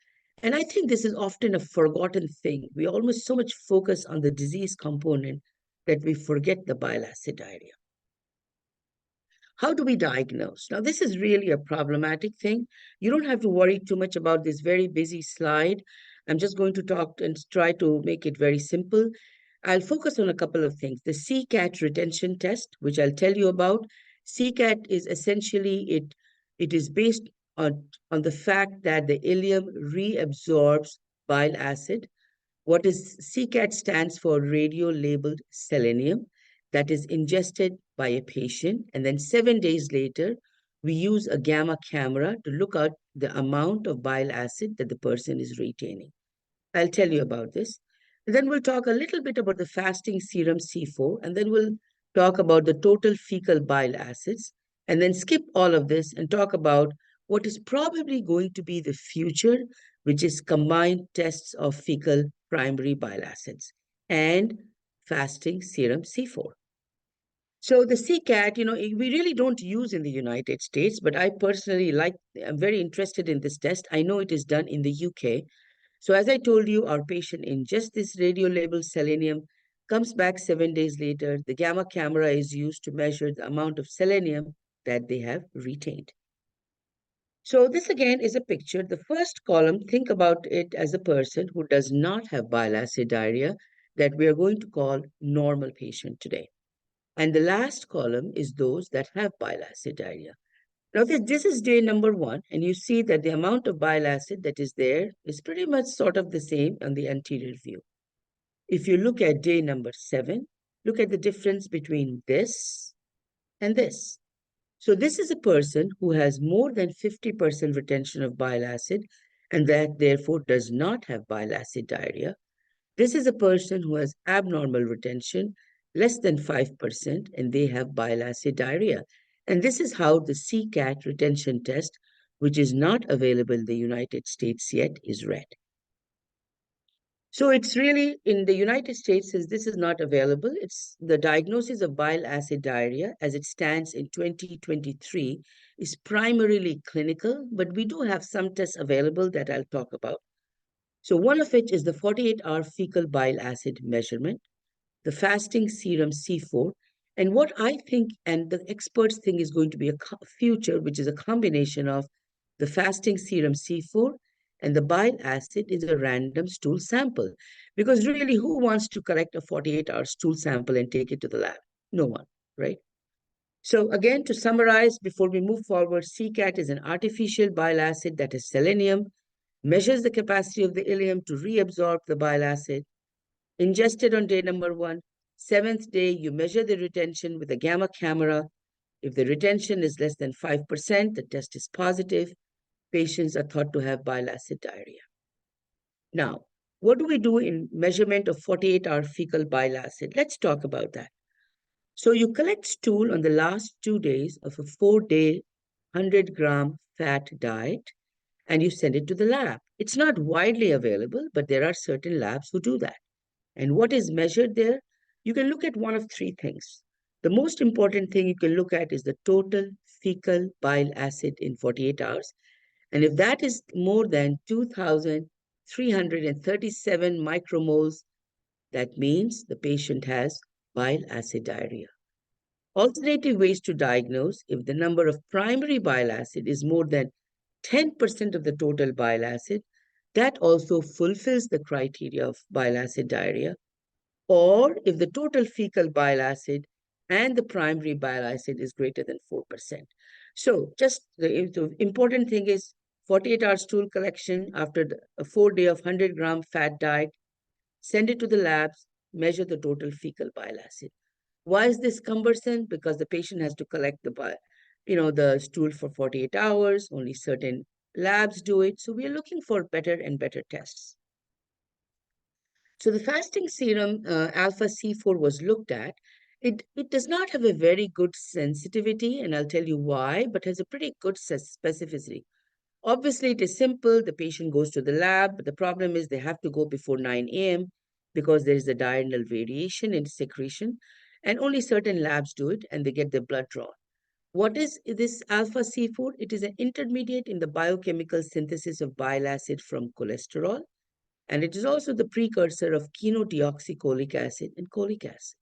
And I think this is often a forgotten thing. We almost so much focus on the disease component that we forget the bile acid diarrhea. How do we diagnose? Now, this is really a problematic thing. You don't have to worry too much about this very busy slide. I'm just going to talk and try to make it very simple. I'll focus on a couple of things. The CCAT retention test, which I'll tell you about. CCAT is essentially, it is based on the fact that the ileum reabsorbs bile acid. What is CCAT stands for radio-labeled selenium that is ingested by a patient. And then 7 days later, we use a gamma camera to look at the amount of bile acid that the person is retaining. I'll tell you about this. And then we'll talk a little bit about the fasting serum C4, and then we'll talk about the total fecal bile acids, and then skip all of this and talk about what is probably going to be the future, which is combined tests of fecal primary bile acids and fasting serum C4. So the CCAT, we really don't use in the United States, but I personally I'm very interested in this test. I know it is done in the UK. So as I told you, our patient ingests this radio-labeled selenium, comes back 7 days later. The gamma camera is used to measure the amount of selenium that they have retained. So this again is a picture. The first column, think about it as a person who does not have bile acid diarrhea that we are going to call normal patient today. And the last column is those that have bile acid diarrhea. Now, this is day number 1, and you see that the amount of bile acid that is there is pretty much sort of the same on the anterior view. If you look at day number 7, look at the difference between this and this. So this is a person who has more than 50% retention of bile acid and that therefore does not have bile acid diarrhea. This is a person who has abnormal retention, less than 5%, and they have bile acid diarrhea. And this is how the CCAT retention test, which is not available in the United States yet, is read. So it's really, in the United States, since this is not available, it's the diagnosis of bile acid diarrhea as it stands in 2023 is primarily clinical, but we do have some tests available that I'll talk about. So one of which is the 48-hour fecal bile acid measurement, the fasting serum C4, and what I think and the experts think is going to be a future, which is a combination of the fasting serum C4 and the bile acid is a random stool sample. Because really, who wants to collect a 48-hour stool sample and take it to the lab? No one, right? So again, to summarize, before we move forward, CCAT is an artificial bile acid that is selenium, measures the capacity of the ileum to reabsorb the bile acid, ingested on day number 1. 7th day, you measure the retention with a gamma camera. If the retention is less than 5%, the test is positive. Patients are thought to have bile acid diarrhea. Now, what do we do in measurement of 48-hour fecal bile acid? Let's talk about that. So you collect stool on the last 2 days of a 4-day, 100-gram fat diet, and you send it to the lab. It's not widely available, but there are certain labs who do that. And what is measured there? You can look at one of 3 things. The most important thing you can look at is the total fecal bile acid in 48 hours. And if that is more than 2,337 micromoles, that means the patient has bile acid diarrhea. Alternative ways to diagnose: if the number of primary bile acid is more than 10% of the total bile acid, that also fulfills the criteria of bile acid diarrhea. Or if the total fecal bile acid and the primary bile acid is greater than 4%. So just the important thing is 48-hour stool collection after a 4-day of 100-gram fat diet, send it to the labs, measure the total fecal bile acid. Why is this cumbersome? Because the patient has to collect the stool for 48 hours. Only certain labs do it. So we are looking for better and better tests. So the fasting serum alpha C4 was looked at. It does not have a very good sensitivity, and I'll tell you why, but has a pretty good specificity. Obviously, it is simple. The patient goes to the lab, but the problem is they have to go before 9 a.m. because there is a diurnal variation in secretion, and only certain labs do it, and they get their blood drawn. What is this alpha C4? It is an intermediate in the biochemical synthesis of bile acid from cholesterol, and it is also the precursor of chenodeoxycholic acid and cholic acid.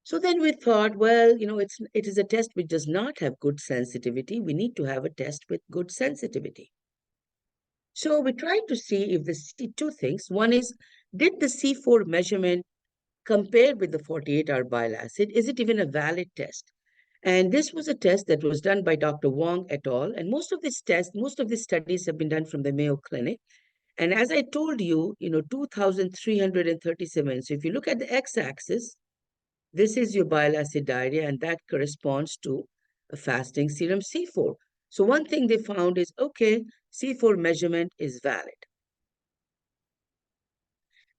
So then we thought, well, it is a test which does not have good sensitivity. We need to have a test with good sensitivity. So we tried to see if two things. One is, did the C4 measurement compare with the 48-hour bile acid? Is it even a valid test? And this was a test that was done by Dr. Wong et al. And most of these studies have been done from the Mayo Clinic. And as I told you, 2,337. So if you look at the x-axis, this is your bile acid diarrhea, and that corresponds to a fasting serum C4. So one thing they found is, okay, C4 measurement is valid.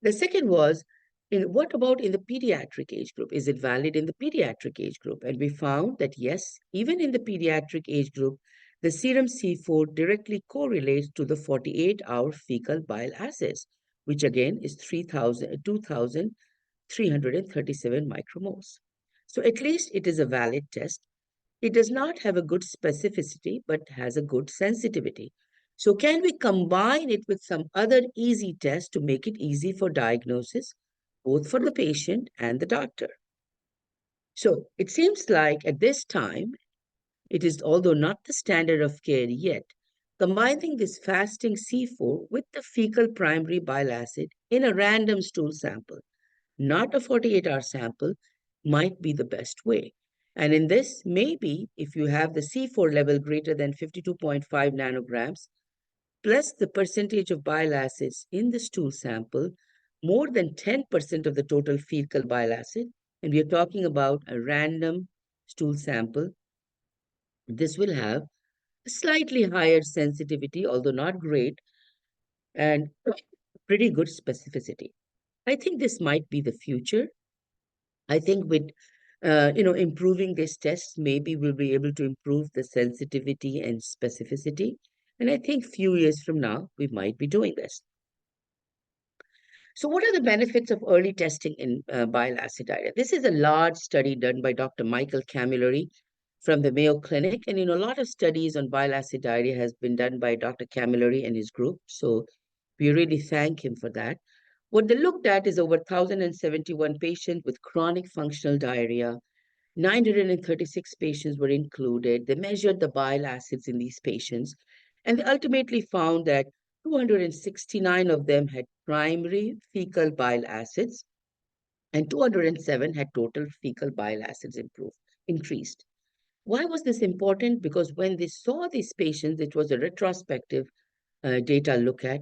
The second was, what about in the pediatric age group? Is it valid in the pediatric age group? And we found that yes, even in the pediatric age group, the serum C4 directly correlates to the 48-hour fecal bile acids, which again is 2,337 micromoles. So at least it is a valid test. It does not have a good specificity, but has a good sensitivity. So can we combine it with some other easy test to make it easy for diagnosis, both for the patient and the doctor? So it seems like at this time, it is, although not the standard of care yet, combining this fasting C4 with the fecal primary bile acid in a random stool sample, not a 48-hour sample, might be the best way. And in this, maybe if you have the C4 level greater than 52.5 nanograms, plus the percentage of bile acids in the stool sample, more than 10% of the total fecal bile acid, and we are talking about a random stool sample, this will have a slightly higher sensitivity, although not great, and pretty good specificity. I think this might be the future. I think with improving this test, maybe we'll be able to improve the sensitivity and specificity. And I think few years from now, we might be doing this. So what are the benefits of early testing in bile acid diarrhea? This is a large study done by Dr. Michael Camilleri from the Mayo Clinic. And, a lot of studies on bile acid diarrhea has been done by Dr. Camilleri and his group. So we really thank him for that. What they looked at is over 1,071 patients with chronic functional diarrhea. 936 patients were included. They measured the bile acids in these patients, and they ultimately found that 269 of them had primary fecal bile acids, and 207 had total fecal bile acids increased. Why was this important? Because when they saw these patients, it was a retrospective data look at,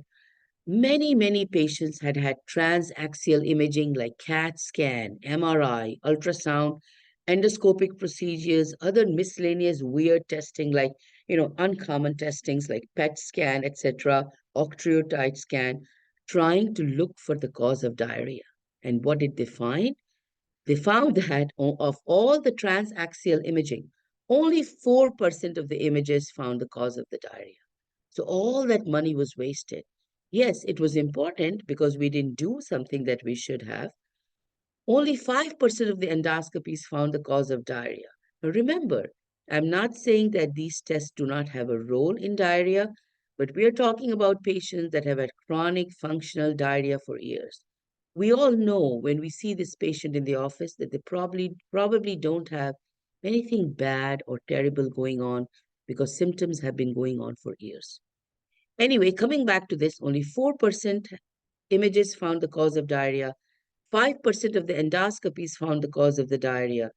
many patients had transaxial imaging like CAT scan, MRI, ultrasound, endoscopic procedures, other miscellaneous weird testing like, uncommon testings like PET scan, etc., octreotide scan, trying to look for the cause of diarrhea. And what did they find? They found that of all the transaxial imaging, only 4% of the images found the cause of the diarrhea. So all that money was wasted. Yes, it was important because we didn't do something that we should have. Only 5% of the endoscopies found the cause of diarrhea. Now remember, I'm not saying that these tests do not have a role in diarrhea, but we are talking about patients that have had chronic functional diarrhea for years. We all know when we see this patient in the office that they probably don't have anything bad or terrible going on because symptoms have been going on for years. Anyway, coming back to this, only 4% images found the cause of diarrhea, 5% of the endoscopies found the cause of the diarrhea,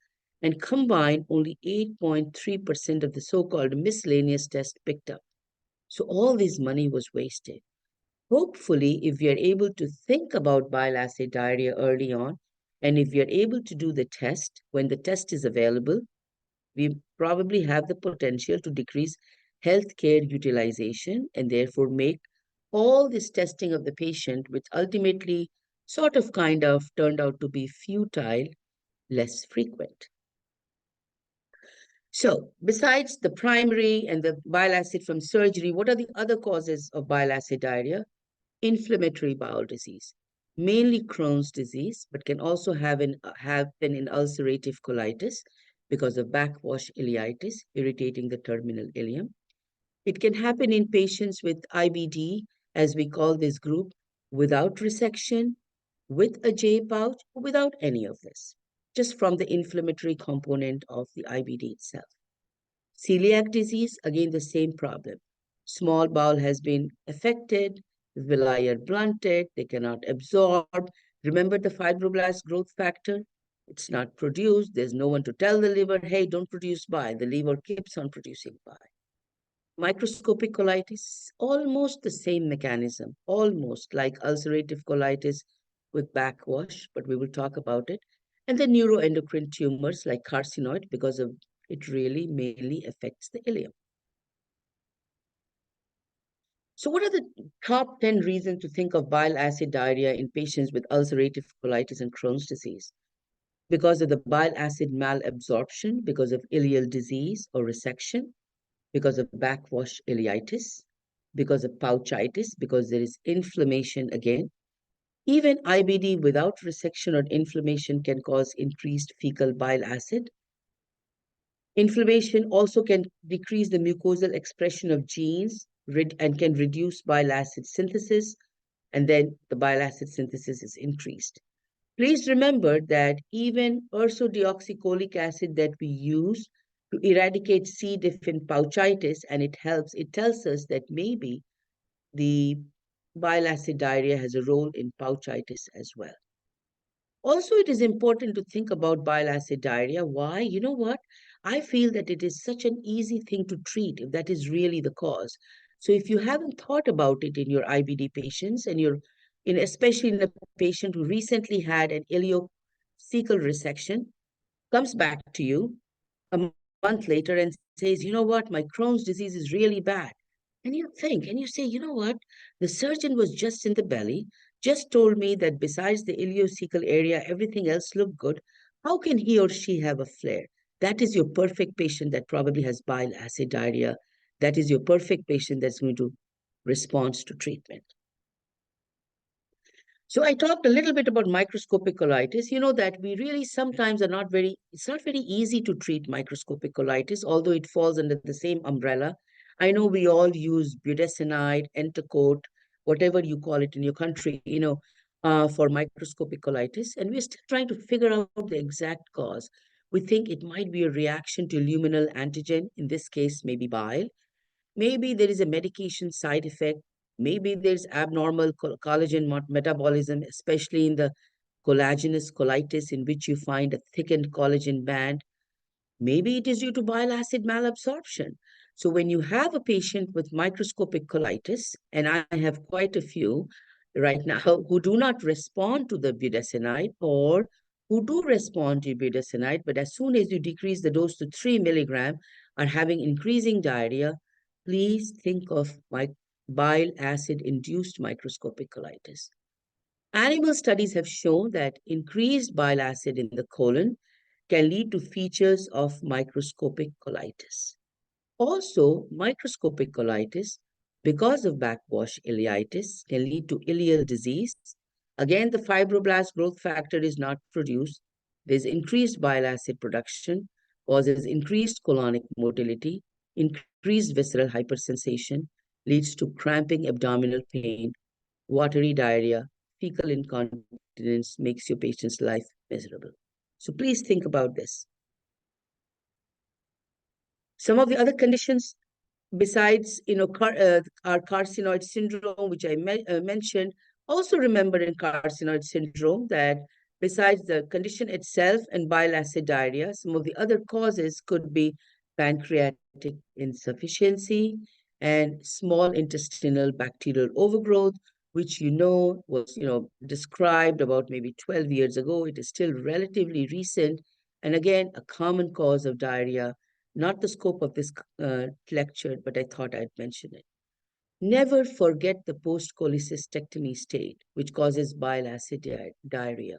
and combined, only 8.3% of the so-called miscellaneous tests picked up. So all this money was wasted. Hopefully, if we are able to think about bile acid diarrhea early on, and if we are able to do the test when the test is available, we probably have the potential to decrease healthcare utilization and therefore make all this testing of the patient, which ultimately kind of turned out to be futile, less frequent. So besides the primary and the bile acid from surgery, what are the other causes of bile acid diarrhea? Inflammatory bowel disease, mainly Crohn's disease, but can also happen in ulcerative colitis because of backwash ileitis, irritating the terminal ileum. It can happen in patients with IBD, as we call this group, without resection, with a J pouch, or without any of this, just from the inflammatory component of the IBD itself. Celiac disease, again, the same problem. Small bowel has been affected, villi are blunted, they cannot absorb. Remember the fibroblast growth factor? It's not produced. There's no one to tell the liver, hey, don't produce bile. The liver keeps on producing bile. Microscopic colitis, almost the same mechanism, almost like ulcerative colitis with backwash, but we will talk about it. And the neuroendocrine tumors like carcinoid, because of it really mainly affects the ileum. So what are the top 10 reasons to think of bile acid diarrhea in patients with ulcerative colitis and Crohn's disease? Because of the bile acid malabsorption, because of ileal disease or resection, because of backwash ileitis, because of pouchitis, because there is inflammation again. Even IBD without resection or inflammation can cause increased fecal bile acid. Inflammation also can decrease the mucosal expression of genes and can reduce bile acid synthesis, and then the bile acid synthesis is increased. Please remember that even ursodeoxycholic acid that we use to eradicate C. diff in pouchitis, and it tells us that maybe the bile acid diarrhea has a role in pouchitis as well. Also, it is important to think about bile acid diarrhea. Why? You know what? I feel that it is such an easy thing to treat if that is really the cause. So if you haven't thought about it in your IBD patients and especially in a patient who recently had an ileocecal resection, comes back to you a month later and says, you know what, my Crohn's disease is really bad. And you think, and you say, you know what, the surgeon was just in the belly, just told me that besides the ileocecal area, everything else looked good. How can he or she have a flare? That is your perfect patient that probably has bile acid diarrhea. That is your perfect patient that's going to respond to treatment. So I talked a little bit about microscopic colitis. You know that we really sometimes it's not very easy to treat microscopic colitis, although it falls under the same umbrella. I know we all use budesonide, Entacort, whatever you call it in your country, for microscopic colitis, and we're still trying to figure out the exact cause. We think it might be a reaction to luminal antigen, in this case, maybe bile. Maybe there is a medication side effect. Maybe there's abnormal collagen metabolism, especially in the collagenous colitis, in which you find a thickened collagen band. Maybe it is due to bile acid malabsorption. So when you have a patient with microscopic colitis, and I have quite a few right now who do not respond to the budesonide, or who do respond to budesonide, but as soon as you decrease the dose to 3 milligram, are having increasing diarrhea, please think of bile acid-induced microscopic colitis. Animal studies have shown that increased bile acid in the colon can lead to features of microscopic colitis. Also, microscopic colitis, because of backwash ileitis, can lead to ileal disease. Again, the fibroblast growth factor is not produced. There's increased bile acid production. causes increased colonic motility, increased visceral hypersensation, leads to cramping abdominal pain, watery diarrhea, fecal incontinence, makes your patient's life miserable. So please think about this. Some of the other conditions besides, our carcinoid syndrome, which I mentioned, also remember in carcinoid syndrome that besides the condition itself and bile acid diarrhea, some of the other causes could be pancreatic insufficiency and small intestinal bacterial overgrowth, which was described about maybe 12 years ago. It is still relatively recent, and again, a common cause of diarrhea. Not the scope of this lecture, but I thought I'd mention it. Never forget the post-cholecystectomy state, which causes bile acid diarrhea.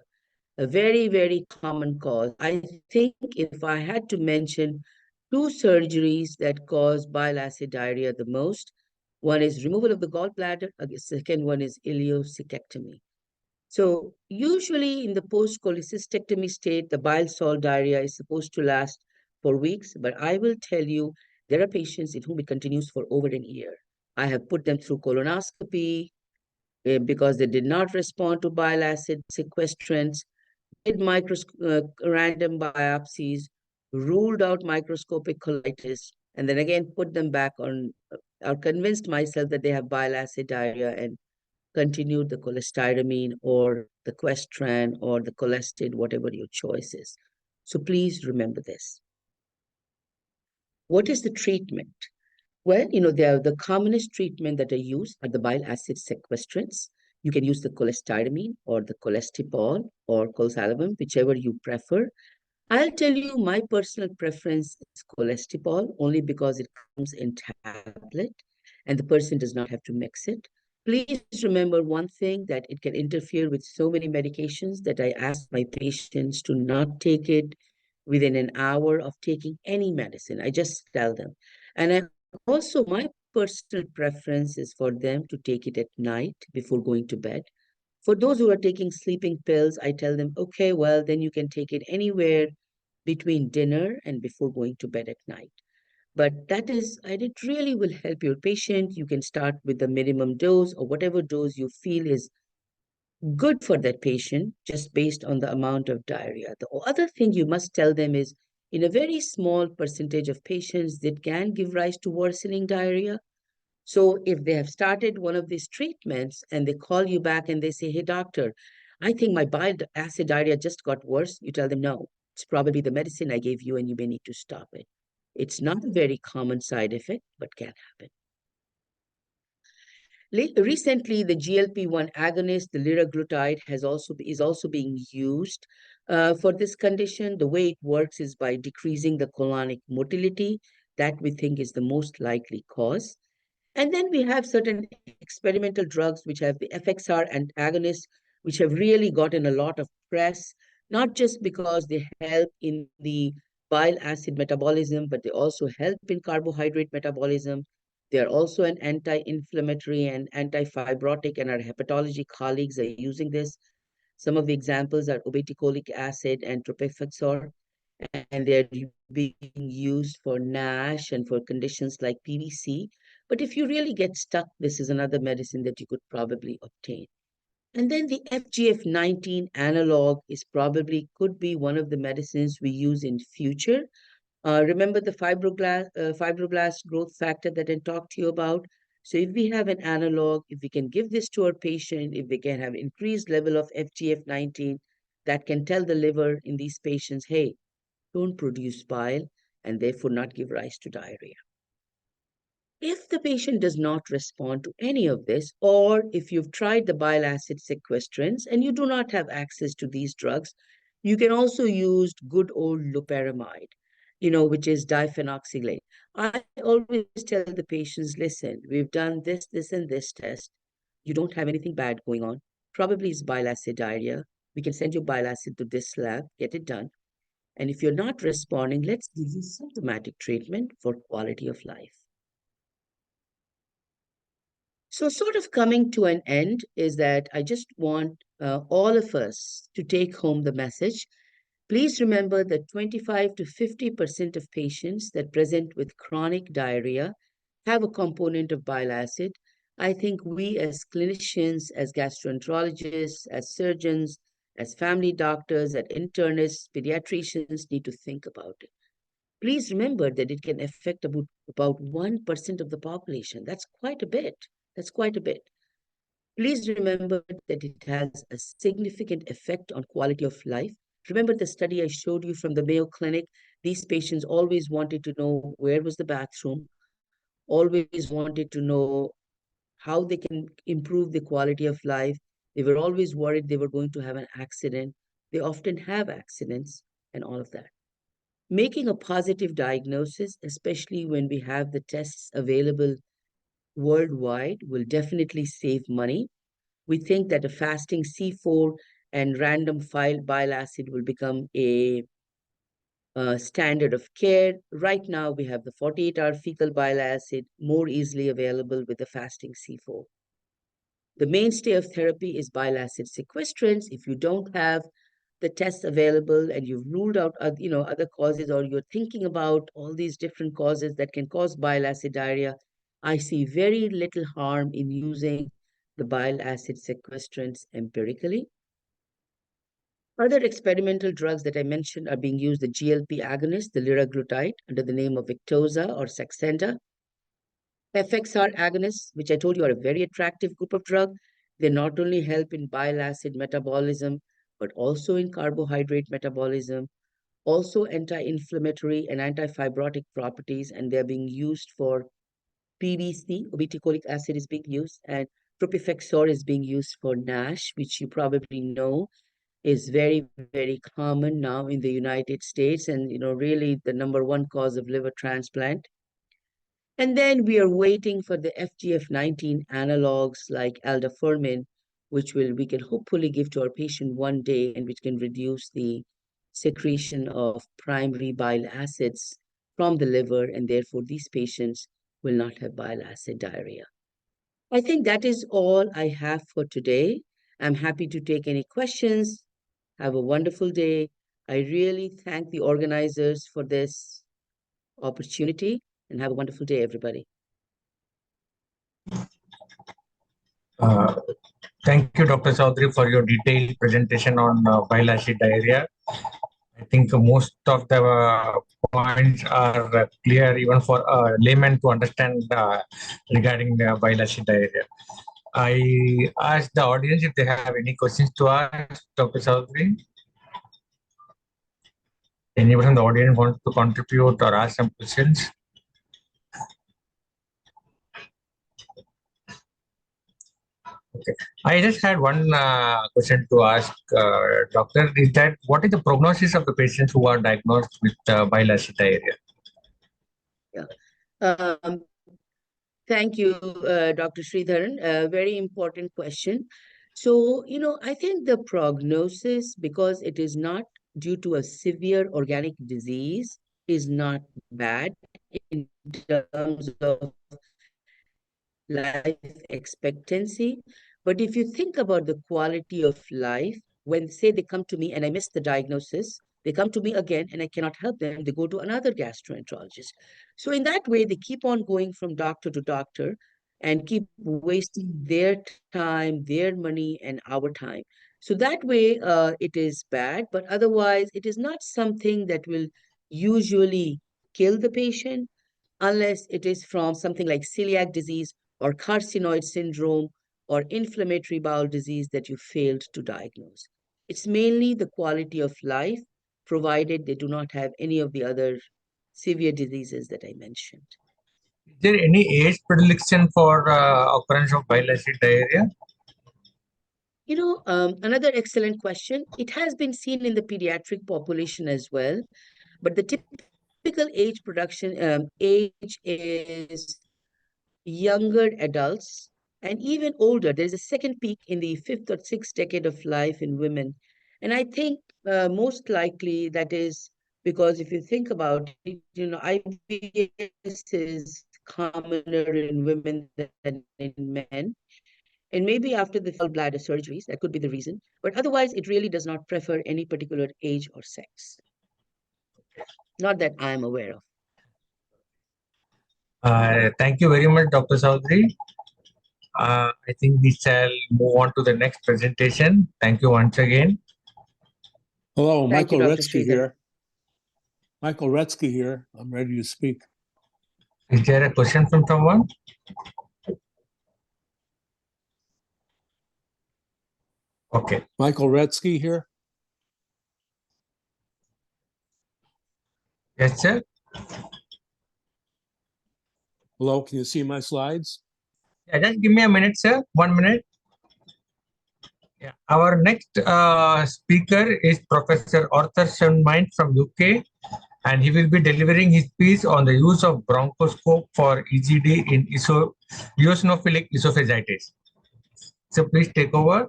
A very, very common cause. I think if I had to mention two surgeries that cause bile acid diarrhea the most, one is removal of the gallbladder, the second one is ileocystectomy. So usually in the post-cholecystectomy state, the bile salt diarrhea is supposed to last for weeks, but I will tell you, there are patients in whom it continues for over a year. I have put them through colonoscopy because they did not respond to bile acid sequestrants, did random biopsies, ruled out microscopic colitis, and then again put them back on, or convinced myself that they have bile acid diarrhea and continued the cholestyramine or the questran or the cholestid, whatever your choice is. So please remember this. What is the treatment? Well, the commonest treatment that are used are the bile acid sequestrants. You can use the cholestyramine or the cholestipol or cholsalabam, whichever you prefer. I'll tell you my personal preference is cholestipol only because it comes in tablet and the person does not have to mix it. Please remember one thing, that it can interfere with so many medications that I ask my patients to not take it within an hour of taking any medicine. I just tell them. And also, my personal preference is for them to take it at night before going to bed. For those who are taking sleeping pills, I tell them, okay, well, then you can take it anywhere between dinner and before going to bed at night. But it really will help your patient. You can start with the minimum dose or whatever dose you feel is good for that patient, just based on the amount of diarrhea. The other thing you must tell them is, in a very small percentage of patients, that can give rise to worsening diarrhea. So if they have started one of these treatments and they call you back and they say, hey, doctor, I think my bile acid diarrhea just got worse, you tell them, no, it's probably the medicine I gave you and you may need to stop it. It's not a very common side effect, but can happen. Recently, the GLP-1 agonist, the liraglutide, is also being used for this condition. The way it works is by decreasing the colonic motility. That we think is the most likely cause. And then we have certain experimental drugs which have the FXR antagonists, which have really gotten a lot of press, not just because they help in the bile acid metabolism, but they also help in carbohydrate metabolism. They are also an anti-inflammatory and anti-fibrotic, and our hepatology colleagues are using this. Some of the examples are obeticholic acid and tropifexor, and they're being used for NASH and for conditions like PBC. But if you really get stuck, this is another medicine that you could probably obtain. And then the FGF19 analog could be one of the medicines we use in future. Remember the fibroblast growth factor that I talked to you about? So if we have an analog, if we can give this to our patient, if they can have increased level of FGF19, that can tell the liver in these patients, hey, don't produce bile and therefore not give rise to diarrhea. If the patient does not respond to any of this, or if you've tried the bile acid sequestrants and you do not have access to these drugs, you can also use good old loperamide, which is diphenoxylate. I always tell the patients, listen, we've done this, and this test. You don't have anything bad going on. Probably it's bile acid diarrhea. We can send your bile acid to this lab, get it done. And if you're not responding, let's give you symptomatic treatment for quality of life. So sort of coming to an end is that I just want all of us to take home the message Please remember that 25 to 50% of patients that present with chronic diarrhea have a component of bile acid. I think we as clinicians, as gastroenterologists, as surgeons, as family doctors, as internists, pediatricians need to think about it. Please remember that it can affect about 1% of the population. That's quite a bit. That's quite a bit. Please remember that it has a significant effect on quality of life. Remember the study I showed you from the Mayo Clinic? These patients always wanted to know where was the bathroom, always wanted to know how they can improve the quality of life. They were always worried they were going to have an accident. They often have accidents and all of that. Making a positive diagnosis, especially when we have the tests available worldwide, will definitely save money. We think that a fasting C4 and random bile acid will become a standard of care. Right now, we have the 48-hour fecal bile acid more easily available with the fasting C4. The mainstay of therapy is bile acid sequestrants. If you don't have the tests available and you've ruled out other causes, or you're thinking about all these different causes that can cause bile acid diarrhea, I see very little harm in using the bile acid sequestrants empirically. Other experimental drugs that I mentioned are being used, the GLP agonist, the liraglutide, under the name of Victoza or Saxenda. FXR agonists, which I told you are a very attractive group of drugs. They not only help in bile acid metabolism, but also in carbohydrate metabolism, also anti-inflammatory and anti-fibrotic properties, and they're being used for PBC, obeticholic acid is being used, and propifexor is being used for NASH, which you probably know is very, very common now in the United States, and really the #1 cause of liver transplant. And then we are waiting for the FGF19 analogs like aldafermin, which we can hopefully give to our patient one day, and which can reduce the secretion of primary bile acids from the liver, and therefore these patients will not have bile acid diarrhea. I think that is all I have for today. I'm happy to take any questions. Have a wonderful day. I really thank the organizers for this opportunity, and have a wonderful day, everybody. Thank you, Dr. Chaudhary, for your detailed presentation on bile acid diarrhea. I think most of the points are clear even for a layman to understand regarding bile acid diarrhea. I ask the audience if they have any questions to ask Dr. Chaudhary. Anyone from the audience wants to contribute or ask some questions? Okay. I just had one question to ask, doctor, is that what is the prognosis of the patients who are diagnosed with bile acid diarrhea? Yeah. Thank you, Dr. Sridharan. A very important question. So, I think the prognosis, because it is not due to a severe organic disease, is not bad in terms of life expectancy. But if you think about the quality of life, when say they come to me and I miss the diagnosis, they come to me again and I cannot help them, they go to another gastroenterologist. So in that way, they keep on going from doctor to doctor and keep wasting their time, their money, and our time. So that way, it is bad, but otherwise, it is not something that will usually kill the patient unless it is from something like celiac disease or carcinoid syndrome or inflammatory bowel disease that you failed to diagnose. It's mainly the quality of life, provided they do not have any of the other severe diseases that I mentioned. Is there any age predilection for occurrence of bile acid diarrhea? Another excellent question. It has been seen in the pediatric population as well, but the typical age is younger adults and even older. There's a second peak in the 5th or 6th decade of life in women. And I think most likely that is because if you think about it, IBS is commoner in women than in men. And maybe after the gallbladder surgeries, that could be the reason. But otherwise, it really does not prefer any particular age or sex. Not that I am aware of. Thank you very much, Dr. Chaudhary. I think we shall move on to the next presentation. Thank you once again. Hello, Thank you, Michael Dr. Retsky Sridhar. here. Michael Retsky here. I'm ready to speak. Is there a question from someone? Okay. Michael Retsky here. Yes, sir. Hello, can you see my slides? Yeah, just give me a minute, sir. 1 minute. Yeah. Our next speaker is Professor Arthur Schoenmein from UK, and he will be delivering his piece on the use of bronchoscope for EGD in eosinophilic esophagitis. So please take over.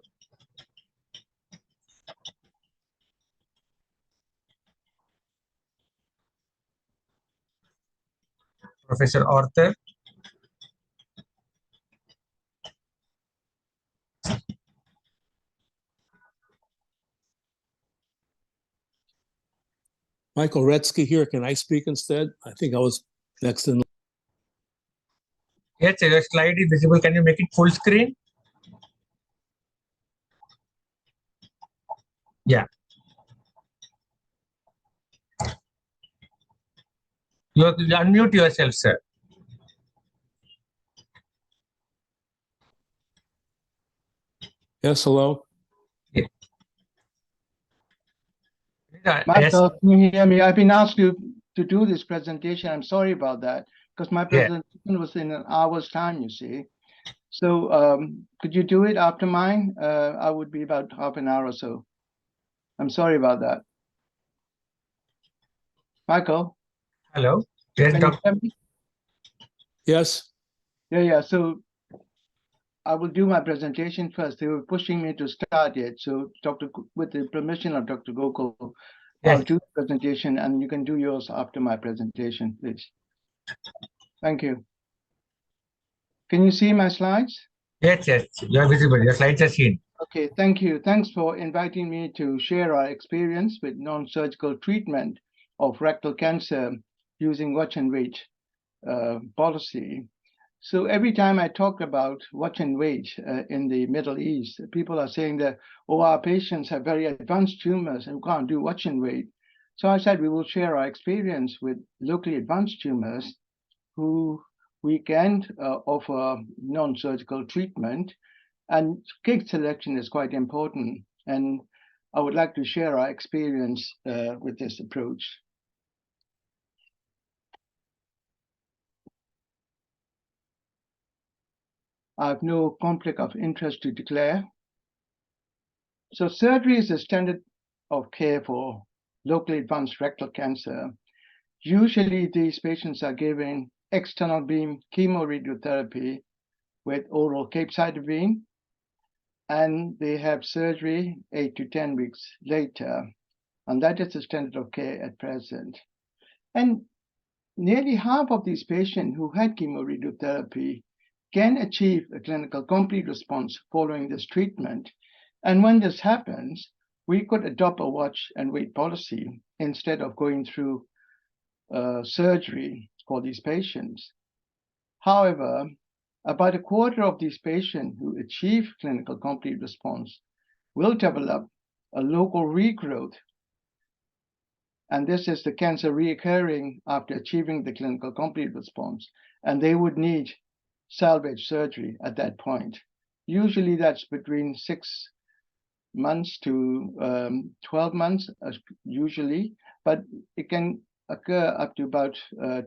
Professor Arthur. Michael Retsky here. Can I speak instead? I think I was next in. Yes, your slide is visible. Can you make it full screen? Yeah. You unmute yourself, sir. Yes, hello. Yeah. Michael, can you hear me? I've been asked to do this presentation. I'm sorry about that because my presentation was in an hour's time, you see. So could you do it after mine? I would be about half an hour or so. I'm sorry about that. Michael? Hello. Yes, can you hear me? Yes. Yeah. So I will do my presentation first. They were pushing me to start it. So with the permission of Dr. Gokul, yes. I'll do the presentation and you can do yours after my presentation, please. Thank you. Can you see my slides? Yes, you are visible. Your slides are seen. Okay, thank you. Thanks for inviting me to share our experience with non-surgical treatment of rectal cancer using watch and wait policy. So every time I talk about watch and wait in the Middle East, people are saying that, oh, our patients have very advanced tumors and we can't do watch and wait. So I said we will share our experience with locally advanced tumors who we can offer non-surgical treatment, and case selection is quite important. And I would like to share our experience with this approach. I have no conflict of interest to declare. So surgery is the standard of care for locally advanced rectal cancer. Usually these patients are given external beam chemoradiotherapy with oral capecitabine, and they have surgery 8 to 10 weeks later. And that is the standard of care at present. And nearly half of these patients who had chemoradiotherapy can achieve a clinical complete response following this treatment. And when this happens, we could adopt a watch and wait policy instead of going through surgery for these patients. However, about a quarter of these patients who achieve clinical complete response will develop a local regrowth. And this is the cancer reoccurring after achieving the clinical complete response. And they would need salvage surgery at that point. Usually that's between 6 months to 12 months, usually, but it can occur up to about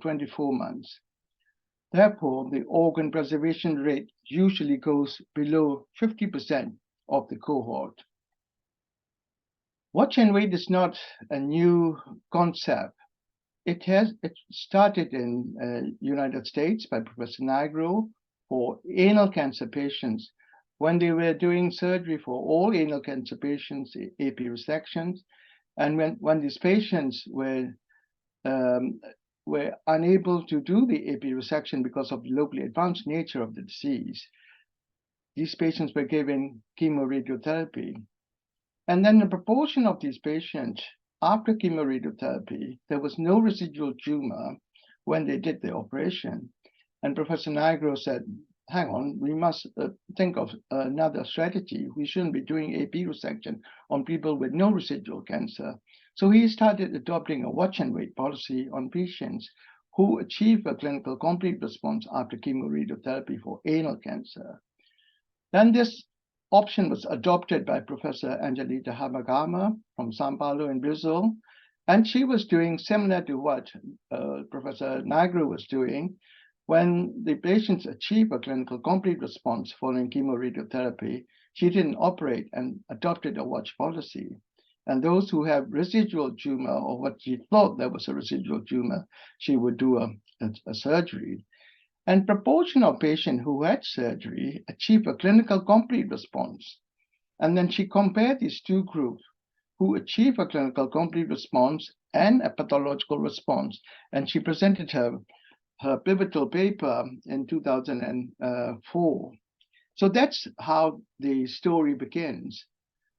24 months. Therefore, the organ preservation rate usually goes below 50% of the cohort. Watch and wait is not a new concept. It started in United States by Professor Nigro for anal cancer patients when they were doing surgery for all anal cancer patients, AP resections, and when these patients were unable to do the AP resection because of the locally advanced nature of the disease, these patients were given chemoradiotherapy. And then the proportion of these patients after chemoradiotherapy, there was no residual tumor when they did the operation. And Professor Nigro said, hang on, we must think of another strategy. We shouldn't be doing AP resection on people with no residual cancer. So he started adopting a watch and wait policy on patients who achieve a clinical complete response after chemoradiotherapy for anal cancer. Then this option was adopted by Professor Angelita Habagama from São Paulo in Brazil. And she was doing similar to what Professor Nigro was doing. When the patients achieve a clinical complete response following chemoradiotherapy, she didn't operate and adopted a watch policy. And those who have residual tumor, or what she thought there was a residual tumor, she would do a surgery. And proportion of patients who had surgery achieved a clinical complete response. And then she compared these two groups who achieved a clinical complete response and a pathological response. And she presented her pivotal paper in 2004. So that's how the story begins.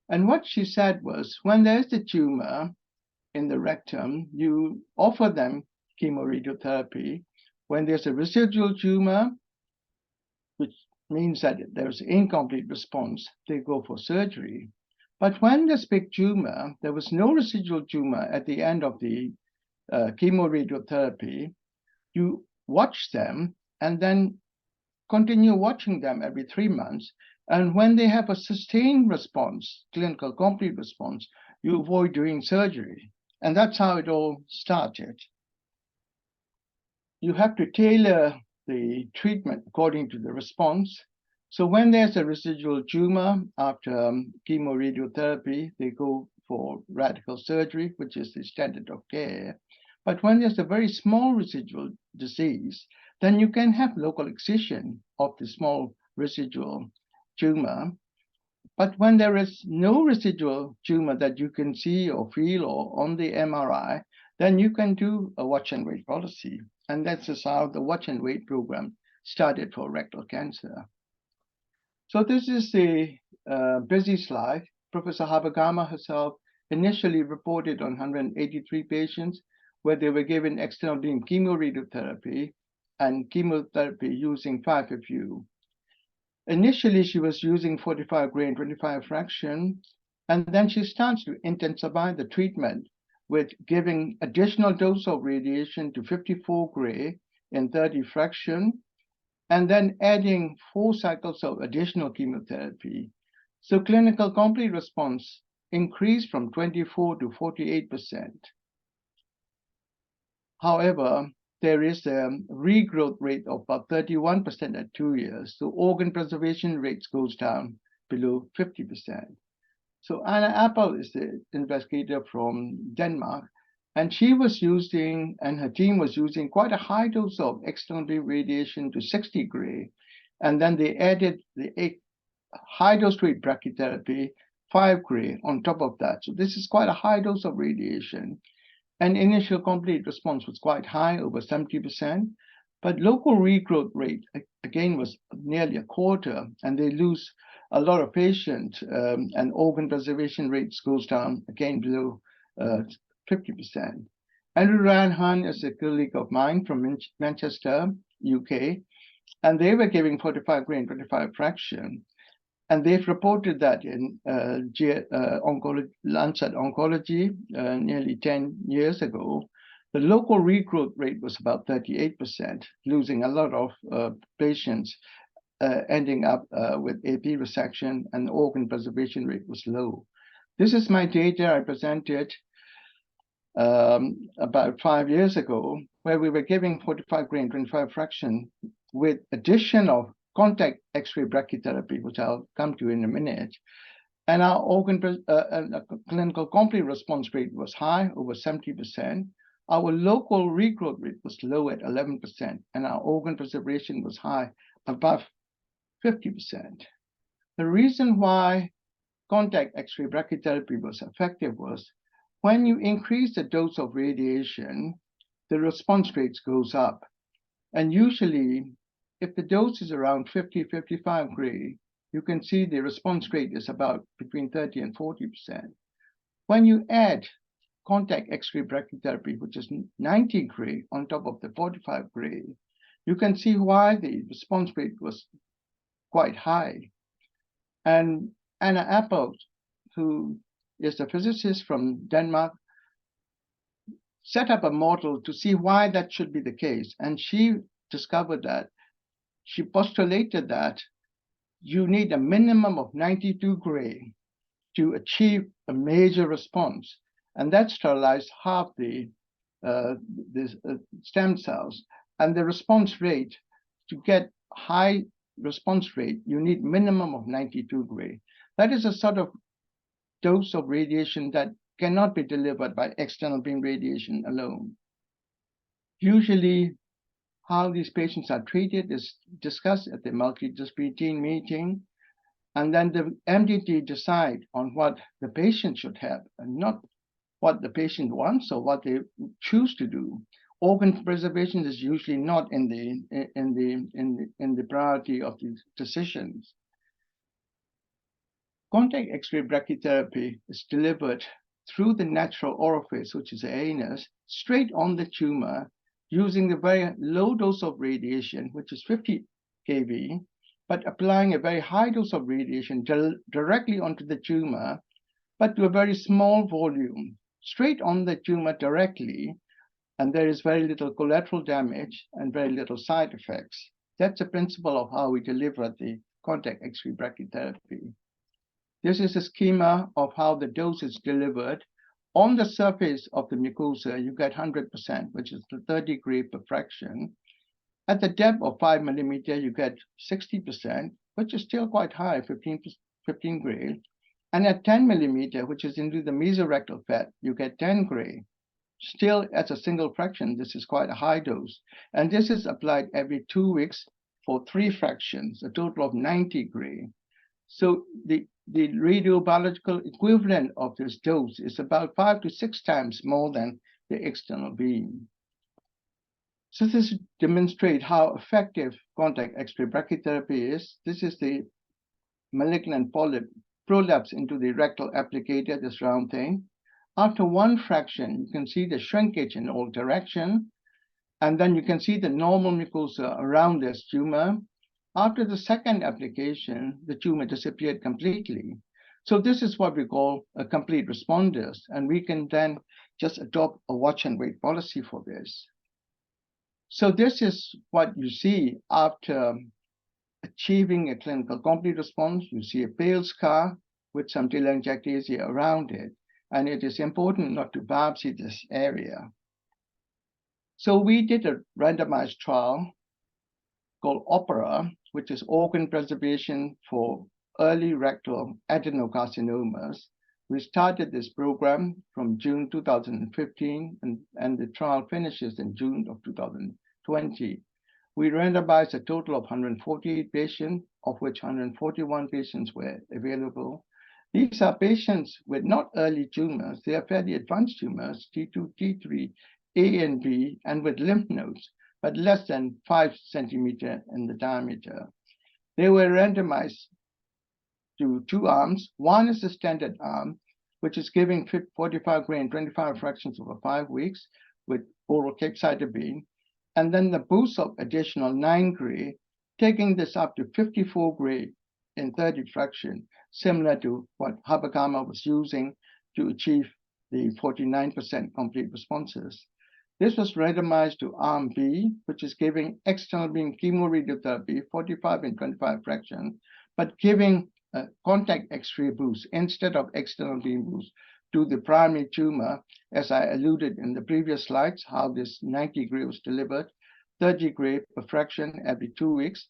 And what she said was, when there's the tumor in the rectum, you offer them chemoradiotherapy. When there's a residual tumor, which means that there's incomplete response, they go for surgery. But when there's big tumor, there was no residual tumor at the end of the chemoradiotherapy, you watch them and then continue watching them every 3 months. And when they have a sustained response, clinical complete response, you avoid doing surgery. And that's how it all started. You have to tailor the treatment according to the response. So when there's a residual tumor after chemoradiotherapy, they go for radical surgery, which is the standard of care. But when there's a very small residual disease, then you can have local excision of the small residual tumor. But when there is no residual tumor that you can see or feel or on the MRI, then you can do a watch and wait policy. And that's just how the watch and wait program started for rectal cancer. So this is the busy slide. Professor Habagama herself initially reported on 183 patients where they were given external beam chemoradiotherapy and chemotherapy using 5FU. Initially, she was using 45 gray and 25 fraction, and then she starts to intensify the treatment with giving additional dose of radiation to 54 gray and 30 fraction, and then adding 4 cycles of additional chemotherapy. So clinical complete response increased from 24 to 48%. However, there is a regrowth rate of about 31% at 2 years. So organ preservation rates goes down below 50%. So Anna Appel is the investigator from Denmark, and she was using, and her team was using quite a high dose of external beam radiation to 60 gray. And then they added the high dose rate brachytherapy, 5 gray on top of that. So this is quite a high dose of radiation. And initial complete response was quite high, over 70%, but local regrowth rate, again, was nearly a quarter, and they lose a lot of patients, and organ preservation rates goes down, again, below 50%. Andrew Ryan is a colleague of mine from Manchester, UK, and they were giving 45 gray and 25 fraction. And they've reported that in Lancet Oncology nearly 10 years ago. The local regrowth rate was about 38%, losing a lot of patients, ending up with AP resection, and the organ preservation rate was low. This is my data I presented about 5 years ago, where we were giving 45 gray and 25 fraction with addition of contact X-ray brachytherapy, which I'll come to in a minute. And our organ clinical complete response rate was high, over 70%. Our local regrowth rate was low at 11%, and our organ preservation was high, above 50%. The reason why contact X-ray brachytherapy was effective was when you increase the dose of radiation, the response rates goes up. And usually, if the dose is around 50, 55 gray, you can see the response rate is about between 30 and 40%. When you add contact X-ray brachytherapy, which is 90 gray on top of the 45 gray, you can see why the response rate was quite high. And Anna Appelt, who is a physicist from Denmark, set up a model to see why that should be the case. And she discovered that, she postulated that you need a minimum of 92 gray to achieve a major response. And that sterilized half the stem cells. And the response rate, to get high response rate, you need minimum of 92 gray. That is a sort of dose of radiation that cannot be delivered by external beam radiation alone. Usually, how these patients are treated is discussed at the multidisciplinary team meeting, and then the MDT decide on what the patient should have, and not what the patient wants or what they choose to do. Organ preservation is usually not in the priority of these decisions. Contact X-ray brachytherapy is delivered through the natural orifice, which is the anus, straight on the tumor, using the very low dose of radiation, which is 50 kV, but applying a very high dose of radiation directly onto the tumor, but to a very small volume, straight on the tumor directly, and there is very little collateral damage and very little side effects. That's the principle of how we deliver the contact X-ray brachytherapy. This is a schema of how the dose is delivered. On the surface of the mucosa, you get 100%, which is the 30 gray per fraction. At the depth of 5 millimeter, you get 60%, which is still quite high, 15 gray. And at 10 millimeter, which is into the mesorectal fat, you get 10 gray. Still, as a single fraction, this is quite a high dose. And this is applied every 2 weeks for 3 fractions, a total of 90 gray. So the radiobiological equivalent of this dose is about 5 to 6 times more than the external beam. So this demonstrates how effective contact X-ray brachytherapy is. This is the malignant polyp prolapse into the rectal applicator, this round thing. After 1 fraction, you can see the shrinkage in all directions, and then you can see the normal mucosa around this tumor. After the second application, the tumor disappeared completely. So this is what we call a complete responders, and we can then just adopt a watch and wait policy for this. So this is what you see after achieving a clinical complete response. You see a pale scar with some telangiectasia around it, and it is important not to biopsy this area. So we did a randomized trial called OPERA, which is organ preservation for early rectal adenocarcinomas. We started this program from June 2015, and the trial finishes in June of 2020. We randomized a total of 148 patients, of which 141 patients were available. These are patients with not early tumors, they are fairly advanced tumors, T2, T3, A and B, and with lymph nodes, but less than 5 centimeters in the diameter. They were randomized to 2 arms. One is the standard arm, which is giving 45 gray and 25 fractions over 5 weeks with oral capecitabine, and then the boost of additional 9 gray, taking this up to 54 gray in 30 fraction, similar to what Habakama was using to achieve the 49% complete responses. This was randomized to arm B, which is giving external beam chemoradiotherapy, 45 and 25 fraction, but giving a contact X-ray boost instead of external beam boost to the primary tumor, as I alluded in the previous slides, how this 90 gray was delivered, 30 gray per fraction every 2 weeks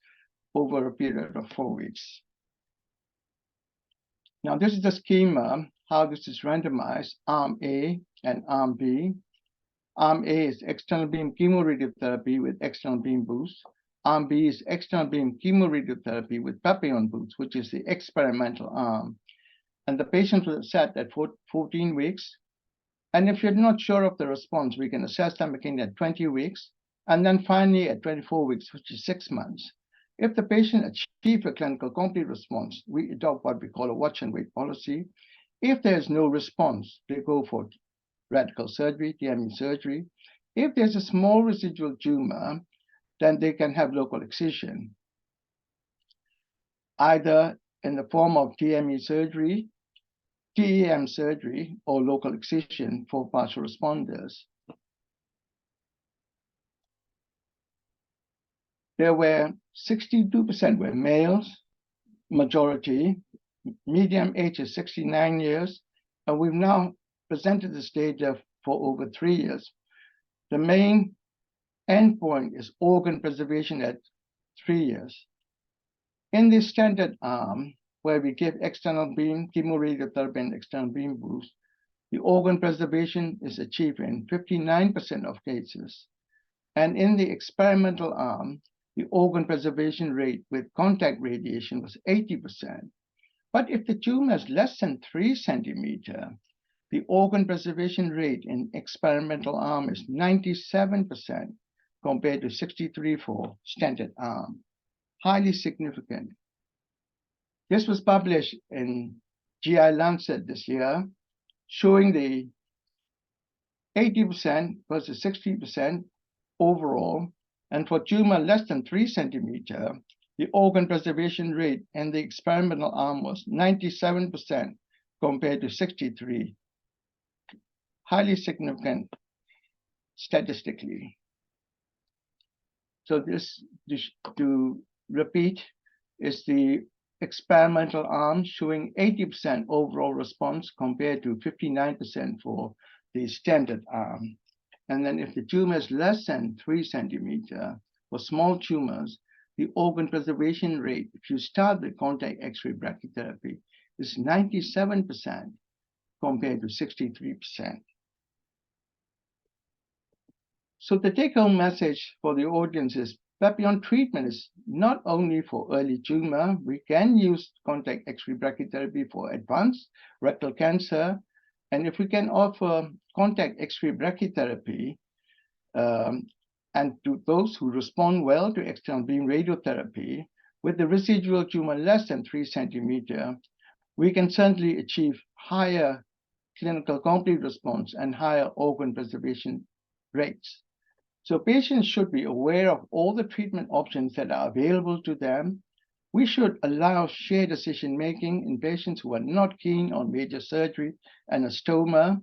over a period of 4 weeks. Now, this is the schema, how this is randomized, arm A and arm B. Arm A is external beam chemoradiotherapy with external beam boost. Arm B is external beam chemoradiotherapy with Papillon boost, which is the experimental arm. And the patients were set at 14 weeks. And if you're not sure of the response, we can assess them again at 20 weeks. And then finally at 24 weeks, which is 6 months. If the patient achieves a clinical complete response, we adopt what we call a watch and wait policy. If there's no response, they go for radical surgery, DME surgery. If there's a small residual tumor, then they can have local excision, either in the form of DME surgery, TEM surgery, or local excision for partial responders. There were 62% were males, majority, median age is 69 years, and we've now presented this data for over 3 years. The main endpoint is organ preservation at 3 years. In the standard arm, where we give external beam, chemoradiotherapy, and external beam boost, the organ preservation is achieved in 59% of cases. And in the experimental arm, the organ preservation rate with contact radiation was 80%. But if the tumor is less than 3 centimeters, the organ preservation rate in experimental arm is 97% compared to 63% for standard arm. Highly significant. This was published in GI Lancet this year, showing the 80% versus 60% overall, and for tumor less than 3 centimeters, the organ preservation rate in the experimental arm was 97% compared to 63%. Highly significant statistically. So this to repeat, is the experimental arm showing 80% overall response compared to 59% for the standard arm. And then if the tumor is less than 3 centimeters, for small tumors, the organ preservation rate, if you start with contact X-ray brachytherapy, is 97% compared to 63%. So the take-home message for the audience is Papillon treatment is not only for early tumor. We can use contact X-ray brachytherapy for advanced rectal cancer. And if we can offer contact X-ray brachytherapy and to those who respond well to external beam radiotherapy with the residual tumor less than 3 centimeters, we can certainly achieve higher clinical complete response and higher organ preservation rates. So patients should be aware of all the treatment options that are available to them. We should allow shared decision-making in patients who are not keen on major surgery and a stoma.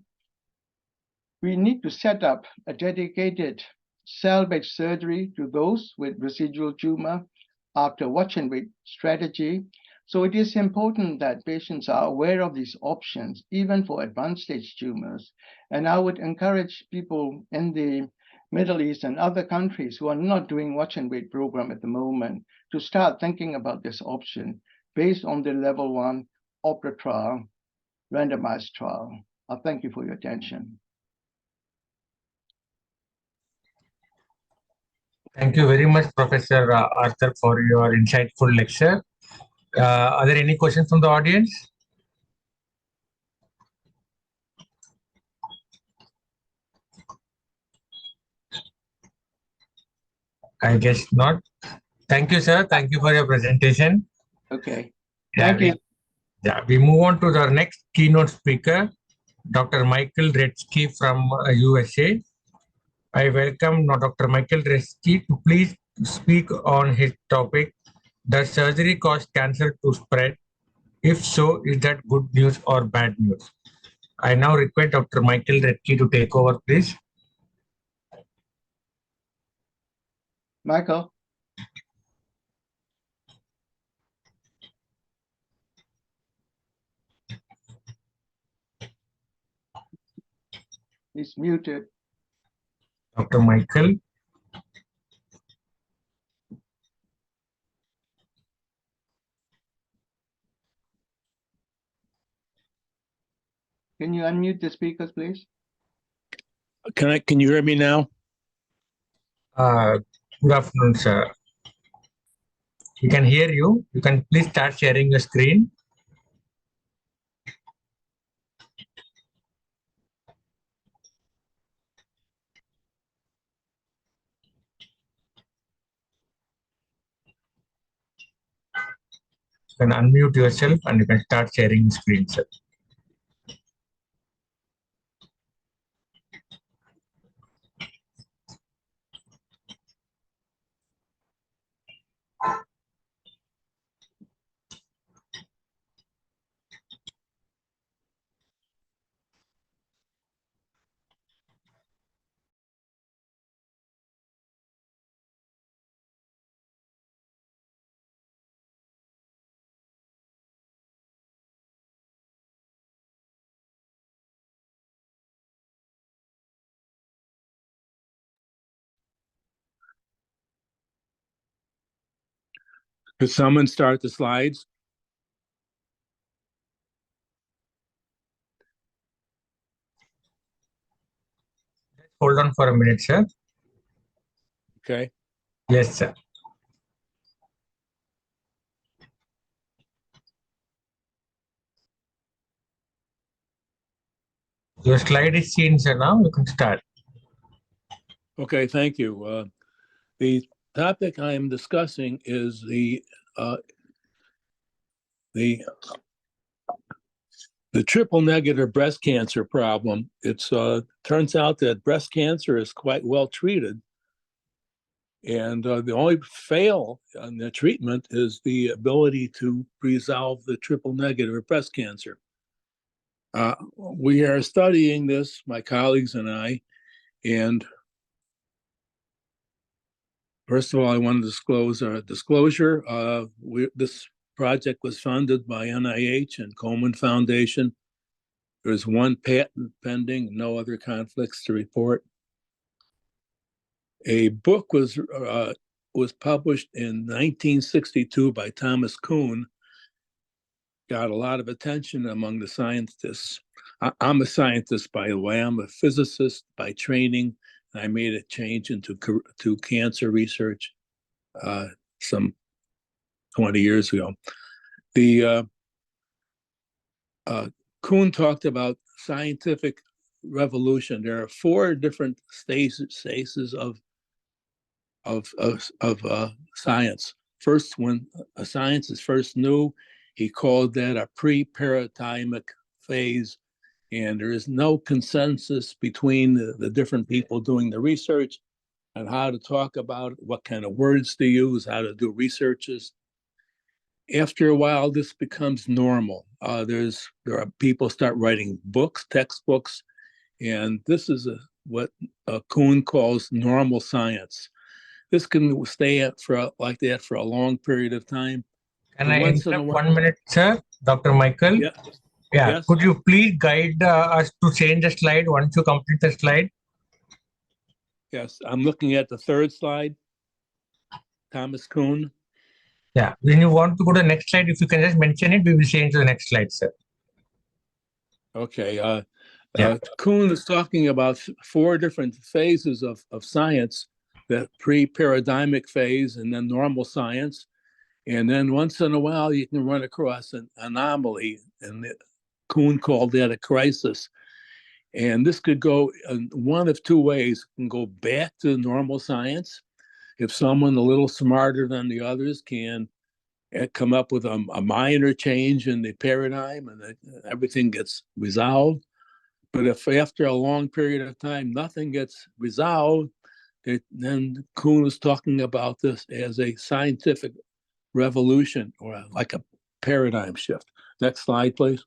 We need to set up a dedicated cell-based surgery to those with residual tumor after watch and wait strategy. So it is important that patients are aware of these options, even for advanced stage tumors. And I would encourage people in the Middle East and other countries who are not doing watch and wait program at the moment to start thinking about this option based on the level 1 OPERA trial, randomized trial. I thank you for your attention. Thank you very much, Professor Arthur, for your insightful lecture. Are there any questions from the audience? I guess not. Thank you, sir. Thank you for your presentation. Okay. Thank you. We move on to the next keynote speaker, Dr. Michael Redsky from USA. I welcome Dr. Michael Redsky to please speak on his topic, does surgery cause cancer to spread? If so, is that good news or bad news? I now request Dr. Michael Redsky to take over, please. Michael. He's muted. Dr. Michael. Can you unmute the speakers, please? Can you hear me now? Good afternoon, sir. We can hear you. You can please start sharing your screen. can unmute yourself and you can start sharing the screen, sir. Could someone start the slides? Hold on for a minute, sir. Okay. Yes, sir. Your slide is seen, sir. Now you can start. Okay, thank you. The topic I am discussing is the triple negative breast cancer problem. It's turns out that breast cancer is quite well treated, and the only fail in the treatment is the ability to resolve the triple negative breast cancer. We are studying this, my colleagues and I, and first of all, I want to disclose our disclosure. This project was funded by NIH and Komen Foundation. There's one patent pending, no other conflicts to report. A book was published in 1962 by Thomas Kuhn, got a lot of attention among the scientists. I'm a scientist, by the way. I'm a physicist by training. I made a change into cancer research some 20 years ago. The Kuhn talked about scientific revolution. There are 4 different stages of science. First, when a science is first new, he called that a pre-paradigmic phase, and there is no consensus between the different people doing the research on how to talk about it, what kind of words to use, how to do researches. After a while, this becomes normal. There are people start writing books, textbooks, and this is what Kuhn calls normal science. This can stay like that for a long period of time. Can I interrupt 1 minute, sir? Dr. Michael? Yeah. Yes. Could you please guide us to change the slide once you complete the slide? Yes, I'm looking at the 3rd slide. Thomas Kuhn. Yeah, when you want to go to the next slide, if you can just mention it, we will change to the next slide, sir. Okay. Kuhn is talking about 4 different phases of science: the pre-paradigmic phase, and then normal science. And then once in a while, you can run across an anomaly, and Kuhn called that a crisis. And this could go in one of 2 ways. It can go back to normal science. If someone a little smarter than the others can come up with a minor change in the paradigm, and everything gets resolved. But if after a long period of time nothing gets resolved, then Kuhn is talking about this as a scientific revolution, or like a paradigm shift. Next slide, please.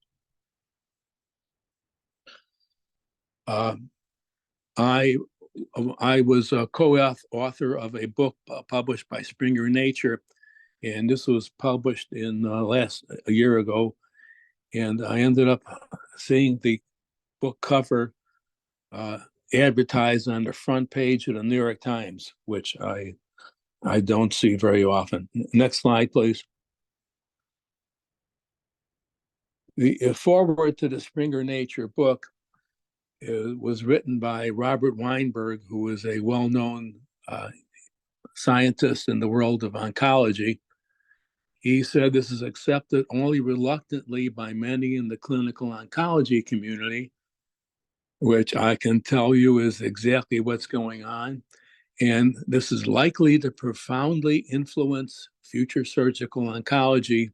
I was a co-author of a book published by Springer Nature, and this was published in a year ago. And I ended up seeing the book cover advertised on the front page of the New York Times, which I don't see very often. Next slide, please. The foreword to the Springer Nature book was written by Robert Weinberg, who is a well-known scientist in the world of oncology. He said this is accepted only reluctantly by many in the clinical oncology community, which I can tell you is exactly what's going on. And this is likely to profoundly influence future surgical oncology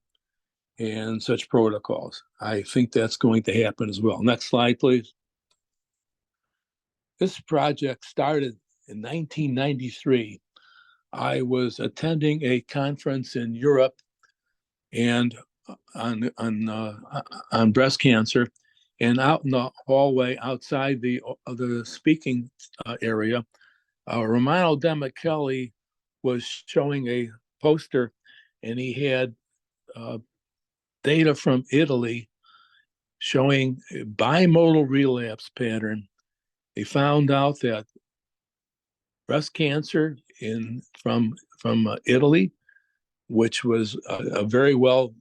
and such protocols. I think that's going to happen as well. Next slide, please. This project started in 1993. I was attending a conference in Europe and on breast cancer, and out in the hallway outside the speaking area, Romano Demicheli was showing a poster, and he had data from Italy showing a bimodal relapse pattern. They found out that breast cancer from Italy, which was a very well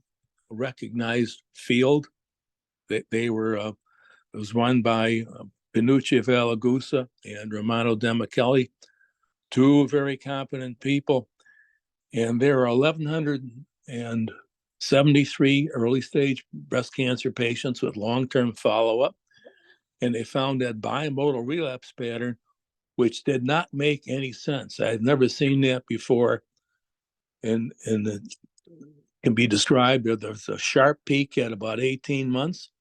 recognized field. They were it was run by Pinucci Valagusa and Romano Demicheli, two very competent people, and there are 1,173 early stage breast cancer patients with long-term follow-up, and they found that bimodal relapse pattern, which did not make any sense. I had never seen that before, and it can be described as there's a sharp peak at about 18 months,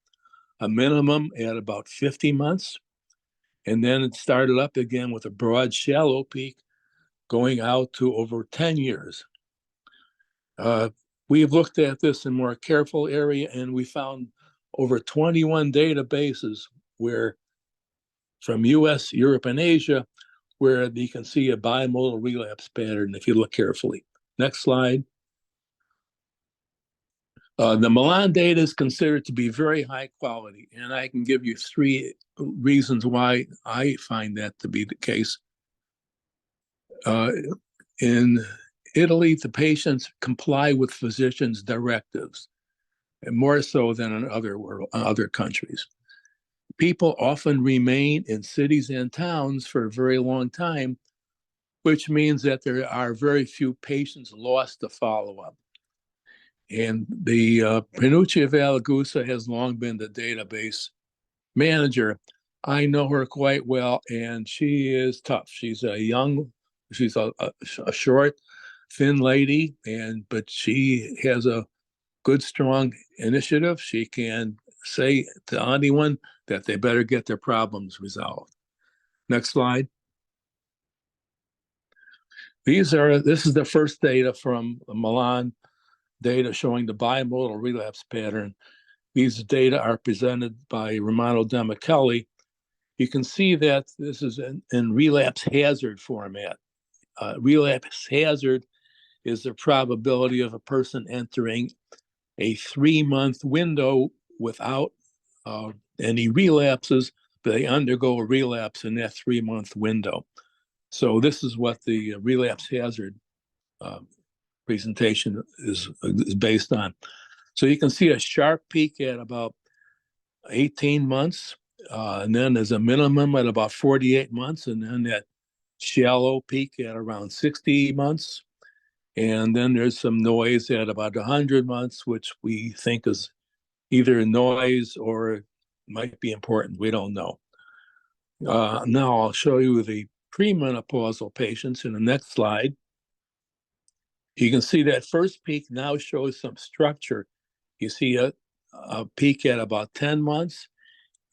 a minimum at about 50 months, and then it started up again with a broad, shallow peak going out to over 10 years. We've looked at this in more careful area, and we found over 21 databases where from US, Europe, and Asia, where you can see a bimodal relapse pattern if you look carefully. Next slide. The Milan data is considered to be very high quality, and I can give you 3 reasons why I find that to be the case. In Italy, the patients comply with physicians' directives, and more so than in other countries. People often remain in cities and towns for a very long time, which means that there are very few patients lost to follow-up. And the Pinucci Valagusa has long been the database manager. I know her quite well, and she is tough. She's a short, thin lady, but she has a good, strong initiative. She can say to anyone that they better get their problems resolved. Next slide. This is the first data from Milan data showing the bimodal relapse pattern. These data are presented by Romano Demicheli. You can see that this is in relapse hazard format. Relapse hazard is the probability of a person entering a 3-month window without any relapses, but they undergo a relapse in that 3-month window. So this is what the relapse hazard presentation is based on. So you can see a sharp peak at about 18 months, and then there's a minimum at about 48 months, and then that shallow peak at around 60 months. And then there's some noise at about 100 months, which we think is either noise or might be important. We don't know. Now I'll show you the premenopausal patients in the next slide. You can see that first peak now shows some structure. You see a peak at about 10 months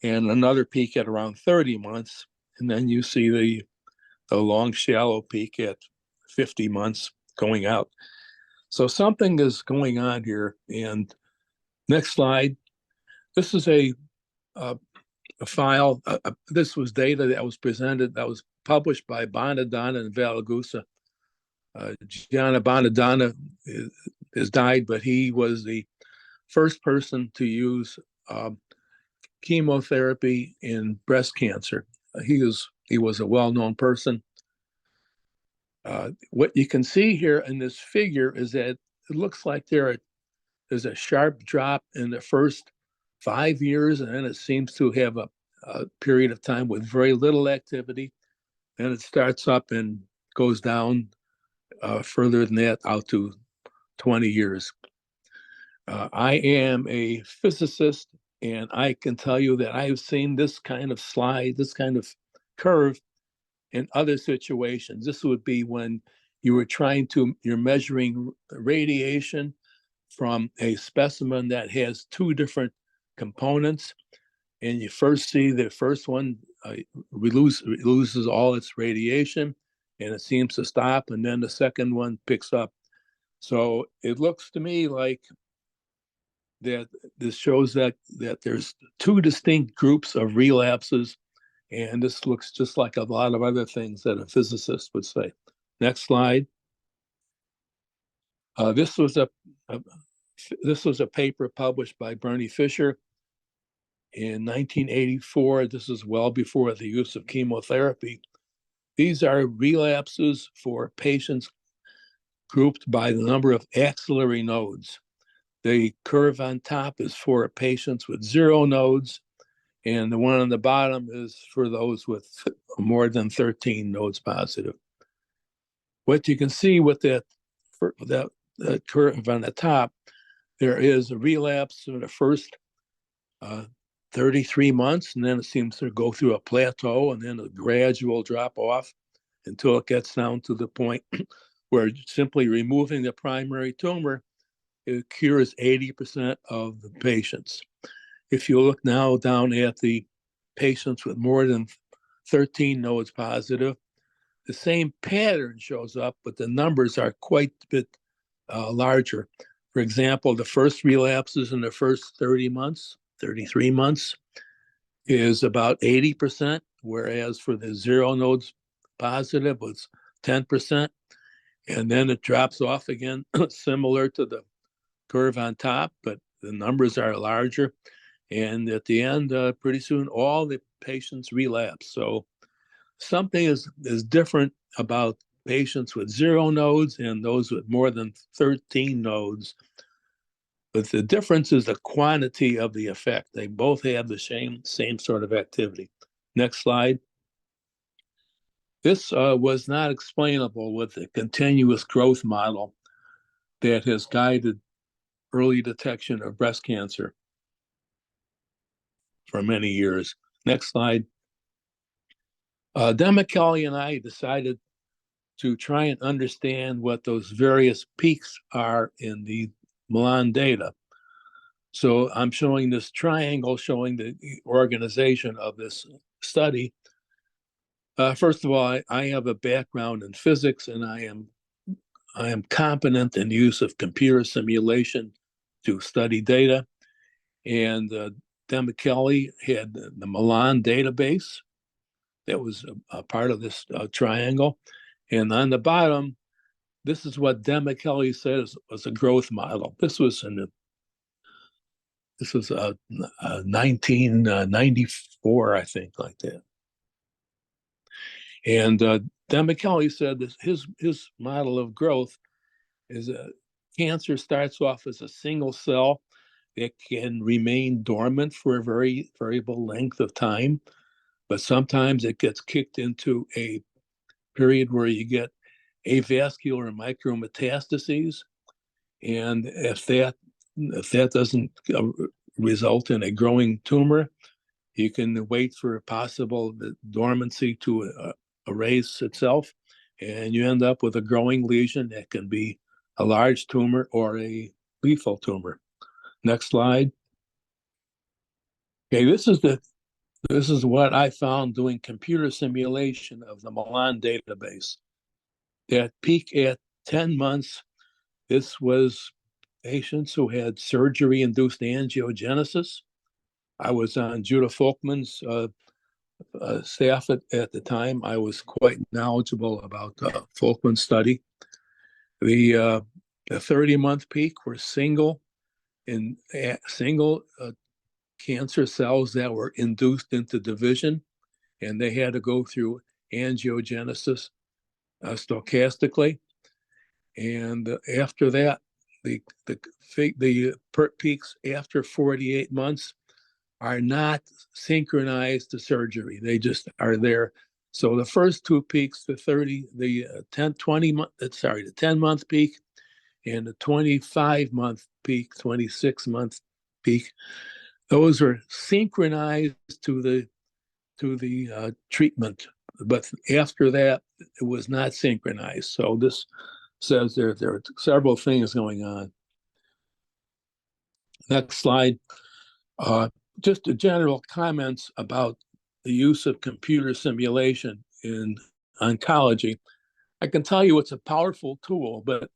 and another peak at around 30 months. And then you see the long shallow peak at 50 months going out. So something is going on here. And next slide. This is a file. This was data that was presented, that was published by Bonadonna and Valagusa. Gianna Bonadonna has died, but he was the first person to use chemotherapy in breast cancer. He was a well-known person. What you can see here in this figure is that it looks like there's a sharp drop in the first 5 years, and then it seems to have a period of time with very little activity. Then it starts up and goes down further than that out to 20 years. I am a physicist, and I can tell you that I have seen this kind of slide, this kind of curve in other situations. This would be when you're measuring radiation from a specimen that has two different components. And you first see the first one loses all its radiation and it seems to stop, and then the second one picks up. So it looks to me like that this shows that there's two distinct groups of relapses, and this looks just like a lot of other things that a physicist would say. Next slide. This was a paper published by Bernie Fisher in 1984. This is well before the use of chemotherapy. These are relapses for patients grouped by the number of axillary nodes. The curve on top is for patients with 0 nodes, and the one on the bottom is for those with more than 13 nodes positive. What you can see with that curve on the top, there is a relapse in the first 33 months, and then it seems to go through a plateau and then a gradual drop off until it gets down to the point where simply removing the primary tumor, it cures 80% of the patients. If you look now down at the patients with more than 13 nodes positive, the same pattern shows up, but the numbers are quite a bit larger. For example, the first relapses in the first 33 months is about 80%, whereas for the 0 nodes positive, it's 10%. And then it drops off again, similar to the curve on top, but the numbers are larger. And at the end, pretty soon, all the patients relapse. So something is different about patients with 0 nodes and those with more than 13 nodes. But the difference is the quantity of the effect. They both have the same sort of activity. Next slide. This was not explainable with the continuous growth model that has guided early detection of breast cancer for many years. Next slide. Demicheli and I decided to try and understand what those various peaks are in the Milan data. So I'm showing this triangle showing the organization of this study. First of all, I have a background in physics, and I am competent in the use of computer simulation to study data. And Demicheli had the Milan database that was a part of this triangle. And on the bottom, this is what Demicheli says was a growth model. This was 1994, I think, like that. And Demicheli said that his model of growth is cancer starts off as a single cell that can remain dormant for a very variable length of time, but sometimes it gets kicked into a period where you get avascular micrometastases, and if that doesn't result in a growing tumor, you can wait for a possible dormancy to erase itself, and you end up with a growing lesion that can be a large tumor or a lethal tumor. Next slide. Okay, this is what I found doing computer simulation of the Milan database. That peak at 10 months, this was patients who had surgery-induced angiogenesis. I was on Judah Folkman's staff at the time. I was quite knowledgeable about the Folkman study. The 30-month peak were single cancer cells that were induced into division, and they had to go through angiogenesis stochastically. And after that, the peaks after 48 months are not synchronized to surgery. They just are there. So the first two peaks, the 10-month peak and the 25-month peak, 26-month peak, those are synchronized to the treatment. But after that, it was not synchronized. So this says there are several things going on. Next slide. Just a general comments about the use of computer simulation in oncology. I can tell you it's a powerful tool, but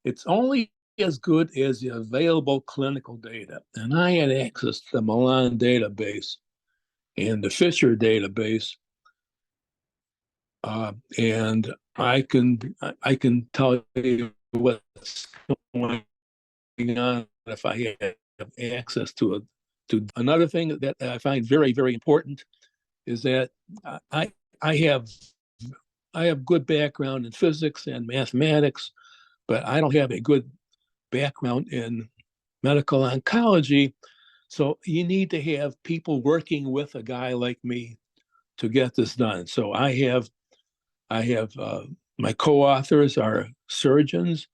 it's only as good as the available clinical data. And I had access to the Milan database and the Fisher database, and I can tell you what's going on if I have access to it. Another thing that I find very, very important is that I have good background in physics and mathematics, but I don't have a good background in medical oncology. So you need to have people working with a guy like me to get this done. So I have my co-authors are surgeons,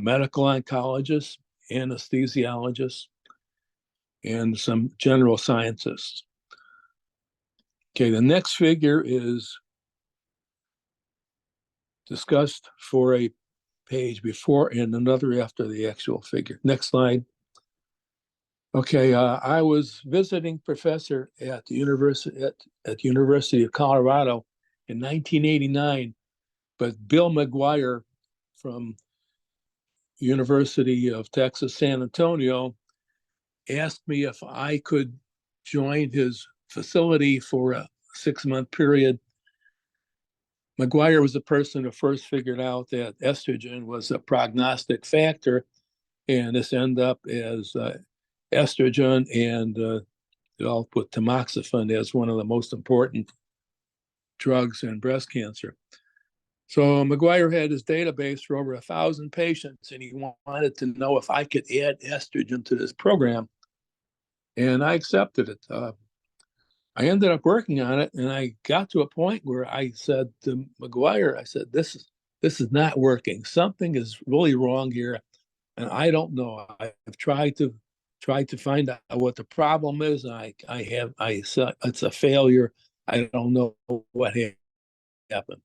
medical oncologists, anesthesiologists, and some general scientists. Okay, the next figure is discussed for a page before and another after the actual figure. Next slide. Okay, I was visiting professor at the University of Colorado in 1989, but Bill McGuire from University of Texas, San Antonio, asked me if I could join his facility for a 6-month period. McGuire was the person who first figured out that estrogen was a prognostic factor, and this ended up as estrogen and developed with tamoxifen as one of the most important drugs in breast cancer. So McGuire had his database for over 1,000 patients, and he wanted to know if I could add estrogen to this program, and I accepted it. I ended up working on it, and I got to a point where I said to McGuire, I said, this is not working. Something is really wrong here, and I don't know. I've tried to find out what the problem is. I said it's a failure. I don't know what happened.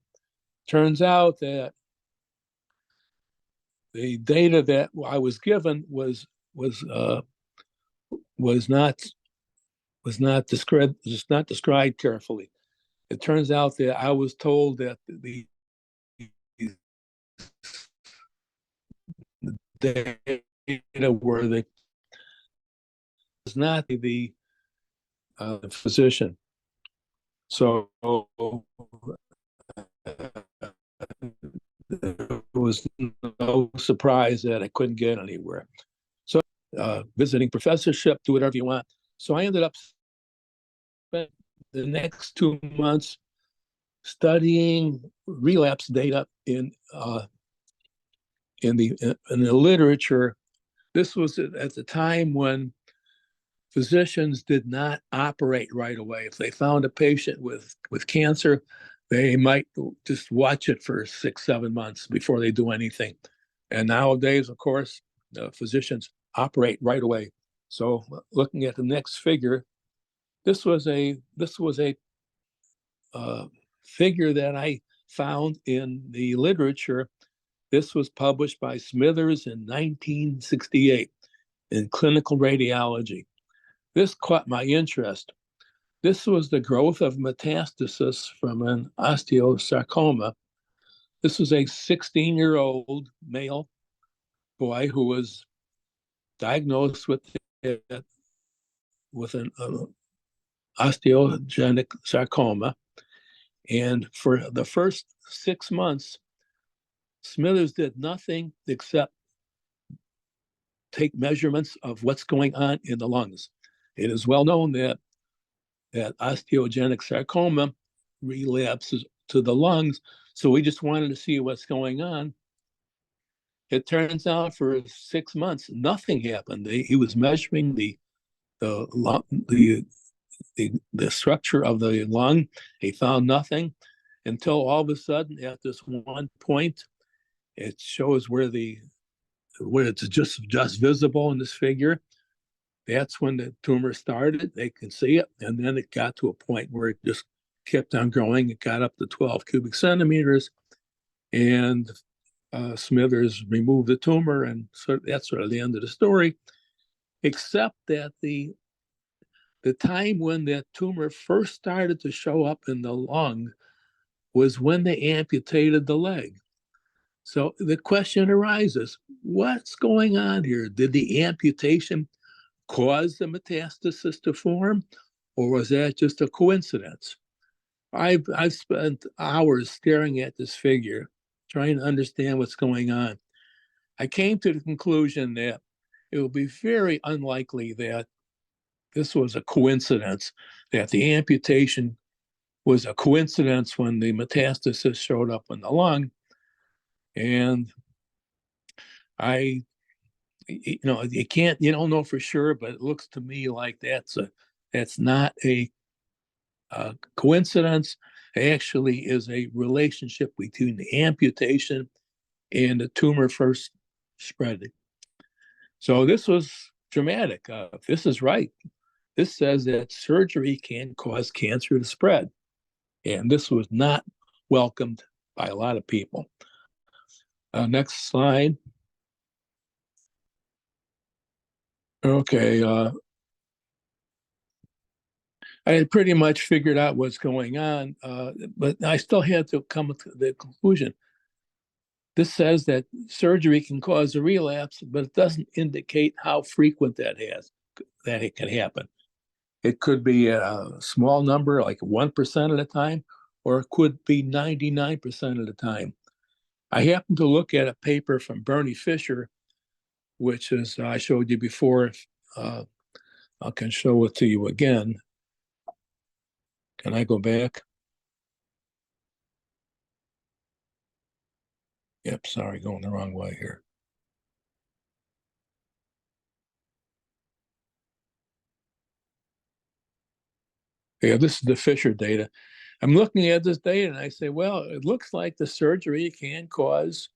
Turns out that the data that I was given was not described carefully. It turns out that I was told that the data were the was not the physician. So there was no surprise that I couldn't get anywhere. So visiting professorship, do whatever you want. So I ended up spending the next 2 months studying relapse data in the literature. This was at the time when physicians did not operate right away. If they found a patient with cancer, they might just watch it for 6-7 months before they do anything. And nowadays, of course, physicians operate right away. So looking at the next figure, this was a figure that I found in the literature. This was published by Smithers in 1968 in Clinical Radiology. This caught my interest. This was the growth of metastasis from an osteosarcoma. This was a 16-year-old male boy who was diagnosed with an osteogenic sarcoma. And for the first 6 months, Smithers did nothing except take measurements of what's going on in the lungs. It is well known that osteogenic sarcoma relapses to the lungs, so we just wanted to see what's going on. It turns out for 6 months, nothing happened. He was measuring the structure of the lung. He found nothing until all of a sudden, at this one point, it shows where it's just visible in this figure. That's when the tumor started. They can see it, and then it got to a point where it just kept on growing. It got up to 12 cubic centimeters, and Smithers removed the tumor, and so that's sort of the end of the story. except that the time when that tumor first started to show up in the lung was when they amputated the leg. So the question arises, what's going on here? Did the amputation cause the metastasis to form, or was that just a coincidence? I've spent hours staring at this figure, trying to understand what's going on. I came to the conclusion that it would be very unlikely that this was a coincidence, that the amputation was a coincidence when the metastasis showed up in the lung. And you don't know for sure, but it looks to me like that's not a coincidence. It actually is a relationship between the amputation and the tumor first spreading. So this was dramatic. If this is right, this says that surgery can cause cancer to spread. And this was not welcomed by a lot of people. Next slide. Okay. I had pretty much figured out what's going on, but I still had to come to the conclusion. This says that surgery can cause a relapse, but it doesn't indicate how frequent that it can happen. It could be a small number, like 1% of the time, or it could be 99% of the time. I happened to look at a paper from Bernie Fisher, which is, I showed you before. I can show it to you again. Can I go back? Yep, sorry, going the wrong way here. Yeah, this is the Fisher data. I'm looking at this data and I say, well, it looks like the surgery can cause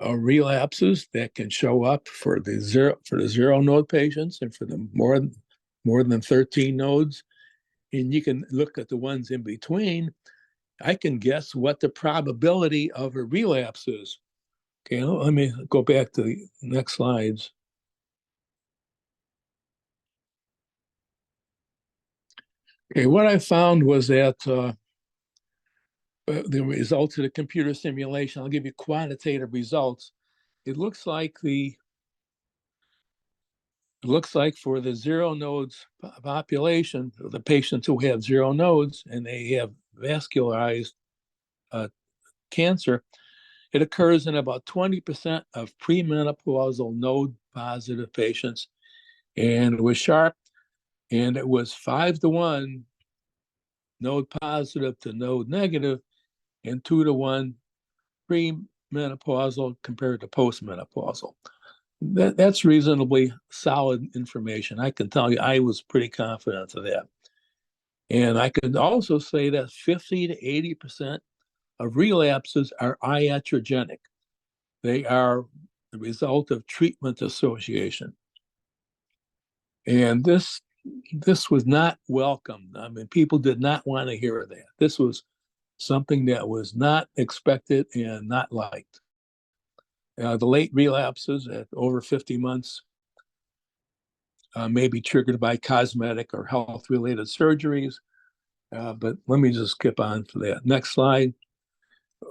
relapses that can show up for the zero node patients and for the more than 13 nodes. And you can look at the ones in between. I can guess what the probability of a relapse is. Okay, let me go back to the next slides. Okay, what I found was that the results of the computer simulation, I'll give you quantitative results. It looks like for the zero nodes population, the patients who have zero nodes and they have vascularized cancer, it occurs in about 20% of premenopausal node positive patients. And it was sharp, and it was 5-to-1 node positive to node negative, and 2-to-1 premenopausal compared to postmenopausal. That's reasonably solid information. I can tell you I was pretty confident of that. And I could also say that 50 to 80% of relapses are iatrogenic. They are the result of treatment association. And this was not welcomed. I mean, people did not want to hear that. This was something that was not expected and not liked. The late relapses at over 50 months may be triggered by cosmetic or health-related surgeries, but let me just skip on to that. Next slide.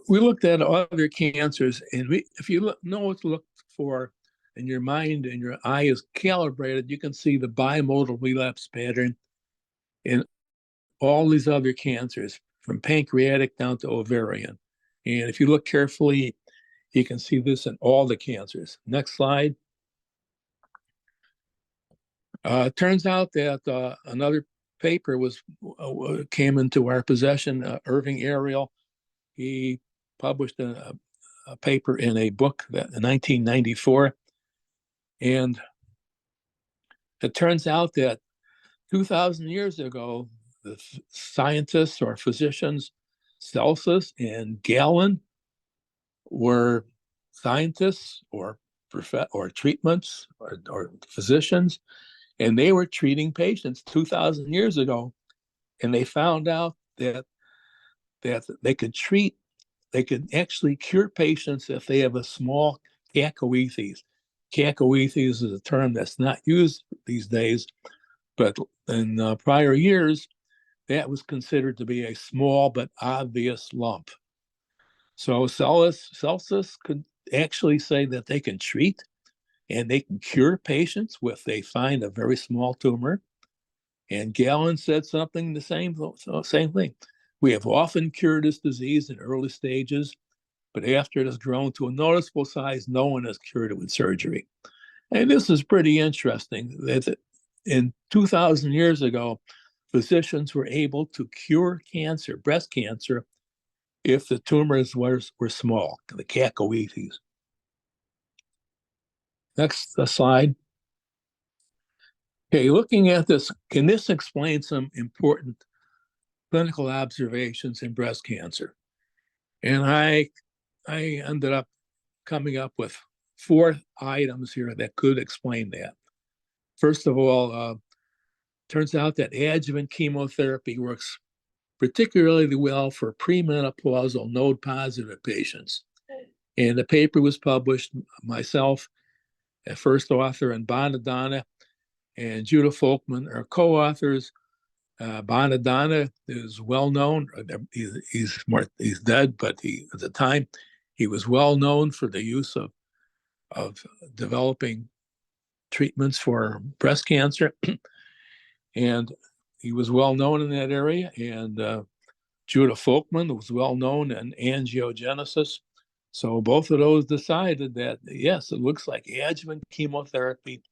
We looked at other cancers, and if you know what to look for, and your mind and your eye is calibrated, you can see the bimodal relapse pattern in all these other cancers, from pancreatic down to ovarian. And if you look carefully, you can see this in all the cancers. Next slide. It turns out that another paper came into our possession. Irving Ariel, he published a paper in a book in 1994. And it turns out that 2,000 years ago, the scientists or physicians, Celsus and Galen, were scientists or treatments or physicians, and they were treating patients 2,000 years ago, and they found out that they could actually cure patients if they have a small cacoethes. Cacoethes is a term that's not used these days, but in prior years, that was considered to be a small but obvious lump. So Celsus could actually say that they can treat and they can cure patients if they find a very small tumor. And Galen said something the same thing. We have often cured this disease in early stages, but after it has grown to a noticeable size, no one has cured it with surgery. And this is pretty interesting that in 2,000 years ago, physicians were able to cure cancer, breast cancer, if the tumors were small, the cacoethes. Next slide. Okay, looking at this, can this explain some important clinical observations in breast cancer? And I ended up coming up with 4 items here that could explain that. First of all, turns out that adjuvant chemotherapy works particularly well for premenopausal node-positive patients. And the paper was published, myself, a first author, and Bonadonna and Judah Folkman are co-authors. Bonadonna is well known. He's dead, but at the time he was well known for the use of developing treatments for breast cancer, and he was well known in that area. And Judah Folkman was well known in angiogenesis. So both of those decided that yes, it looks like adjuvant chemotherapy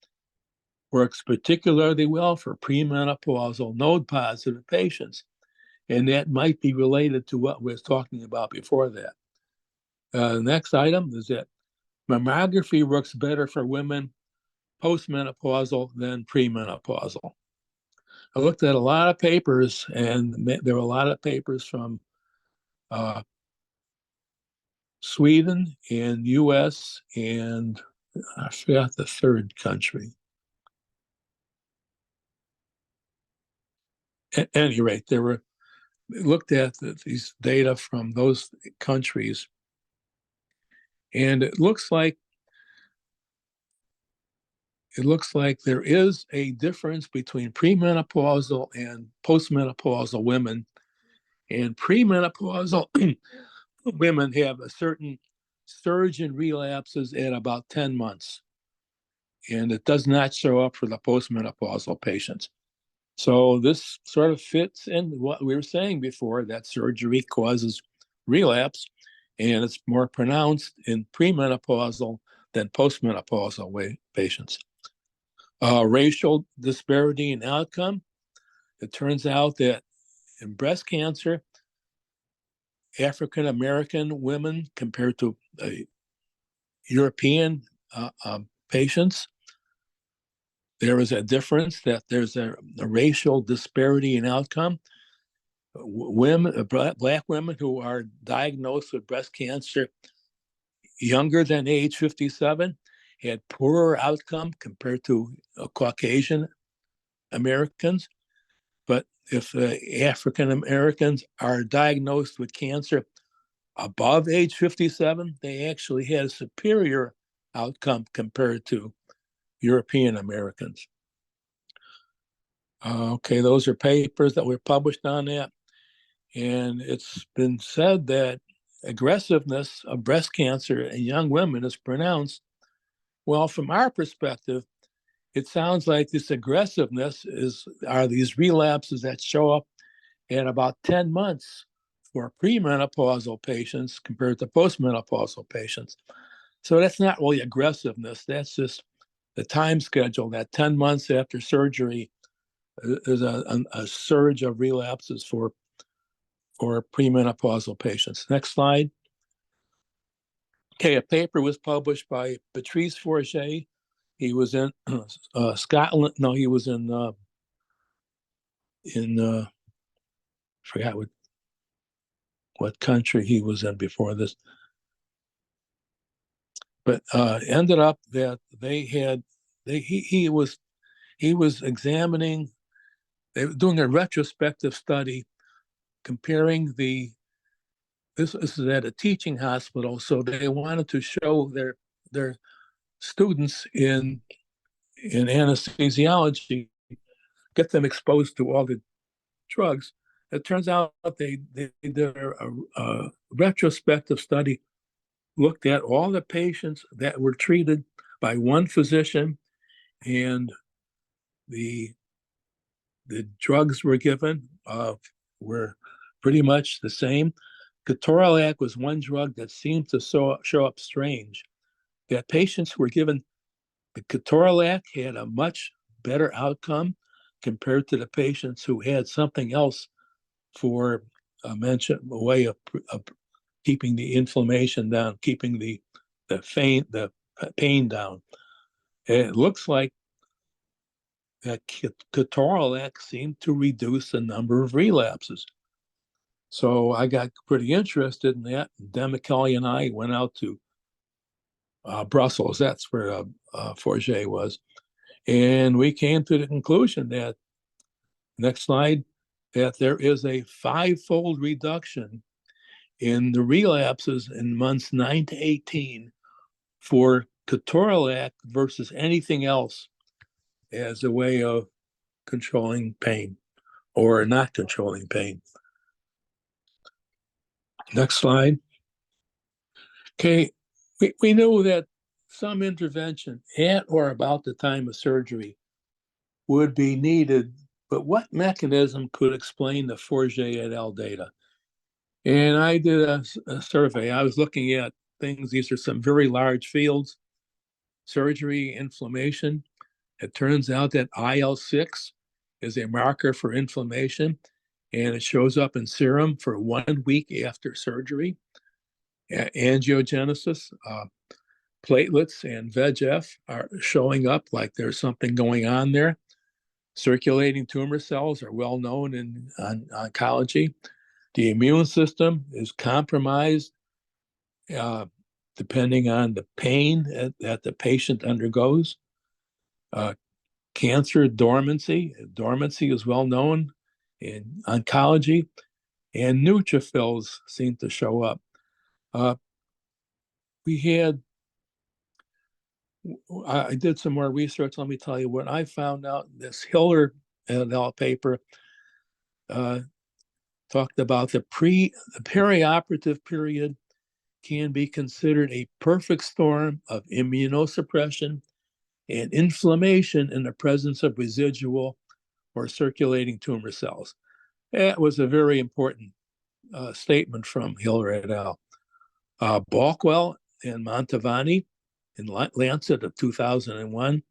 works particularly well for premenopausal node-positive patients. And that might be related to what we were talking about before that. Next item is that mammography works better for women postmenopausal than premenopausal. I looked at a lot of papers, and there were a lot of papers from Sweden and US, and I forgot the third country. At any rate, looked at these data from those countries, and it looks like there is a difference between premenopausal and postmenopausal women. And premenopausal women have a certain surge in relapses at about 10 months. And it does not show up for the postmenopausal patients. So this sort of fits in what we were saying before, that surgery causes relapse, and it's more pronounced in premenopausal than postmenopausal patients. Racial disparity in outcome. It turns out that in breast cancer, African American women compared to European patients, there is a difference, that there's a racial disparity in outcome. Black women who are diagnosed with breast cancer younger than age 57 had poorer outcome compared to Caucasian Americans. But if African Americans are diagnosed with cancer above age 57, they actually had a superior outcome compared to European Americans. Okay, those are papers that were published on that. And it's been said that aggressiveness of breast cancer in young women is pronounced. Well, from our perspective, it sounds like this aggressiveness are these relapses that show up at about 10 months for premenopausal patients compared to postmenopausal patients. So that's not really aggressiveness. That's just the time schedule, that 10 months after surgery, there's a surge of relapses for premenopausal patients. Next slide. Okay, a paper was published by Patrice Forget. He was in Scotland. No, he was in I forgot what country he was in before this. But ended up that he was examining. They were doing a retrospective study comparing this is at a teaching hospital, so they wanted to show their students in anesthesiology, get them exposed to all the drugs. It turns out they did a retrospective study, looked at all the patients that were treated by one physician, and the drugs were given were pretty much the same. Ketorolac was one drug that seemed to show up strange. That patients who were given the ketorolac had a much better outcome compared to the patients who had something else for a way of keeping the inflammation down, keeping the pain down. And it looks like that ketorolac seemed to reduce the number of relapses. So I got pretty interested in that. Dan McKelly and I went out to Brussels. That's where Forget was. And we came to the conclusion that, next slide, that there is a 5-fold reduction in the relapses in months 9 to 18 for ketorolac versus anything else as a way of controlling pain or not controlling pain. Next slide. Okay, we knew that some intervention at or about the time of surgery would be needed, but what mechanism could explain the Forget et al. Data? And I did a survey. I was looking at things. These are some very large fields: surgery, inflammation. It turns out that IL-6 is a marker for inflammation, and it shows up in serum for 1 week after surgery. Angiogenesis, platelets, and VEGF are showing up like there's something going on there. Circulating tumor cells are well known in oncology. The immune system is compromised depending on the pain that the patient undergoes. Cancer dormancy is well known in oncology, and neutrophils seem to show up. I did some more research. Let me tell you what I found out. This Hiller et al. Paper talked about the perioperative period can be considered a perfect storm of immunosuppression and inflammation in the presence of residual or circulating tumor cells. That was a very important statement from Hiller et al. Balkwell and Montavani in Lancet of 2001,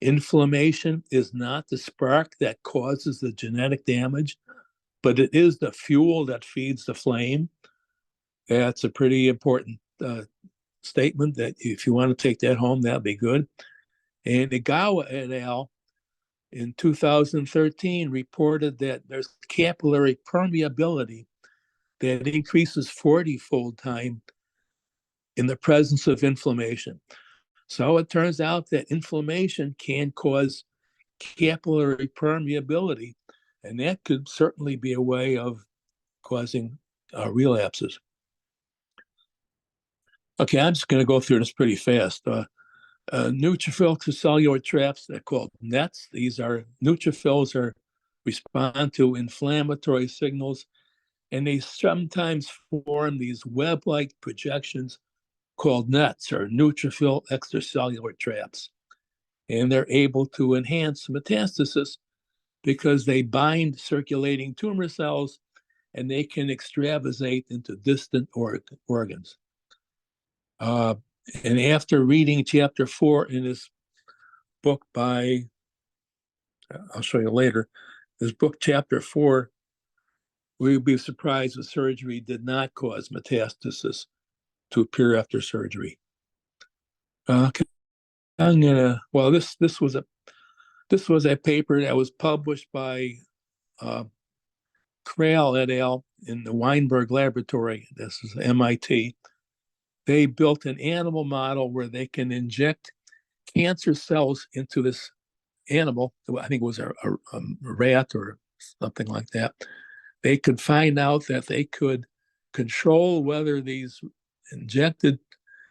inflammation is not the spark that causes the genetic damage, but it is the fuel that feeds the flame. That's a pretty important statement that if you want to take that home, that'd be good. And Igawa et al. In 2013 reported that there's capillary permeability that increases 40-fold time in the presence of inflammation. So it turns out that inflammation can cause capillary permeability, and that could certainly be a way of causing relapses. Okay, I'm just going to go through this pretty fast. Neutrophil to cellular traps, they're called nets. These are neutrophils respond to inflammatory signals, and they sometimes form these web-like projections called nets or neutrophil extracellular traps. And they're able to enhance metastasis because they bind circulating tumor cells and they can extravasate into distant organs. And after reading chapter 4 in this book by, I'll show you later, this book, chapter 4, we'd be surprised if surgery did not cause metastasis to appear after surgery. This was a paper that was published by Kral et al. In the Weinberg Laboratory. This is MIT. They built an animal model where they can inject cancer cells into this animal. I think it was a rat or something like that. They could find out that they could control whether these injected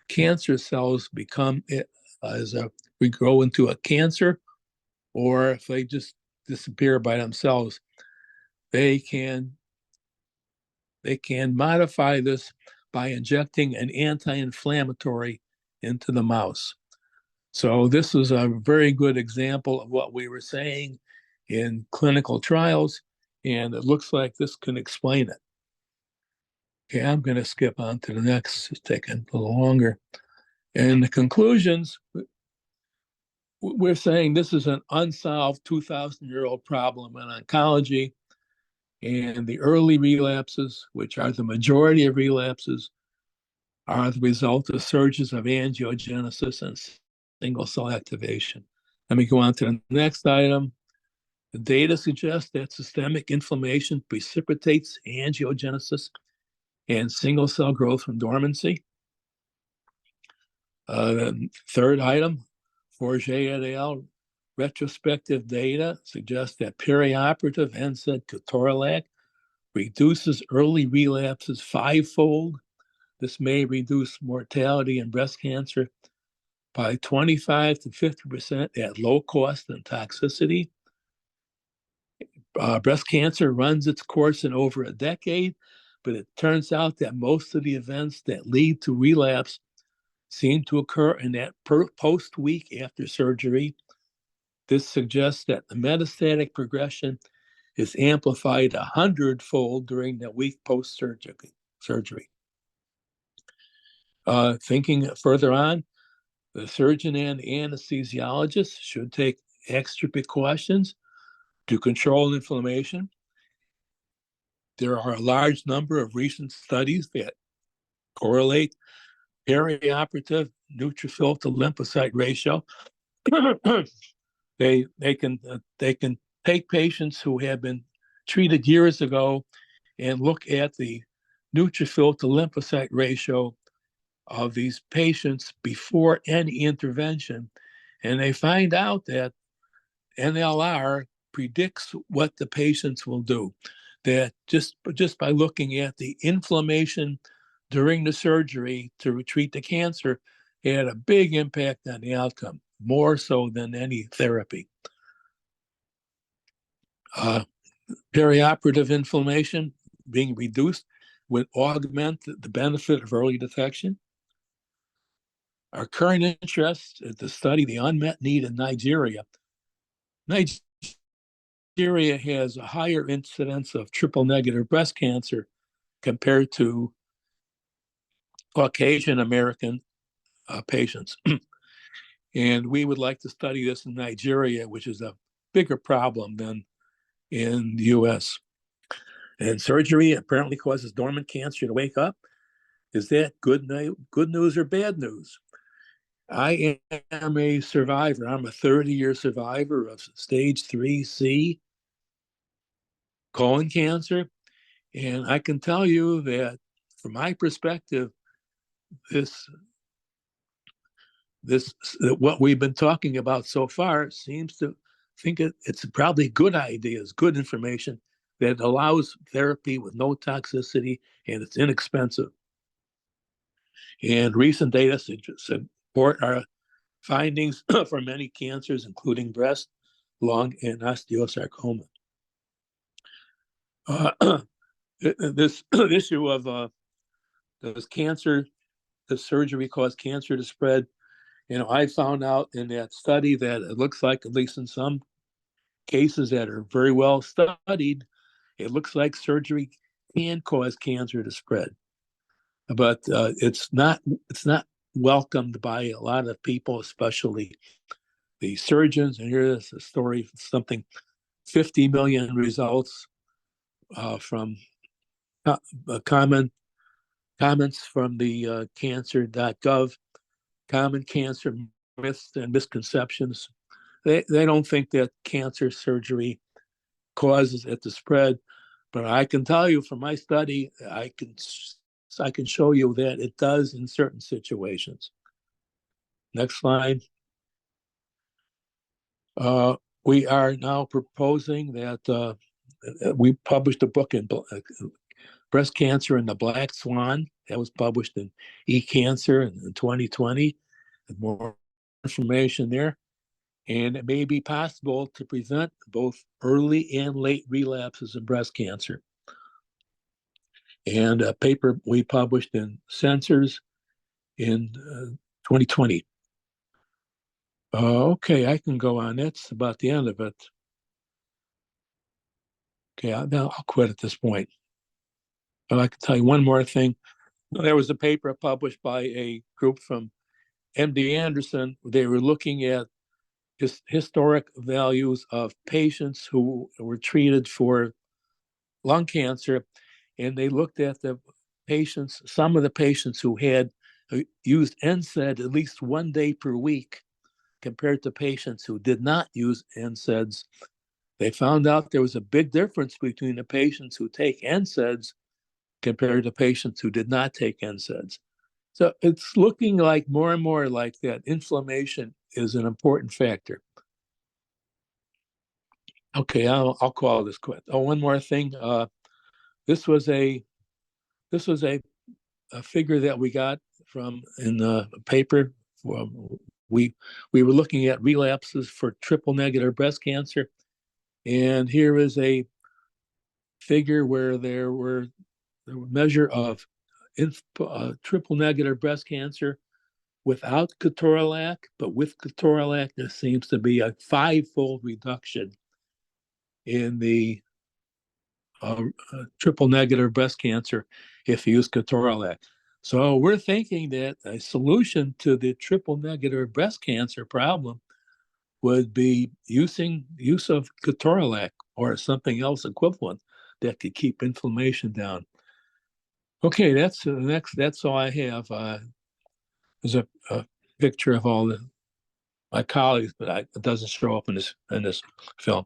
cancer cells become we grow into a cancer, or if they just disappear by themselves, they can modify this by injecting an anti-inflammatory into the mouse. So this is a very good example of what we were saying in clinical trials, and it looks like this can explain it. Okay, I'm going to skip on to the next. It's taking a little longer. And the conclusions, we're saying this is an unsolved 2,000-year-old problem in oncology, and the early relapses, which are the majority of relapses, are the result of surges of angiogenesis and single cell activation. Let me go on to the next item. The data suggests that systemic inflammation precipitates angiogenesis and single cell growth from dormancy. The third item, Forget et al. Retrospective data suggests that perioperative NSAID ketorolac reduces early relapses 5-fold. This may reduce mortality in breast cancer by 25 to 50% at low cost and toxicity. Breast cancer runs its course in over a decade, but it turns out that most of the events that lead to relapse seem to occur in that post-week after surgery. This suggests that the metastatic progression is amplified 100-fold during the week post-surgery. Thinking further on, the surgeon and anesthesiologist should take extra precautions to control inflammation. There are a large number of recent studies that correlate perioperative neutrophil to lymphocyte ratio. They can take patients who have been treated years ago and look at the neutrophil to lymphocyte ratio of these patients before any intervention, and they find out that NLR predicts what the patients will do. That just by looking at the inflammation during the surgery to treat the cancer, it had a big impact on the outcome, more so than any therapy. Perioperative inflammation being reduced would augment the benefit of early detection. Our current interest is to study the unmet need in Nigeria. Nigeria has a higher incidence of triple-negative breast cancer compared to Caucasian American patients. And we would like to study this in Nigeria, which is a bigger problem than in the US. And surgery apparently causes dormant cancer to wake up. Is that good news or bad news? I am a survivor. I'm a 30-year survivor of stage 3C colon cancer. And I can tell you that from my perspective, what we've been talking about so far seems to think it's probably good ideas, good information that allows therapy with no toxicity, and it's inexpensive. And recent data support our findings for many cancers, including breast, lung, and osteosarcoma. This issue of does surgery cause cancer to spread? I found out in that study that it looks like, at least in some cases that are very well studied, it looks like surgery can cause cancer to spread. But it's not welcomed by a lot of people, especially the surgeons. And here's a story, something 50 million results from comments from the cancer.gov, common cancer myths and misconceptions. They don't think that cancer surgery causes it to spread, but I can tell you from my study, I can show you that it does in certain situations. Next slide. We are now proposing that we published a book in Breast Cancer and the Black Swan. That was published in eCancer in 2020. More information there, and it may be possible to prevent both early and late relapses of breast cancer. And a paper we published in Sensors in 2020. Okay, I can go on. That's about the end of it. Okay, I'll quit at this point. But I can tell you one more thing. There was a paper published by a group from MD Anderson. They were looking at historic values of patients who were treated for lung cancer, and they looked at the patients, some of the patients who had used NSAID at least 1 day per week compared to patients who did not use NSAIDs. They found out there was a big difference between the patients who take NSAIDs compared to patients who did not take NSAIDs. So it's looking like more and more like that inflammation is an important factor. Okay, I'll call this quit. Oh, one more thing. This was a figure that we got from in the paper. We were looking at relapses for triple negative breast cancer, and here is a figure where there were a measure of triple negative breast cancer without ketorolac, but with ketorolac, there seems to be a 5-fold reduction in the triple negative breast cancer if you use ketorolac. So we're thinking that a solution to the triple negative breast cancer problem would be use of ketorolac or something else equivalent that could keep inflammation down. Okay, that's all I have. There's a picture of all my colleagues, but it doesn't show up in this film.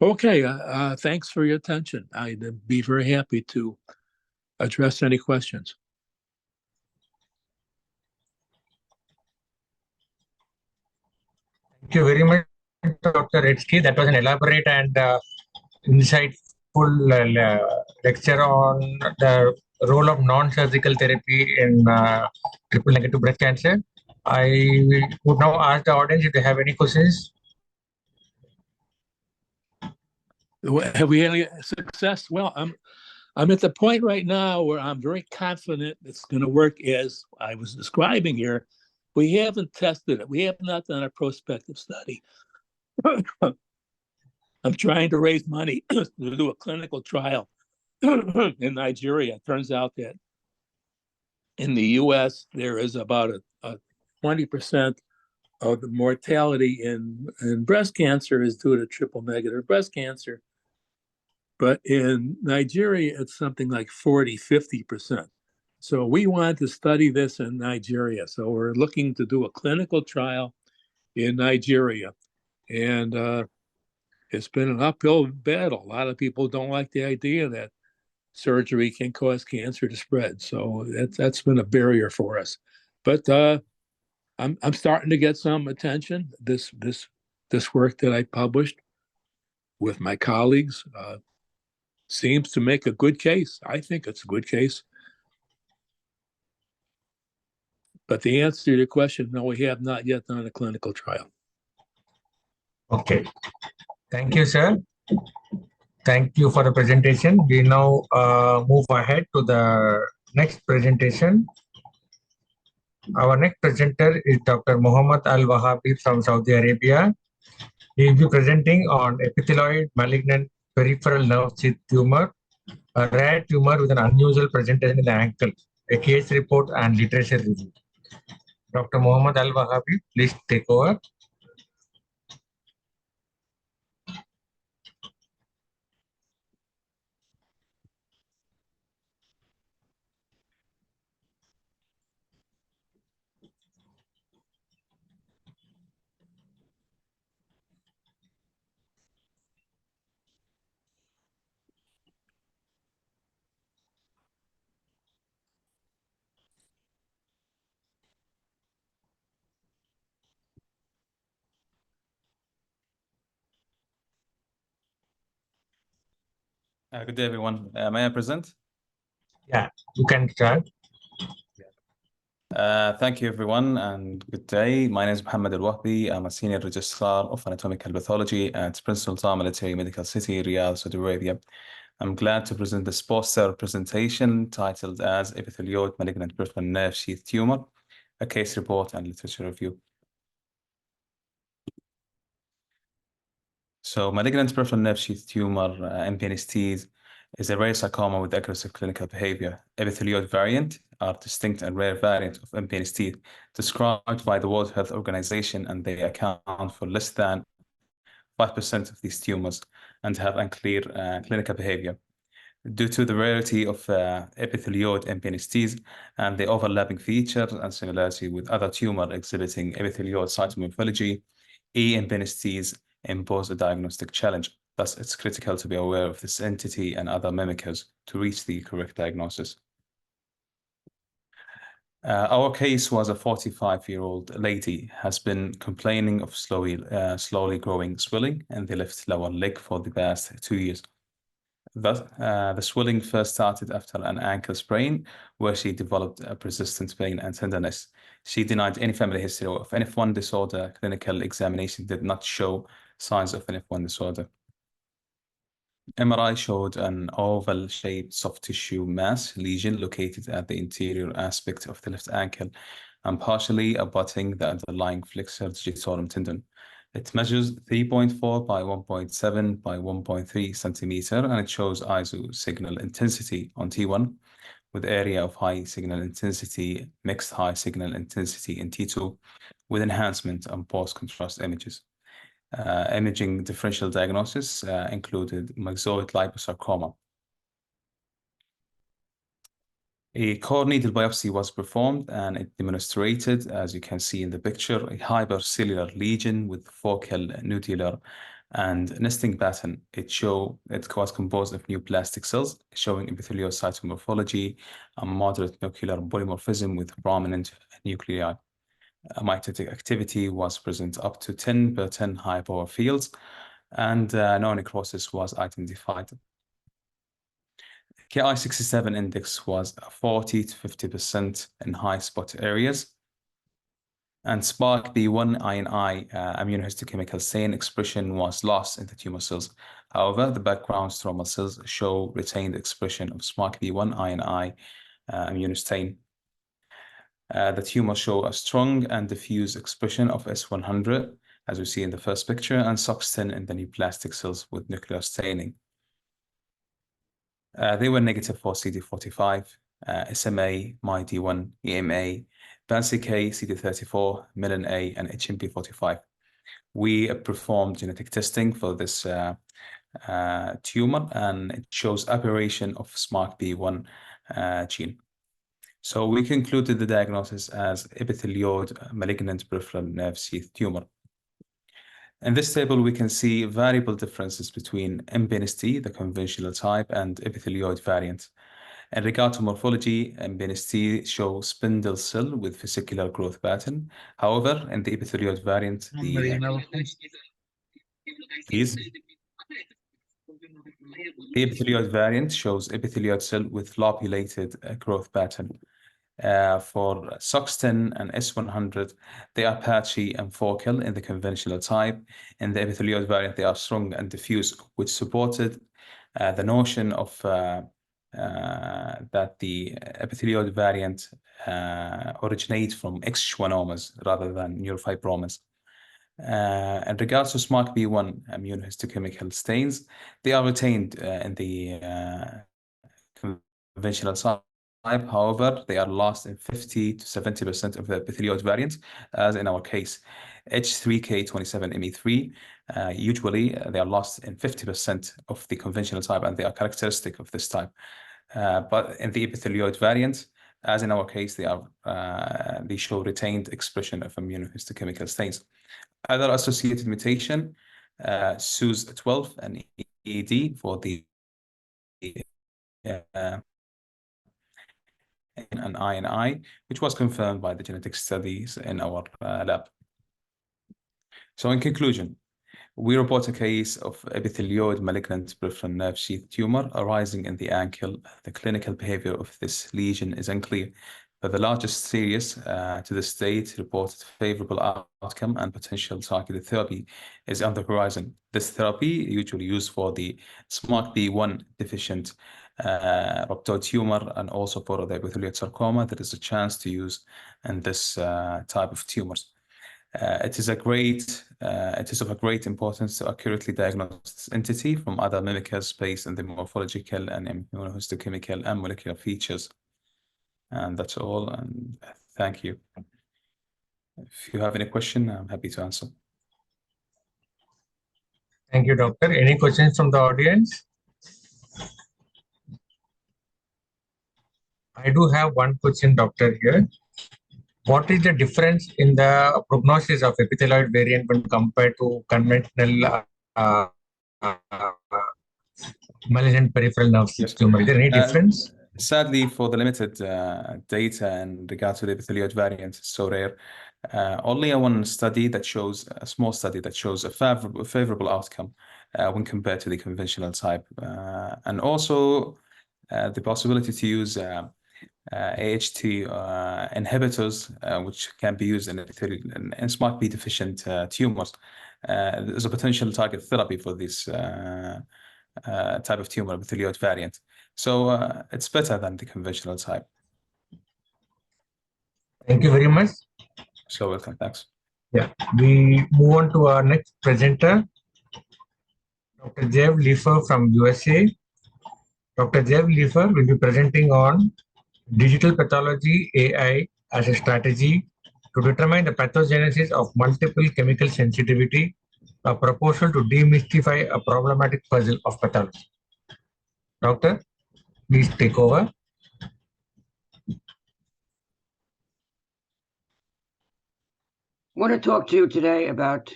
Okay, thanks for your attention. I'd be very happy to address any questions. Thank you very much, Dr. Redsky. That was an elaborate and insightful lecture on the role of non-surgical therapy in triple negative breast cancer. I would now ask the audience if they have any questions. Have we had any success? Well, I'm at the point right now where I'm very confident it's going to work as I was describing here. We haven't tested it. We have not done a prospective study. I'm trying to raise money to do a clinical trial in Nigeria. It turns out that in the US, there is about a 20% of the mortality in breast cancer is due to triple negative breast cancer. But in Nigeria, it's something like 40–50%. So we want to study this in Nigeria. So we're looking to do a clinical trial in Nigeria. And it's been an uphill battle. A lot of people don't like the idea that surgery can cause cancer to spread. So that's been a barrier for us. But I'm starting to get some attention. This work that I published with my colleagues seems to make a good case. I think it's a good case. But the answer to your question, no, we have not yet done a clinical trial. Okay. Thank you, sir. Thank you for the presentation. We now move ahead to the next presentation. Our next presenter is Dr. Muhammad Al-Wahabi from Saudi Arabia. He will be presenting on epithelioid malignant peripheral nerve sheath tumor, a rare tumor with an unusual presentation in the ankle, a case report and literature review. Dr. Muhammad Al-Wahabi, please take over. Good day, everyone. May I present? Yeah, you can start. Thank you, everyone, and good day. My name is Mohammed Al-Wahbi. I'm a senior registrar of anatomical pathology at Prince Sultan Military Medical City, Riyadh, Saudi Arabia. I'm glad to present this poster presentation titled as Epithelioid Malignant Peripheral Nerve Sheath Tumor, a case report and literature review. So malignant peripheral nerve sheath tumor, MPNST, is a rare sarcoma with aggressive clinical behavior. Epithelioid variant are distinct and rare variant of MPNST described by the World Health Organization, and they account for less than 5% of these tumors and have unclear clinical behavior. Due to the rarity of epithelioid MPNSTs and the overlapping features and similarity with other tumor exhibiting epithelioid cytomorphology, MPNSTs impose a diagnostic challenge. Thus, it's critical to be aware of this entity and other mimickers to reach the correct diagnosis. Our case was a 45-year-old lady has been complaining of slowly growing swelling in the left lower leg for the past 2 years. Thus, the swelling first started after an ankle sprain, where she developed a persistent pain and tenderness. She denied any family history of NF1 disorder. Clinical examination did not show signs of NF1 disorder. MRI showed an oval-shaped soft tissue mass lesion located at the interior aspect of the left ankle and partially abutting the underlying flexor digitorum tendon. It measures 3.4 by 1.7 by 1.3 centimeter, and it shows ISO signal intensity on T1 with area of high signal intensity, mixed high signal intensity in T2 with enhancement and post-contrast images. Imaging differential diagnosis included myxoid liposarcoma. A core needle biopsy was performed, and it demonstrated, as you can see in the picture, a hypercellular lesion with focal, nodular, and nesting pattern. It was composed of neoplastic cells showing epithelial cytomorphology and moderate nuclear polymorphism with prominent nuclei. Mitotic activity was present up to 10/10 high power fields, and no necrosis was identified. Ki-67 index was 40 to 50% in high spot areas, and Spark B1 INI immunohistochemical stain expression was lost in the tumor cells. However, the background stromal cells show retained expression of Spark B1 INI immunostain. The tumor show a strong and diffuse expression of S100, as we see in the first picture, and SOX10 in the neoplastic cells with nuclear staining. They were negative for CD45, SMA, MYD1, EMA, PANCK, CD34, Melon A, and HMP45. We performed genetic testing for this tumor, and it shows aberration of SMARCB1 gene. So we concluded the diagnosis as epithelioid malignant peripheral nerve sheath tumor. In this table, we can see variable differences between MPNST, the conventional type, and epithelioid variant. In regard to morphology, MPNST shows spindle cell with vesicular growth pattern. However, in the epithelioid variant, the epithelioid variant shows epithelioid cell with lobulated growth pattern. For SOX10 and S100, they are patchy and focal in the conventional type. In the epithelioid variant, they are strong and diffuse, which supported the notion of that the epithelioid variant originates from schwannomas rather than neurofibromas. In regards to SMARCB1 immunohistochemical stains, they are retained in the conventional type. However, they are lost in 50 to 70% of the epithelioid variant, as in our case. H3K27ME3, usually they are lost in 50% of the conventional type, and they are characteristic of this type. But in the epithelioid variant, as in our case, they show retained expression of immunohistochemical stains. Other associated mutation, SUS12 and ED for the and INI, which was confirmed by the genetic studies in our lab. So in conclusion, we report a case of epithelioid malignant peripheral nerve sheath tumor arising in the ankle. The clinical behavior of this lesion is unclear. but the largest series to this date reported favorable outcome and potential targeted therapy is on the horizon. This therapy usually used for the SMARCB1 deficient rhabdoid tumor and also for the epithelioid sarcoma. There is a chance to use in this type of tumors. It is of a great importance to accurately diagnose this entity from other mimickers based on the morphological and immunohistochemical and molecular features. And that's all, and thank you. If you have any question, I'm happy to answer. Thank you, doctor. Any questions from the audience? I do have one question, doctor, here. What is the difference in the prognosis of epithelioid variant when compared to conventional malignant peripheral nerve tumor? Is there any difference? Sadly, for the limited data in regard to the epithelioid variant, it's so rare. Only a small study that shows a favorable outcome when compared to the conventional type, and also the possibility to use AHT inhibitors, which can be used in SMARCB deficient tumors. There's a potential target therapy for this type of tumor, epithelioid variant. So it's better than the conventional type. Thank you very much. So welcome. Thanks. Yeah, we move on to our next presenter, Dr. Jeff Leifer from USA. Dr. Jeff Leifer will be presenting on Digital Pathology AI as a strategy to determine the pathogenesis of multiple chemical sensitivity, a proposal to demystify a problematic puzzle of pathology. Doctor, please take over. I want to talk to you today about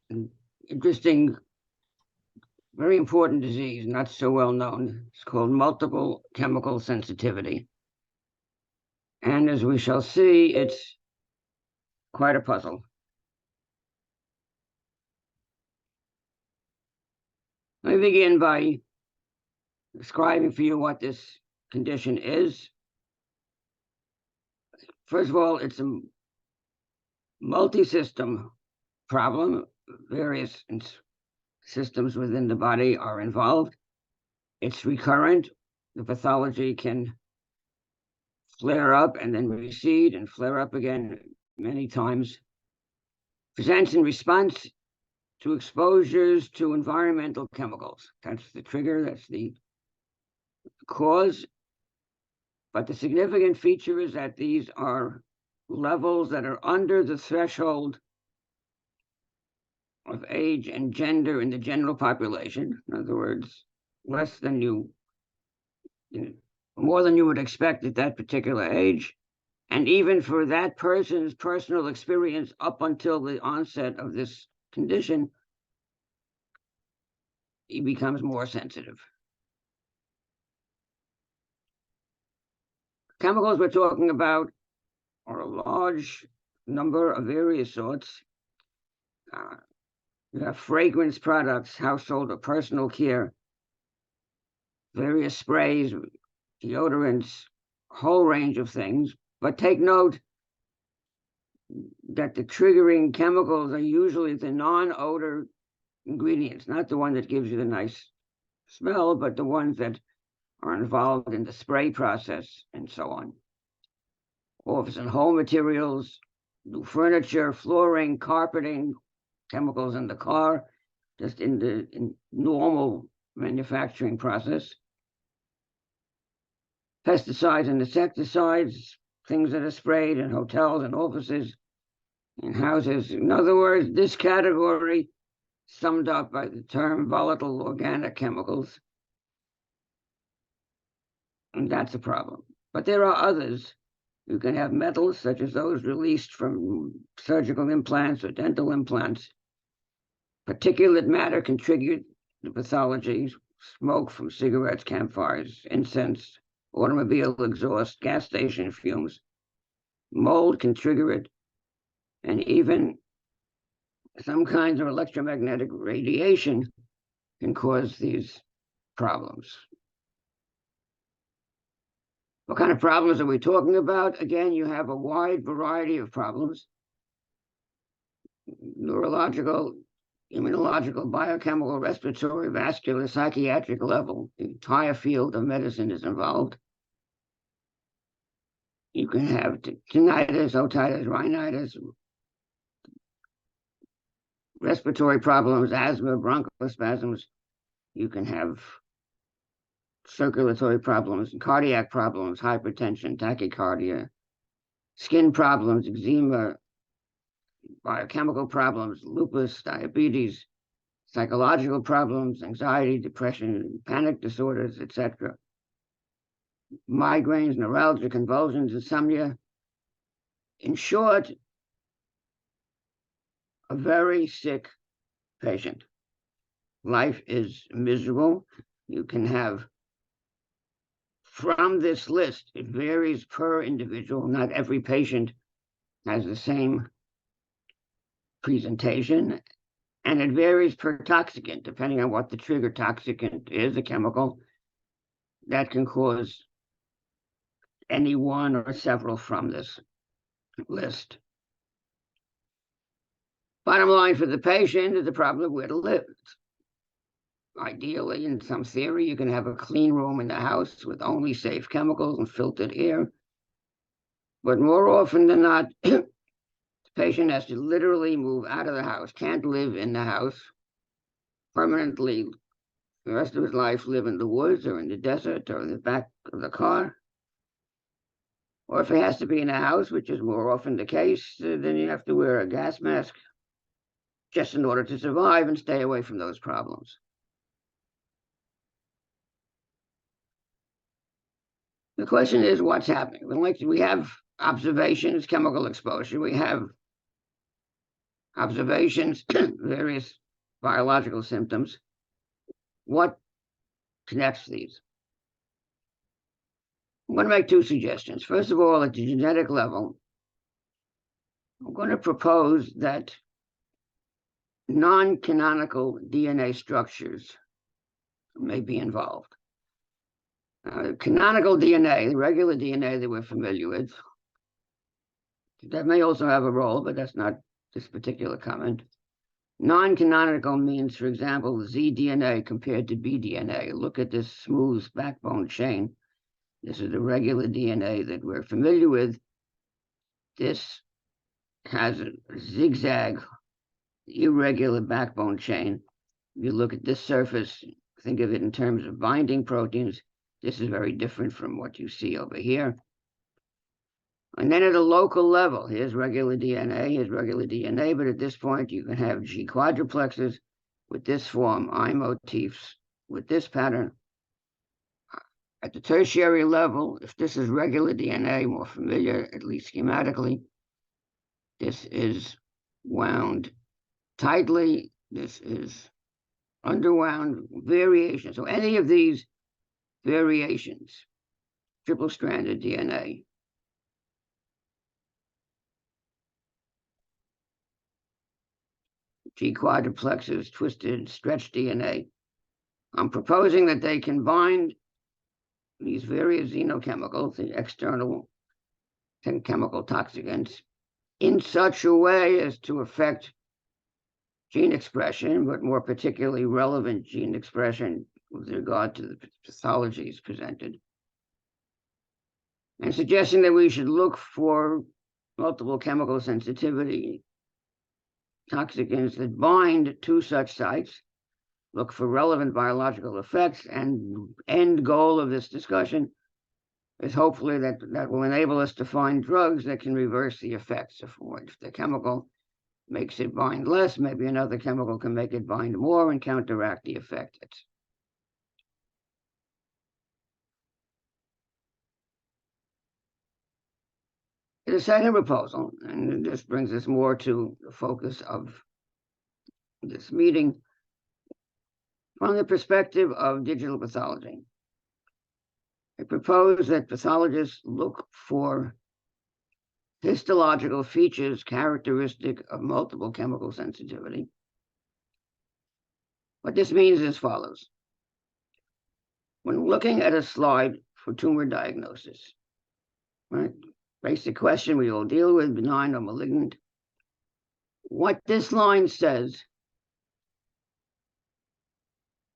an interesting, very important disease, not so well known. It's called multiple chemical sensitivity. And as we shall see, it's quite a puzzle. Let me begin by describing for you what this condition is. First of all, it's a multi-system problem. Various systems within the body are involved. It's recurrent. The pathology can flare up and then recede and flare up again many times. Presents in response to exposures to environmental chemicals. That's the trigger, that's the cause. But the significant feature is that these are levels that are under the threshold of age and gender in the general population. In other words, less than more than you would expect at that particular age. And even for that person's personal experience up until the onset of this condition, he becomes more sensitive. Chemicals we're talking about are a large number of various sorts. You have fragrance products, household or personal care, various sprays, deodorants, a whole range of things. But take note that the triggering chemicals are usually the non-odor ingredients, not the one that gives you the nice smell, but the ones that are involved in the spray process and so on. Office and home materials, new furniture, flooring, carpeting, chemicals in the car, just in the normal manufacturing process. Pesticides and insecticides, things that are sprayed in hotels and offices, in houses. In other words, this category summed up by the term volatile organic chemicals. And that's a problem. But there are others. You can have metals, such as those released from surgical implants or dental implants. Particulate matter can trigger the pathology. Smoke from cigarettes, campfires, incense, automobile exhaust, gas station fumes. Mold can trigger it. And even some kinds of electromagnetic radiation can cause these problems. What kind of problems are we talking about? Again, you have a wide variety of problems. Neurological, immunological, biochemical, respiratory, vascular, psychiatric level. The entire field of medicine is involved. You can have tinnitus, otitis, rhinitis, respiratory problems, asthma, bronchospasms. You can have circulatory problems, cardiac problems, hypertension, tachycardia, skin problems, eczema, biochemical problems, lupus, diabetes, psychological problems, anxiety, depression, panic disorders, etc. Migraines, neuralgia, convulsions, insomnia. In short, a very sick patient. Life is miserable. You can have, from this list, it varies per individual. Not every patient has the same presentation, and it varies per toxicant, depending on what the trigger toxicant is, a chemical that can cause any one or several from this list. Bottom line for the patient is the problem of where to live. Ideally, in some theory, you can have a clean room in the house with only safe chemicals and filtered air. But more often than not, the patient has to literally move out of the house, can't live in the house permanently. The rest of his life live in the woods or in the desert or in the back of the car. Or if he has to be in a house, which is more often the case, then you have to wear a gas mask just in order to survive and stay away from those problems. The question is, what's happening? We have observations, chemical exposure. We have observations, various biological symptoms. What connects these? I'm going to make two suggestions. First of all, at the genetic level, I'm going to propose that non-canonical DNA structures may be involved. Canonical DNA, the regular DNA that we're familiar with, that may also have a role, but that's not this particular comment. Non-canonical means, for example, Z-DNA compared to B-DNA. Look at this smooth backbone chain. This is the regular DNA that we're familiar with. This has a zigzag, irregular backbone chain. If you look at this surface, think of it in terms of binding proteins. This is very different from what you see over here. And then at a local level, here's regular DNA, but at this point you can have G quadruplexes with this form, I motifs with this pattern. At the tertiary level, if this is regular DNA, more familiar, at least schematically, this is wound tightly, this is underwound, variation. So any of these variations, triple-stranded DNA, G quadruplexes, twisted, stretched DNA. I'm proposing that they combine these various xenochemicals, the external chemical toxicants, in such a way as to affect gene expression, but more particularly relevant gene expression with regard to the pathologies presented. And suggesting that we should look for multiple chemical sensitivity toxicants that bind to such sites, look for relevant biological effects, and end goal of this discussion is hopefully that will enable us to find drugs that can reverse the effects of if the chemical makes it bind less, maybe another chemical can make it bind more and counteract the effect. The second proposal, and this brings us more to the focus of this meeting, from the perspective of digital pathology. I propose that pathologists look for histological features characteristic of multiple chemical sensitivity. What this means is as follows. When looking at a slide for tumor diagnosis. Right? Basic question we all deal with, benign or malignant. What this line says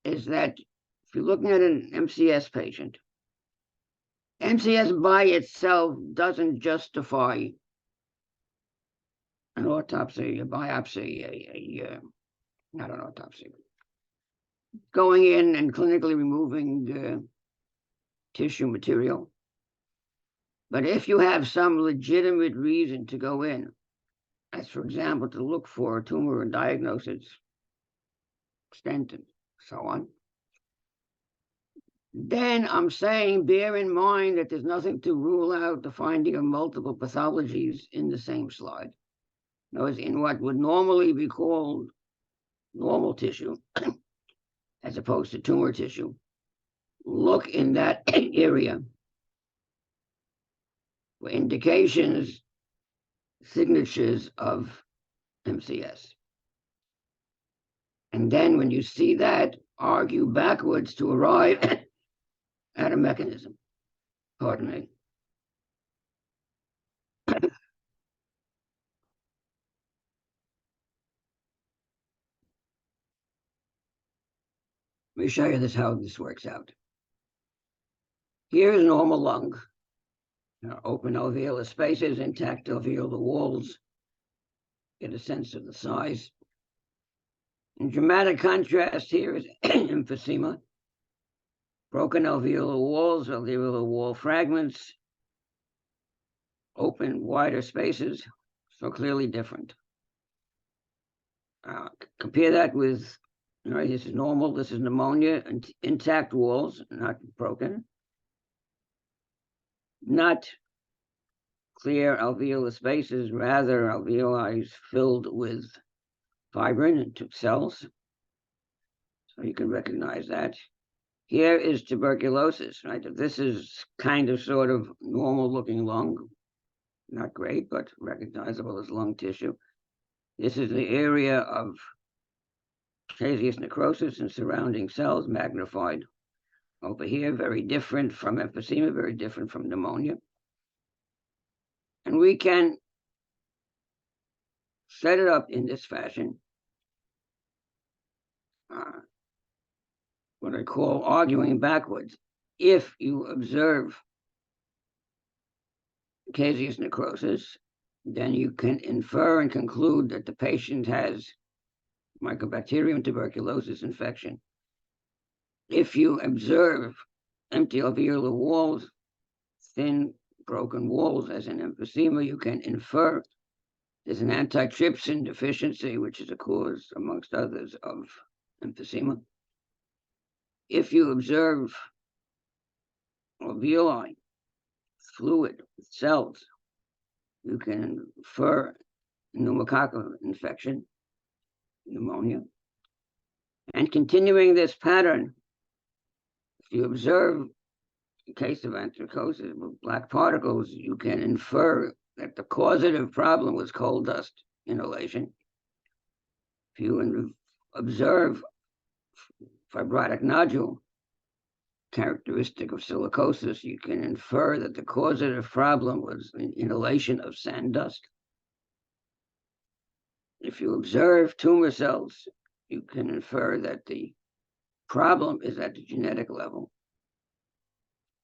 is that if you're looking at an MCS patient, MCS by itself doesn't justify an autopsy, a biopsy, not an autopsy, going in and clinically removing tissue material. But if you have some legitimate reason to go in, as for example, to look for a tumor and diagnose its extent and so on, then I'm saying bear in mind that there's nothing to rule out the finding of multiple pathologies in the same slide. In other words, in what would normally be called normal tissue, as opposed to tumor tissue, look in that area for indications, signatures of MCS. And then when you see that, argue backwards to arrive at a mechanism. Pardon me. Let me show you how this works out. Here's normal lung. Open alveolar spaces, intact alveolar walls. Get a sense of the size. In dramatic contrast, here is emphysema. Broken alveolar walls, alveolar wall fragments, open, wider spaces, so clearly different. Compare that with, this is normal, this is pneumonia, and intact walls, not broken. Not clear alveolar spaces, rather alveoli filled with fibrin and cells. So you can recognize that. Here is tuberculosis, right? This is kind of sort of normal looking lung. Not great, but recognizable as lung tissue. This is the area of caseous necrosis and surrounding cells magnified. Over here, very different from emphysema, very different from pneumonia. And we can set it up in this fashion. What I call arguing backwards. If you observe caseous necrosis, then you can infer and conclude that the patient has Mycobacterium tuberculosis infection. If you observe empty alveolar walls, thin broken walls as in emphysema, you can infer there's an antitrypsin deficiency, which is a cause, amongst others, of emphysema. If you observe alveoli, fluid, cells, you can infer pneumococcal infection, pneumonia. And continuing this pattern, if you observe a case of anthracosis with black particles, you can infer that the causative problem was coal dust inhalation. If you observe fibrotic nodule, characteristic of silicosis, you can infer that the causative problem was inhalation of sand dust. If you observe tumor cells, you can infer that the problem is at the genetic level.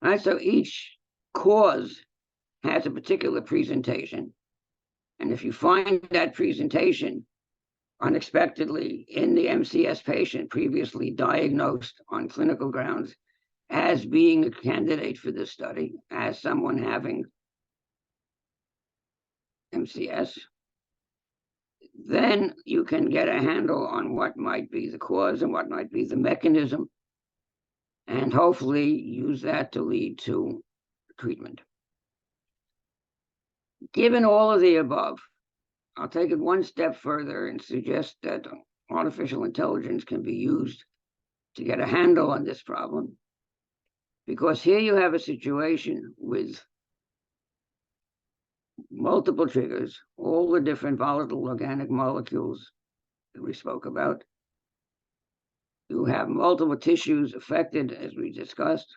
All right, so each cause has a particular presentation. And if you find that presentation unexpectedly in the MCS patient previously diagnosed on clinical grounds as being a candidate for this study, as someone having MCS, then you can get a handle on what might be the cause and what might be the mechanism, and hopefully use that to lead to treatment. Given all of the above, I'll take it one step further and suggest that artificial intelligence can be used to get a handle on this problem. Because here you have a situation with multiple triggers, all the different volatile organic molecules that we spoke about. You have multiple tissues affected, as we discussed.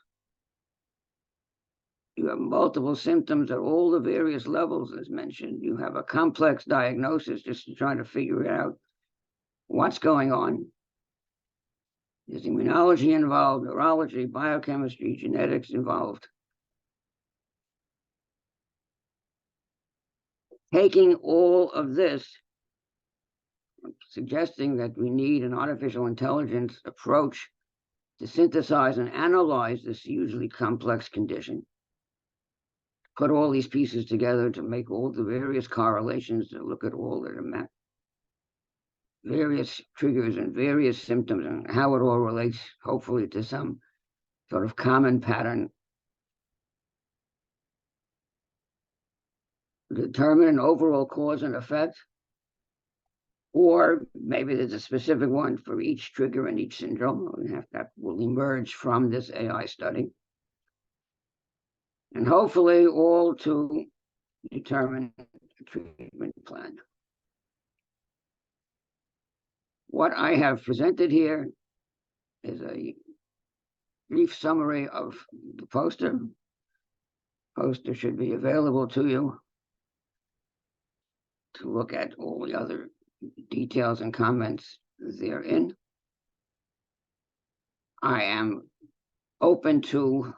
You have multiple symptoms at all the various levels, as mentioned. You have a complex diagnosis just to try to figure out what's going on. There's immunology involved, neurology, biochemistry, genetics involved. Taking all of this, suggesting that we need an artificial intelligence approach to synthesize and analyze this hugely complex condition. Put all these pieces together to make all the various correlations, to look at all the various triggers and various symptoms and how it all relates, hopefully, to some sort of common pattern. Determine an overall cause and effect, or maybe there's a specific one for each trigger and each syndrome. That will emerge from this AI study. And hopefully all to determine a treatment plan. What I have presented here is a brief summary of the poster. Poster should be available to you to look at all the other details and comments therein. I am open to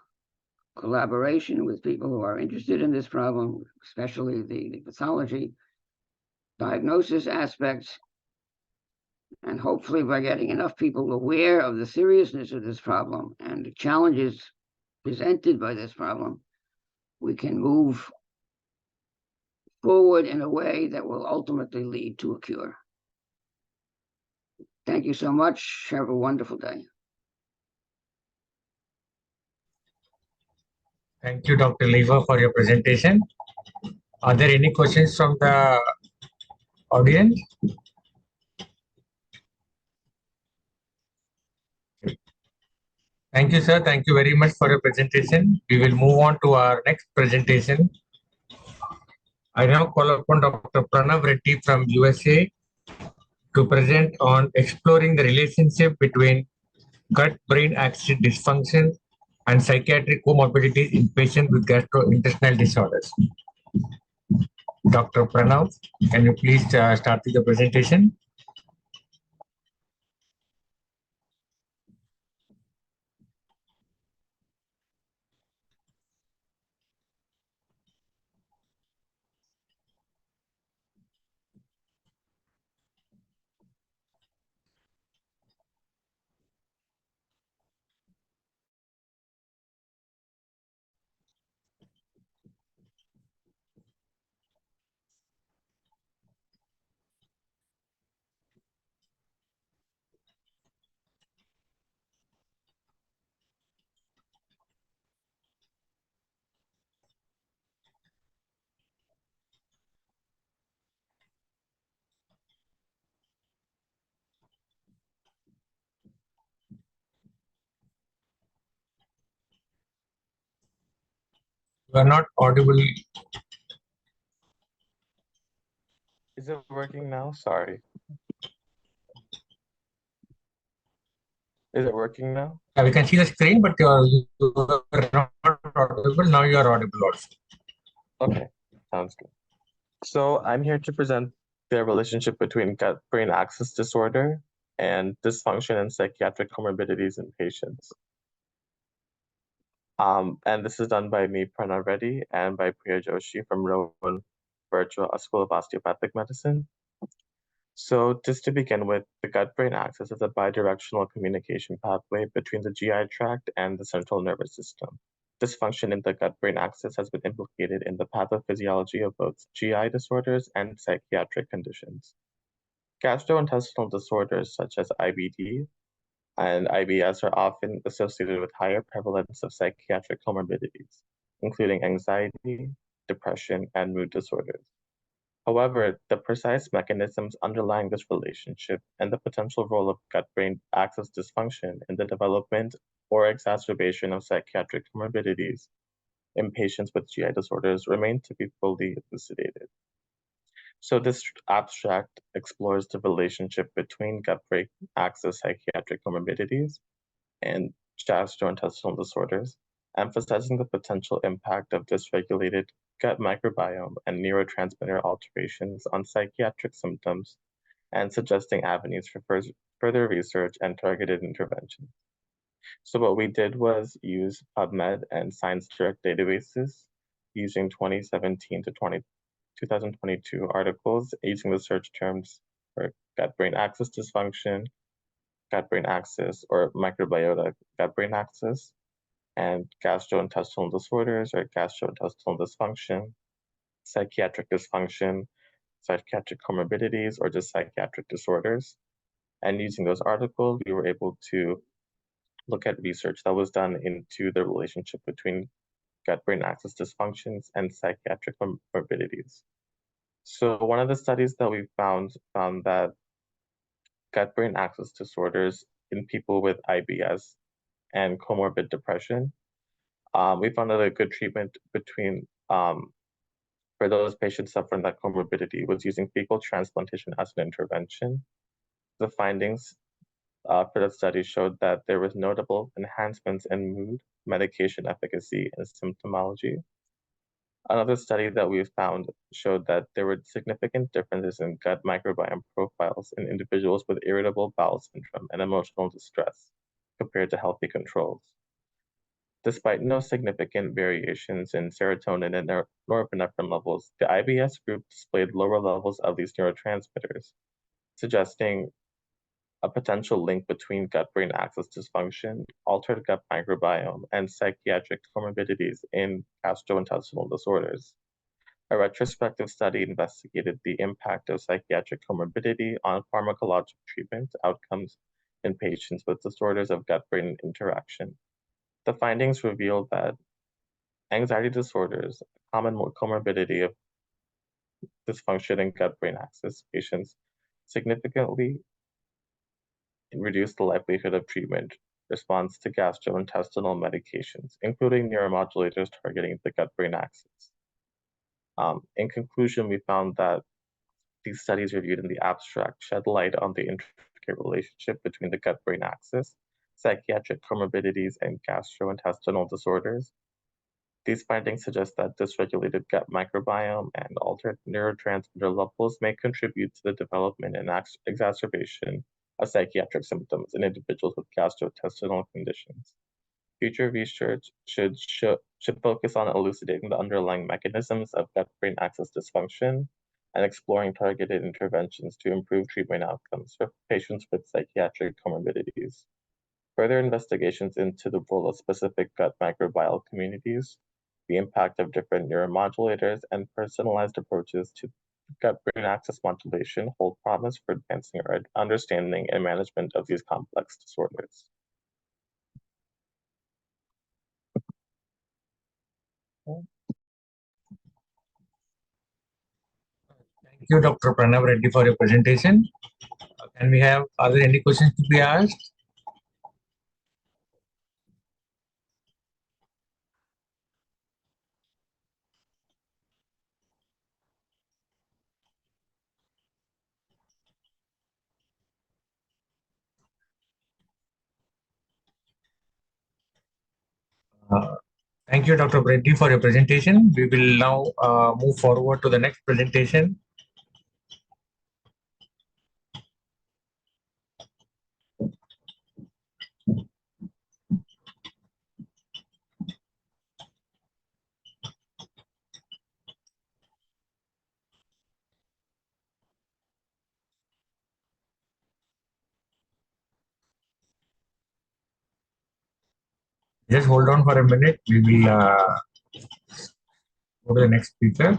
collaboration with people who are interested in this problem, especially the pathology diagnosis aspects. And hopefully by getting enough people aware of the seriousness of this problem and the challenges presented by this problem, we can move forward in a way that will ultimately lead to a cure. Thank you so much. Have a wonderful day. Thank you, Dr. Lever, for your presentation. Are there any questions from the audience? Thank you, sir. Thank you very much for your presentation. We will move on to our next presentation. I now call upon Dr. Pranav Reddy from USA to present on exploring the relationship between gut-brain axis dysfunction and psychiatric comorbidities in patients with gastrointestinal disorders. Dr. Pranav, can you please start with the presentation? You are not audible. Is it working now? Sorry. Is it working now? Yeah, we can see the screen, but you are not audible. Now you are audible also. Okay, sounds good. So I'm here to present the relationship between gut-brain axis disorder and dysfunction and psychiatric comorbidities in patients. And this is done by me, Pranav Reddy, and by Priya Joshi from Rowan Virtual School of Osteopathic Medicine. So just to begin with, the gut-brain axis is a bidirectional communication pathway between the GI tract and the central nervous system. Dysfunction in the gut-brain axis has been implicated in the pathophysiology of both GI disorders and psychiatric conditions. Gastrointestinal disorders such as IBD and IBS are often associated with higher prevalence of psychiatric comorbidities, including anxiety, depression, and mood disorders. However, the precise mechanisms underlying this relationship and the potential role of gut-brain axis dysfunction in the development or exacerbation of psychiatric comorbidities in patients with GI disorders remain to be fully elucidated. So this abstract explores the relationship between gut-brain axis psychiatric comorbidities and gastrointestinal disorders emphasizing the potential impact of dysregulated gut microbiome and neurotransmitter alterations on psychiatric symptoms and suggesting avenues for further research and targeted intervention. So what we did was use PubMed and ScienceDirect databases using 2017 to 2022 articles using the search terms for gut-brain axis dysfunction, gut-brain axis or microbiota gut-brain axis, and gastrointestinal disorders or gastrointestinal dysfunction, psychiatric dysfunction, psychiatric comorbidities, or just psychiatric disorders. And using those articles, we were able to look at research that was done into the relationship between gut-brain axis dysfunctions and psychiatric comorbidities. So one of the studies that we found that gut-brain axis disorders in people with IBS and comorbid depression, we found that a good treatment between for those patients suffering that comorbidity was using fecal transplantation as an intervention. The findings for the study showed that there was notable enhancements in mood, medication efficacy, and symptomology. Another study that we found showed that there were significant differences in gut microbiome profiles in individuals with irritable bowel syndrome and emotional distress compared to healthy controls. Despite no significant variations in serotonin and norepinephrine levels, the IBS group displayed lower levels of these neurotransmitters, suggesting a potential link between gut-brain axis dysfunction, altered gut microbiome, and psychiatric comorbidities in gastrointestinal disorders. A retrospective study investigated the impact of psychiatric comorbidity on pharmacologic treatment outcomes in patients with disorders of gut-brain interaction. The findings revealed that anxiety disorders, a common comorbidity of dysfunction in gut-brain axis patients, significantly reduce the likelihood of treatment response to gastrointestinal medications, including neuromodulators targeting the gut-brain axis. In conclusion, we found that these studies reviewed in the abstract shed light on the intricate relationship between the gut-brain axis, psychiatric comorbidities, and gastrointestinal disorders. These findings suggest that dysregulated gut microbiome and altered neurotransmitter levels may contribute to the development and exacerbation of psychiatric symptoms in individuals with gastrointestinal conditions. Future research should focus on elucidating the underlying mechanisms of gut-brain axis dysfunction and exploring targeted interventions to improve treatment outcomes for patients with psychiatric comorbidities. Further investigations into the role of specific gut microbial communities, the impact of different neuromodulators, and personalized approaches to gut-brain axis modulation hold promise for advancing our understanding and management of these complex disorders. Thank you, Dr. Pranav Reddy, for your presentation. Are there any questions to be asked? Thank you, Dr. Reddy, for your presentation. We will now move forward to the next presentation. Just hold on for a minute. We will go to the next speaker.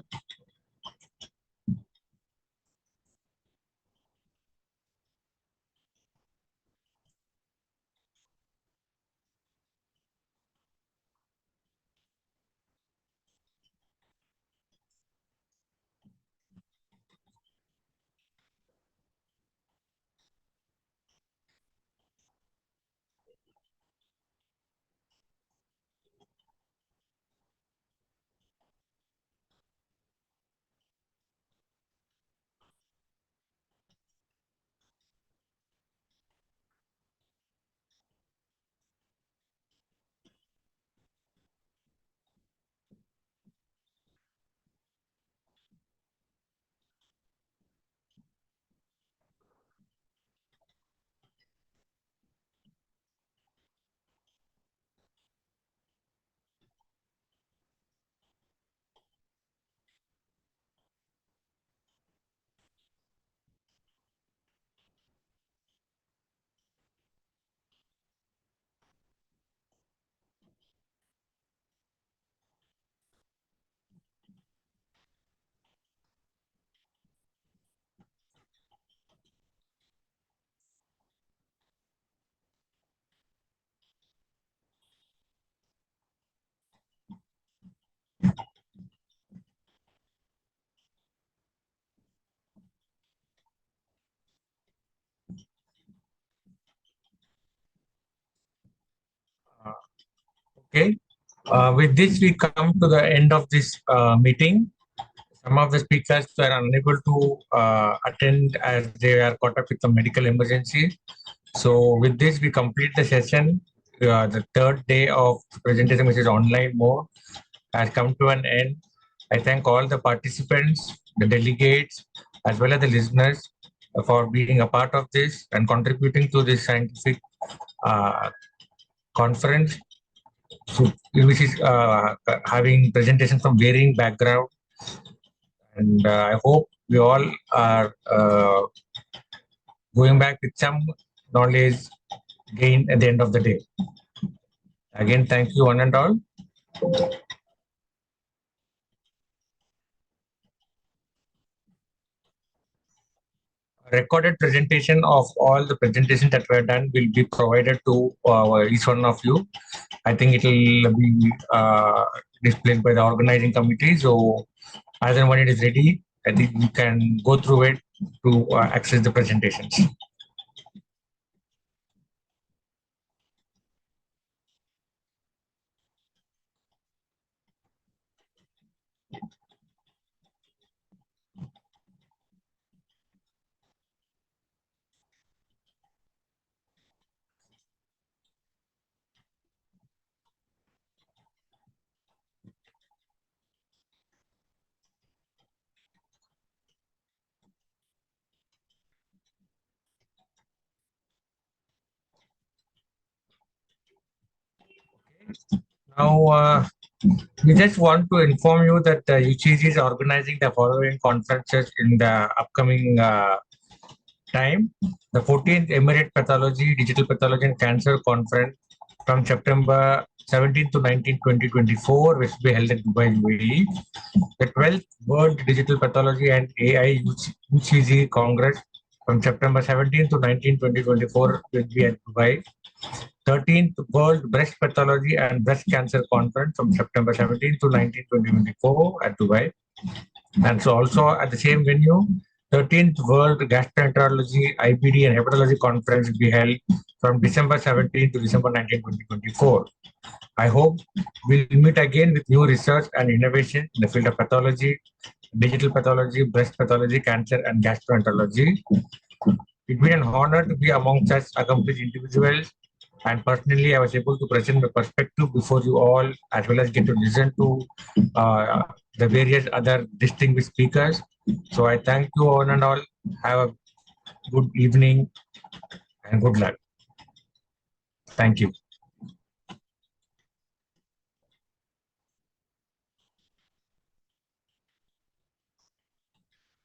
Okay. With this, we come to the end of this meeting. Some of the speakers were unable to attend as they are caught up with the medical emergency. So with this, we complete the session. The third day of presentation, which is online mode, has come to an end. I thank all the participants, the delegates, as well as the listeners for being a part of this and contributing to this scientific conference, which is having presentations from varying background. And I hope we all are going back with some knowledge gained at the end of the day. Again, thank you one and all. Recorded presentation of all the presentations that were done will be provided to each one of you. I think it will be displayed by the organizing committee. So as and when it is ready, I think you can go through it to access the presentations. Now, we just want to inform you that UCG is organizing the following conferences in the upcoming time. The 14th Emirates Pathology, Digital Pathology and Cancer Conference from September 17 to 19, 2024, which will be held in Dubai, UAE. The 12th World Digital Pathology and AI UCG Congress from September 17 to 19, 2024, will be at Dubai. 13th World Breast Pathology and Breast Cancer Conference from September 17 to 19, 2024 at Dubai. And so also at the same venue, 13th World Gastroenterology, IBD and Hepatology Conference will be held from December 17 to December 19, 2024. I hope we'll meet again with new research and innovation in the field of pathology, digital pathology, breast pathology, cancer, and gastroenterology. It's been an honor to be among such accomplished individuals, and personally, I was able to present my perspective before you all, as well as get to listen to the various other distinguished speakers. So I thank you all and all. Have a good evening and good luck. Thank you.